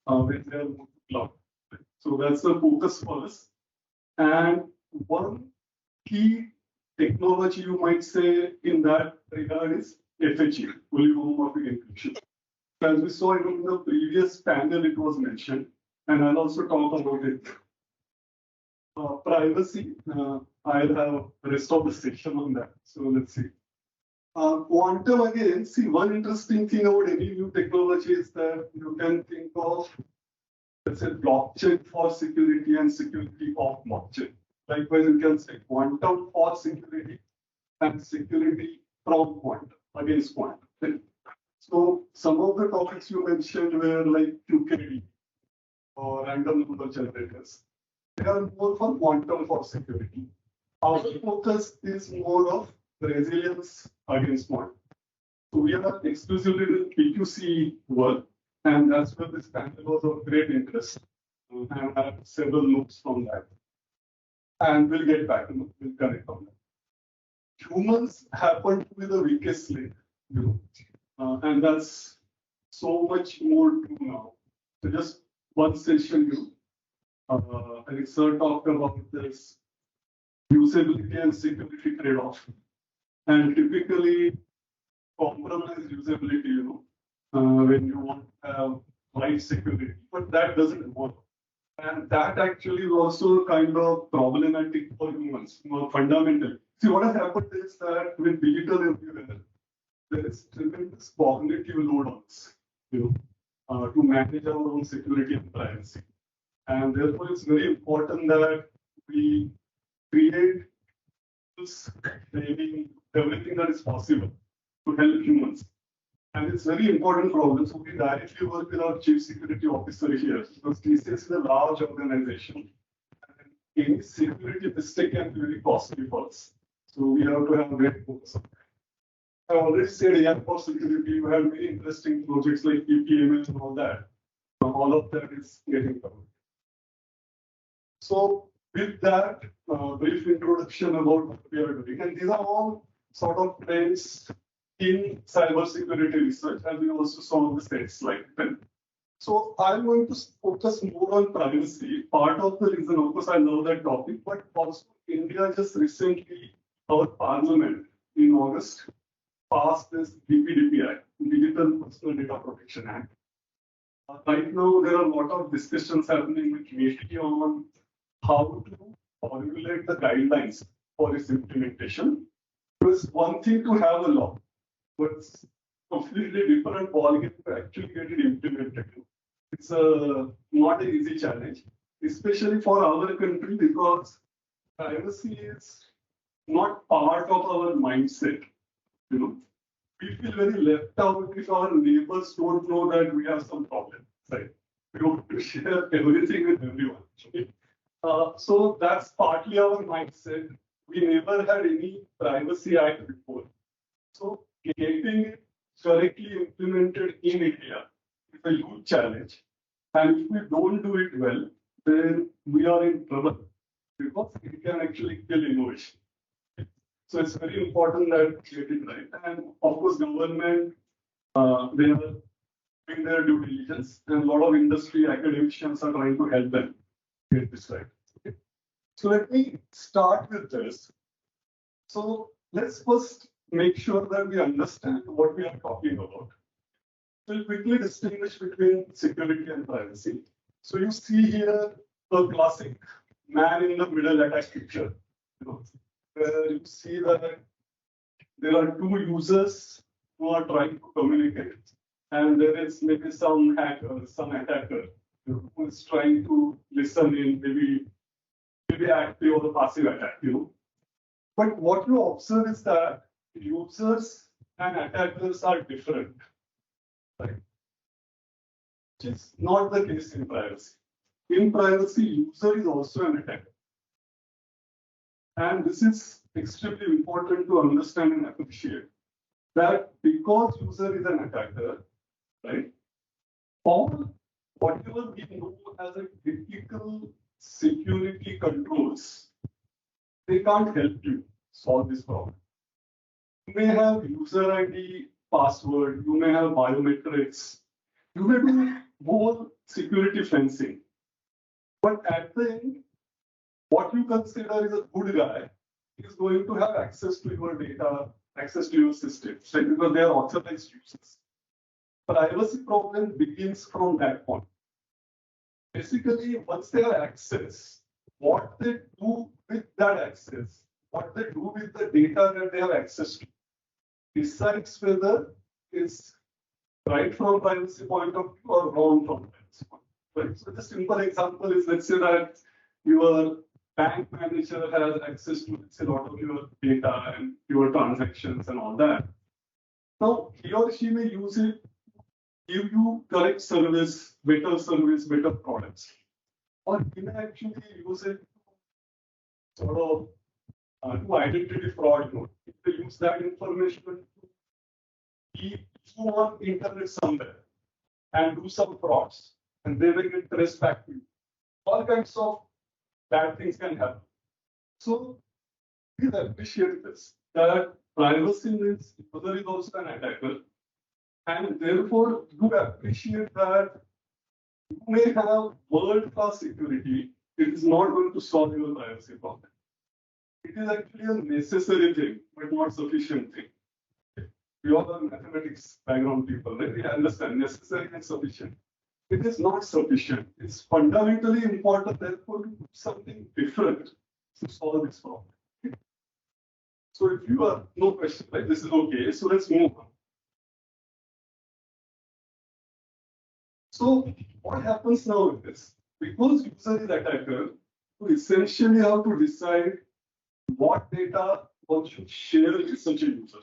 when they are moved to cloud? So that's the focus for us. And one key technology you might say in that regard is FHE, fully homomorphic encryption. As we saw in the previous panel, it was mentioned, and I'll also talk about it. Privacy, I'll have the rest of the section on that. So let's see. Quantum again, see, one interesting thing about any new technology is that you can think of, let's say, blockchain for security and security of blockchain. Likewise, you can say quantum for security and security from quantum, against quantum. Right? So some of the topics you mentioned were like QKD or random number generators. They are more for quantum for security. Our focus is more of resilience against quantum. So we are exclusively doing PQC work, and that's where this panel was of great interest. And I have several notes from that. And we'll get back and we'll connect on that. Humans happen to be the weakest link, and that's so much more true now. So just one session, I think Sir talked about this usability and security trade-off. And typically, compromise usability, when you want to have right security, but that doesn't work. And that actually is also kind of problematic for humans, more fundamentally. See, what has happened is that with digital everywhere, there is tremendous cognitive load on us, to manage our own security and privacy. And therefore, it's very important that we create training, everything that is possible to help humans. And it's very important problem. So we directly work with our chief security officer here, because TCS is a large organization. And any security mistake can be very costly for us. So we have to have a great focus on that. I already said AI for security, we have very interesting projects like EPML and all that. All of that is getting covered. So with that brief introduction about what we are doing, and these are all sort of trends in cybersecurity research, and we also saw on the slides like 10. So I'm going to focus more on privacy. Part of the reason, of course, I love that topic, but also India just recently, our parliament in August, passed this DPDP Act, Digital Personal Data Protection Act. Right now, there are a lot of discussions happening with MeitY on how to formulate the guidelines for its implementation. Because one thing to have a law, but it's completely different ballgame to actually get it implemented. It's not an easy challenge, especially for our country, because privacy is not part of our mindset. You know, we feel very left out if our neighbors don't know that we have some problem. Right? We want to share everything with everyone. Okay? So that's partly our mindset. We never had any privacy act before. So getting it correctly implemented in India is a huge challenge. And if we don't do it well, then we are in trouble because it can actually kill innovation. So it's very important that we get it right. And of course, government, they are doing their due diligence, and a lot of industry academicians are trying to help them get this right. Okay. So let me start with this. So let's first make sure that we understand what we are talking about. We'll quickly distinguish between security and privacy. So you see here a classic man in the middle attack picture. You know, where you see that there are two users who are trying to communicate, and there is maybe some hacker, some attacker who is trying to listen in, maybe active or passive attack. You know, but what you observe is that users and attackers are different, right? Which is not the case in privacy. In privacy, user is also an attacker. And this is extremely important to understand and appreciate that because user is an attacker, right? All whatever we know as a typical security controls, they can't help you solve this problem. You may have user ID, password, you may have biometrics, you may do more security fencing. But at the end, what you consider is a good guy is going to have access to your data, access to your system, right? Because they are authorized users. Privacy problem begins from that point. Basically, once they have access, what they do with that access, what they do with the data that they have access to, decides whether it's right from privacy point of view or wrong from privacy point of view. Right? So the simple example is, let's say that your bank manager has access to, let's say, a lot of your data and your transactions and all that. Now, he or she may use it to give you correct service, better products. Or he may actually use it to sort of to identity fraud. You know, if they use that information to keep you on internet somewhere and do some frauds, and they will get traced back to you. All kinds of bad things can happen. So please appreciate this, that privacy means user is also an attacker, and therefore you appreciate that you may have world-class security. It is not going to solve your privacy problem. It is actually a necessary thing, but not sufficient thing. We all are mathematics background people, right? We understand necessary and sufficient. It is not sufficient. It's fundamentally important, therefore, to do something different to solve this problem. Okay. So if you are no question, like this is okay, so let's move on. So what happens now with this? Because user is attacker, you essentially have to decide what data one should share with such a user.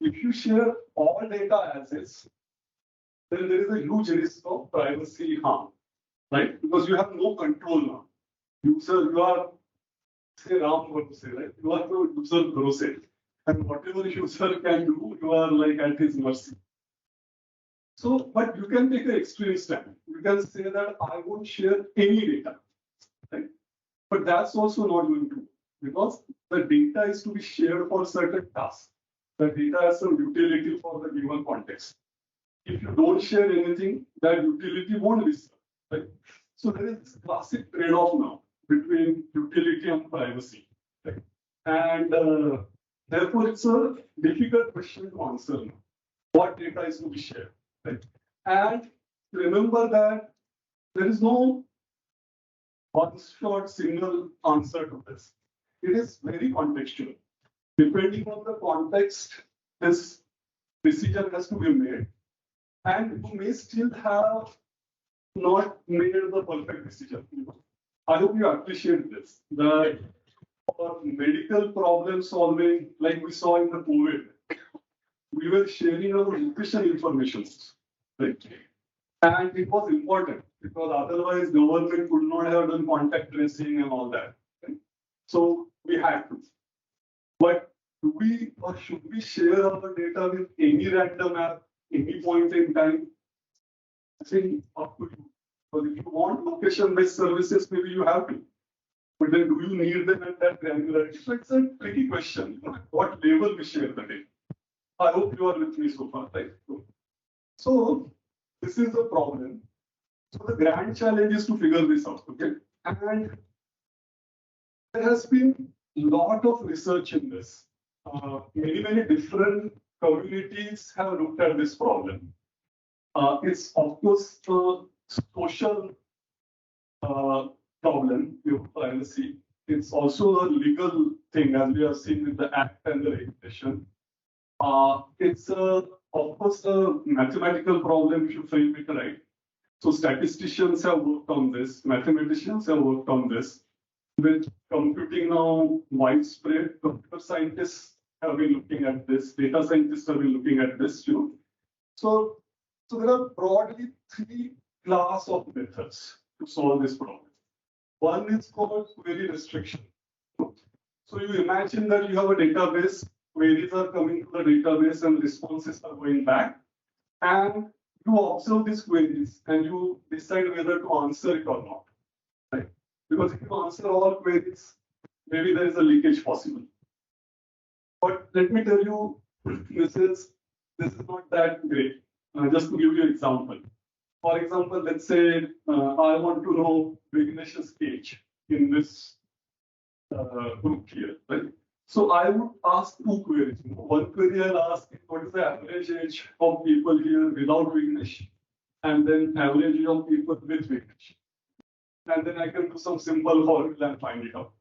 If you share all data as is, then there is a huge risk of privacy harm, right? Because you have no control now. User, you are, say, Ram what to say, right? You are the user process. And whatever user can do, you are like at his mercy. So, but you can take an extreme stand. You can say that I won't share any data, right? But that's also not going to, because the data is to be shared for certain tasks. The data has some utility for the given context. If you don't share anything, that utility won't be served, right? So there is this classic trade-off now between utility and privacy, right? And therefore, it's a difficult question to answer now. What data is to be shared, right? And remember that there is no one-shot single answer to this. It is very contextual. Depending on the context, this decision has to be made. And you may still have not made the perfect decision. I hope you appreciate this. That for medical problem solving, like we saw in the COVID, we were sharing our location information, right? And it was important because otherwise government could not have done contact tracing and all that. Right? So we had to. But do we or should we share our data with any random app, any point in time? I think up to you. But if you want location-based services, maybe you have to. But then do you need them at that granularity? So it's a tricky question. At what level we share the data? I hope you are with me so far, right? So this is the problem. So the grand challenge is to figure this out, okay? And there has been a lot of research in this. Many different communities have looked at this problem. It's of course a social problem, your privacy. It's also a legal thing, as we have seen with the Act and the regulation. It's of course a mathematical problem if you frame it right. So statisticians have worked on this, mathematicians have worked on this. With computing now widespread, computer scientists have been looking at this, data scientists have been looking at this too. So there are broadly three classes of methods to solve this problem. One is called query restriction. So you imagine that you have a database, queries are coming to the database and responses are going back. And you observe these queries and you decide whether to answer it or not. Right? Because if you answer all queries, maybe there is a leakage possible. But let me tell you, this is not that great. Just to give you an example. For example, let's say I want to know Vignesh's age in this group here, right? So I would ask two queries. One query I'll ask what is the average age of people here without Vignesh, and then average age of people with Vignesh. And then I can do some simple formula and find it out.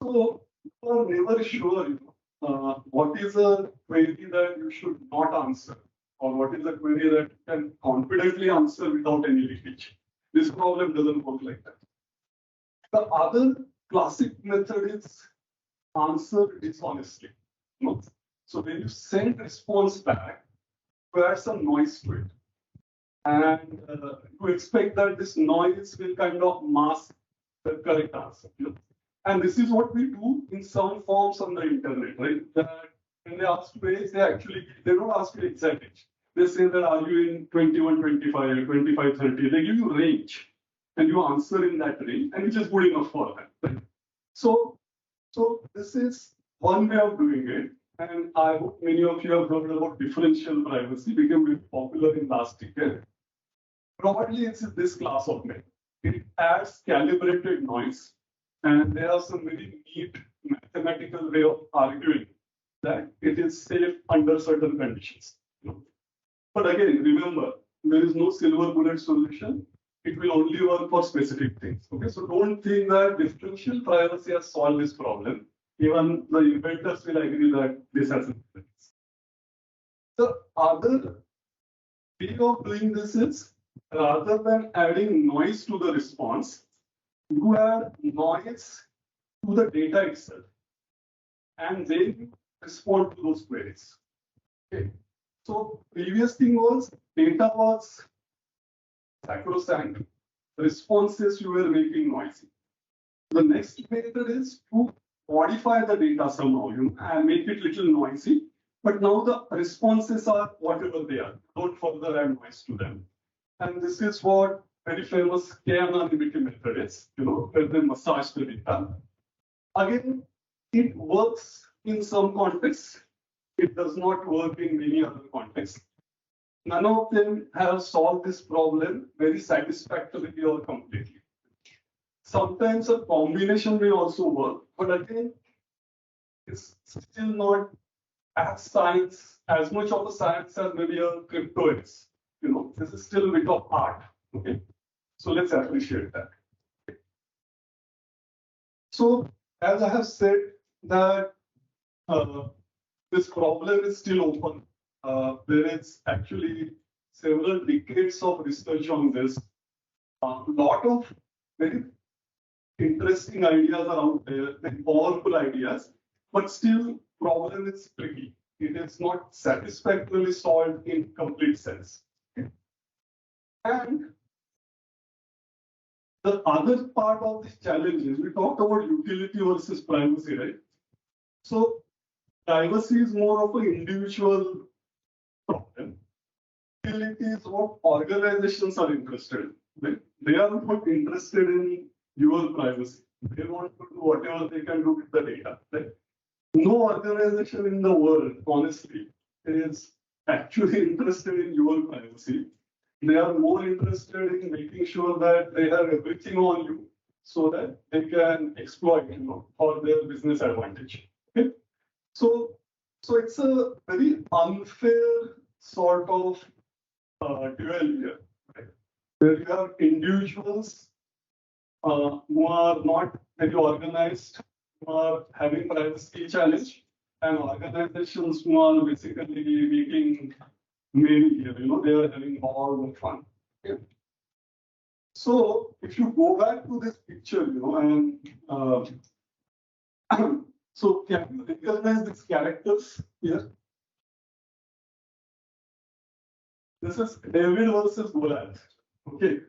So you are never sure, what is a query that you should not answer, or what is a query that you can confidently answer without any leakage. This problem doesn't work like that. The other classic method is answer dishonestly. So when you send response back, you add some noise to it. And you expect that this noise will kind of mask the correct answer. And this is what we do in some forms on the internet, right? That when they ask you age, they don't ask you exact age. They say that are you in 21, 25, 25, 30. They give you range and you answer in that range, and which is good enough for that. Right? So this is one way of doing it. And I hope many of you have heard about differential privacy, became very popular in last decade. Broadly, it's this class of method. It adds calibrated noise, and there are some very neat mathematical way of arguing that it is safe under certain conditions. But again, remember, there is no silver bullet solution. It will only work for specific things. Okay, so don't think that differential privacy has solved this problem. Even the inventors will agree that this hasn't. The other way of doing this is, rather than adding noise to the response, you add noise to the data itself, and then you respond to those queries. Okay. So previous thing was data was sacrosanct. Responses you were making noisy. The next method is to modify the data somehow, and make it little noisy. But now the responses are whatever they are. Don't further add noise to them. And this is what very famous k-anonymity method is, where they massage the data. Again, it works in some contexts. It does not work in many other contexts. None of them have solved this problem very satisfactorily or completely. Sometimes a combination may also work, but again, it's still not as much of a science as maybe a crypto is. This is still a bit of art. Okay, so let's appreciate that. So, as I have said, that this problem is still open. There is actually several decades of research on this. A lot of very interesting ideas are out there, like powerful ideas, but still problem is tricky. It is not satisfactorily solved in complete sense. And the other part of this challenge is we talked about utility versus privacy, right? So privacy is more of an individual problem. Utility is what organizations are interested in. Right? They are not interested in your privacy. They want to do whatever they can do with the data. Right? No organization in the world, honestly, is actually interested in your privacy. They are more interested in making sure that they have everything on you so that they can exploit, for their business advantage. Okay? So it's a very unfair sort of duel here, right? Where you have individuals who are not very organized, who are having privacy challenge, and organizations who are basically making money here. They are having all the fun. Okay? So if you go back to this picture, and so can you recognize these characters here? This is David versus Goliath. Okay.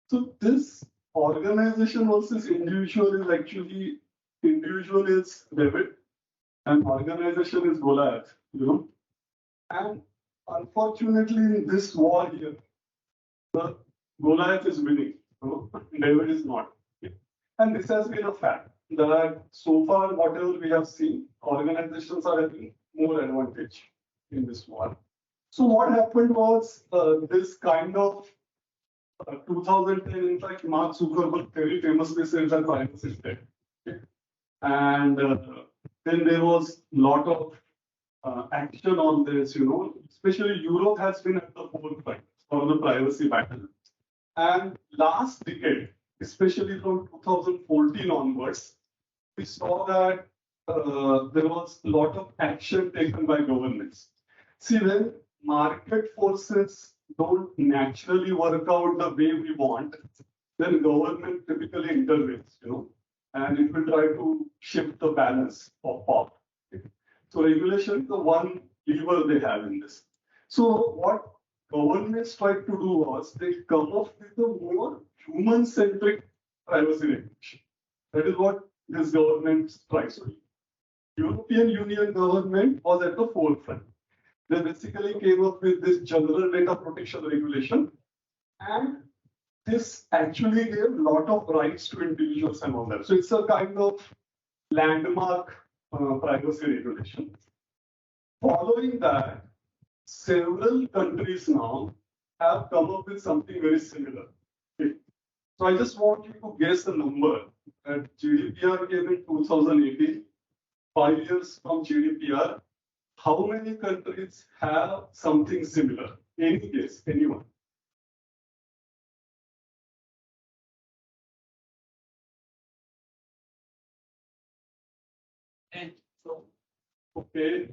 So this organization versus individual is actually individual is David and organization is Goliath. And unfortunately, in this war here, the Goliath is winning. David is not. Okay. And this has been a fact that so far, whatever we have seen, organizations are having more advantage in this war. So what happened was this kind of 2010, in fact, Mark Zuckerberg very famously said that privacy is dead. Okay. And then there was a lot of action on this, especially Europe has been at the forefront of the privacy battle. And last decade, especially from 2014 onwards, we saw that there was a lot of action taken by governments. See, when market forces don't naturally work out the way we want, then government typically intervenes, and it will try to shift the balance of power. So regulation is the one lever they have in this. So what governments tried to do was they come up with a more human-centric privacy regulation. That is what this government tries to do. European Union government was at the forefront. They basically came up with this general data protection regulation, and this actually gave a lot of rights to individuals and all that. So it's a kind of landmark privacy regulation. Following that, several countries now have come up with something very similar. Okay. So I just want you to guess the number. GDPR came in 2018, 5 years from GDPR. How many countries have something similar? Any guess, anyone? And so, Okay,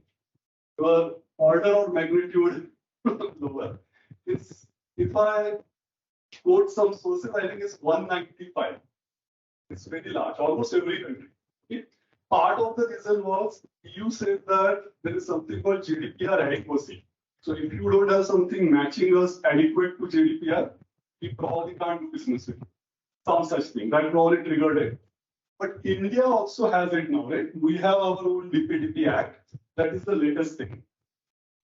your order of magnitude lower. If I quote some sources, I think it's 195. It's very large, almost every country. Okay. Part of the reason was EU said that there is something called GDPR adequacy. So if you don't have something matching us adequate to GDPR, you probably can't do business with it. Some such thing. That probably triggered it. But India also has it now, right? We have our own DPDP Act. That is the latest thing.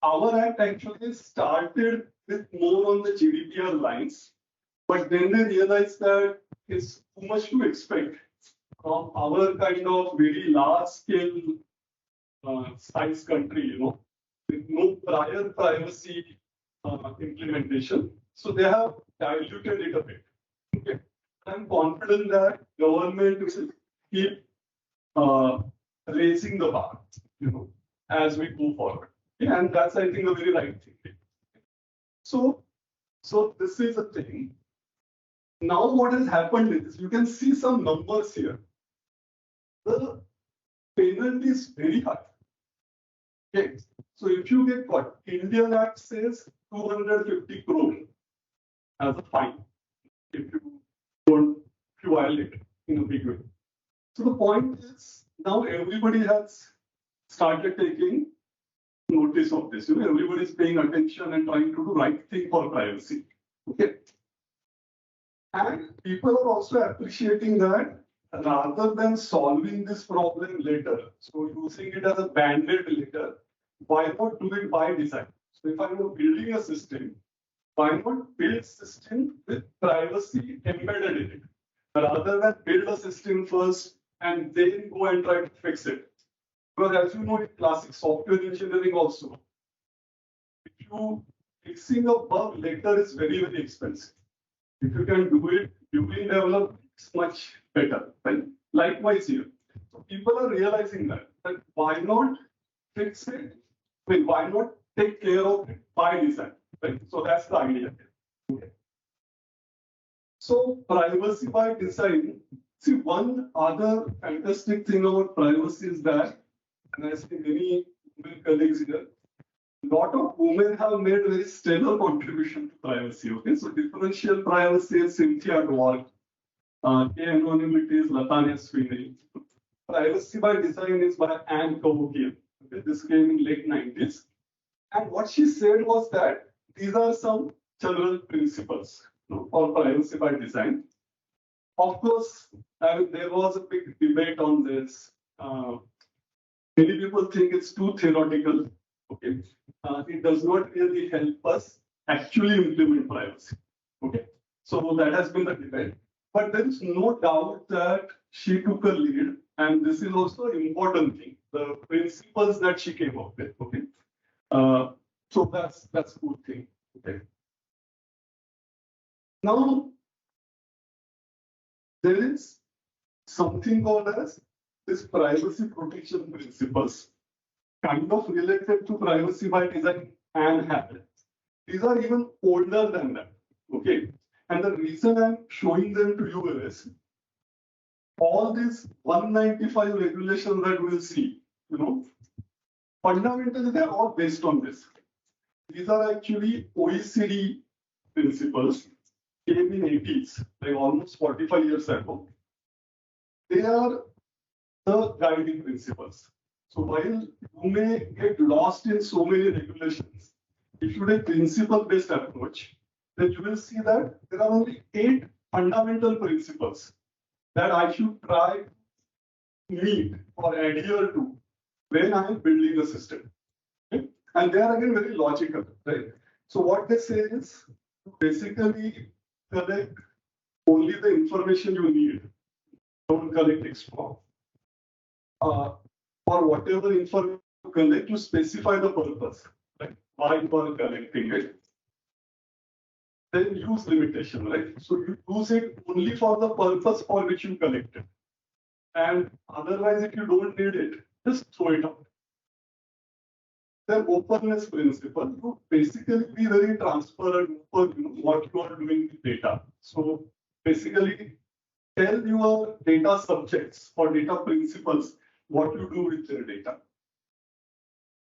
Our act actually started with more on the GDPR lines, but then they realized that it's too much to expect from our kind of very large scale size country, with no prior privacy implementation. So they have diluted it a bit. Okay. I'm confident that government will keep raising the bar, as we go forward. Yeah, and that's, I think, a very right thing. So this is a thing. Now what has happened is, you can see some numbers here. The penalty is very high. Okay, so if you get what? Indian Act says 250 crore as a fine if you violate. in a big way. So the point is now everybody has started taking notice of this. Everybody is paying attention and trying to do right thing for privacy. Okay. And people are also appreciating that rather than solving this problem later, so using it as a band-aid later, why not do it by design? So if I'm building a system, why not build system with privacy embedded in it, rather than build a system first and then go and try to fix it? Because as you know, in classic software engineering also, if you fixing a bug later is very, very expensive. If you can do it during development, it's much better. Right? Likewise here. So people are realizing that why not fix it? I mean, why not take care of it by design? Right? So that's the idea. Okay. So privacy by design. See, one other fantastic thing about privacy is that, and I see many colleagues here, a lot of women have made very stellar contribution to privacy. Okay, so differential privacy is Cynthia Dwork, anonymity is Latanya Sweeney. Privacy by design is by Anne Cavogian. Okay, this came in late 90s. And what she said was that these are some general principles for privacy by design. Of course, there was a big debate on this. Many people think it's too theoretical. Okay, it does not really help us actually implement privacy. Okay, so that has been the debate. But there is no doubt that she took a lead, and this is also an important thing. The principles that she came up with. Okay, so that's a good thing. Okay. Now there is something called as this privacy protection principles, kind of related to privacy by design and habit. These are even older than that. Okay. And the reason I'm showing them to you is all these 195 regulations that we'll see, fundamentally they're all based on this. These are actually OECD principles, came in 80s, like almost 45 years ago. They are the guiding principles. So while you may get lost in so many regulations, if you take principle-based approach, then you will see that there are only 8 fundamental principles that I should try to meet or adhere to when I am building a system. Okay? And they are again very logical, right? So what they say is basically collect only the information you need. Don't collect extra. For whatever information you collect, you specify the purpose, right? Why you are collecting it. Then use limitation, right? So you use it only for the purpose for which you collect it. And otherwise, if you don't need it, just throw it out. The openness principle, you basically be very transparent for what you are doing with data. So basically, tell your data subjects or data principals what you do with their data.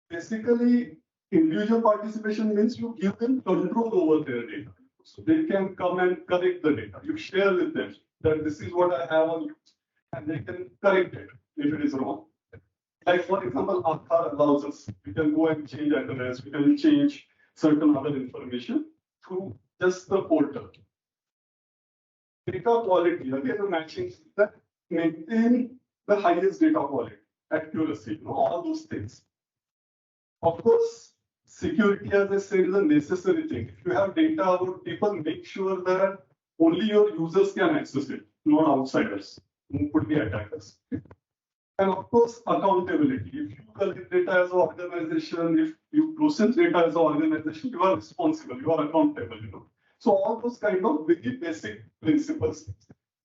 Basically, individual participation means you give them control over their data. So they can come and correct the data. You share with them that this is what I have on you, and they can correct it if it is wrong. Like for example, Aadhaar allows us, we can go and change address, we can change certain other information through just the portal. Data quality, again, the matching that maintain the highest data quality, accuracy, all those things. Of course, security, as I said, is a necessary thing. If you have data about people, make sure that only your users can access it, not outsiders who could be attackers. And of course, accountability. If you collect data as an organization, if you process data as an organization, you are responsible, you are accountable. So all those kind of very basic principles.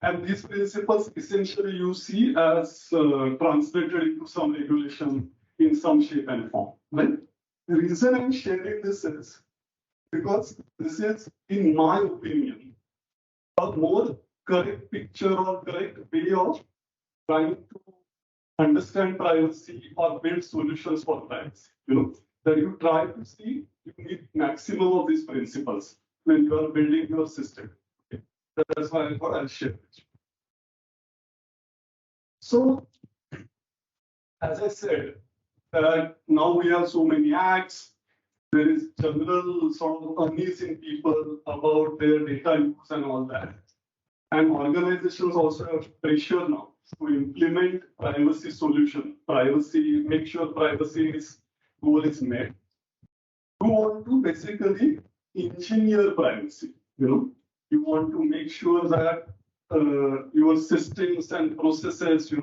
And these principles essentially you see as translated into some regulation in some shape and form. Right? The reason I'm sharing this is because this is, in my opinion, a more correct picture or correct way of trying to understand privacy or build solutions for privacy. That you try to see you need maximum of these principles when you are building your system. Okay. That's why I thought I'll share with you. So, as I said, that now we have so many acts, there is general sort of unease in people about their data use and all that. And organizations also have pressure now to implement privacy solution, make sure privacy goal is met. You want to basically engineer privacy. You want to make sure that your systems and processes,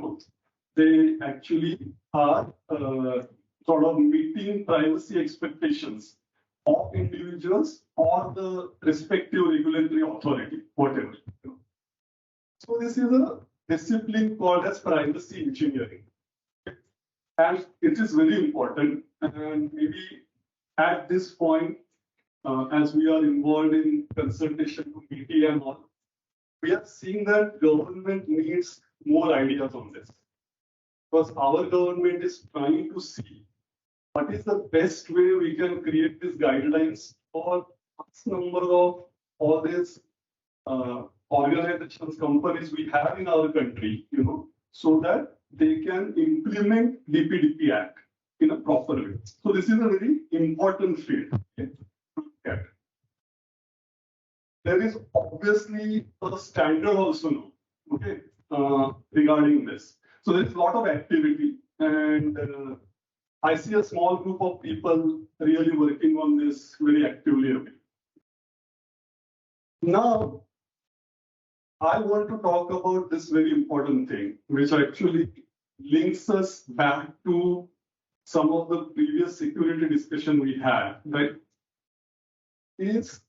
they actually are sort of meeting privacy expectations of individuals or the respective regulatory authority, whatever. So this is a discipline called as privacy engineering. And it is very important. And maybe at this point, as we are involved in consultation to media and all, we are seeing that government needs more ideas on this. Because our government is trying to see what is the best way we can create these guidelines for a number of all these organizations, companies we have in our country, so that they can implement DPDP Act in a proper way. So this is a very important field. Okay, to look at. There is obviously a standard also now, okay, regarding this. So there is a lot of activity, and I see a small group of people really working on this very actively. Now, I want to talk about this very important thing, which actually links us back to some of the previous security discussion we had, right? Is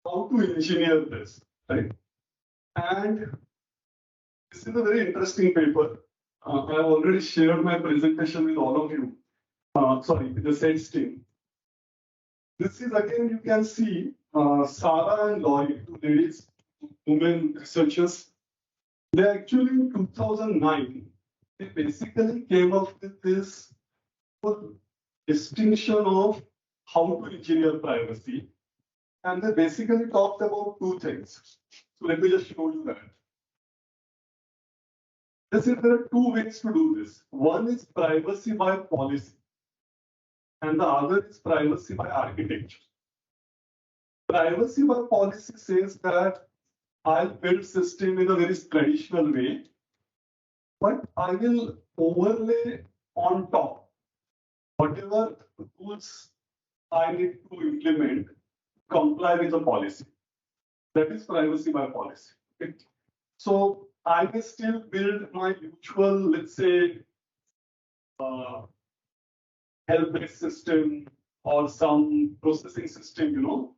how to engineer this, right? And this is a very interesting paper. I've already shared my presentation with all of you. Sorry, with the SETS team. This is again, you can see Sarah and Lloyd, two ladies, women researchers. They actually in 2009, they basically came up with this distinction of how to engineer privacy. And they basically talked about two things. So let me just show you that. There are two ways to do this. One is privacy by policy, and the other is privacy by architecture. Privacy by policy says that I'll build system in a very traditional way, but I will overlay on top whatever rules I need to implement, comply with the policy. That is privacy by policy. Okay? So I may still build my usual, let's say, help-based system or some processing system,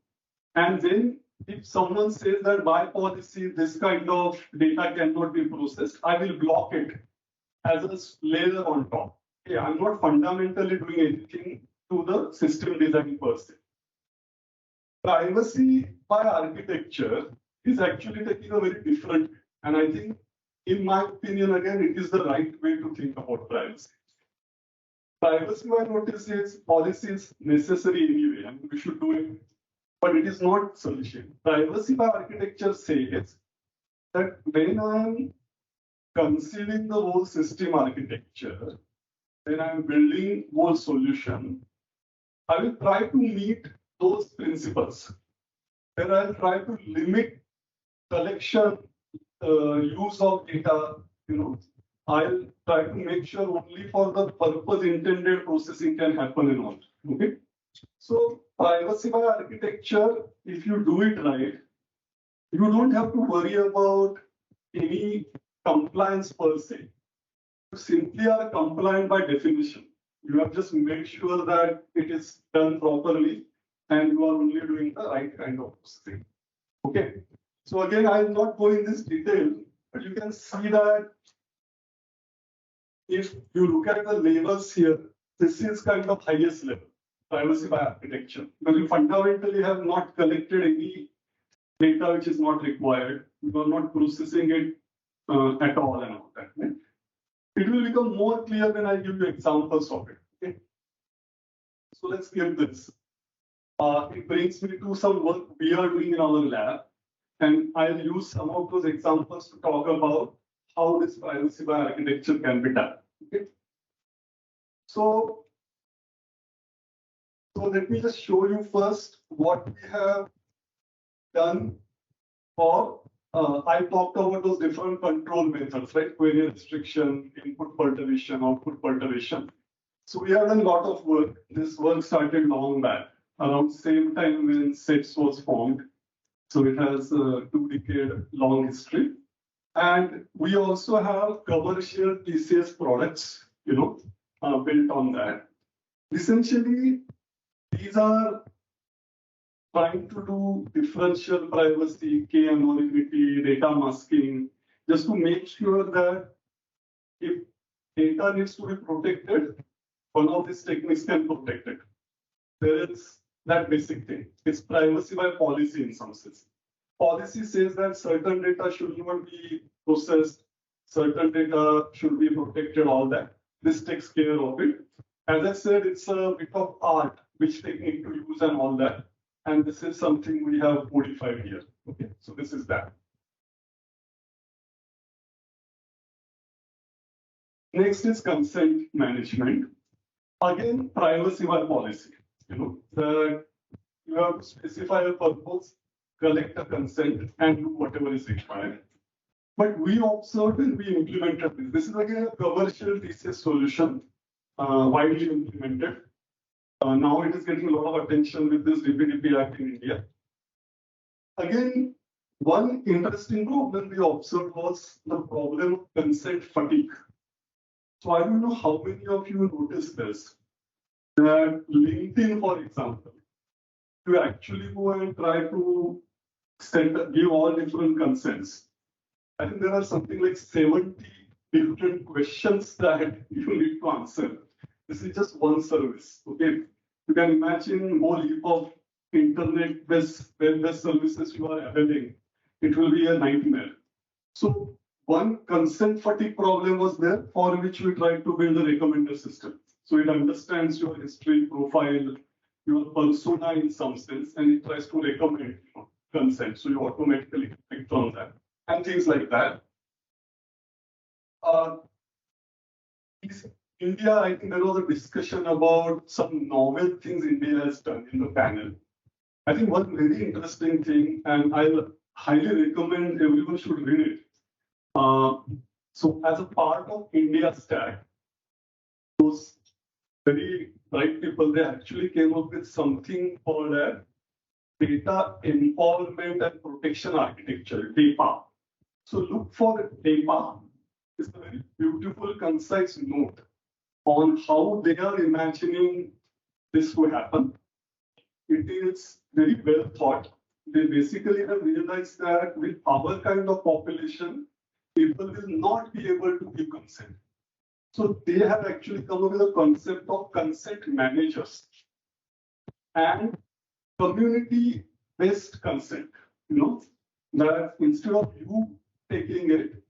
and then if someone says that by policy this kind of data cannot be processed, I will block it as a layer on top. Okay, I'm not fundamentally doing anything to the system design per se. Privacy by architecture is actually taking a very different, and I think, in my opinion, again, it is the right way to think about privacy. Privacy by notice is policy is necessary anyway, and we should do it, but it is not sufficient. Privacy by architecture says that when I'm conceiving the whole system architecture, when I'm building whole solution, I will try to meet those principles. Then I'll try to limit collection, use of data, I'll try to make sure only for the purpose intended processing can happen and all. Okay. So privacy by architecture, if you do it right, you don't have to worry about any compliance per se. You simply are compliant by definition. You have just made sure that it is done properly and you are only doing the right kind of processing. Okay. So again, I will not go in this detail, but you can see that if you look at the levels here, this is kind of highest level, privacy by architecture. Because you fundamentally have not collected any data which is not required. You are not processing it at all and all that. Right? It will become more clear when I give you examples of it. Okay? So let's give this. It brings me to some work we are doing in our lab. And I'll use some of those examples to talk about how this privacy by architecture can be done. Okay. So let me just show you first what we have done for, I talked about those different control methods, right? Query restriction, input perturbation, output perturbation. So we have done a lot of work. This work started long back, around same time when SETS was formed. So it has a 2-decade long history. And we also have commercial TCS products, built on that. Essentially, these are trying to do differential privacy, k-anonymity, data masking, just to make sure that if data needs to be protected, one of these techniques can protect it. There is that basic thing. It's privacy by policy in some sense. Policy says that certain data should not be processed, certain data should be protected, all that. This takes care of it. As I said, it's a bit of art, which technique to use and all that. And this is something we have modified here. Okay, so this is that. Next is consent management. Again, privacy by policy. That you have to specify a purpose, collect a consent, and do whatever is required. But we observed and we implemented this. This is again a commercial TCS solution, widely implemented. Now it is getting a lot of attention with this DPDP Act in India. Again, one interesting problem we observed was the problem of consent fatigue. So I don't know how many of you noticed this, that LinkedIn, for example, you actually go and try to give all different consents. I think there are something like 70 different questions that you need to answer. This is just one service. Okay, you can imagine whole heap of internet-based web-based services you are availing. It will be a nightmare. So one consent fatigue problem was there, for which we tried to build a recommender system. So it understands your history, profile, your persona in some sense, and it tries to recommend consent. So you automatically click on that and things like that. India, I think there was a discussion about some novel things India has done in the panel. I think one very interesting thing, and I highly recommend everyone should read it. So as a part of India Stack, those very bright people, they actually came up with something called a data empowerment and protection architecture, DEPA. So look for DEPA. It's a very beautiful, concise note on how they are imagining this to happen. It is very well thought. They basically have realized that with our kind of population, people will not be able to give consent. So they have actually come up with a concept of consent managers and community-based consent. That instead of you taking it,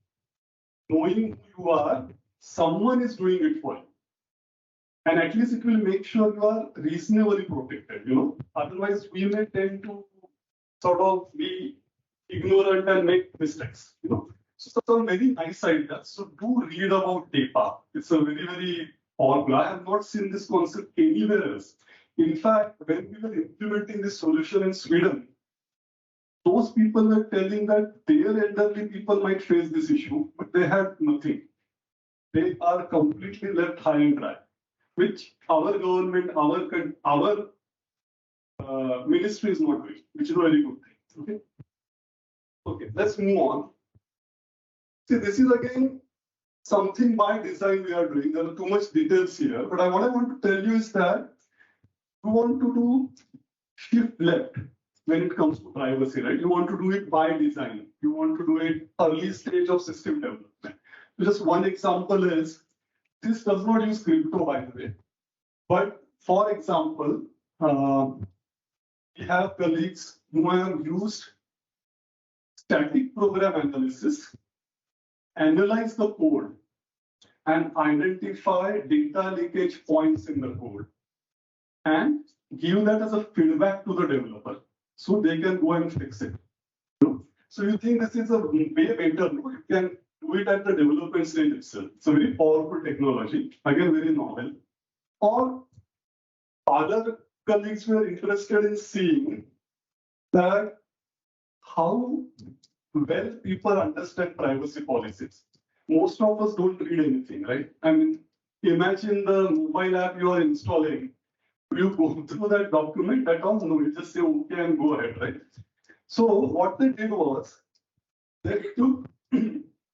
knowing who you are, someone is doing it for you. And at least it will make sure you are reasonably protected, Otherwise, we may tend to sort of be ignorant and make mistakes, So some very nice ideas. So do read about DEPA. It's a very, very powerful. I have not seen this concept anywhere else. In fact, when we were implementing this solution in Sweden, those people were telling that their elderly people might face this issue, but they had nothing. They are completely left high and dry, which our government, our ministry is not doing, which is a very good thing. Okay, let's move on. See, this is again something by design we are doing. There are too much details here, but what I want to tell you is that you want to do shift left when it comes to privacy, right? You want to do it by design. You want to do it early stage of system development. Just one example is, this does not use crypto, by the way. But for example, we have colleagues who have used static program analysis, analyze the code, and identify data leakage points in the code, and give that as a feedback to the developer so they can go and fix it. So you think this is a way better? You can do it at the development stage itself. It's a very powerful technology, again, very novel. Or other colleagues were interested in seeing that how well people understand privacy policies. Most of us don't read anything, right? I mean, imagine the mobile app you are installing. You go through that document at all? No, you just say okay and go ahead, right? So what they did was they took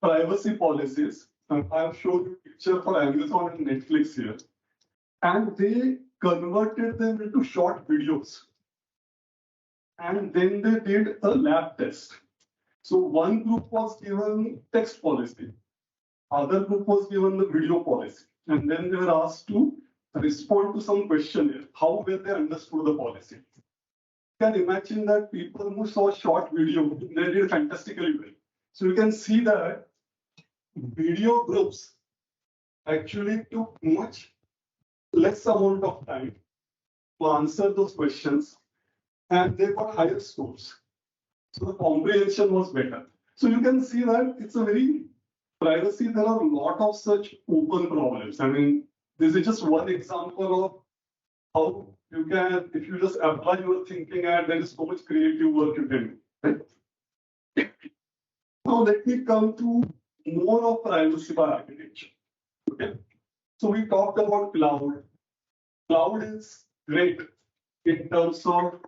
privacy policies. I've shown you a picture for Amazon and Netflix here, and they converted them into short videos. And then they did a lab test. So one group was given text policy, other group was given the video policy, and then they were asked to respond to some questionnaire. How well they understood the policy. You can imagine that people who saw short video, they did fantastically well. So you can see that video groups actually took much less amount of time to answer those questions, and they got higher scores. So the comprehension was better. So you can see that it's a very privacy. There are a lot of such open problems. I mean, this is just one example of how you can, if you just apply your thinking, and there is so much creative work you can do. Right? Now let me come to more of privacy by architecture. Okay. So we talked about cloud. Cloud is great in terms of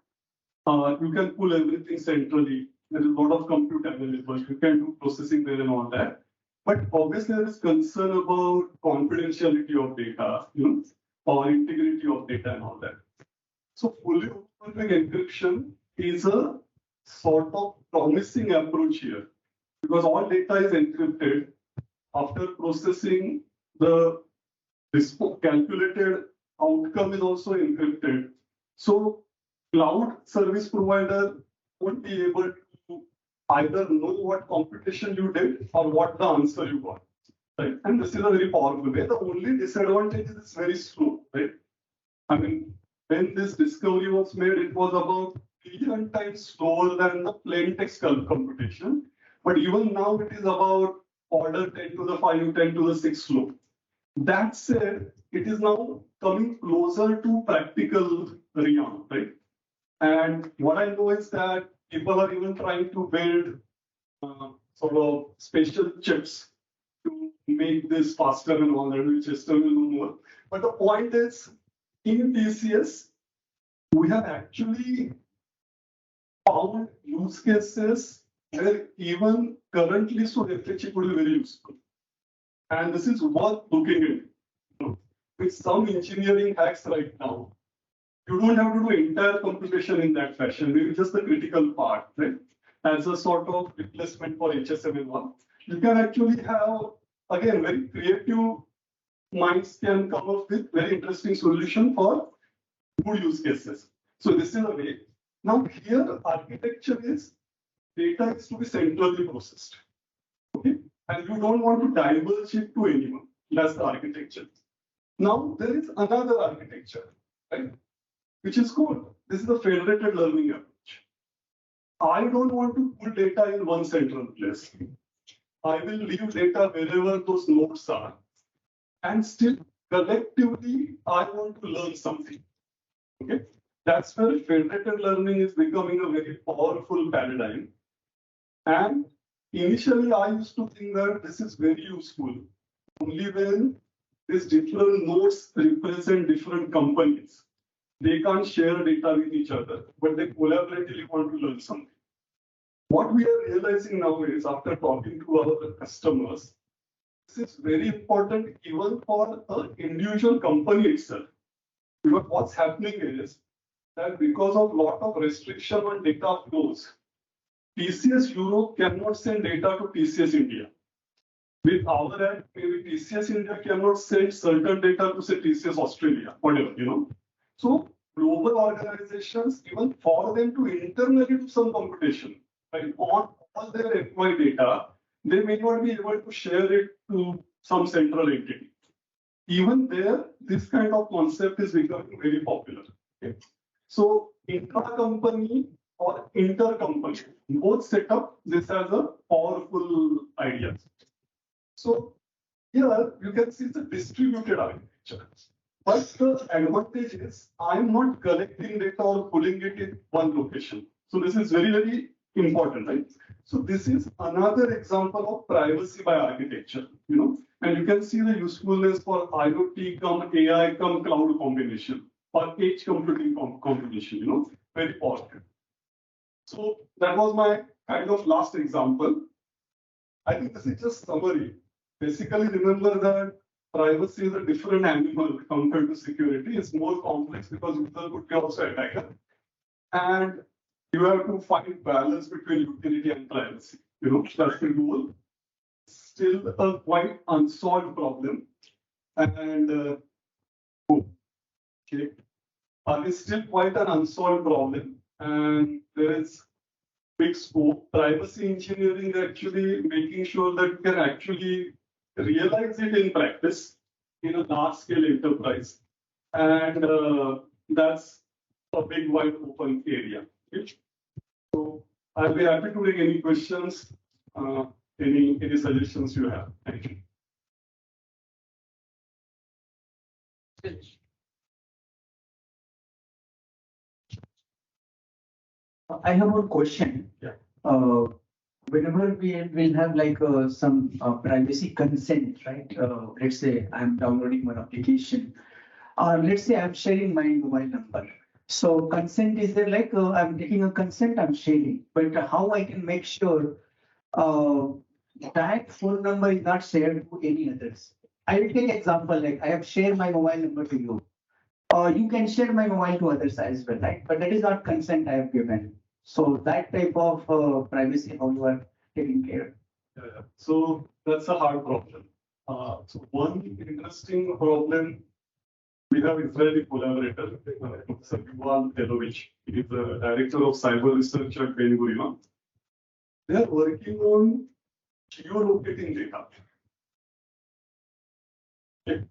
you can pull everything centrally. There is a lot of compute available. You can do processing there and all that. But obviously, there is concern about confidentiality of data, or integrity of data and all that. So fully open encryption is a sort of promising approach here, because all data is encrypted. After processing, the calculated outcome is also encrypted. So cloud service provider won't be able to either know what computation you did or what the answer you got. Right? And this is a very powerful way. The only disadvantage is it's very slow, right? I mean, when this discovery was made, it was about 1 billion times slower than the plain text computation. But even now, it is about order 10 to the 5, 10 to the 6 slow. That said, it is now coming closer to practical realm, right? And what I know is that people are even trying to build sort of special chips to make this faster and all that, which Esther will know more. But the point is, in TCS, we have actually found use cases where even currently, so FHE could be very useful. And this is worth looking into. With some engineering hacks right now, you don't have to do entire computation in that fashion, maybe just the critical part, right? As a sort of replacement for HSM1. You can actually have, again, very creative minds can come up with very interesting solution for good use cases. So this is a way. Now here, architecture is data is to be centrally processed. Okay? And you don't want to divulge it to anyone. That's the architecture. Now there is another architecture, right? Which is cool. This is the federated learning approach. I don't want to put data in one central place. I will leave data wherever those nodes are. And still, collectively, I want to learn something. Okay? That's where federated learning is becoming a very powerful paradigm. And initially, I used to think that this is very useful only when these different nodes represent different companies. They can't share data with each other, but they collaboratively want to learn something. What we are realizing now is, after talking to our customers, this is very important even for an individual company itself. Because what's happening is that because of lot of restriction on data flows, TCS Europe cannot send data to TCS India. With our app, maybe TCS India cannot send certain data to, say, TCS Australia, whatever, So global organizations, even for them to internally do some computation, right, on all their employee data, they may not be able to share it to some central entity. Even there, this kind of concept is becoming very popular. Okay? So intra-company or inter-company, both set up this as a powerful idea. So here you can see it's a distributed architecture. But the advantage is I'm not collecting data or pulling it in one location. So this is very, very important, right? So this is another example of privacy by architecture, and you can see the usefulness for IoT come AI come cloud combination or edge computing combination, very powerful. So that was my kind of last example. I think this is just summary. Basically, remember that privacy is a different animal compared to security. It's more complex because user could be also attacker. And you have to find balance between utility and privacy. That's the goal. Still a quite unsolved problem. And it's still quite an unsolved problem. And there is big scope. Privacy engineering actually making sure that you can actually realize it in practice in a large scale enterprise. And that's a big wide open area. Okay? So I'll be happy to take any questions, any suggestions you have. Thank you. I have one question. Yeah. Whenever we will have like some privacy consent, right? Let's say I'm downloading one application, or let's say I'm sharing my mobile number. So consent is there like I'm taking a consent, I'm sharing, but how I can make sure that phone number is not shared to any others? I will take example like I have shared my mobile number to you. You can share my mobile to others as well, right? But that is not consent I have given. So that type of privacy, how you are taking care. Yeah. So that's a hard problem. So one interesting problem, we have Israeli collaborator, Professor Yuval Elovich. He is the director of cyber research at Ben Gurion. They are working on geolocating data. Okay.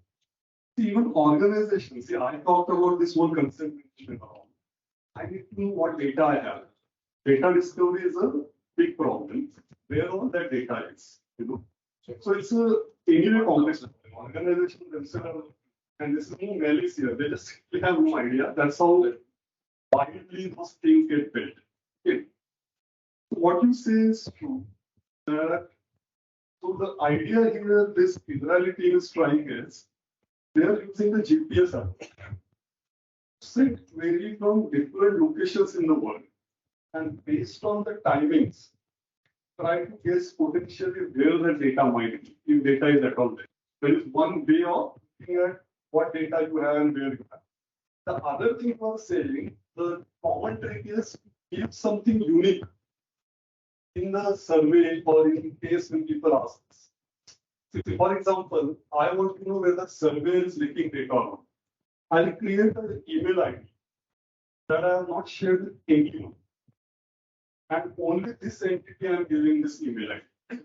Even organizations, I talked about this whole consent management. I need to know what data I have. Data discovery is a big problem. Where all that data is, So it's a anyway complex organization themselves, and this is no malice here. They just simply have no idea. That's how widely those things get built. Okay. So what you say is true. That so the idea here, this Israeli team is trying is they are using the GPS app. Set vary from different locations in the world, and based on the timings, try to guess potentially where the data might be, if data is at all there. There is one way of looking at what data you have and where you have. The other thing I was saying, the common trick is give something unique in the survey or in case when people ask this. For example, I want to know whether survey is leaking data or not. I'll create an email ID that I have not shared with anyone. And only this entity I am giving this email ID.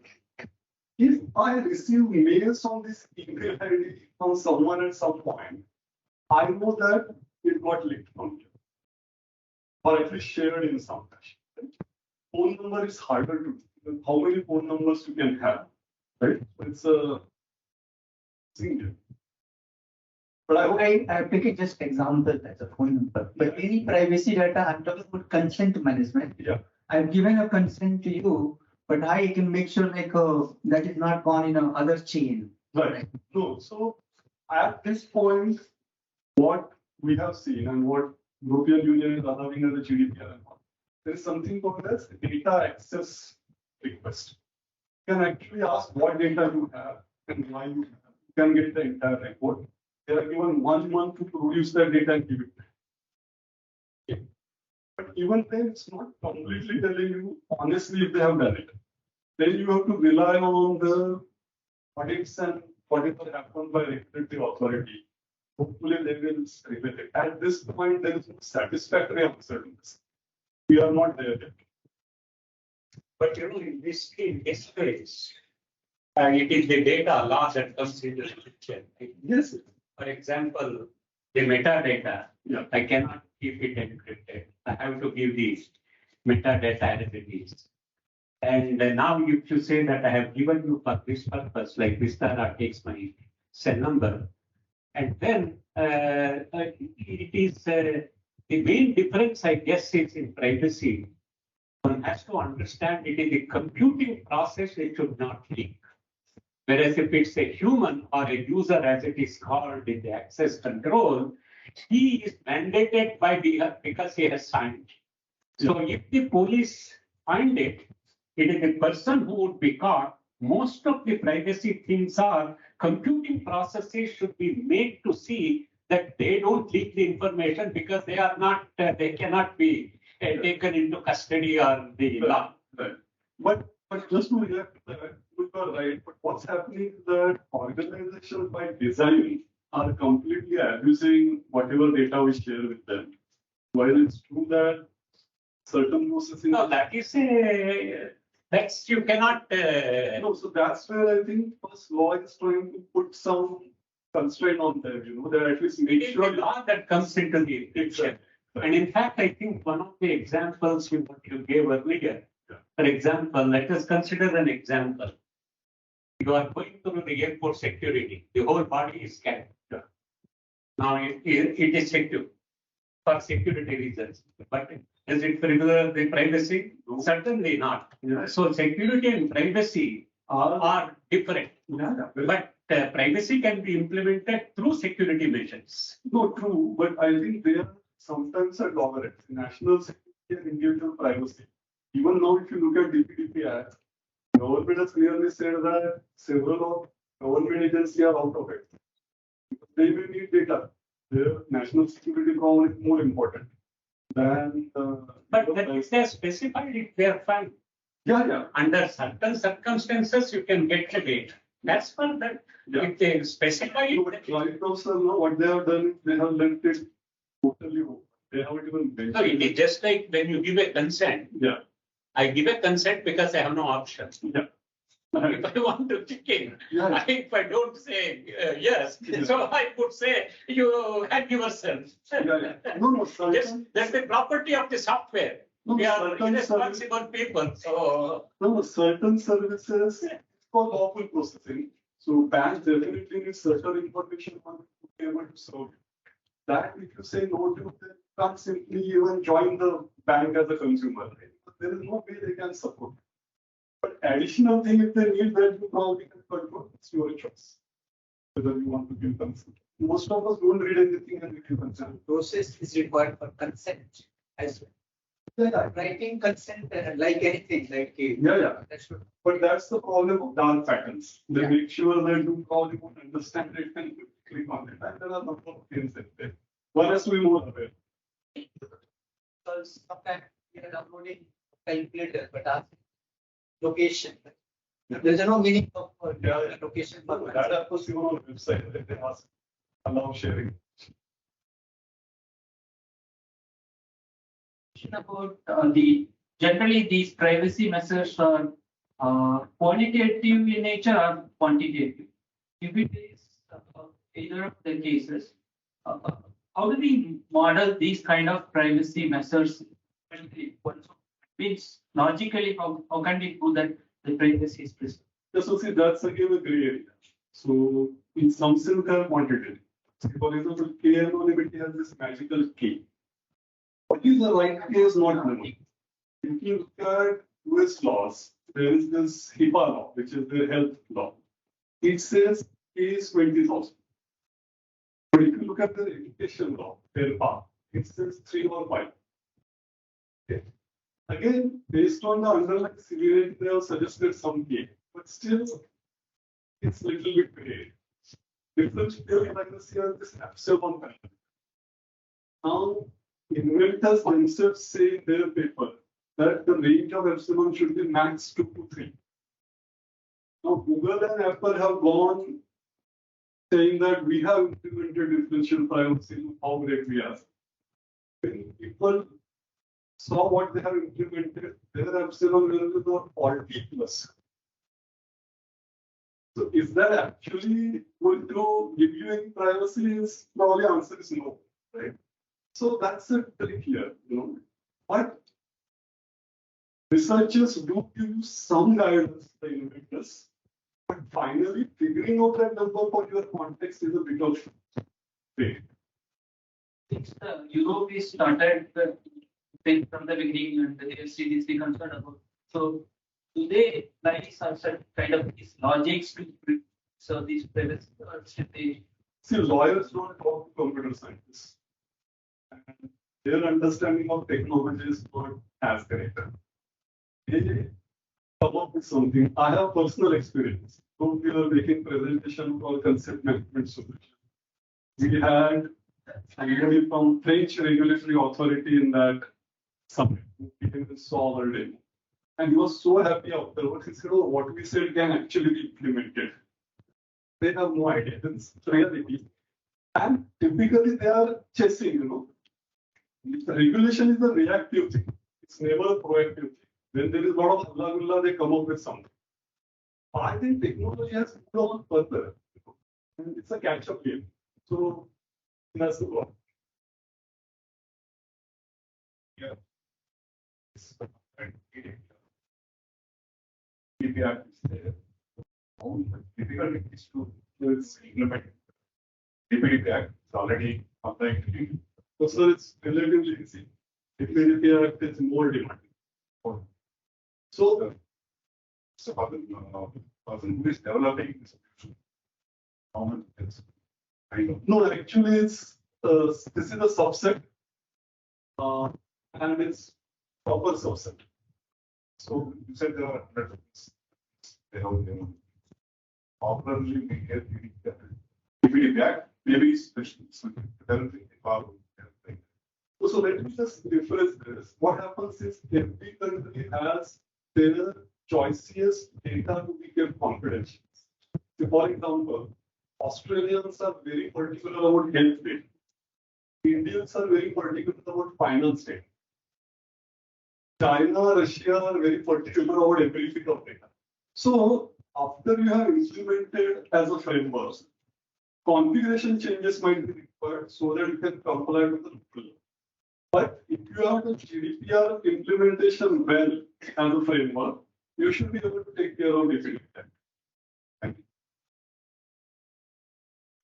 If I receive mails on this email ID from someone at some point, I know that it got leaked from you, or at least shared in some fashion. Phone number is harder to do. How many phone numbers you can have, right? It's a single. But I have taken just example as a phone number. But any privacy data, I'm talking about consent management. Yeah. I've given a consent to you, but I can make sure like that is not gone in another chain. Right. No. So at this point, what we have seen and what European Union is allowing as a GDPR and all, there is something called as data access request. You can actually ask what data you have and why you have. You can get the entire report. They are given 1 month to produce that data and give it. Okay. But even then, it's not completely telling you honestly if they have done it. Then you have to rely on the audits and whatever happened by regulatory authority. Hopefully, they will reveal it. At this point, there is no satisfactory answer to this. We are not there yet. But in this case, it is the data law that comes into the picture. Yes. For example, the metadata, Yeah. I cannot keep it encrypted. I have to give the metadata as it is. And now if you say that I have given you for this purpose, like Vistara takes my cell number, and then it is the main difference, I guess, is in privacy. One has to understand it is a computing process, it should not leak. Whereas if it's a human or a user, as it is called in the access control, he is mandated by because he has signed. So if the police find it, it is the person who would be caught. Most of the privacy things are computing processes should be made to see that they don't leak the information because they are not, they cannot be taken into custody or the law. Right. But just to react to that, you are right. But what's happening is that organizations by design are completely abusing whatever data we share with them. While it's true that certain processing. No, that is a, that's you cannot. No, so that's where I think first law is trying to put some constraint on them. You know, that at least make It is sure the law that comes into the picture. And in fact, I think one of the examples you gave earlier, for example, let us consider an example. You are going through the airport security, the whole body is scanned. Now it is secure for security reasons, but is it preserve the privacy? Certainly not. So security and privacy are different, but privacy can be implemented through security measures. No, true, but I think they are sometimes a tolerance. National security and individual privacy. Even now, if you look at DPDP Act, government has clearly said that several of government agencies are out of it. They may need data. Their national security problem is more important than. But if they are specified, it they are fine. Yeah. Under certain circumstances, you can get the data. That's for that. If they specify it. Right now, sir, no, what they have done is they have left it totally open. They haven't even mentioned. No, it is just like when you give a consent. Yeah. I give a consent because I have no option. Yeah. If I want to kick in, if I don't say yes, so I could say you had yourself. No, That's the property of the software. No, we are certain irresponsible people. So no, certain services for lawful processing. So banks definitely need certain information to be able to serve. That if you say no to, they can't simply even join the bank as a consumer. Right? There is no way they can support. But additional thing, if they need that, you probably can control. It's your choice whether you want to give consent. Most of us don't read anything and we give consent. Process is required for consent as well. Writing consent like anything, like That should. But that's the problem of dark patterns. They make sure that you probably won't understand it and click on it. And there are a number of things in there. One has to be more aware. Because sometimes we are downloading calculator, but our location. There is no meaning of location. That of course you on website that they ask allow sharing. About generally these privacy measures are qualitative in nature or quantitative. If it is either of the cases, how do we model these kind of privacy measures? Means logically, how can we prove that the privacy is preserved? So see, that's again a gray area. So in some sense they are quantitative. For example, K anonymity has this magical K. What is the right K is not known. If you look at US laws, there is this HIPAA law, which is the health law. It says K is 20,000. But if you look at the education law, HERPA, it says 3 or 5. Okay. Again, based on the underlying severity, they have suggested some K, but still, it's a little bit gray. Differential privacy are this epsilon pattern. Now, inventors themselves say in their paper that the range of epsilon should be max 2 to 3. Now, Google and Apple have gone saying that we have implemented differential privacy, how great we are. When people saw what they have implemented, their epsilon values are 40 plus. So is that actually going to give you any privacy? Is probably answer is no, right? So that's a trick here, you know. But researchers do give you some guidance to the inventors, but finally figuring out that number for your context is a bit of thing. It's Europe is started thing from the beginning and they are seriously concerned about. So do they like some kind of these logics to so these privacy or should they? See, lawyers don't talk to computer scientists. And their understanding of technology is not as great. They come up with something. I have personal experience. So we were making presentation for concept management solution. We had somebody from French regulatory authority in that summit. We even saw our demo. And he was so happy afterwards. He said, oh, what we said can actually be implemented. They have no idea. It's reality. And typically they are chasing, The regulation is a reactive thing. It's never a proactive thing. When there is a lot of halla they come up with something. I think technology has gone further. And it's a catch-up game. So that's the problem. Yeah. PPR is there. Difficult is to implement DPDP Act. It's already applied. So it's relatively easy. DPDP Act is more demanding. So the person who is developing this solution, common sense. No, actually, it's this is a subset, and it's proper subset. So you said there are hundreds. They have properly made DPDP Act, maybe special. So let me just reference this. What happens is every country has their choicest data to be kept confidential. So for example, Australians are very particular about health data. Indians are very particular about finance data. China, Russia are very particular about every bit of data. So after you have implemented as a framework, configuration changes might be required so that you can comply with the local. But if you have the GDPR implementation well as a framework, you should be able to take care of it.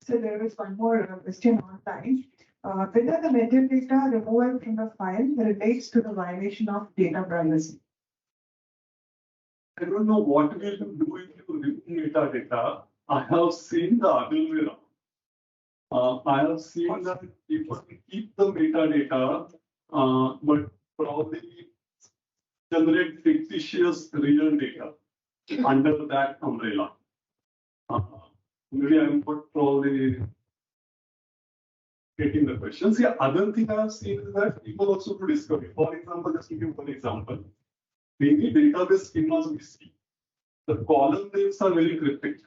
So there is one more question online. Whether the metadata removal from the file relates to the violation of data privacy. I don't know what we will do if you remove metadata. I have seen the other way around. I have seen that people keep the metadata, but probably generate fictitious real data under that umbrella. Maybe I'm not probably getting the questions. The other thing I have seen is that people also do discovery. For example, just to give one example, many database schemas we see, the column names are very cryptic.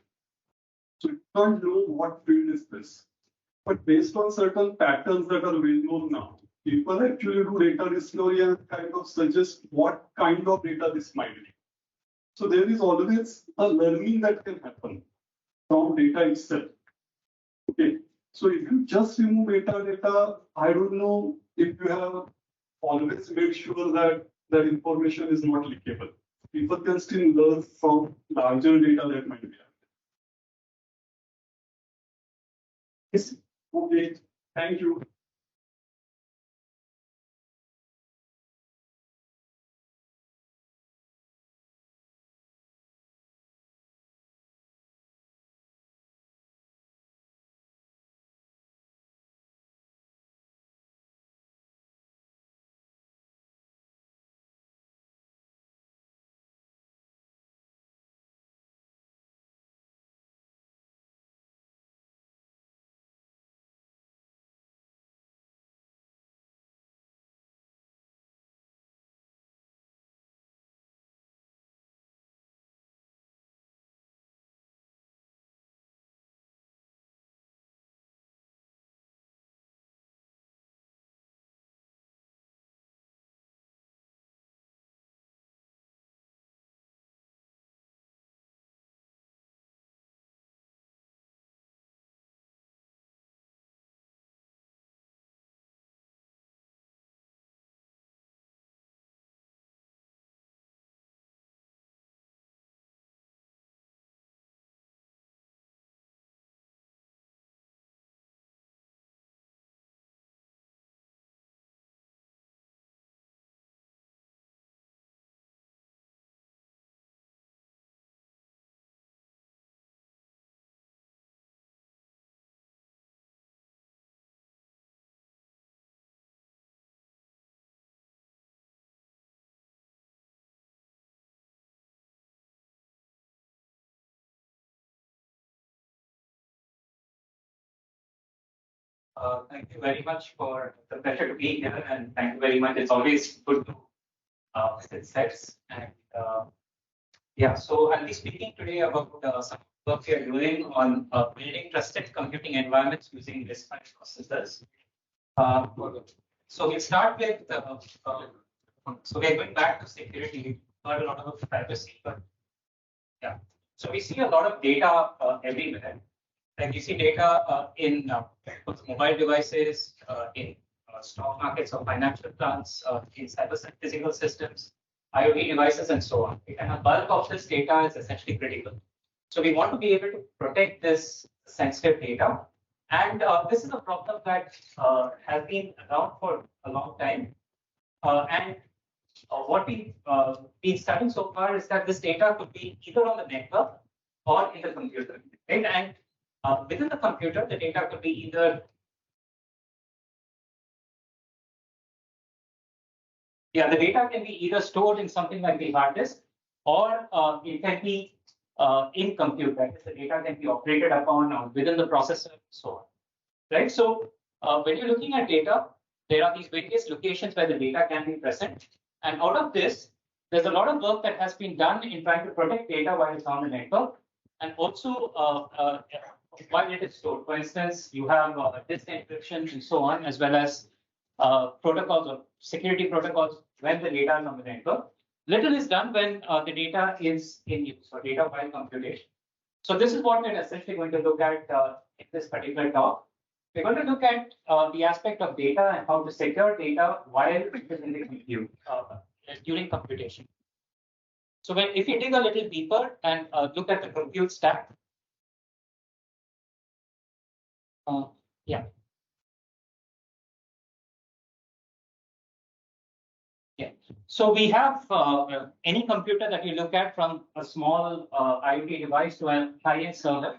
So you can't know what field is this. But based on certain patterns that are well known now, people actually do data discovery and kind of suggest what kind of data this might be. So there is always a learning that can happen from data itself. Okay. So if you just remove metadata, I don't know if you have always made sure that that information is not leakable. People can still learn from larger data that might be there. Yes. Okay. Thank you. Thank you very much for the pleasure to be here, and thank you very much. It's always good to visit sets. And yeah, so I'll be speaking today about some work we are doing on building trusted computing environments using RISC-V processors. So we'll start with, so we're going back to security. We've heard a lot of privacy, but yeah. So we see a lot of data everywhere. Like you see data in mobile devices, in stock markets or financial plants, in cyber physical systems, IoT devices, and so on. And a bulk of this data is essentially critical. So we want to be able to protect this sensitive data. And this is a problem that has been around for a long time. And what we've been studying so far is that this data could be either on the network or in the computer, right? And within the computer, the data could be either the data can be either stored in something like the hard disk, or it can be in compute. That is, the data can be operated upon or within the processor, and so on. Right. So when you're looking at data, there are these various locations where the data can be present, and out of this, there's a lot of work that has been done in trying to protect data while it's on the network, and also while it is stored. For instance, you have disk encryption and so on, as well as protocols or security protocols when the data is on the network. Little is done when the data is in use, or data while computation. So this is what we're essentially going to look at in this particular talk. We're going to look at the aspect of data and how to secure data while it is in the compute during computation. So if you dig a little deeper and look at the compute stack, yeah. Yeah. So we have any computer that you look at, from a small IoT device to a high-end server.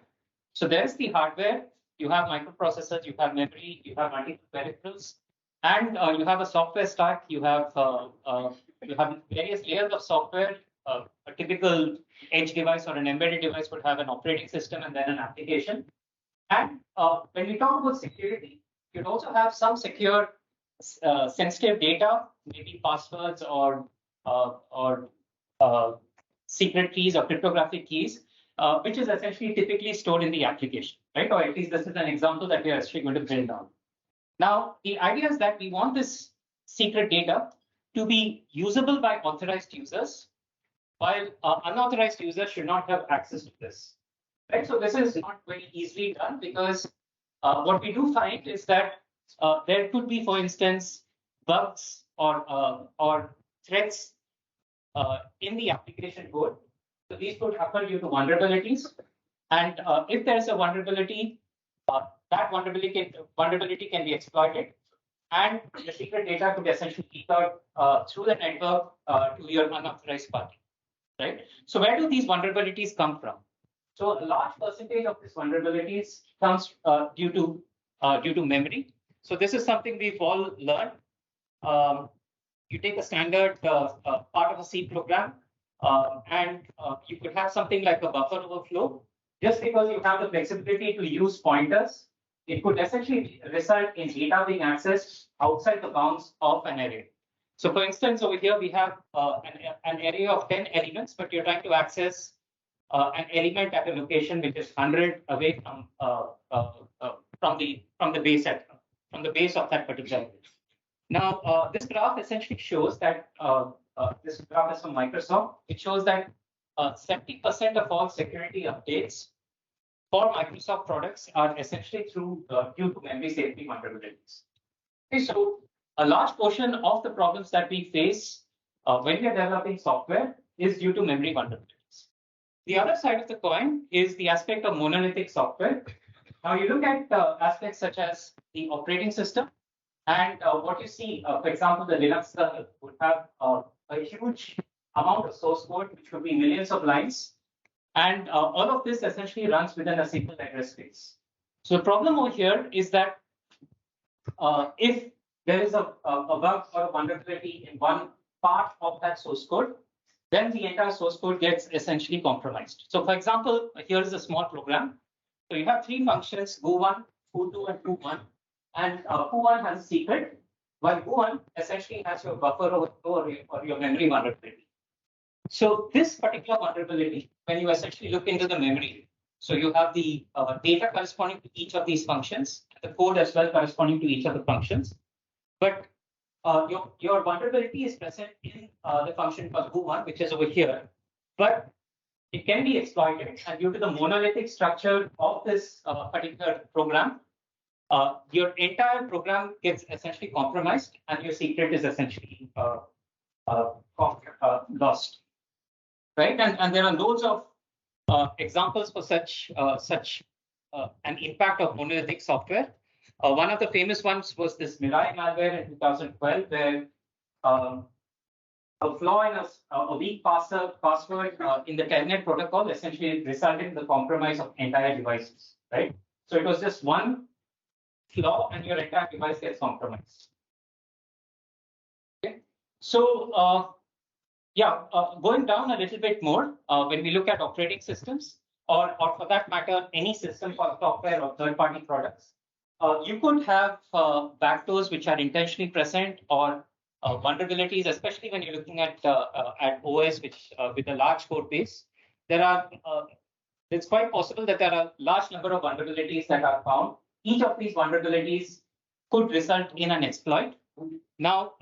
So there's the hardware. You have microprocessors, you have memory, you have multiple peripherals, and you have a software stack. You have various layers of software. A typical edge device or an embedded device would have an operating system and then an application. And when we talk about security, you'd also have some secure sensitive data, maybe passwords or secret keys or cryptographic keys, which is essentially typically stored in the application, right? Or at least this is an example that we are actually going to build on. Now, the idea is that we want this secret data to be usable by authorized users, while unauthorized users should not have access to this, right? So this is not very easily done, because what we do find is that there could be, for instance, bugs or threats in the application code. So these could happen due to vulnerabilities. And if there's a vulnerability, that vulnerability can be exploited, and the secret data could essentially leak out through the network to your unauthorized party, right? So where do these vulnerabilities come from? So a large percentage of these vulnerabilities comes due to memory. So this is something we've all learned. You take a standard part of a C program, and you could have something like a buffer overflow. Just because you have the flexibility to use pointers, it could essentially result in data being accessed outside the bounds of an array. So for instance, over here we have an array of 10 elements, but you're trying to access an element at a location which is 100 away from the base of that particular image. Now, this graph essentially shows that this graph is from Microsoft. It shows that 70% of all security updates for Microsoft products are essentially due to memory safety vulnerabilities. Okay, so a large portion of the problems that we face when we are developing software is due to memory vulnerabilities. The other side of the coin is the aspect of monolithic software. Now you look at aspects such as the operating system, and what you see, for example, the Linux kernel would have a huge amount of source code, which could be millions of lines. And all of this essentially runs within a single address space. So the problem over here is that if there is a bug or a vulnerability in one part of that source code, then the entire source code gets essentially compromised. So for example, here is a small program. So you have three functions, go1, foo2, and foo1. and Q1 has a secret, while Q1 essentially has your buffer or your memory vulnerability. So this particular vulnerability, when you essentially look into the memory, so you have the data corresponding to each of these functions, the code as well corresponding to each of the functions, but your vulnerability is present in the function called Q1, which is over here, but it can be exploited, and due to the monolithic structure of this particular program, your entire program gets essentially compromised, and your secret is essentially lost, right? And there are loads of examples for such an impact of monolithic software. One of the famous ones was this Mirai malware in 2012, where a flaw in a weak password in the telnet protocol essentially resulted in the compromise of entire devices, right? So it was just one flaw and your entire device gets compromised. Okay. So going down a little bit more, when we look at operating systems, or for that matter, any system for software or third-party products, you could have backdoors which are intentionally present, or vulnerabilities, especially when you're looking at OS with a large code base. It's quite possible that there are a large number of vulnerabilities that are found. Each of these vulnerabilities could result in an exploit. Now,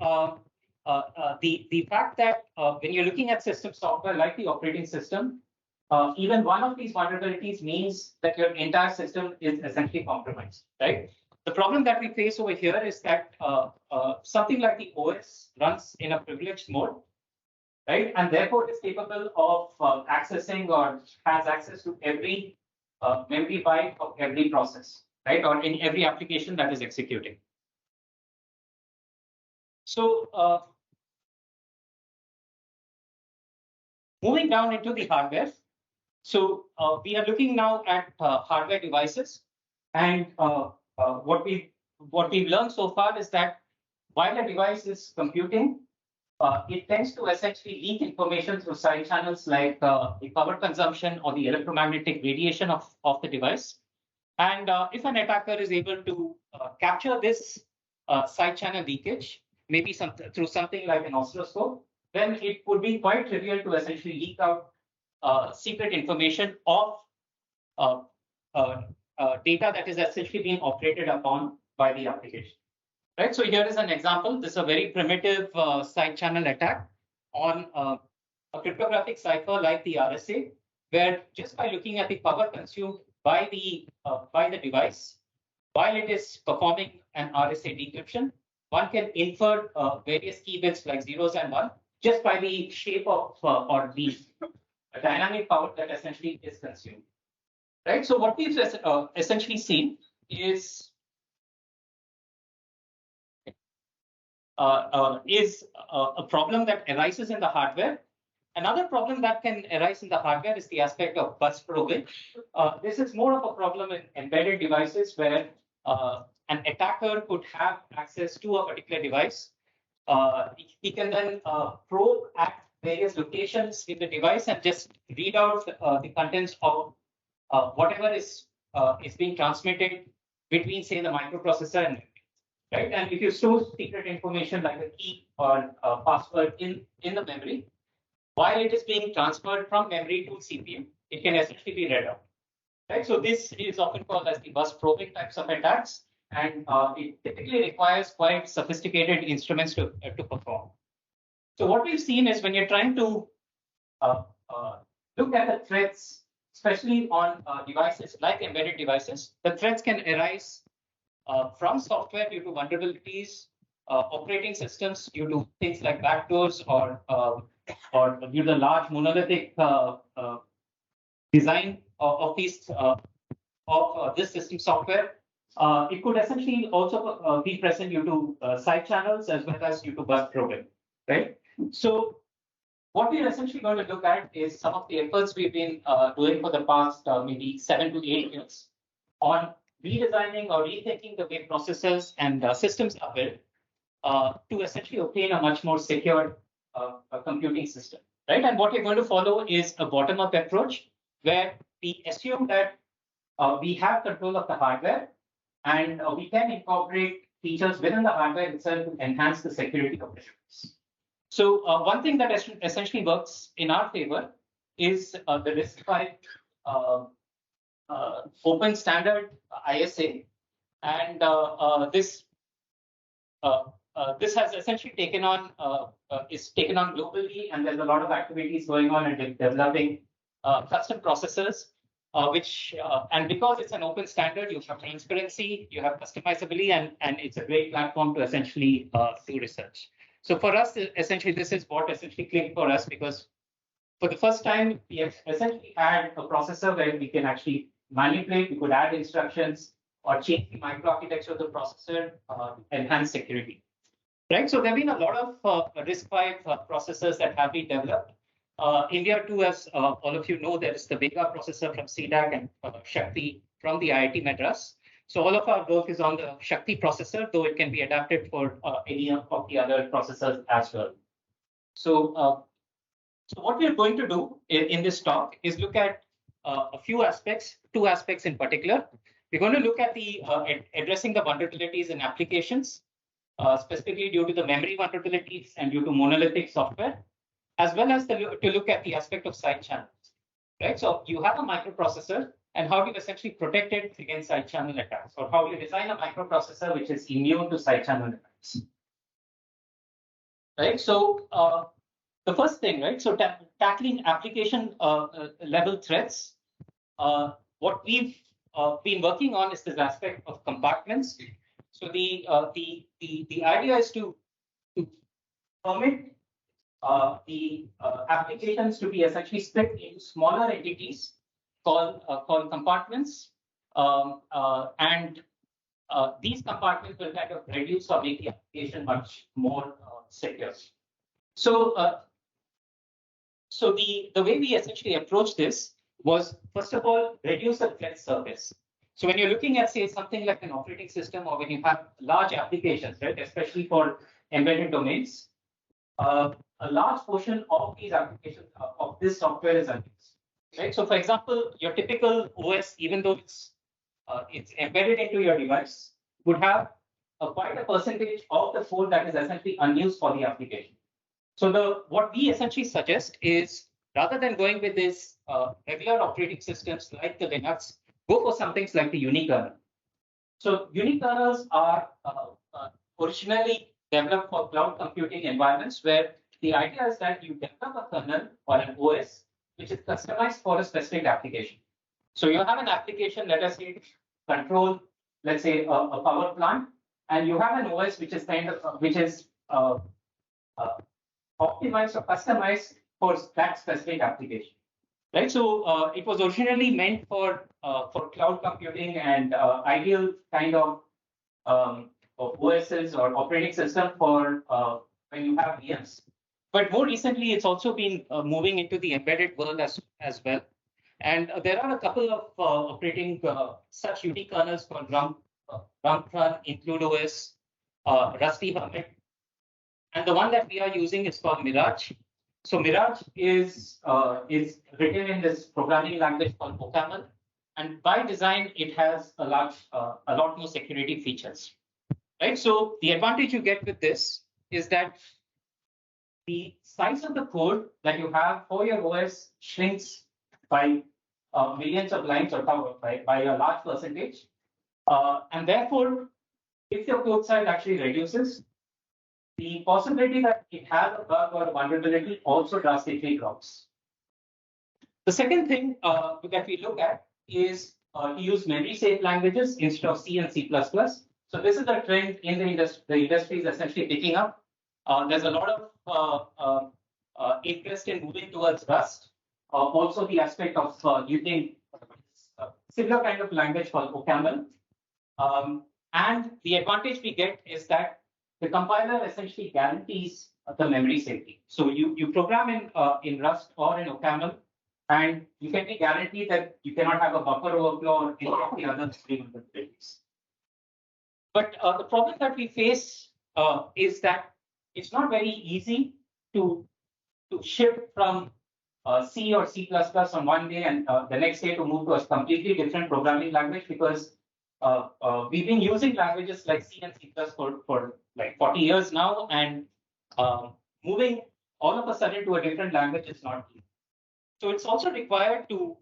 the fact that when you're looking at system software like the operating system, even one of these vulnerabilities means that your entire system is essentially compromised, right? The problem that we face over here is that something like the OS runs in a privileged mode, right? And therefore is capable of accessing or has access to every memory byte of every process, right? Or in every application that is executing. So moving down into the hardware. So we are looking now at hardware devices, and what we've learned so far is that while a device is computing, it tends to essentially leak information through side channels like the power consumption or the electromagnetic radiation of the device. And if an attacker is able to capture this side channel leakage, maybe through something like an oscilloscope, then it would be quite trivial to essentially leak out secret information of data that is essentially being operated upon by the application. Right. So here is an example. This is a very primitive side channel attack on a cryptographic cipher like the RSA, where just by looking at the power consumed by the device while it is performing an RSA decryption, one can infer various key bits like zeros and one just by the shape of or the dynamic power that essentially is consumed. Right. So what we've essentially seen is a problem that arises in the hardware. Another problem that can arise in the hardware is the aspect of bus probing. This is more of a problem in embedded devices where an attacker could have access to a particular device. He can then probe at various locations in the device and just read out the contents of whatever is being transmitted between, say, the microprocessor and memory. Right, and if you store secret information like a key or a password in the memory, while it is being transferred from memory to CPU, it can essentially be read out. Right, so this is often called as the bus probing types of attacks, and it typically requires quite sophisticated instruments to perform. So what we've seen is when you're trying to look at the threats, especially on devices like embedded devices, the threats can arise from software due to vulnerabilities, operating systems due to things like backdoors, or due to the large monolithic design of this system software. It could essentially also be present due to side channels as well as due to bus probing. Right. So what we're essentially going to look at is some of the efforts we've been doing for the past maybe 7 to 8 years on redesigning or rethinking the way processors and systems are built to essentially obtain a much more secure computing system, right? And what we're going to follow is a bottom-up approach where we assume that we have control of the hardware, and we can incorporate features within the hardware itself to enhance the security of the device. So one thing that essentially works in our favor is the RISC-V open standard ISA, and this has essentially taken on is taken on globally, and there's a lot of activities going on in developing custom processors, and because it's an open standard, you have transparency, you have customizability, and it's a great platform to essentially do research. So for us, essentially, this is what essentially clicked for us, because for the first time, we have essentially had a processor where we can actually manipulate, we could add instructions or change the microarchitecture of the processor, enhance security. Right, so there have been a lot of RISC-V processors that have been developed. India too, as all of you know, there is the Vega processor from CDAC and Shakti from the IIT Madras. So all of our work is on the Shakti processor, though it can be adapted for any of the other processors as well. So, so what we're going to do in this talk is look at a few aspects, two aspects in particular. We're going to look at the addressing the vulnerabilities in applications, specifically due to the memory vulnerabilities and due to monolithic software, as well as to look at the aspect of side channels. Right, so you have a microprocessor, and how do you essentially protect it against side channel attacks, or how do you design a microprocessor which is immune to side channel attacks? Right, so the first thing, right, so tackling application level threats. What we've been working on is this aspect of compartments. So the idea is to permit the applications to be essentially split into smaller entities called compartments, and these compartments will kind of reduce or make the application much more secure. So so the way we essentially approached this was, first of all, reduce the threat surface. So when you're looking at, say, something like an operating system, or when you have large applications, right, especially for embedded domains, a large portion of these applications of this software is unused. Right. So, for example, your typical OS, even though it's embedded into your device, would have quite a percentage of the code that is essentially unused for the application. So what we essentially suggest is, rather than going with this regular operating systems like the Linux, go for some things like the unikernel. So unikernels are originally developed for cloud computing environments, where the idea is that you develop a kernel or an OS which is customized for a specific application. So you have an application, let us say, control, let's say, a power plant, and you have an OS which is optimized or customized for that specific application. Right, so it was originally meant for cloud computing and ideal kind of OSs or operating system for when you have VMs. But more recently, it's also been moving into the embedded world as well. And there are a couple of operating such unique kernels called Rumtran, IncludeOS, Rusty Hermit, and the one that we are using is called Mirage. So Mirage is written in this programming language called OCaml, and by design it has a lot more security features. Right. So the advantage you get with this is that the size of the code that you have for your OS shrinks by millions of lines or by a large percentage, and therefore, if your code size actually reduces, the possibility that it has a bug or a vulnerability also drastically drops. The second thing that we look at is to use memory-safe languages instead of C and C++. So this is a trend in the industry. The industry is essentially picking up. There's a lot of interest in moving towards Rust. Also, the aspect of using a similar kind of language called OCaml. And the advantage we get is that the compiler essentially guarantees the memory safety. So you program in Rust or in OCaml, and you can be guaranteed that you cannot have a buffer overflow or any of the other vulnerabilities. But the problem that we face is that it's not very easy to shift from C or C++ on one day and the next day to move to a completely different programming language, because we've been using languages like C and C++ for like 40 years now, and moving all of a sudden to a different language is not easy. So it's also required to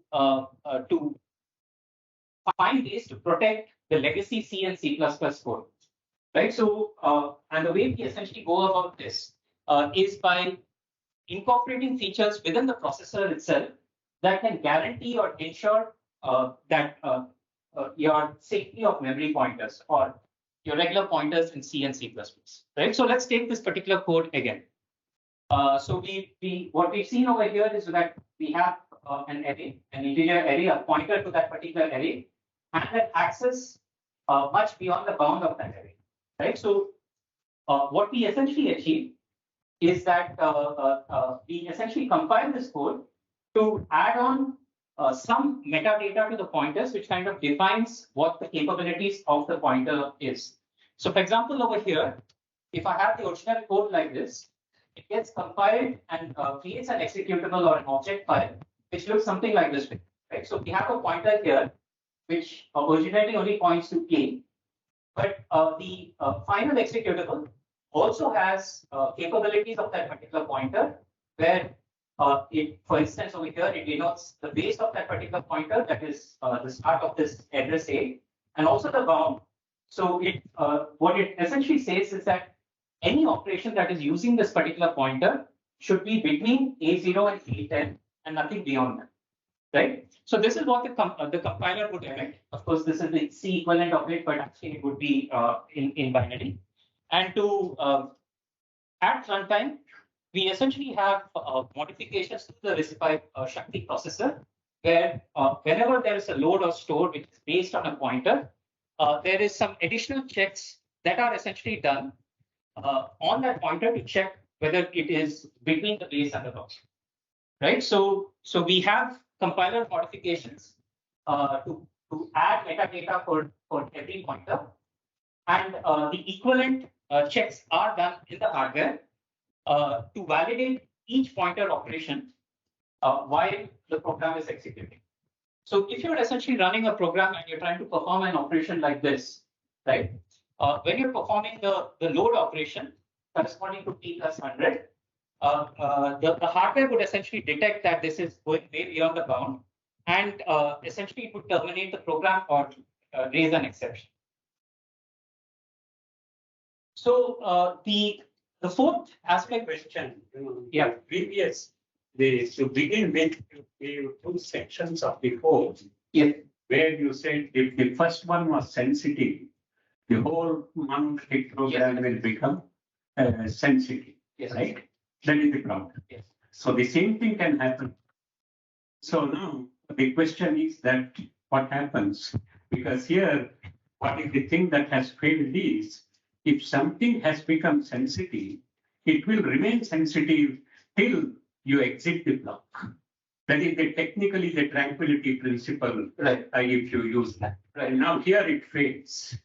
find ways to protect the legacy C and C++ code, right? So and the way we essentially go about this is by incorporating features within the processor itself that can guarantee or ensure that your safety of memory pointers or your regular pointers in C and C++, right? So let's take this particular code again. So what we've seen over here is that we have an array, an integer array, a pointer to that particular array, and that access much beyond the bound of that array, right? So what we essentially achieve is that we essentially compile this code to add on some metadata to the pointers, which kind of defines what the capabilities of the pointer is. So for example, over here, if I have the original code like this, it gets compiled and creates an executable or an object file, which looks something like this, right? So we have a pointer here, which originally only points to A, but the final executable also has capabilities of that particular pointer, where it, for instance, over here, it denotes the base of that particular pointer, that is the start of this address A, and also the bound. So it what it essentially says is that any operation that is using this particular pointer should be between A0 and A10 and nothing beyond that, right? So this is what the compiler would emit. Of course, this is the C equivalent of it, but actually it would be in binary. And to at runtime, we essentially have modifications to the RISC-V Shakti processor, where whenever there is a load or store which is based on a pointer, there is some additional checks that are essentially done on that pointer to check whether it is between the base and the bound, right? So we have compiler modifications to add metadata for every pointer, and the equivalent checks are done in the hardware to validate each pointer operation while the program is executing. So if you're essentially running a program and you're trying to perform an operation like this, right? When you're performing the load operation corresponding to T plus 100, the hardware would essentially detect that this is going way beyond the bound, and essentially it would terminate the program or raise an exception. So the fourth aspect Question. Yeah. Previous, to begin with, you gave two sections of the code. Yeah. Where you said if the first one was sensitive, the whole monolithic program will become sensitive, Yes. right? That is the problem. Yes. So the same thing can happen. So now the question is that what happens? Because here, what is the thing that has failed is, if something has become sensitive, it will remain sensitive till you exit the block. That is technically the tranquility principle, right? If you use that. Right. And now here it fails.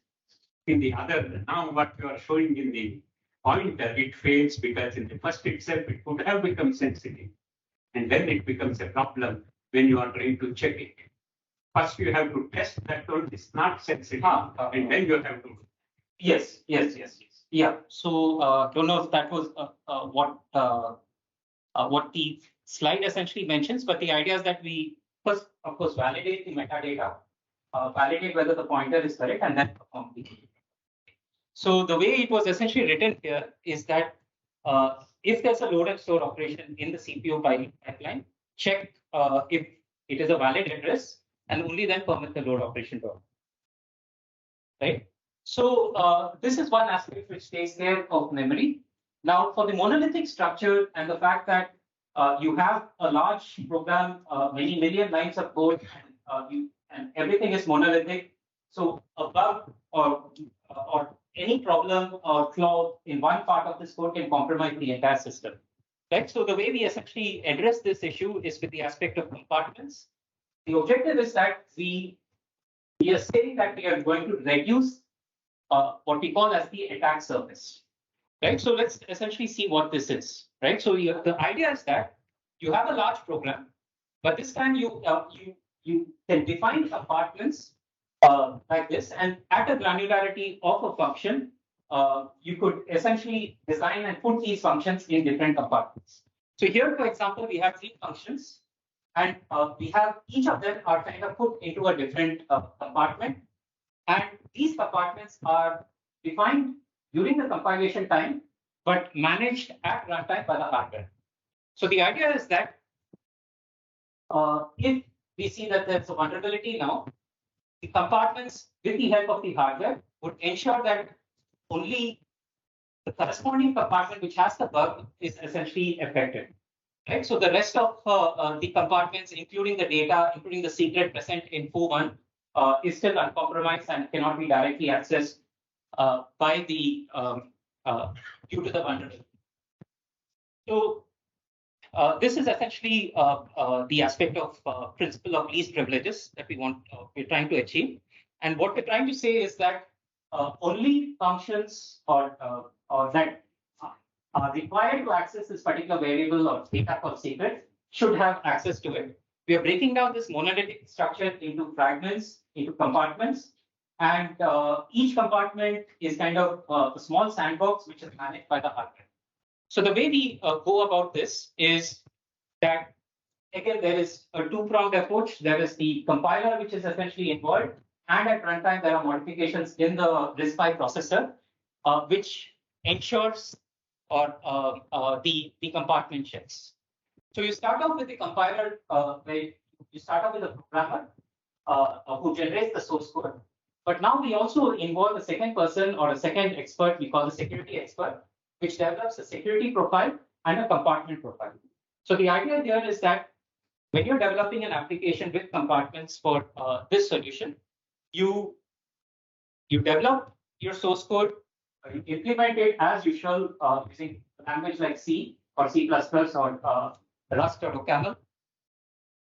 In the other, now what you are showing in the pointer, it fails because in the first itself it could have become sensitive. And then it becomes a problem when you are trying to check it. First you have to test that code is not sensitive, and then you have to. Yes. Yeah. So don't know if that was what the slide essentially mentions, but the idea is that we first, of course, validate the metadata, validate whether the pointer is correct, and then perform the. So the way it was essentially written here is that if there's a load and store operation in the CPU pipeline, check if it is a valid address, and only then permit the load operation to occur. Right? So this is one aspect which takes care of memory. Now, for the monolithic structure and the fact that you have a large program, many million lines of code, and everything is monolithic. So a bug or any problem or flaw in one part of this code can compromise the entire system. Right? So the way we essentially address this issue is with the aspect of compartments. The objective is that we are saying that we are going to reduce what we call as the attack surface, right? So let's essentially see what this is, right? So the idea is that you have a large program, but this time you can define compartments like this. And at a granularity of a function, you could essentially design and put these functions in different compartments. So here, for example, we have 3 functions, and we have each of them are kind of put into a different compartment. And these compartments are defined during the compilation time, but managed at runtime by the hardware. So the idea is that if we see that there's a vulnerability now, the compartments, with the help of the hardware, would ensure that only the corresponding compartment which has the bug is essentially affected. Right? So the rest of the compartments, including the data, including the secret present in foo1, is still uncompromised and cannot be directly accessed by the due to the vulnerability. So this is essentially the aspect of principle of least privileges that we're trying to achieve. And what we're trying to say is that only functions or that are required to access this particular variable or data called secret should have access to it. We are breaking down this monolithic structure into fragments, into compartments, and each compartment is kind of a small sandbox which is managed by the hardware. So the way we go about this is that, again, there is a 2-pronged approach. There is the compiler, which is essentially involved, and at runtime, there are modifications in the RISC-V processor, which ensures or the compartment checks. So you start off with the compiler, where you start off with a programmer who generates the source code. But now we also involve a second person or a second expert, we call the security expert, which develops a security profile and a compartment profile. So the idea here is that when you're developing an application with compartments for this solution, you develop your source code, you implement it as usual using a language like C or C++ or Rust or OCaml.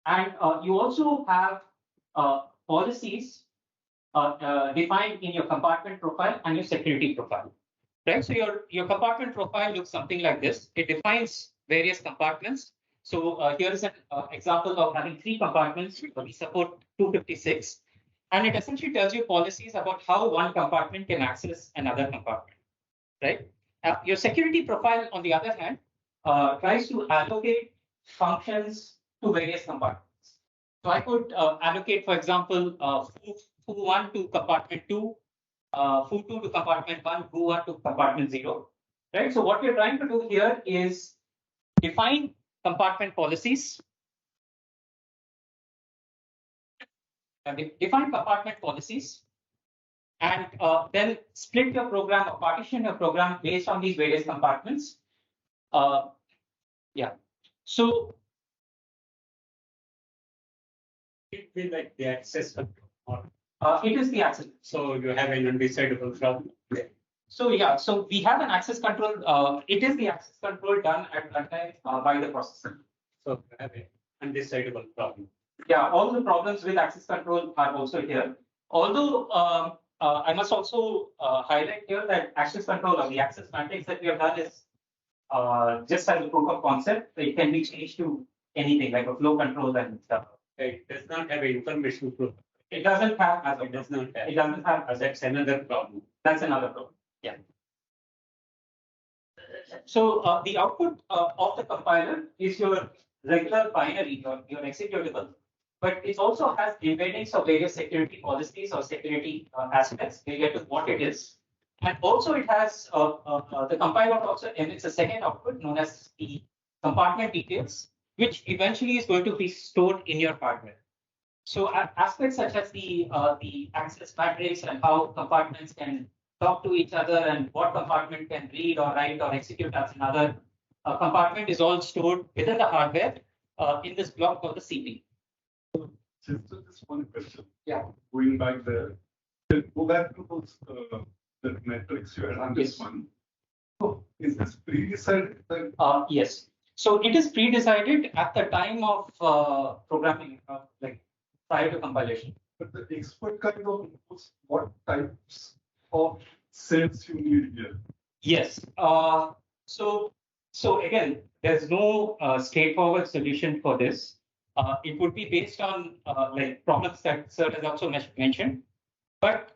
And you also have policies defined in your compartment profile and your security profile. Right? So your compartment profile looks something like this. It defines various compartments. So here is an example of having 3 compartments. We support 256. And it essentially tells you policies about how one compartment can access another compartment. Right? Your security profile, on the other hand, tries to allocate functions to various compartments. So I could allocate, for example, foo1 to compartment 2, foo2 to compartment 1, foo1 to compartment 0. Right? So what we're trying to do here is define compartment policies. Define compartment policies, and then split your program or partition your program based on these various compartments. Yeah. So It will like the access control. It is the access. So you have an undecidable problem. So yeah, so we have an access control. It is the access control done at runtime by the processor. So you have an undecidable problem. Yeah, all the problems with access control are also here. Although I must also highlight here that access control or the access matrix that we have done is just as a proof of concept. It can be changed to anything like a flow control and stuff. It does not have an information flow. It doesn't have as It does not have. It doesn't have. That's another problem. That's another problem. Yeah. So the output of the compiler is your regular binary, your executable, but it also has embeddings of various security policies or security aspects. We'll get to what it is. And also it has the compiler also emits a second output known as the compartment details, which eventually is going to be stored in your hardware. So aspects such as the access matrix and how compartments can talk to each other and what compartment can read or write or execute as another compartment is all stored within the hardware in this block called the CPU. Just one question. Yeah. Going back there, go back to those the metrics you had on this one. So is this pre-decided? Yes. So it is pre-decided at the time of programming, like prior to compilation. But the expert kind of knows what types of cells you need here. Yes. So again, there's no straightforward solution for this. It would be based on like problems that Sir has also mentioned. But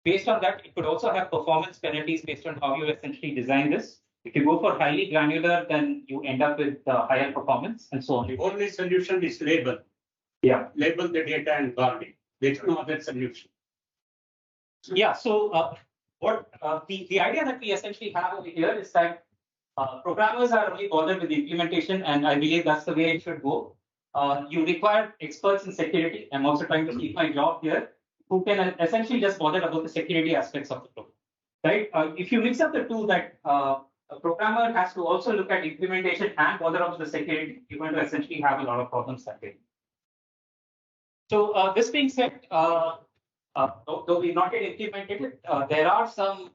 based on that, it could also have performance penalties based on how you essentially design this. If you go for highly granular, then you end up with higher performance and so on. The only solution is label. Yeah. Label the data and guard it. There's no other solution. Yeah. So what the idea that we essentially have over here is that programmers are only bothered with the implementation, and I believe that's the way it should go. You require experts in security. I'm also trying to keep my job here, who can essentially just bother about the security aspects of the program. Right? If you mix up the two, that a programmer has to also look at implementation and bother about the security, you're going to essentially have a lot of problems that way. So this being said, though we've not yet implemented it, there are some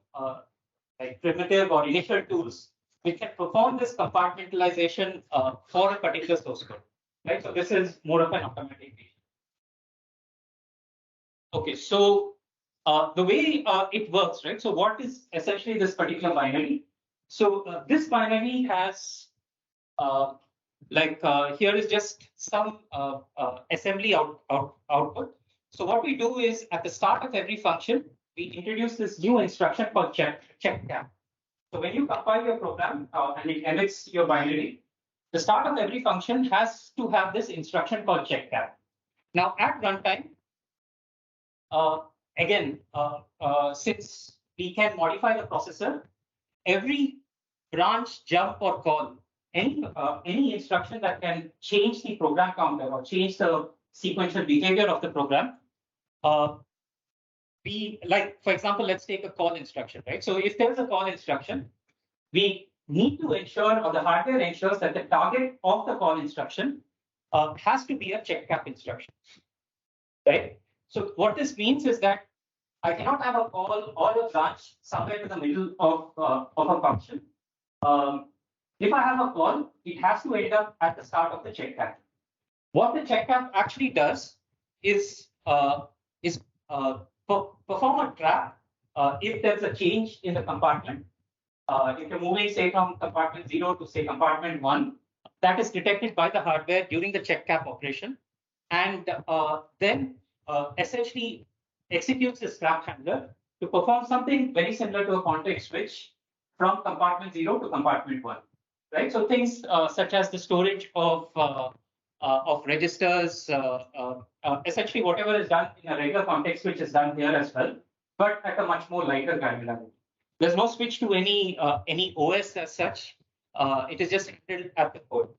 like primitive or initial tools which can perform this compartmentalization for a particular source code. Right? So this is more of an automation. Okay, so the way it works, right? So what is essentially this particular binary? So this binary has here is just some assembly output. So what we do is at the start of every function, we introduce this new instruction called check cap. So when you compile your program and it emits your binary, the start of every function has to have this instruction called check cap. Now at runtime, since we can modify the processor, every branch, jump, or call, any instruction that can change the program counter or change the sequential behavior of the program, for example, let's take a call instruction, right? So if there's a call instruction, we need to ensure, or the hardware ensures, that the target of the call instruction has to be a check cap instruction, right? So what this means is that I cannot have a call or a branch somewhere in the middle of a function. If I have a call, it has to end up at the start of the check cap. What the check cap actually does is perform a trap if there's a change in the compartment. If you're moving, say, from compartment 0 to, say, compartment 1, that is detected by the hardware during the check cap operation, and then essentially executes this trap handler to perform something very similar to a context switch from compartment 0 to compartment 1. Right? So things such as the storage of registers, essentially whatever is done in a regular context switch is done here as well, but at a much more lighter granularity. There's no switch to any OS as such. It is just handled at the code.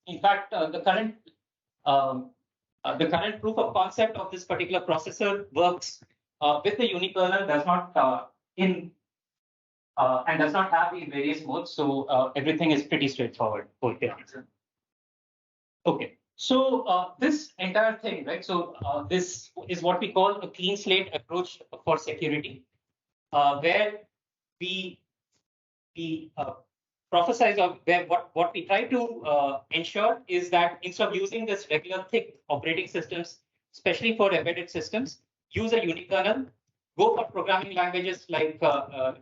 In fact, the current proof of concept of this particular processor works with the unikernel, does not and does not have in various modes. So everything is pretty straightforward. Okay. So this entire thing, right? So this is what we call a clean slate approach for security, where we prophesize, or where what we try to ensure is that instead of using this regular thick operating systems, especially for embedded systems, use a unikernel, go for programming languages like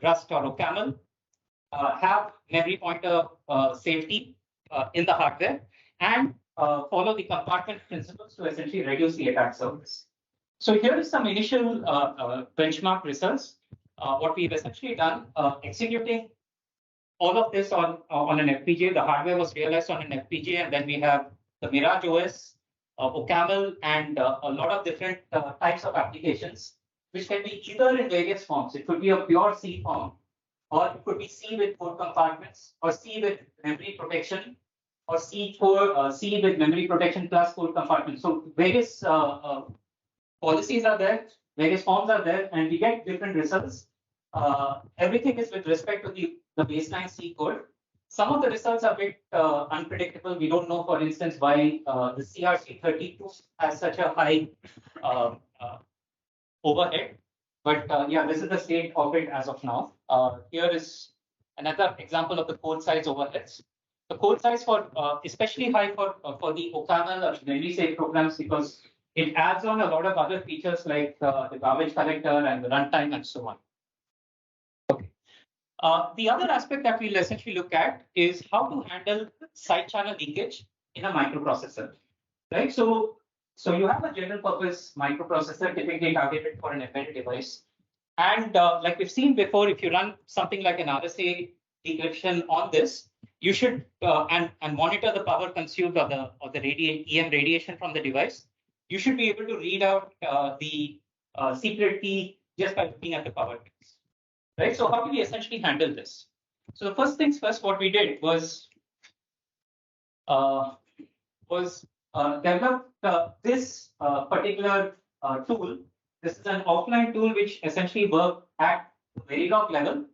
Rust or OCaml, have memory pointer safety in the hardware, and follow the compartment principles to essentially reduce the attack surface. So here is some initial benchmark results. What we've essentially done, executing all of this on an FPGA. The hardware was realized on an FPGA, and then we have the Mirage OS, OCaml, and a lot of different types of applications, which can be either in various forms. It could be a pure C form, or it could be C with code compartments, or C with memory protection, or C with memory protection plus code compartments. So various policies are there, various forms are there, and we get different results. Everything is with respect to the baseline C code. Some of the results are a bit unpredictable. We don't know, for instance, why the CRC32 has such a high overhead. But yeah, this is the state of it as of now. Here is another example of the code size overheads. The code size for especially high for the OCaml or memory safe programs, because it adds on a lot of other features like the garbage collector and the runtime and so on. Okay. The other aspect that we'll essentially look at is how to handle side channel leakage in a microprocessor. Right. So So you have a general purpose microprocessor typically targeted for an embedded device. And like we've seen before, if you run something like an RSA decryption on this, you should and monitor the power consumed or the EM radiation from the device. You should be able to read out the secret key just by looking at the power pins, right? So how do we essentially handle this? So the first things first, what we did was develop this particular tool. This is an offline tool which essentially worked at the Verilog level.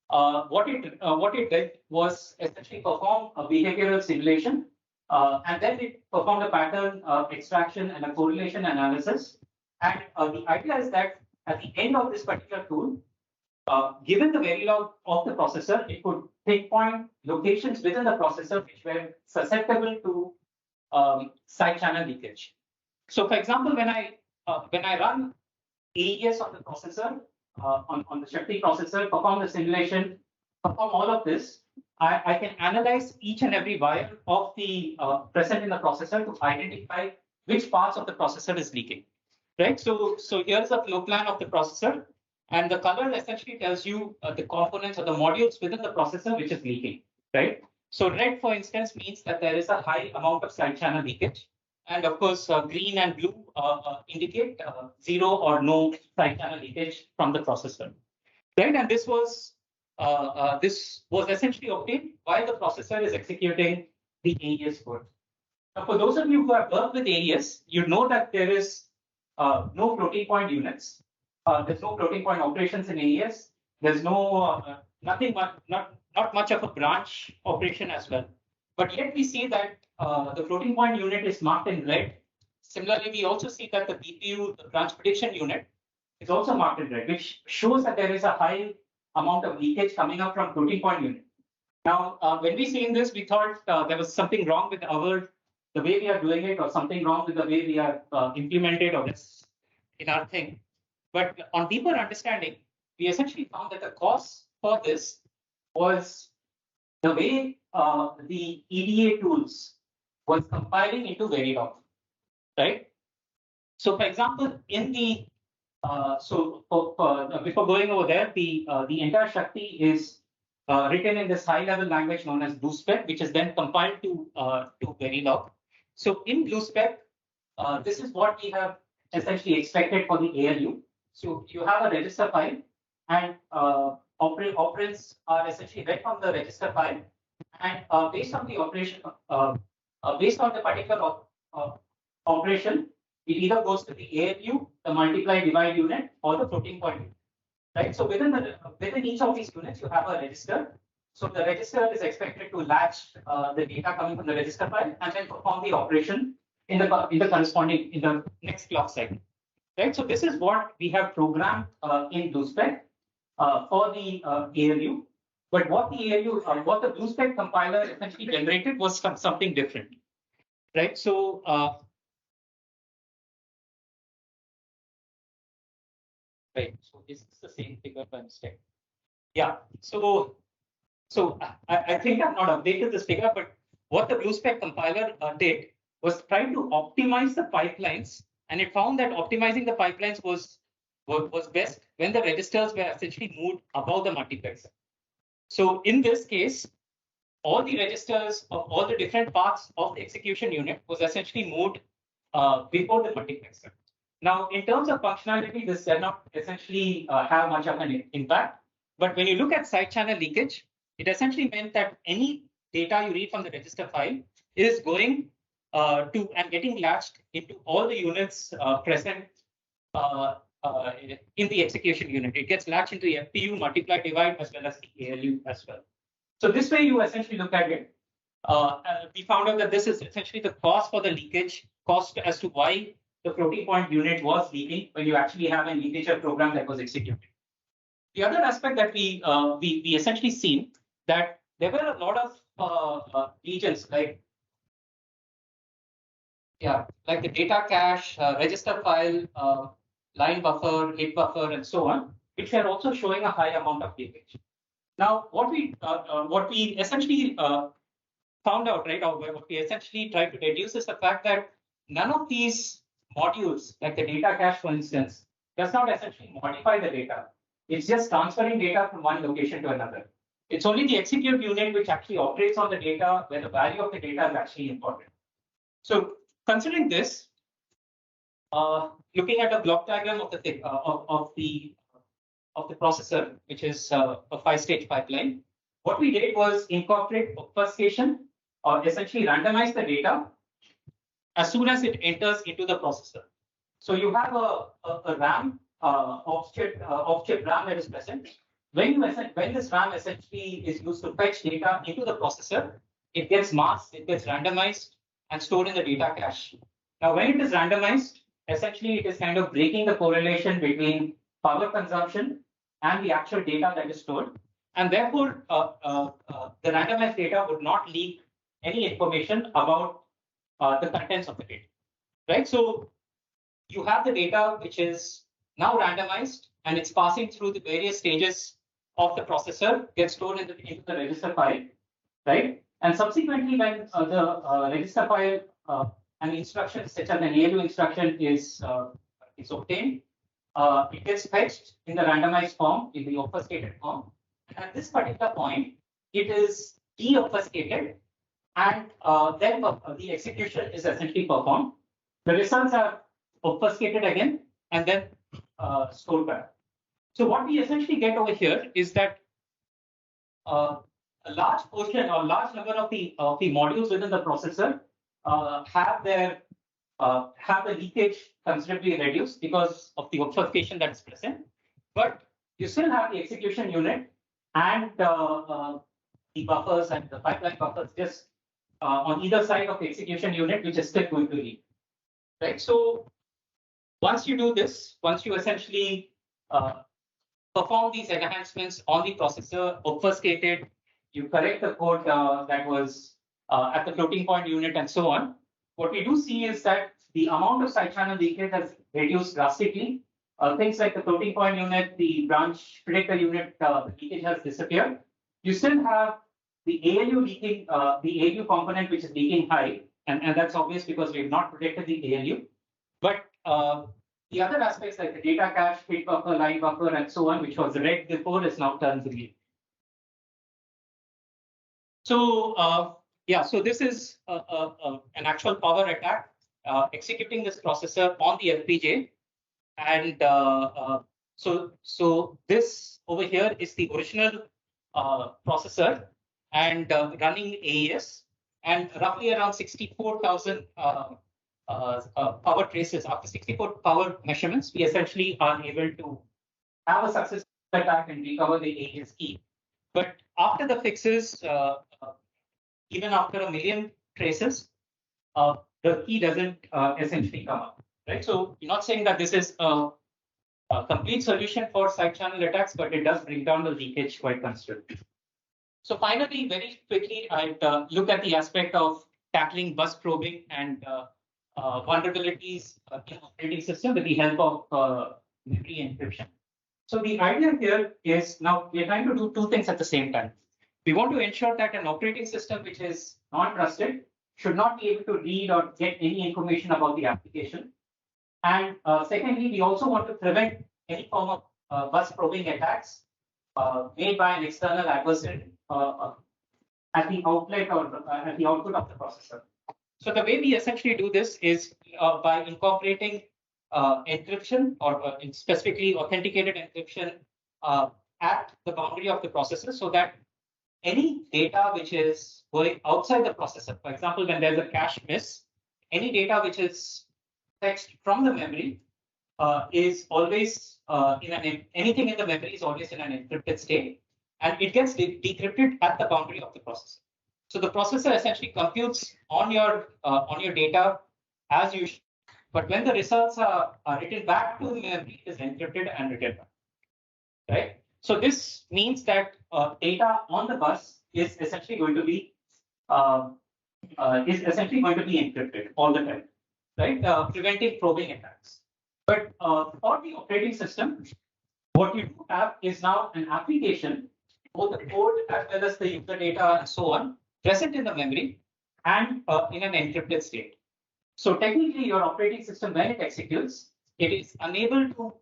What it did was essentially perform a behavioral simulation, and then it performed a pattern extraction and a correlation analysis. And the idea is that at the end of this particular tool, given the Verilog of the processor, it could pinpoint locations within the processor which were susceptible to side channel leakage. So, for example, when I run AES on the processor, on the Shakti processor, perform the simulation, perform all of this, I can analyze each and every wire of the present in the processor to identify which parts of the processor is leaking. Right. So here's a flow plan of the processor, and the color essentially tells you the components or the modules within the processor which is leaking. Right. So red, for instance, means that there is a high amount of side channel leakage. And of course, green and blue indicate zero or no side channel leakage from the processor. Right, and this was essentially obtained while the processor is executing the AES code. Now, for those of you who have worked with AES, you know that there is no floating point units. There's no floating point operations in AES. There's no not much of a branch operation as well. But yet we see that the floating point unit is marked in red. Similarly, we also see that the BPU, the branch prediction unit, is also marked in red, which shows that there is a high amount of leakage coming up from floating point unit. Now, when we seen this, we thought there was something wrong with the way we are doing it, or something wrong with the way we are implemented or this in our thing. But on deeper understanding, we essentially found that the cause for this was the way the EDA tools was compiling into Verilog, right? So, for example, in the before going over there, the entire Shakti is written in this high-level language known as BlueSpec, which is then compiled to Verilog. So, in BlueSpec, this is what we have essentially expected for the ALU. So, you have a register file, and operands are essentially read from the register file, and based on the operation, based on the particular operation, it either goes to the ALU, the multiply divide unit, or the floating point unit. Right. So within each of these units, you have a register. So the register is expected to latch the data coming from the register file and then perform the operation in the next clock cycle. Right. So this is what we have programmed in BlueSpec for the ALU. But what the BlueSpec compiler essentially generated was something different. Right. So right. So this is the same figure by mistake. Yeah. So I think I've not updated this figure, but what the BlueSpec compiler did was try to optimize the pipelines, and it found that optimizing the pipelines was best when the registers were essentially moved above the multiplexer. So in this case, all the registers of all the different parts of the execution unit was essentially moved before the multiplexer. Now, in terms of functionality, this does not essentially have much of an impact. But when you look at side channel leakage, it essentially meant that any data you read from the register file is going to and getting latched into all the units present in the execution unit. It gets latched into the FPU, multiply, divide, as well as the ALU as well. So this way you essentially look at it. We found out that this is essentially the cause for the leakage, cost as to why the floating point unit was leaking when you actually have an integer program that was executed. The other aspect that we essentially seen that there were a lot of regions like the data cache, register file, line buffer, hit buffer, and so on, which are also showing a high amount of leakage. Now, what we essentially found out, right, or what we essentially tried to deduce is the fact that none of these modules, like the data cache, for instance, does not essentially modify the data. It's just transferring data from one location to another. It's only the execute unit which actually operates on the data where the value of the data is actually important. So considering this, looking at a block diagram of the processor, which is a 5-stage pipeline, what we did was incorporate obfuscation or essentially randomize the data as soon as it enters into the processor. So you have a RAM, off-chip RAM that is present. When this RAM essentially is used to fetch data into the processor, it gets masked, it gets randomized, and stored in the data cache. Now, when it is randomized, essentially it is kind of breaking the correlation between power consumption and the actual data that is stored. And therefore, the randomized data would not leak any information about the contents of the data, right? So you have the data which is now randomized and it's passing through the various stages of the processor, gets stored into the register file, right? And subsequently, when the register file an instruction such as an ALU instruction is obtained, it gets fetched in the randomized form, in the obfuscated form. And at this particular point, it is de-obfuscated, and then the execution is essentially performed. The results are obfuscated again and then stored back. So what we essentially get over here is that a large portion or large number of the modules within the processor have the leakage considerably reduced because of the obfuscation that is present. But you still have the execution unit and the buffers and the pipeline buffers just on either side of the execution unit, which is still going to leak, right? So once you do this, once you essentially perform these enhancements on the processor, obfuscated, you correct the code that was at the floating point unit and so on, what we do see is that the amount of side channel leakage has reduced drastically. Things like the floating point unit, the branch predictor unit, the leakage has disappeared. You still have the ALU leaking, the ALU component which is leaking high, and that's obvious because we have not protected the ALU. But the other aspects like the data cache, fit buffer, line buffer, and so on, which was red before, is now turned green. So yeah, so this is an actual power attack executing this processor on the FPGA, and so this over here is the original processor and running AES, and roughly around 64,000 power traces. After 64 power measurements, we essentially are able to have a successful attack and recover the AES key. But after the fixes, even after 1 million traces, the key doesn't essentially come up, right? So you're not saying that this is a complete solution for side channel attacks, but it does bring down the leakage quite considerably. So finally, very quickly, I'd look at the aspect of tackling bus probing and vulnerabilities in operating system with the help of memory encryption. So the idea here is now we're trying to do two things at the same time. We want to ensure that an operating system which is not trusted should not be able to read or get any information about the application. And secondly, we also want to prevent any form of bus probing attacks made by an external adversary at the outlet or at the output of the processor. So the way we essentially do this is by incorporating encryption or specifically authenticated encryption at the boundary of the processor, so that any data which is going outside the processor, for example, when there's a cache miss, any data which is fetched from the memory is always anything in the memory is always in an encrypted state, and it gets decrypted at the boundary of the processor. So the processor essentially computes on your data as usual, but when the results are written back to the memory, it is encrypted and written back, right? So this means that data on the bus is essentially going to be encrypted all the time, right? Preventing probing attacks. But for the operating system, what you do have is now an application, both the code as well as the user data and so on, present in the memory and in an encrypted state. So technically, your operating system, when it executes, it is unable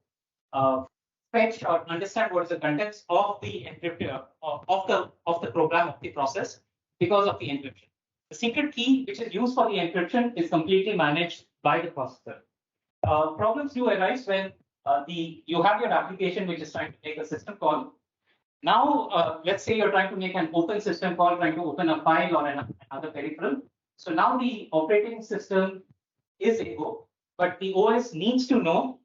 to fetch or understand what is the contents of the encryptor of the program of the process because of the encryption. The secret key, which is used for the encryption, is completely managed by the processor. Problems do arise when you have your application which is trying to make a system call. Now, let's say you're trying to make an open system call, trying to open a file or another peripheral. So now the operating system is able, but the OS needs to know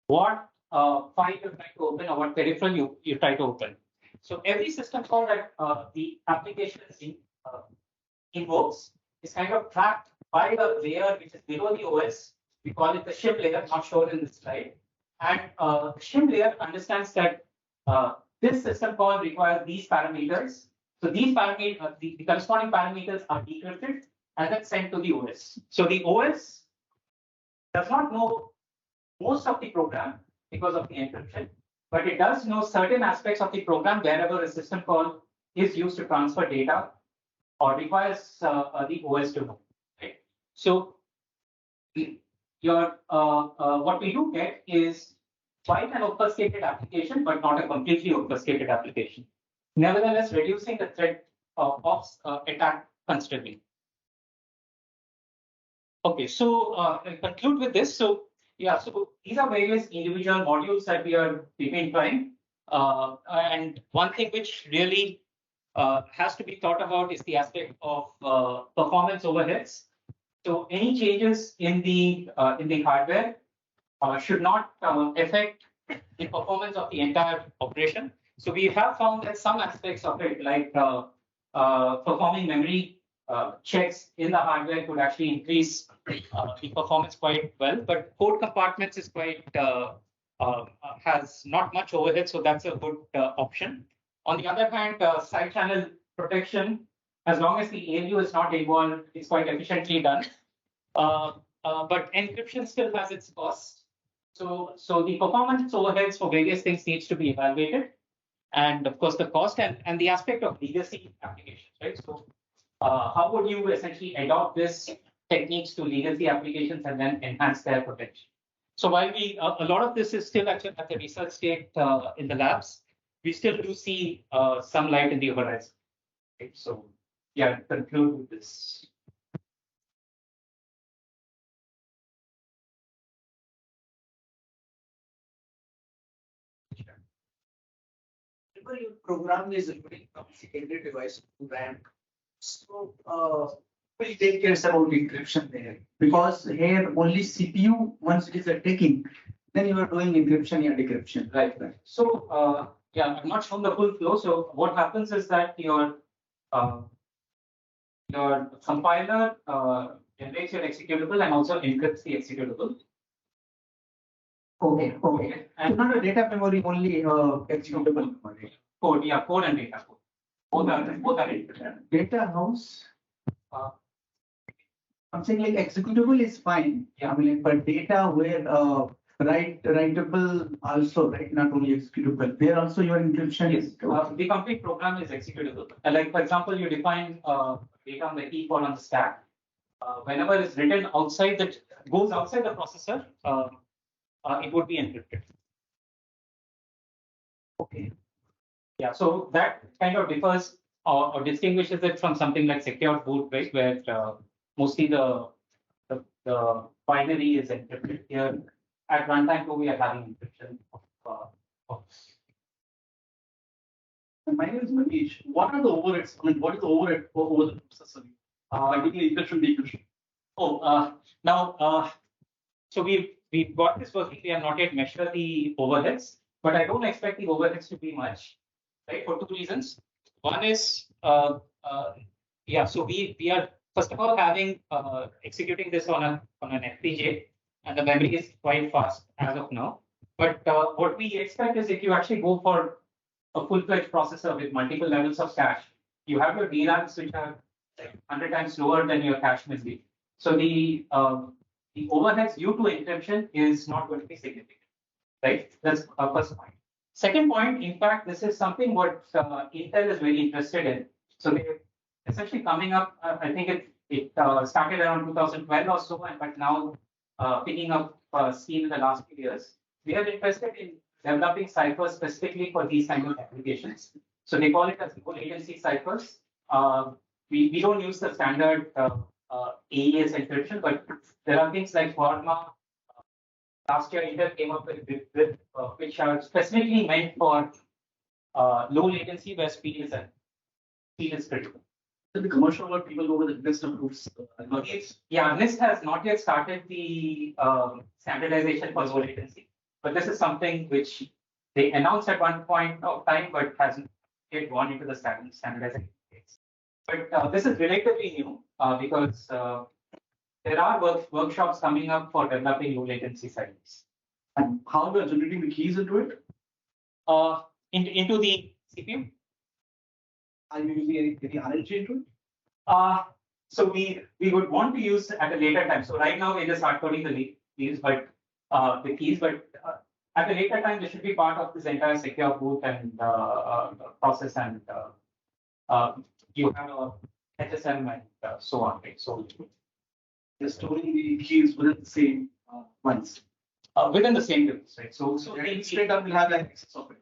what file you're trying to open or what peripheral you try to open. So every system call that the application invokes is kind of tracked by the layer which is below the OS. We call it the shim layer, not shown in this slide. And the shim layer understands that this system call requires these parameters. So these parameters, the corresponding parameters are decrypted and then sent to the OS. So the OS does not know most of the program because of the encryption, but it does know certain aspects of the program wherever a system call is used to transfer data or requires the OS to know. Right? So what we do get is quite an obfuscated application, but not a completely obfuscated application. Nevertheless, reducing the threat of attack considerably. Okay, so I'll conclude with this. So yeah, so these are various individual modules that we've been trying. And one thing which really has to be thought about is the aspect of performance overheads. So any changes in the hardware should not affect the performance of the entire operation. So we have found that some aspects of it, like performing memory checks in the hardware, could actually increase the performance quite well. But code compartments is quite has not much overhead, so that's a good option. On the other hand, side channel protection, as long as the ALU is not involved, is quite efficiently done. But encryption still has its costs. So the performance overheads for various things needs to be evaluated. And of course, the cost and the aspect of legacy applications, right? So how would you essentially adopt this techniques to legacy applications and then enhance their protection? So while a lot of this is still actually at the research state in the labs, we still do see some light in the horizon. Okay, so yeah, conclude with this. Whenever your program is a very complicated device to RAM, so we take care about encryption there, because here only CPU, once it is taking, then you are doing encryption and decryption. Right. So yeah, I've not shown the full flow. So what happens is that your compiler generates your executable and also encrypts the executable. Okay. And so not a data memory, only executable memory. Code, yeah, code and data code. Both are encrypted. Data house. I'm saying like executable is fine. Yeah. I mean, but data where writable also, right? Not only executable. There also your encryption is. The complete program is executable. Like for example, you define data on the heap or on the stack. Whenever it's written outside goes outside the processor, it would be encrypted. Okay. Yeah, so that kind of differs or distinguishes it from something like secure boot, right, where mostly the binary is encrypted. Here at runtime too, we are having encryption of My name is Manish. What are the overheads? I mean, what is the overhead over the processor? Like encryption, decryption. Now, so we've got this working. We have not yet measured the overheads, but I don't expect the overheads to be much, right? For two reasons. One is, yeah. So we are first of all having executing this on an FPGA, and the memory is quite fast as of now. But what we expect is if you actually go for a full-fledged processor with multiple levels of cache, you have your DRAMs which are like 100 times slower than your cache memory. So the overheads due to encryption is not going to be significant, right? That's our first point. Second point, in fact, this is something what Intel is very interested in. So they're essentially coming up. I think It started around 2012 or so, but now picking up steam in the last few years. We are interested in developing ciphers specifically for these kind of applications. So they call it as low latency ciphers. We don't use the standard AES encryption, but there are things like Pharma. Last year, Intel came up with which are specifically meant for low latency where speed is critical. In the commercial world, people go with the NIST approves. Yeah, NIST has not yet started the standardization for low latency, but this is something which they announced at one point of time, but hasn't yet gone into the standardization phase. But this is relatively new because there are workshops coming up for developing low latency ciphers. And how we are generating the keys into it? Into the CPU. Are you using any RNG into it? So we would want to use at a later time. So right now we're just hard coding the keys, but at a later time, this should be part of this entire secure boot and process, and you have a HSM and so on. Right? So you're storing the keys within the same ones. Within the same device, right? So straight up will have that access of it.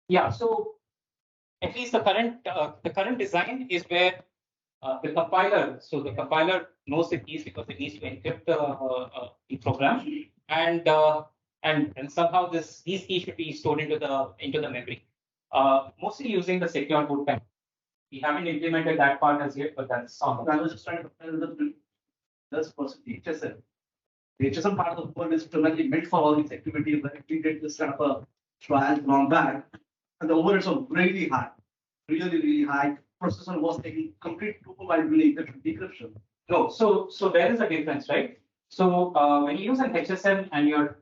Yeah. So at least the current design is where the compiler knows the keys because it needs to encrypt the program, and somehow these keys should be stored into the memory, mostly using the secure boot time. We haven't implemented that part as yet, but that's on. I was just trying to compare the HSM. The HSM part of the world is primarily meant for all these activities. Like we did this kind of a trial long back, and the overheads are really high, really high. Processor was taking complete supervisory decryption. No, so there is a difference, right? So when you use an HSM and your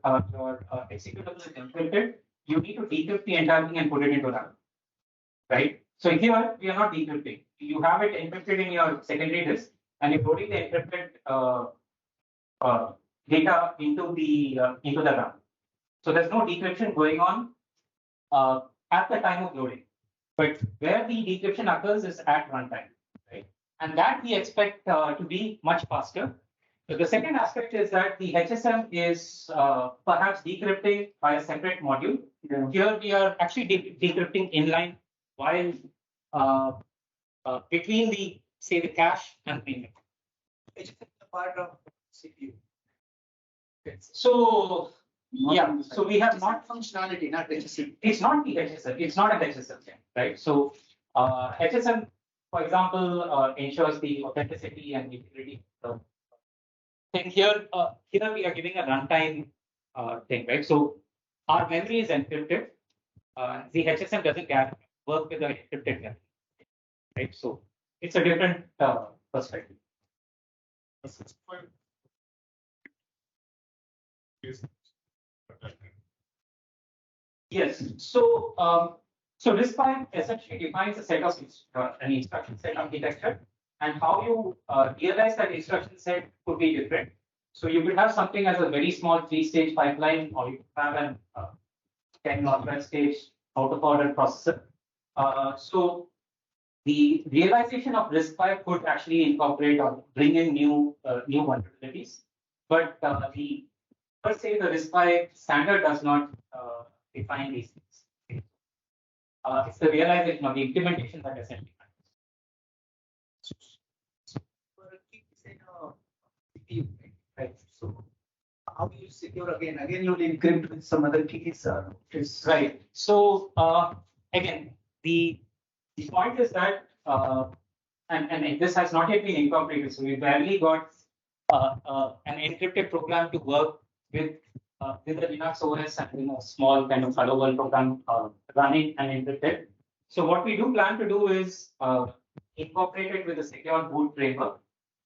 executable is encrypted, you need to decrypt the entire thing and put it into RAM, right? So here we are not decrypting. You have it encrypted in your secondary disk, and you're loading the encrypted data into the RAM. So there's no decryption going on at the time of loading. But where the decryption occurs is at runtime, right? And that we expect to be much faster. So the second aspect is that the HSM is perhaps decrypting by a separate module. Yeah. Here we are actually decrypting inline while between the cache and memory. It's a part of CPU. So yeah, so we have not functionality, not HSM. It's not the HSM. It's not an HSM, right? So HSM, for example, ensures the authenticity and integrity. And here we are giving a runtime thing, right? So our memory is encrypted. The HSM doesn't work with the encrypted memory, right? So it's a different perspective. Yes. So RISC-V essentially defines a set of an instruction set architecture, and how you realize that instruction set could be different. So you could have something as a very small 3-stage pipeline, or you could have an 10 or 12-stage out-of-order processor. So the realization of RISC-V could actually incorporate or bring in new vulnerabilities, but per se the RISC-V standard does not define these things. It's the realization of the implementation that essentially matters. Right. So how do you secure again? Again, you'll encrypt with some other keys. Right. So again, the point is that and this has not yet been incorporated. So we barely got an encrypted program to work with the Linux OS and a small kind of hello world program running and encrypted. So what we do plan to do is incorporate it with a secure boot framework,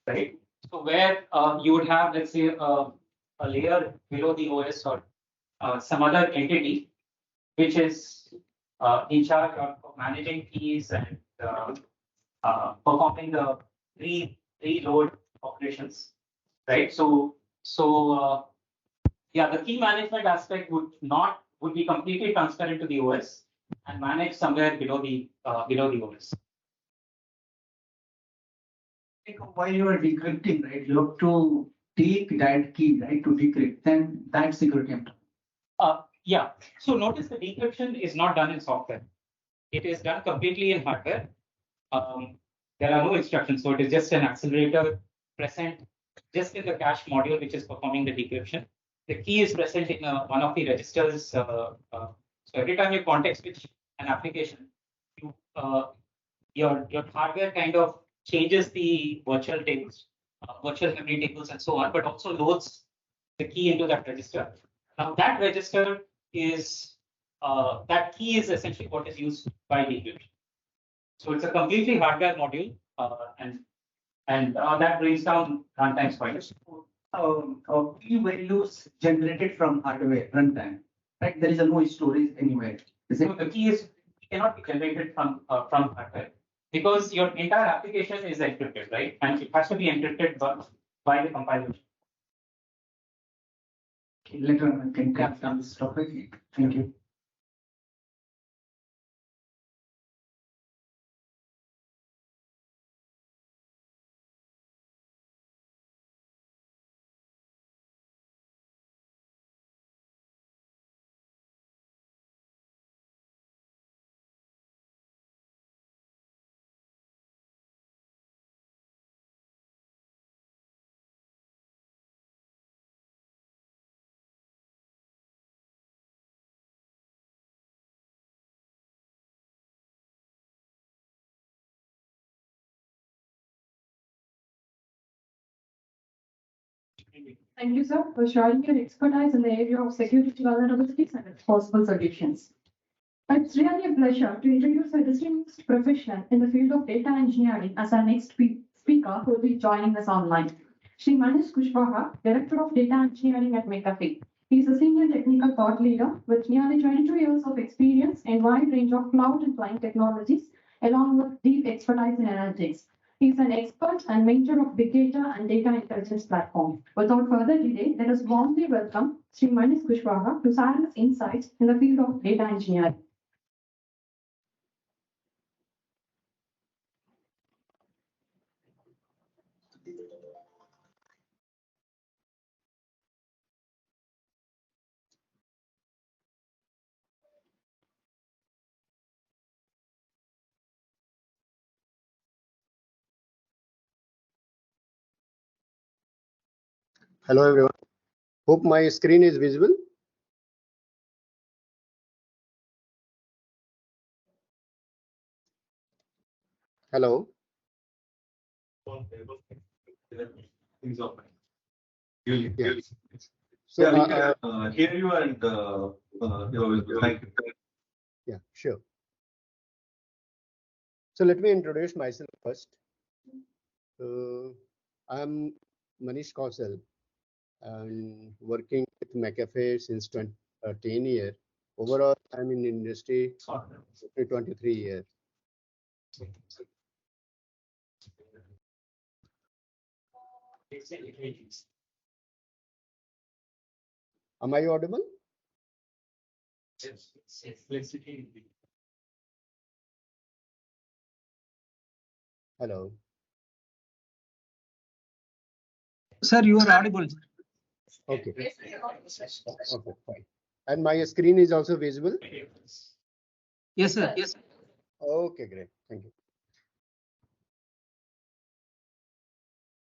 right? So where you would have, let's say, a layer below the OS or some other entity which is in charge of managing keys and performing the reload operations, right? So yeah, the key management aspect would be completely transparent to the OS and managed somewhere below the OS. While you are decrypting, right, you have to take that key, right, to decrypt. Then that security I'm talking. Yeah. So notice the decryption is not done in software. It is done completely in hardware. There are no instructions, so it is just an accelerator present just in the cache module, which is performing the decryption. The key is present in one of the registers. So every time you context switch an application, you, your hardware kind of changes the virtual tables, virtual memory tables, and so on, but also loads the key into that register. Now that register is that key is essentially what is used by decryption. So it's a completely hardware module, and that brings down runtime quite. Key values generated from hardware runtime, right? There is no storage anywhere. So the key is cannot be generated from hardware because your entire application is encrypted, right? And it has to be encrypted by the compiler. Okay, later on I can tap on this topic. Thank you. Thank you, sir, for sharing your expertise in the area of security vulnerabilities and its possible solutions. It's really a pleasure to introduce a distinguished professional in the field of data engineering as our next speaker who will be joining us online. Shri Manish Kushwaha, Director of Data Engineering at McAfee. He is a senior technical thought leader with nearly 22 years of experience in wide range of cloud and client technologies, along with deep expertise in analytics. He is an expert and mentor of big data and data intelligence platform. Without further delay, let us warmly welcome Shri Manish Kushwaha to share his insights in the field of data engineering. Hello everyone. Hope my screen is visible. Hello. Yes. So yeah, we can hear you and thank you. Yeah, sure. So let me introduce myself first. I'm Manish Kausal and working with McAfee since 10 years. Overall, I'm in industry 23 years. Am I audible? Yes. Hello. Sir, you are audible. Okay. Okay, fine. And my screen is also visible? Yes, sir. Yes. Okay, great. Thank you.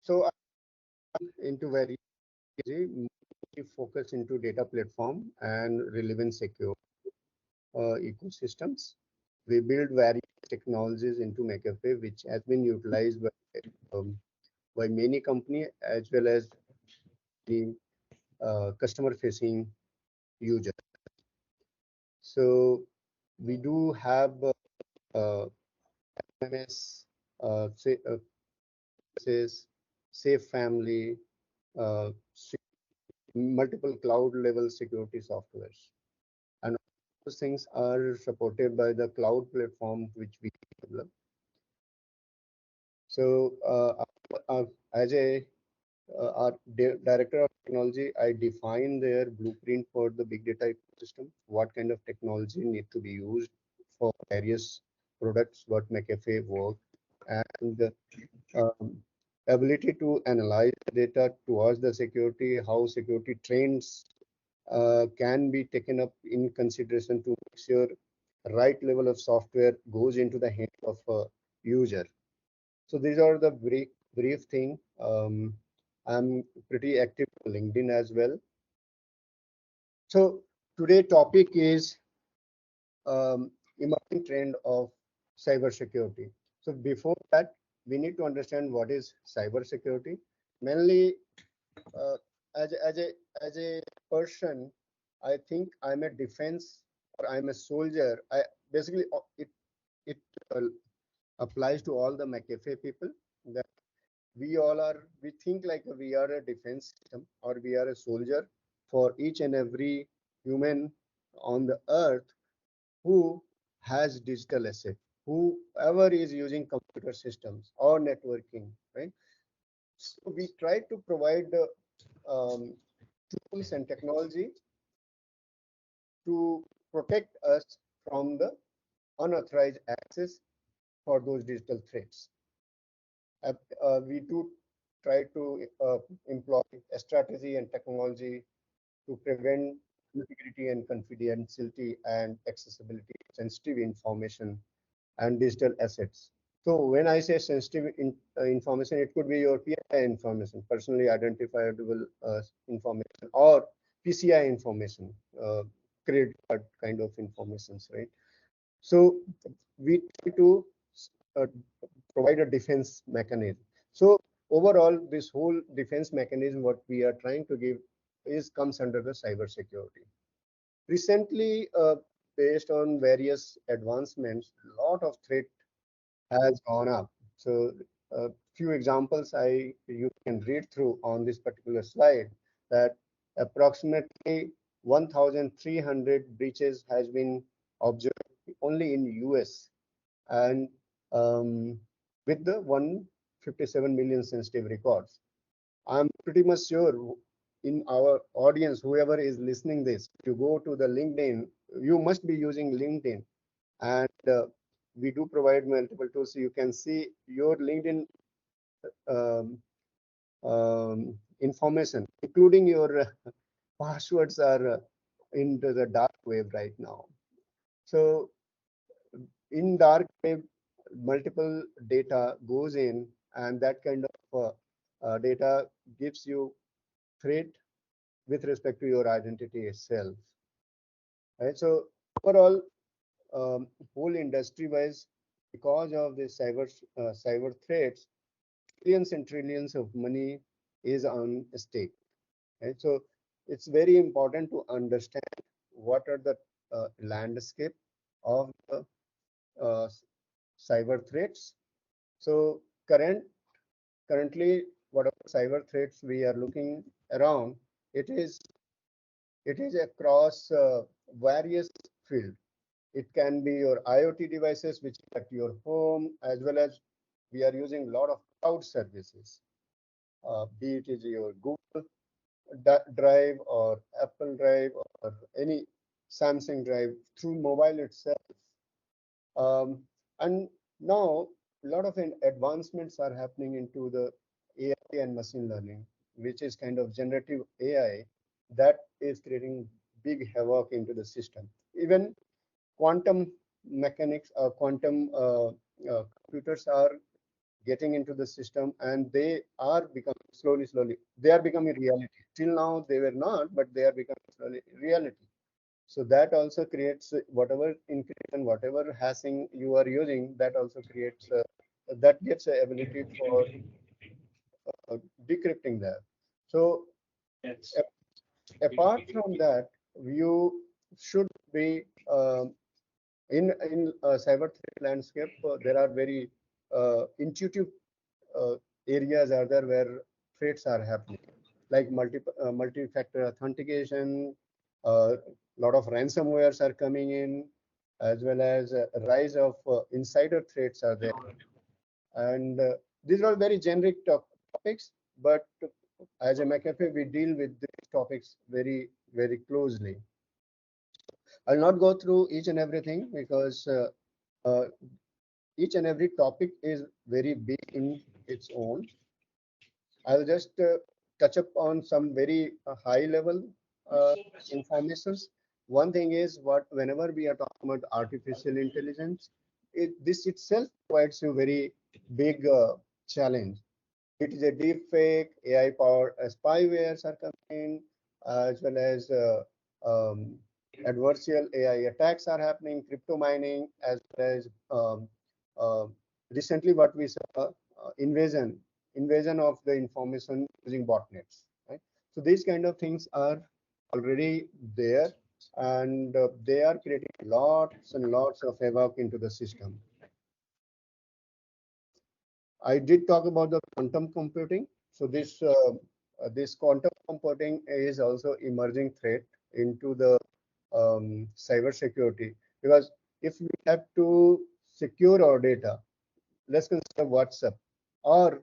So I'm into very focus into data platform and relevant secure ecosystems. We build various technologies into McAfee, which has been utilized by many companies as well as the customer-facing users. So we do have MS, safe family, multiple cloud level security softwares. And those things are supported by the cloud platform which we develop. So as a our director of technology, I define their blueprint for the big data ecosystem, what kind of technology need to be used for various products, what McAfee work. And ability to analyze the data towards the security, how security trends can be taken up in consideration to make sure right level of software goes into the hands of a user. So these are the brief thing. I'm pretty active on LinkedIn as well. So today topic is emerging trend of cybersecurity. So before that, we need to understand what is cybersecurity. Mainly, uh, as a person, I think I'm a defense or I'm a soldier. I basically it uh, applies to all the McAfee people that we think like we are a defense system or we are a soldier for each and every human on the earth who has digital asset, whoever is using computer systems or networking, right? So we try to provide tools and technology to protect us from the unauthorized access for those digital threats. We do try to employ a strategy and technology to prevent integrity and confidentiality and accessibility of sensitive information and digital assets. So when I say sensitive information, it could be your PII information, personally identifiable information, or PCI information, credit card kind of informations, right? So we try to uh, provide a defense mechanism. So overall, this whole defense mechanism, what we are trying to give is comes under the cyber security. Recently, based on various advancements, a lot of threat has gone up. So a few examples you can read through on this particular slide, that approximately 1,300 breaches has been observed only in US, and with the 157 million sensitive records. I'm pretty much sure in our audience, whoever is listening this, to go to the LinkedIn, you must be using LinkedIn, and we do provide multiple tools. So you can see your LinkedIn um, information, including your passwords, are into the dark web right now. So in dark web, multiple data goes in, and that kind of data gives you threat with respect to your identity itself. Right. So overall, whole industry-wise, because of the cyber threats, trillions and trillions of money is on stake. Right. So it's very important to understand what are the landscape of the uh, cyber threats. So currently, whatever cyber threats we are looking around, it is across various fields. It can be your IoT devices, which are at your home, as well as we are using a lot of cloud services, be it is your Google Drive or Apple Drive or any Samsung Drive through mobile itself. And now a lot of advancements are happening into the AI and machine learning, which is kind of generative AI that is creating big havoc into the system. Even quantum mechanics or quantum computers are getting into the system, and they are becoming slowly, they are becoming reality. Till now they were not, but they are becoming slowly reality. So that also creates whatever encryption, whatever hashing you are using, that also creates that gets the ability for decrypting that. So apart from that, you should be in cyber threat landscape. There are very intuitive uh, areas are there where threats are happening, like multi-factor authentication. A lot of ransomwares are coming in, as well as rise of insider threats are there. And these are very generic topics, but as a McAfee, we deal with these topics very closely. I'll not go through each and everything because uh, each and every topic is very big in its own. I'll just touch up on some very high level informations. One thing is what whenever we are talking about artificial intelligence, this itself provides a very big challenge. It is a deep fake, AI powered spywares are coming, as well as adversarial AI attacks are happening, crypto mining, as well as uh, recently what we saw invasion of the information using botnets. Right? So these kind of things are already there, and they are creating lots and lots of havoc into the system. I did talk about the quantum computing. So this quantum computing is also emerging threat into the cyber security, because if we have to secure our data, let's consider WhatsApp or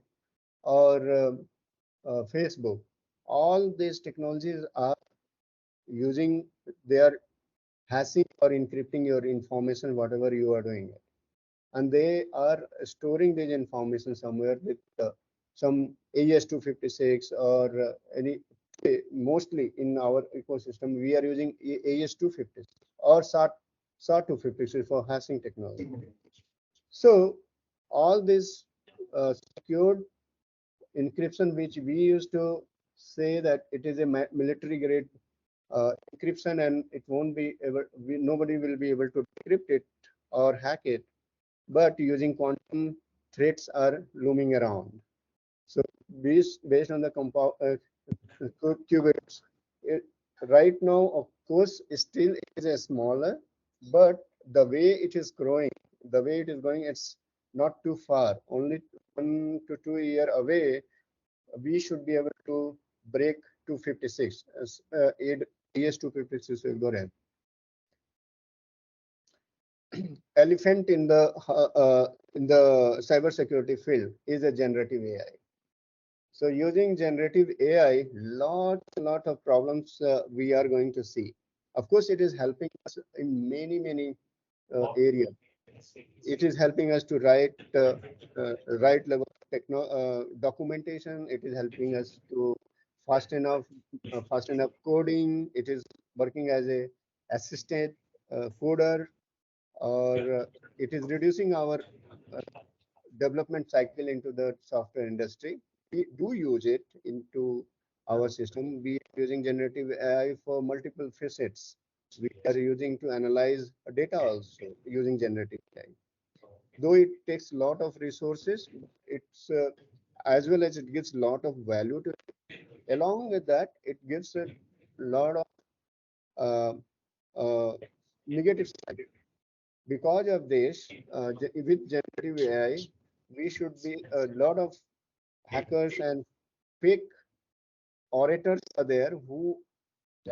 Facebook. All these technologies are using, they are hashing or encrypting your information, whatever you are doing, and they are storing this information somewhere with some AES-256 or any. Mostly in our ecosystem, we are using AES-256 or SAR-256 for hashing technology. So all this secured encryption, which we used to say that it is a military grade encryption, and it won't be ever, nobody will be able to decrypt it or hack it, but using quantum threats are looming around. So based on the qubits, right now, of course, still is a smaller, but the way it is going, it's not too far. Only 1 to 2 years away, we should be able to break 256 as AES-256 will go ahead. Elephant in the cybersecurity field is a generative AI. So using generative AI, lot of problems we are going to see. Of course, it is helping us in many areas. It is helping us to write level documentation. It is helping us to fast enough coding. It is working as a assistant coder, or it is reducing our development cycle into the software industry. We do use it into our system. We are using generative AI for multiple facets. We are using to analyze data also using generative AI. Though it takes a lot of resources, it's as well as it gives a lot of value to it. Along with that, it gives a lot of negative side. Because of this, with generative AI, we should be a lot of hackers and fake orators are there who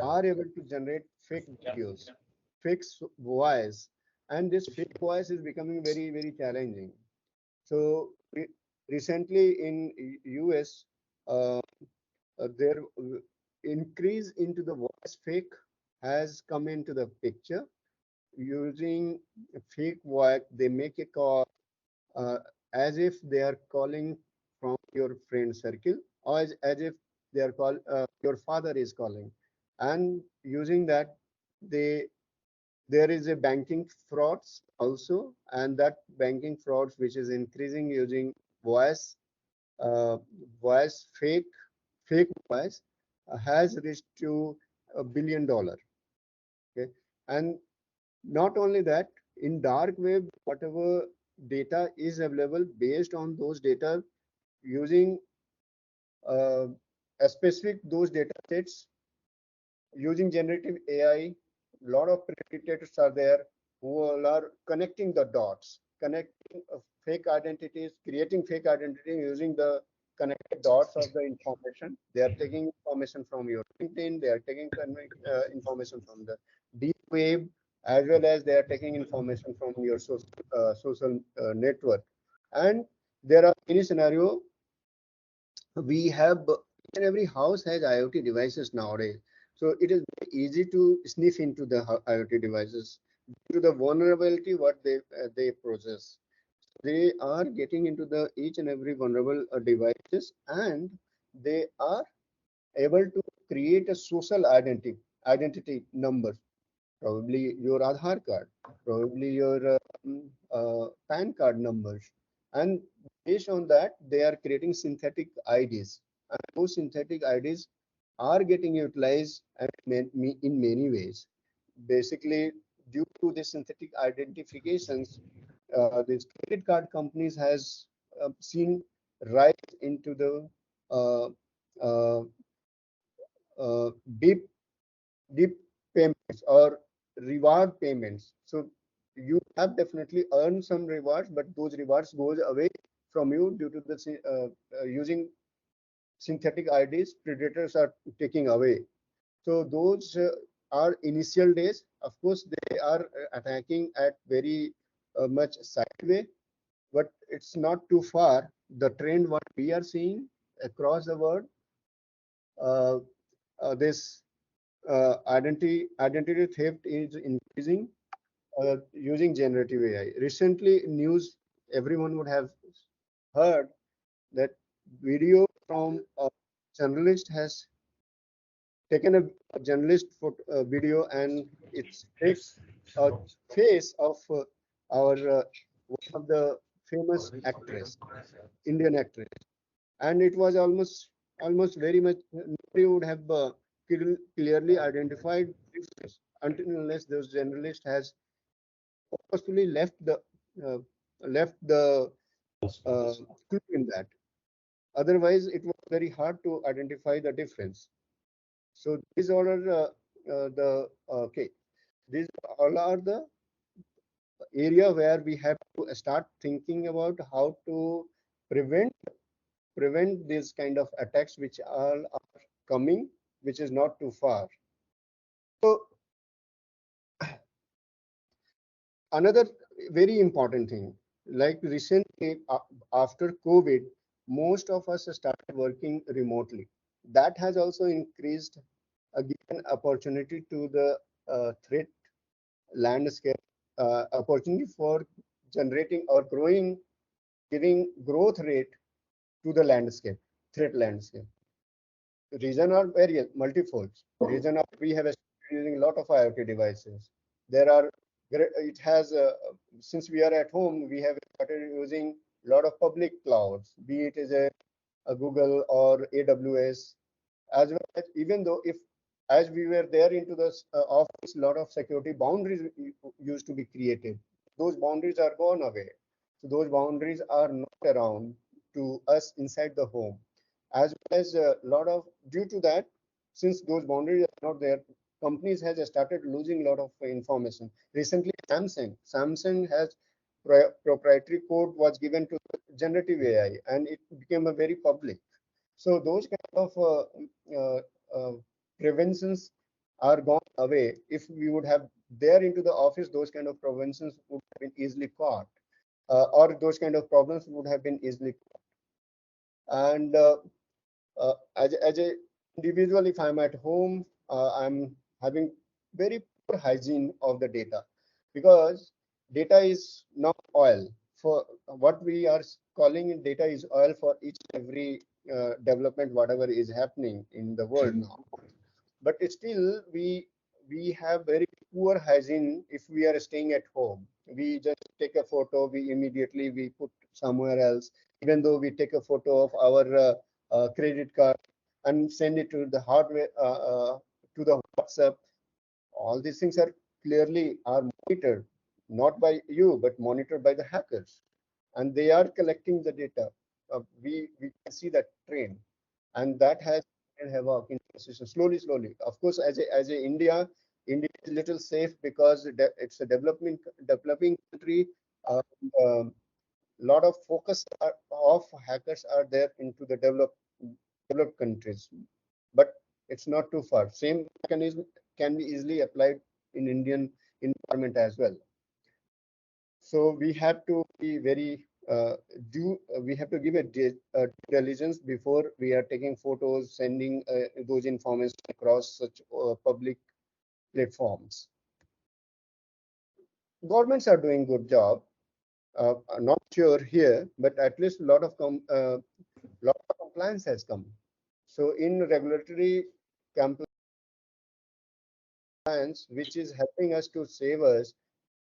are able to generate fake videos, fake voice, and this fake voice is becoming very challenging. So recently in US, their increase into the voice fake has come into the picture. Using a fake voice, they make a call uh, as if they are calling from your friend circle, or as if they are your father is calling, and using that, they there is a banking frauds also, and that banking frauds which is increasing using voice voice fake voice has reached to $1 billion. Okay, and not only that, in dark web, whatever data is available, based on those data, using uh, a specific those data sets, using generative AI, lot of predators are there who are connecting the dots, connecting fake identities, creating fake identity using the connected dots of the information. They are taking information from your LinkedIn, they are taking information from the deep web, as well as they are taking information from your social network. And there are any scenario, we have each and every house has IoT devices nowadays. So it is very easy to sniff into the IoT devices due to the vulnerability what they possess. They are getting into the each and every vulnerable devices, and they are able to create a social identity number, probably your Aadhaar card, probably your PAN card numbers, and based on that, they are creating synthetic IDs, and those synthetic IDs are getting utilized in many ways. Basically, due to the synthetic identifications, these credit card companies has seen rise into the uh, uh, uh, deep deep payments or reward payments. So you have definitely earned some rewards, but those rewards goes away from you due to the using synthetic IDs. Predators are taking away. So those are initial days. Of course, they are attacking at very much sideway, but it's not too far. The trend what we are seeing across the world, uh, this identity theft is increasing using generative AI. Recently, news everyone would have heard that video from a journalist has taken a journalist video, and it takes a face of our one of the famous actress, Indian actress, and it was almost very much nobody would have clearly identified this until unless those journalist has purposefully uh, left the clue in that. Otherwise, it was very hard to identify the difference. So these all are the okay. These all are the area where we have to start thinking about how to prevent these kind of attacks which all are coming, which is not too far. So another very important thing, like recently after COVID, most of us started working remotely. That has also increased a given opportunity to the threat landscape, opportunity for generating or growing, giving growth rate to the landscape, threat landscape. Reason are various, multifold. Reason are we have started using a lot of IoT devices. There are, it has, since we are at home, we have started using a lot of public clouds, be it is a Google or AWS, as well as even though if as we were there into the office, a lot of security boundaries used to be created. Those boundaries are gone away. So those boundaries are not around to us inside the home. As well as a lot of, due to that, since those boundaries are not there, companies has started losing a lot of information. Recently, Samsung has proprietary code was given to generative AI, and it became a very public. So those kind of preventions are gone away. If we would have there into the office, those kind of preventions would have been easily caught, or those kind of problems would have been easily caught. And as a individual, if I'm at home, I'm having very poor hygiene of the data, because data is not oil. For what we are calling data is oil for each and every development, whatever is happening in the world now. But still, we have very poor hygiene if we are staying at home. We just take a photo, we immediately we put somewhere else, even though we take a photo of our credit card and send it to the hardware to the WhatsApp. All these things are clearly are monitored, not by you, but monitored by the hackers, and they are collecting the data. We can see that trend, and that has havoc in the system slowly. Of course, as a India is little safe because it's a developing country. Uh, um, lot of focus of hackers are there into the developed countries, but it's not too far. Same mechanism can be easily applied in Indian environment as well. So we have to be very we have to give a due diligence before we are taking photos, sending those information across such public platforms. Governments are doing good job. I'm not sure here, but at least a lot of compliance has come. So in regulatory compliance, which is helping us to save us,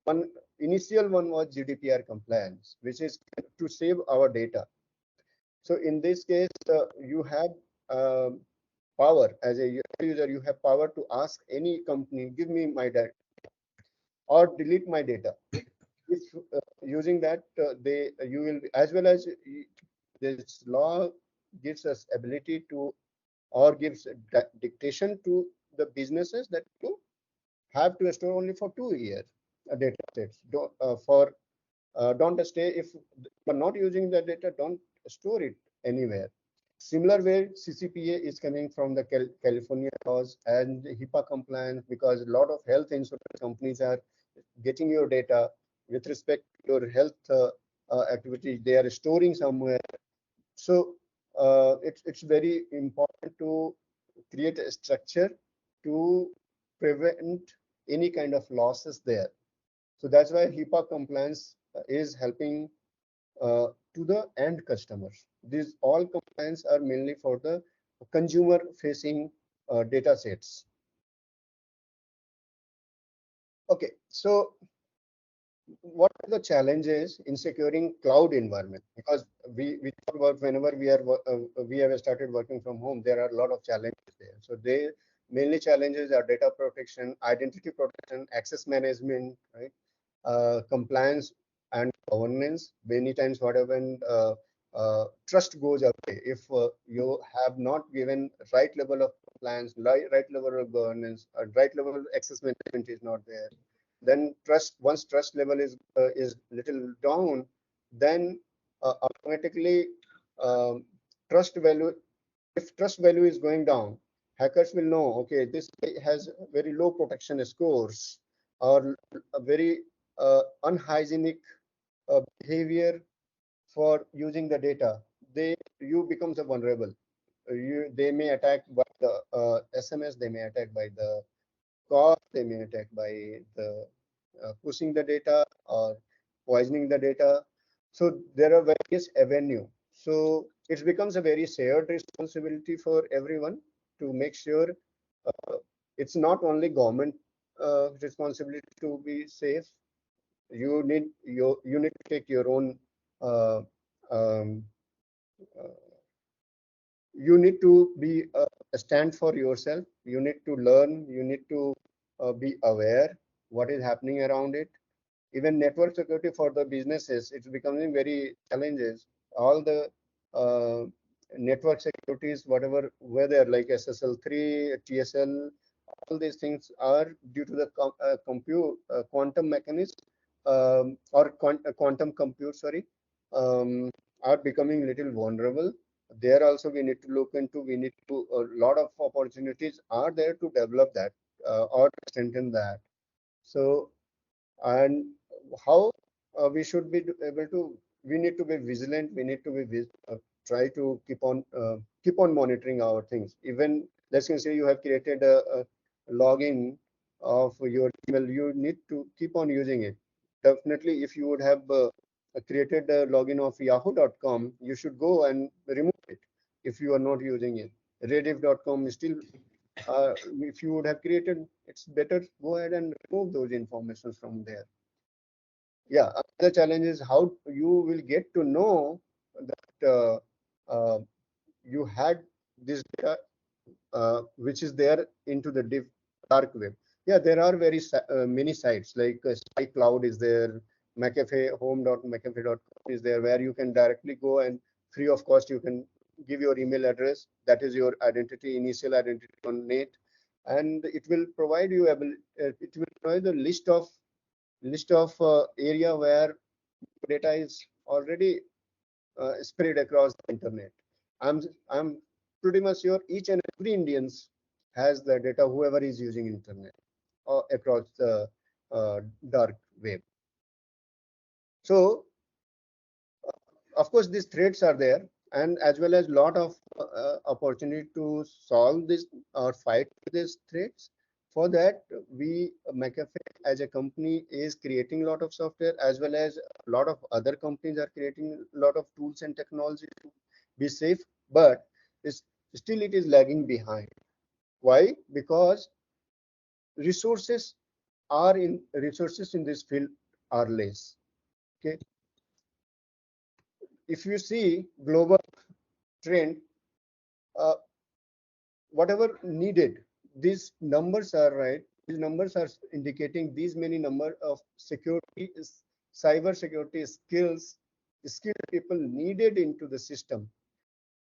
one initial one was GDPR compliance, which is to save our data. So in this case, you have power as a user, you have power to ask any company, give me my data or delete my data. If using that, you will, as well as this law gives us ability to, or gives dictation to the businesses that you have to store only for 2 years data sets. Don't stay, if you're not using the data, don't store it anywhere. Similar way, CCPA is coming from the California laws and HIPAA compliance, because a lot of health insurance companies are getting your data with respect to your health activity. They are storing somewhere. So it's very important to create a structure to prevent any kind of losses there. So that's why HIPAA compliance is helping to the end customers. These all compliance are mainly for the consumer facing data sets. Okay, so what are the challenges in securing cloud environment? Because we talk about whenever we have started working from home, there are a lot of challenges there. So they mainly challenges are data protection, identity protection, access management, right? Compliance and governance. Many times what happens, trust goes away if you have not given right level of compliance, right level of governance, right level of access management is not there. Then trust, once trust level is little down, then automatically um, trust value, if trust value is going down, hackers will know, okay, this guy has very low protection scores or a very unhygienic behavior for using the data. You becomes a vulnerable. They may attack by the SMS, they may attack by the call, they may attack by the pushing the data or poisoning the data. So there are various avenue. So it becomes a very shared responsibility for everyone to make sure it's not only government responsibility to be safe. You need to take your own uh, um, uh, you need to be stand for yourself. You need to learn. You need to be aware what is happening around it. Even network security for the businesses, it's becoming very challenges. All the uh, network securities, whatever, whether like SSL3, TSL, all these things are due to the quantum mechanism or quantum compute, sorry, um, are becoming little vulnerable. There also we need to look into, we need to, a lot of opportunities are there to develop that or strengthen that. So, and how we should be able to, we need to be vigilant, we need to be try to keep on monitoring our things. Even let's say you have created a login of your email, you need to keep on using it. Definitely if you would have created a login of yahoo.com, you should go and remove it if you are not using it. Rediff.com is still, if you would have created, it's better go ahead and remove those informations from there. Yeah, another challenge is how you will get to know that you had this data which is there into the dark web. Yeah, there are very many sites like SkyCloud is there, McAfee, home.mcafee.com is there, where you can directly go and free of cost you can give your email address. That is your identity, initial identity on net, and it will provide you it will provide a list of area where data is already spread across the internet. I'm pretty much sure each and every Indians has the data, whoever is using internet or across the dark web. So of course these threats are there, and as well as lot of opportunity to solve this or fight these threats. For that, we McAfee as a company is creating a lot of software, as well as a lot of other companies are creating a lot of tools and technology to be safe. But it's still it is lagging behind. Why? Because resources resources in this field are less. Okay. If you see global trend, uh, whatever needed, these numbers are right. These numbers are indicating these many number of security, cyber security skilled people needed into the system.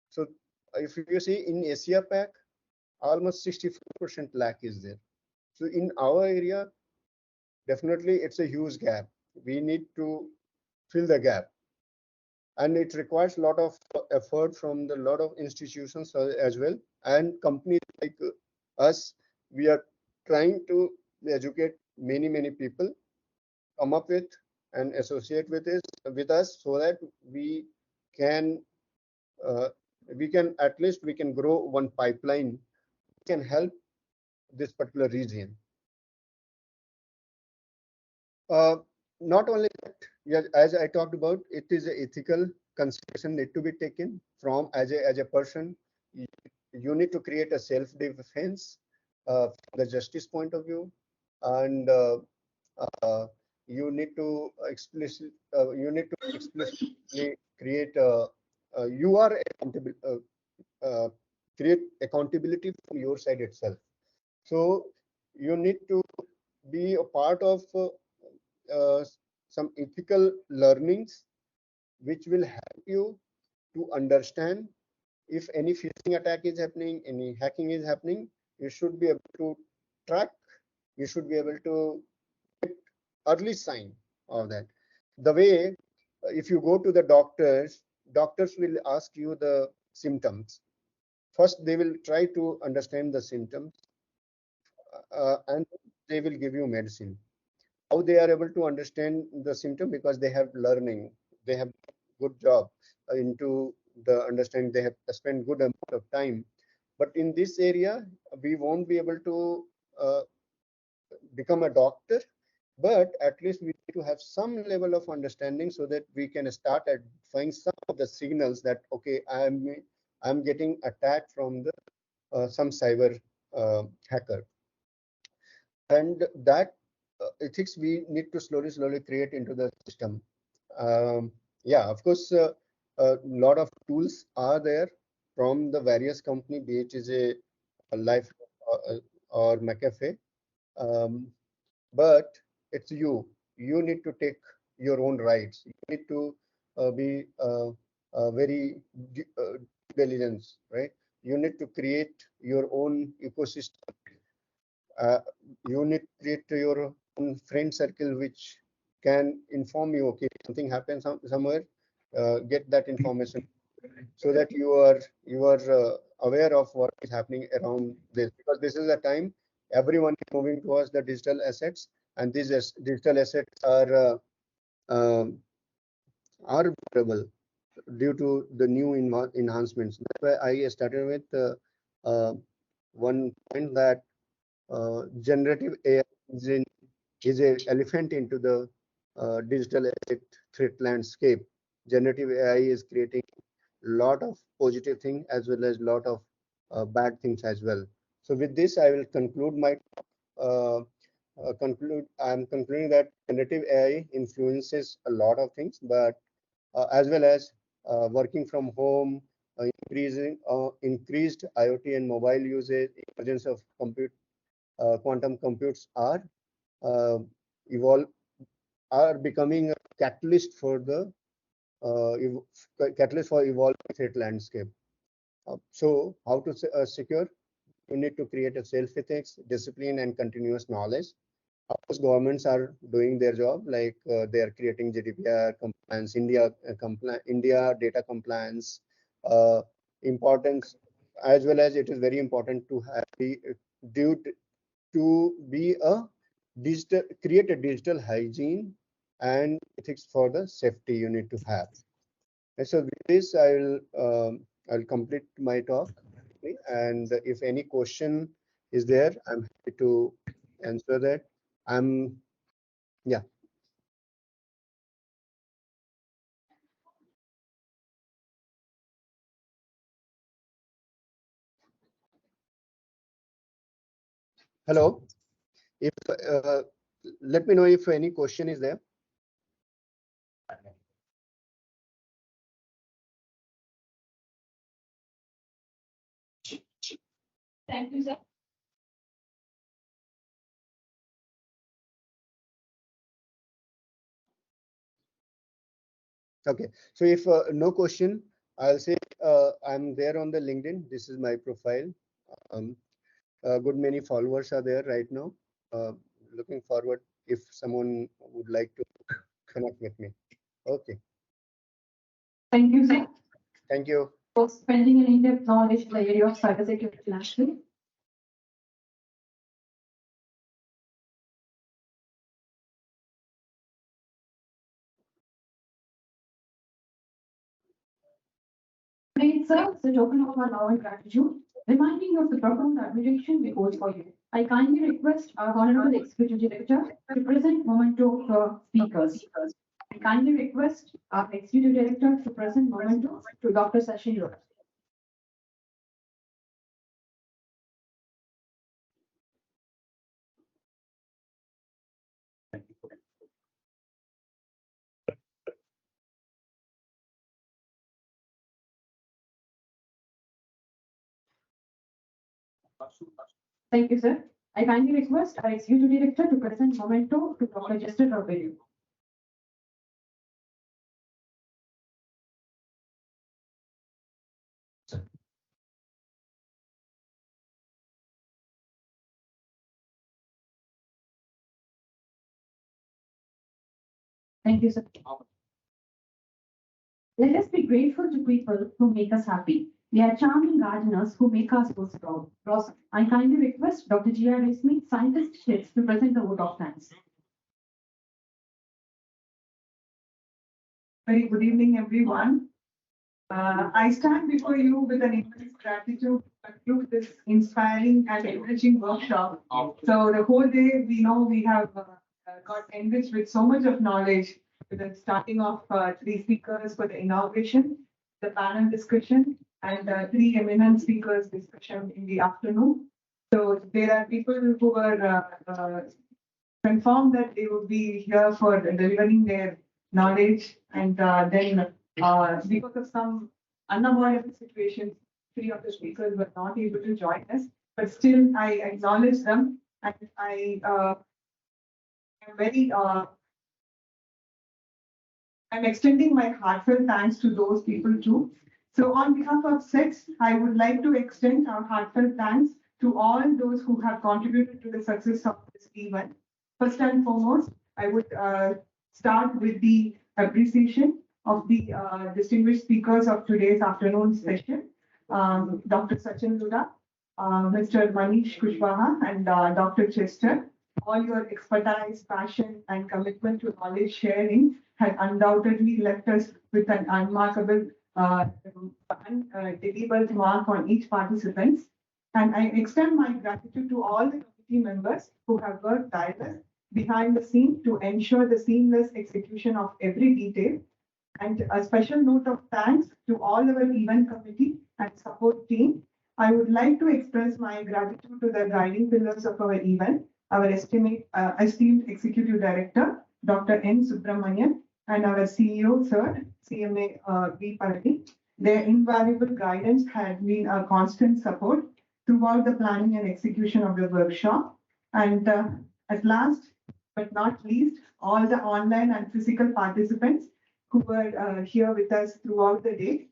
So if you see in Asia Pac, almost 64% lack is there. So in our area, definitely it's a huge gap. We need to fill the gap, and it requires a lot of effort from the lot of institutions as well, and companies like us. We are trying to educate many people, come up with and associate with us, so that can uh, we can at least we can grow one pipeline, can help this particular region. Uh, Not only that, yeah, as I talked about, it is an ethical consideration need to be taken from as a person. You need to create a self-defense from the justice point of view, and uh, you need to explicitly create you are accountable, create accountability from your side itself. So you need to be a part of uh, some ethical learnings which will help you to understand if any phishing attack is happening, any hacking is happening. You should be able to track, you should be able to get early sign of that. The way if you go to the doctors will ask you the symptoms. First they will try to understand the symptoms, and they will give you medicine. How they are able to understand the symptom? Because they have learning, they have good job into the understanding, they have spent good amount of time. But in this area we won't be able to uh, become a doctor, but at least we need to have some level of understanding so that we can start identifying some of the signals that okay, I'm getting attacked from the some cyber hacker. And that ethics we need to slowly create into the system. Yeah, of course, a lot of tools are there from the various company, be it is a life or McAfee. um, but it's you need to take your own rights. You need to be very diligence, right? You need to create your own ecosystem. uh, you need to create your own friend circle which can inform you, okay, something happens somewhere, get that information so that you are aware of what is happening around this, because this is the time everyone is moving towards the digital assets, and these digital assets um, are vulnerable due to the new enhancements. That's why I started with one point that generative AI is a elephant into the digital asset threat landscape. Generative AI is creating a lot of positive things as well as lot of bad things as well. So with this, I will conclude my uh, I'm concluding that generative AI influences a lot of things, but as well as working from home, increased IoT and mobile usage, emergence of quantum computes uh, evolve are becoming a catalyst for the catalyst for evolving threat landscape. So how to secure? You need to create a self-ethics, discipline, and continuous knowledge. Of course, governments are doing their job, like they are creating GDPR compliance, India data compliance, importance, as well as it is very important to have the due to be a digital, create a digital hygiene and ethics for the safety you need to have. And so with this, I'll complete my talk, and if any question is there, I'm happy to answer that. I'm Yeah. Hello. If let me know if any question is there. Thank you, sir. Okay. So if no question, I'll say I'm there on the LinkedIn. This is my profile. Good many followers are there right now. Looking forward if someone would like to connect with me. Okay. Thank you, sir, Thank you. for spending an in-depth knowledge in the area of cybersecurity nationally. May it serve as a token of our love and gratitude, reminding you of the profound admiration we hold for you. I kindly request our Honorable Executive Director to present memento for speakers. I kindly request our Executive Director to present memento to Dr. Sachin Lodha. Thank you, sir. I kindly request our Executive Director to present memento to Dr. Jester Ravelio. Thank you, sir. Let us be grateful to people who make us happy. They are charming gardeners who make our schools proud. I kindly request Dr. G.R. Resmi, scientist heads, to present the vote of thanks. Very good evening, everyone. I stand before you with an immense gratitude to conclude this inspiring and enriching workshop. So the whole day, we know we have got enriched with so much of knowledge, with the starting of three speakers for the inauguration, the panel discussion, and three eminent speakers discussion in the afternoon. So there are people who were confirmed that they would be here for delivering their knowledge, and then because of some unavoidable situations, three of the speakers were not able to join us, but still I acknowledge them, and I am very I'm extending my heartfelt thanks to those people too. So on behalf of SETS, I would like to extend our heartfelt thanks to all those who have contributed to the success of this event. First and foremost, I would start with the appreciation of the distinguished speakers of today's afternoon session, Dr. Sachin Lodha, Mr. Manish Kushwaha, and Dr. Chester. All your expertise, passion, and commitment to knowledge sharing had undoubtedly left us with an unmarkable, indelible mark on each participant. And I extend my gratitude to all the committee members who have worked tireless behind the scene to ensure the seamless execution of every detail. And a special note of thanks to all our event committee and support team. I would like to express my gratitude to the guiding pillars of our event, our esteemed Executive Director, Dr. N. Subramanian, and our CEO, Sir, CMA V. Parati. Their invaluable guidance had been a constant support throughout the planning and execution of the workshop. And at last, but not least, all the online and physical participants who were here with us throughout the day.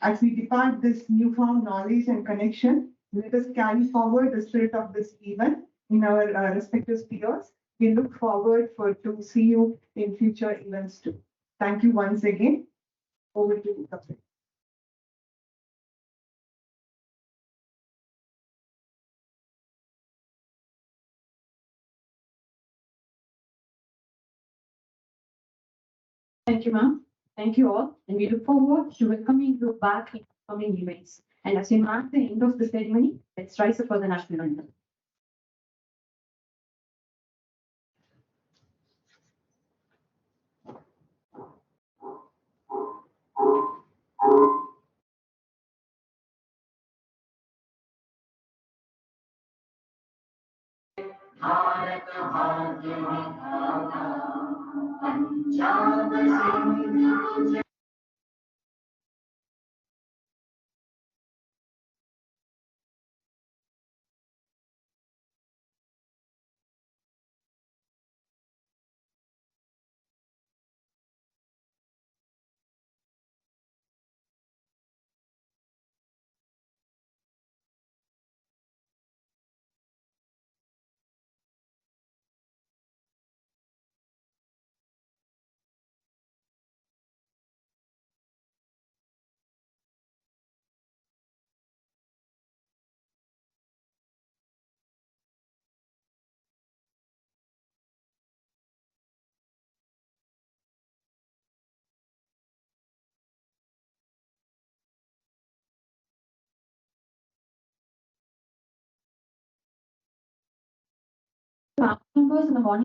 As we depart this newfound knowledge and connection, let us carry forward the spirit of this event in our respective spheres. We look forward to see you in future events too. Thank you once again. Over to you, Dr. Thank you, ma'am. Thank you all. And we look forward to welcoming you back in coming events. And as we mark the end of the ceremony, let's rise up for the national anthem. Bharat भाग्य विधाता Punjab Sindh Gujarat members in the morning.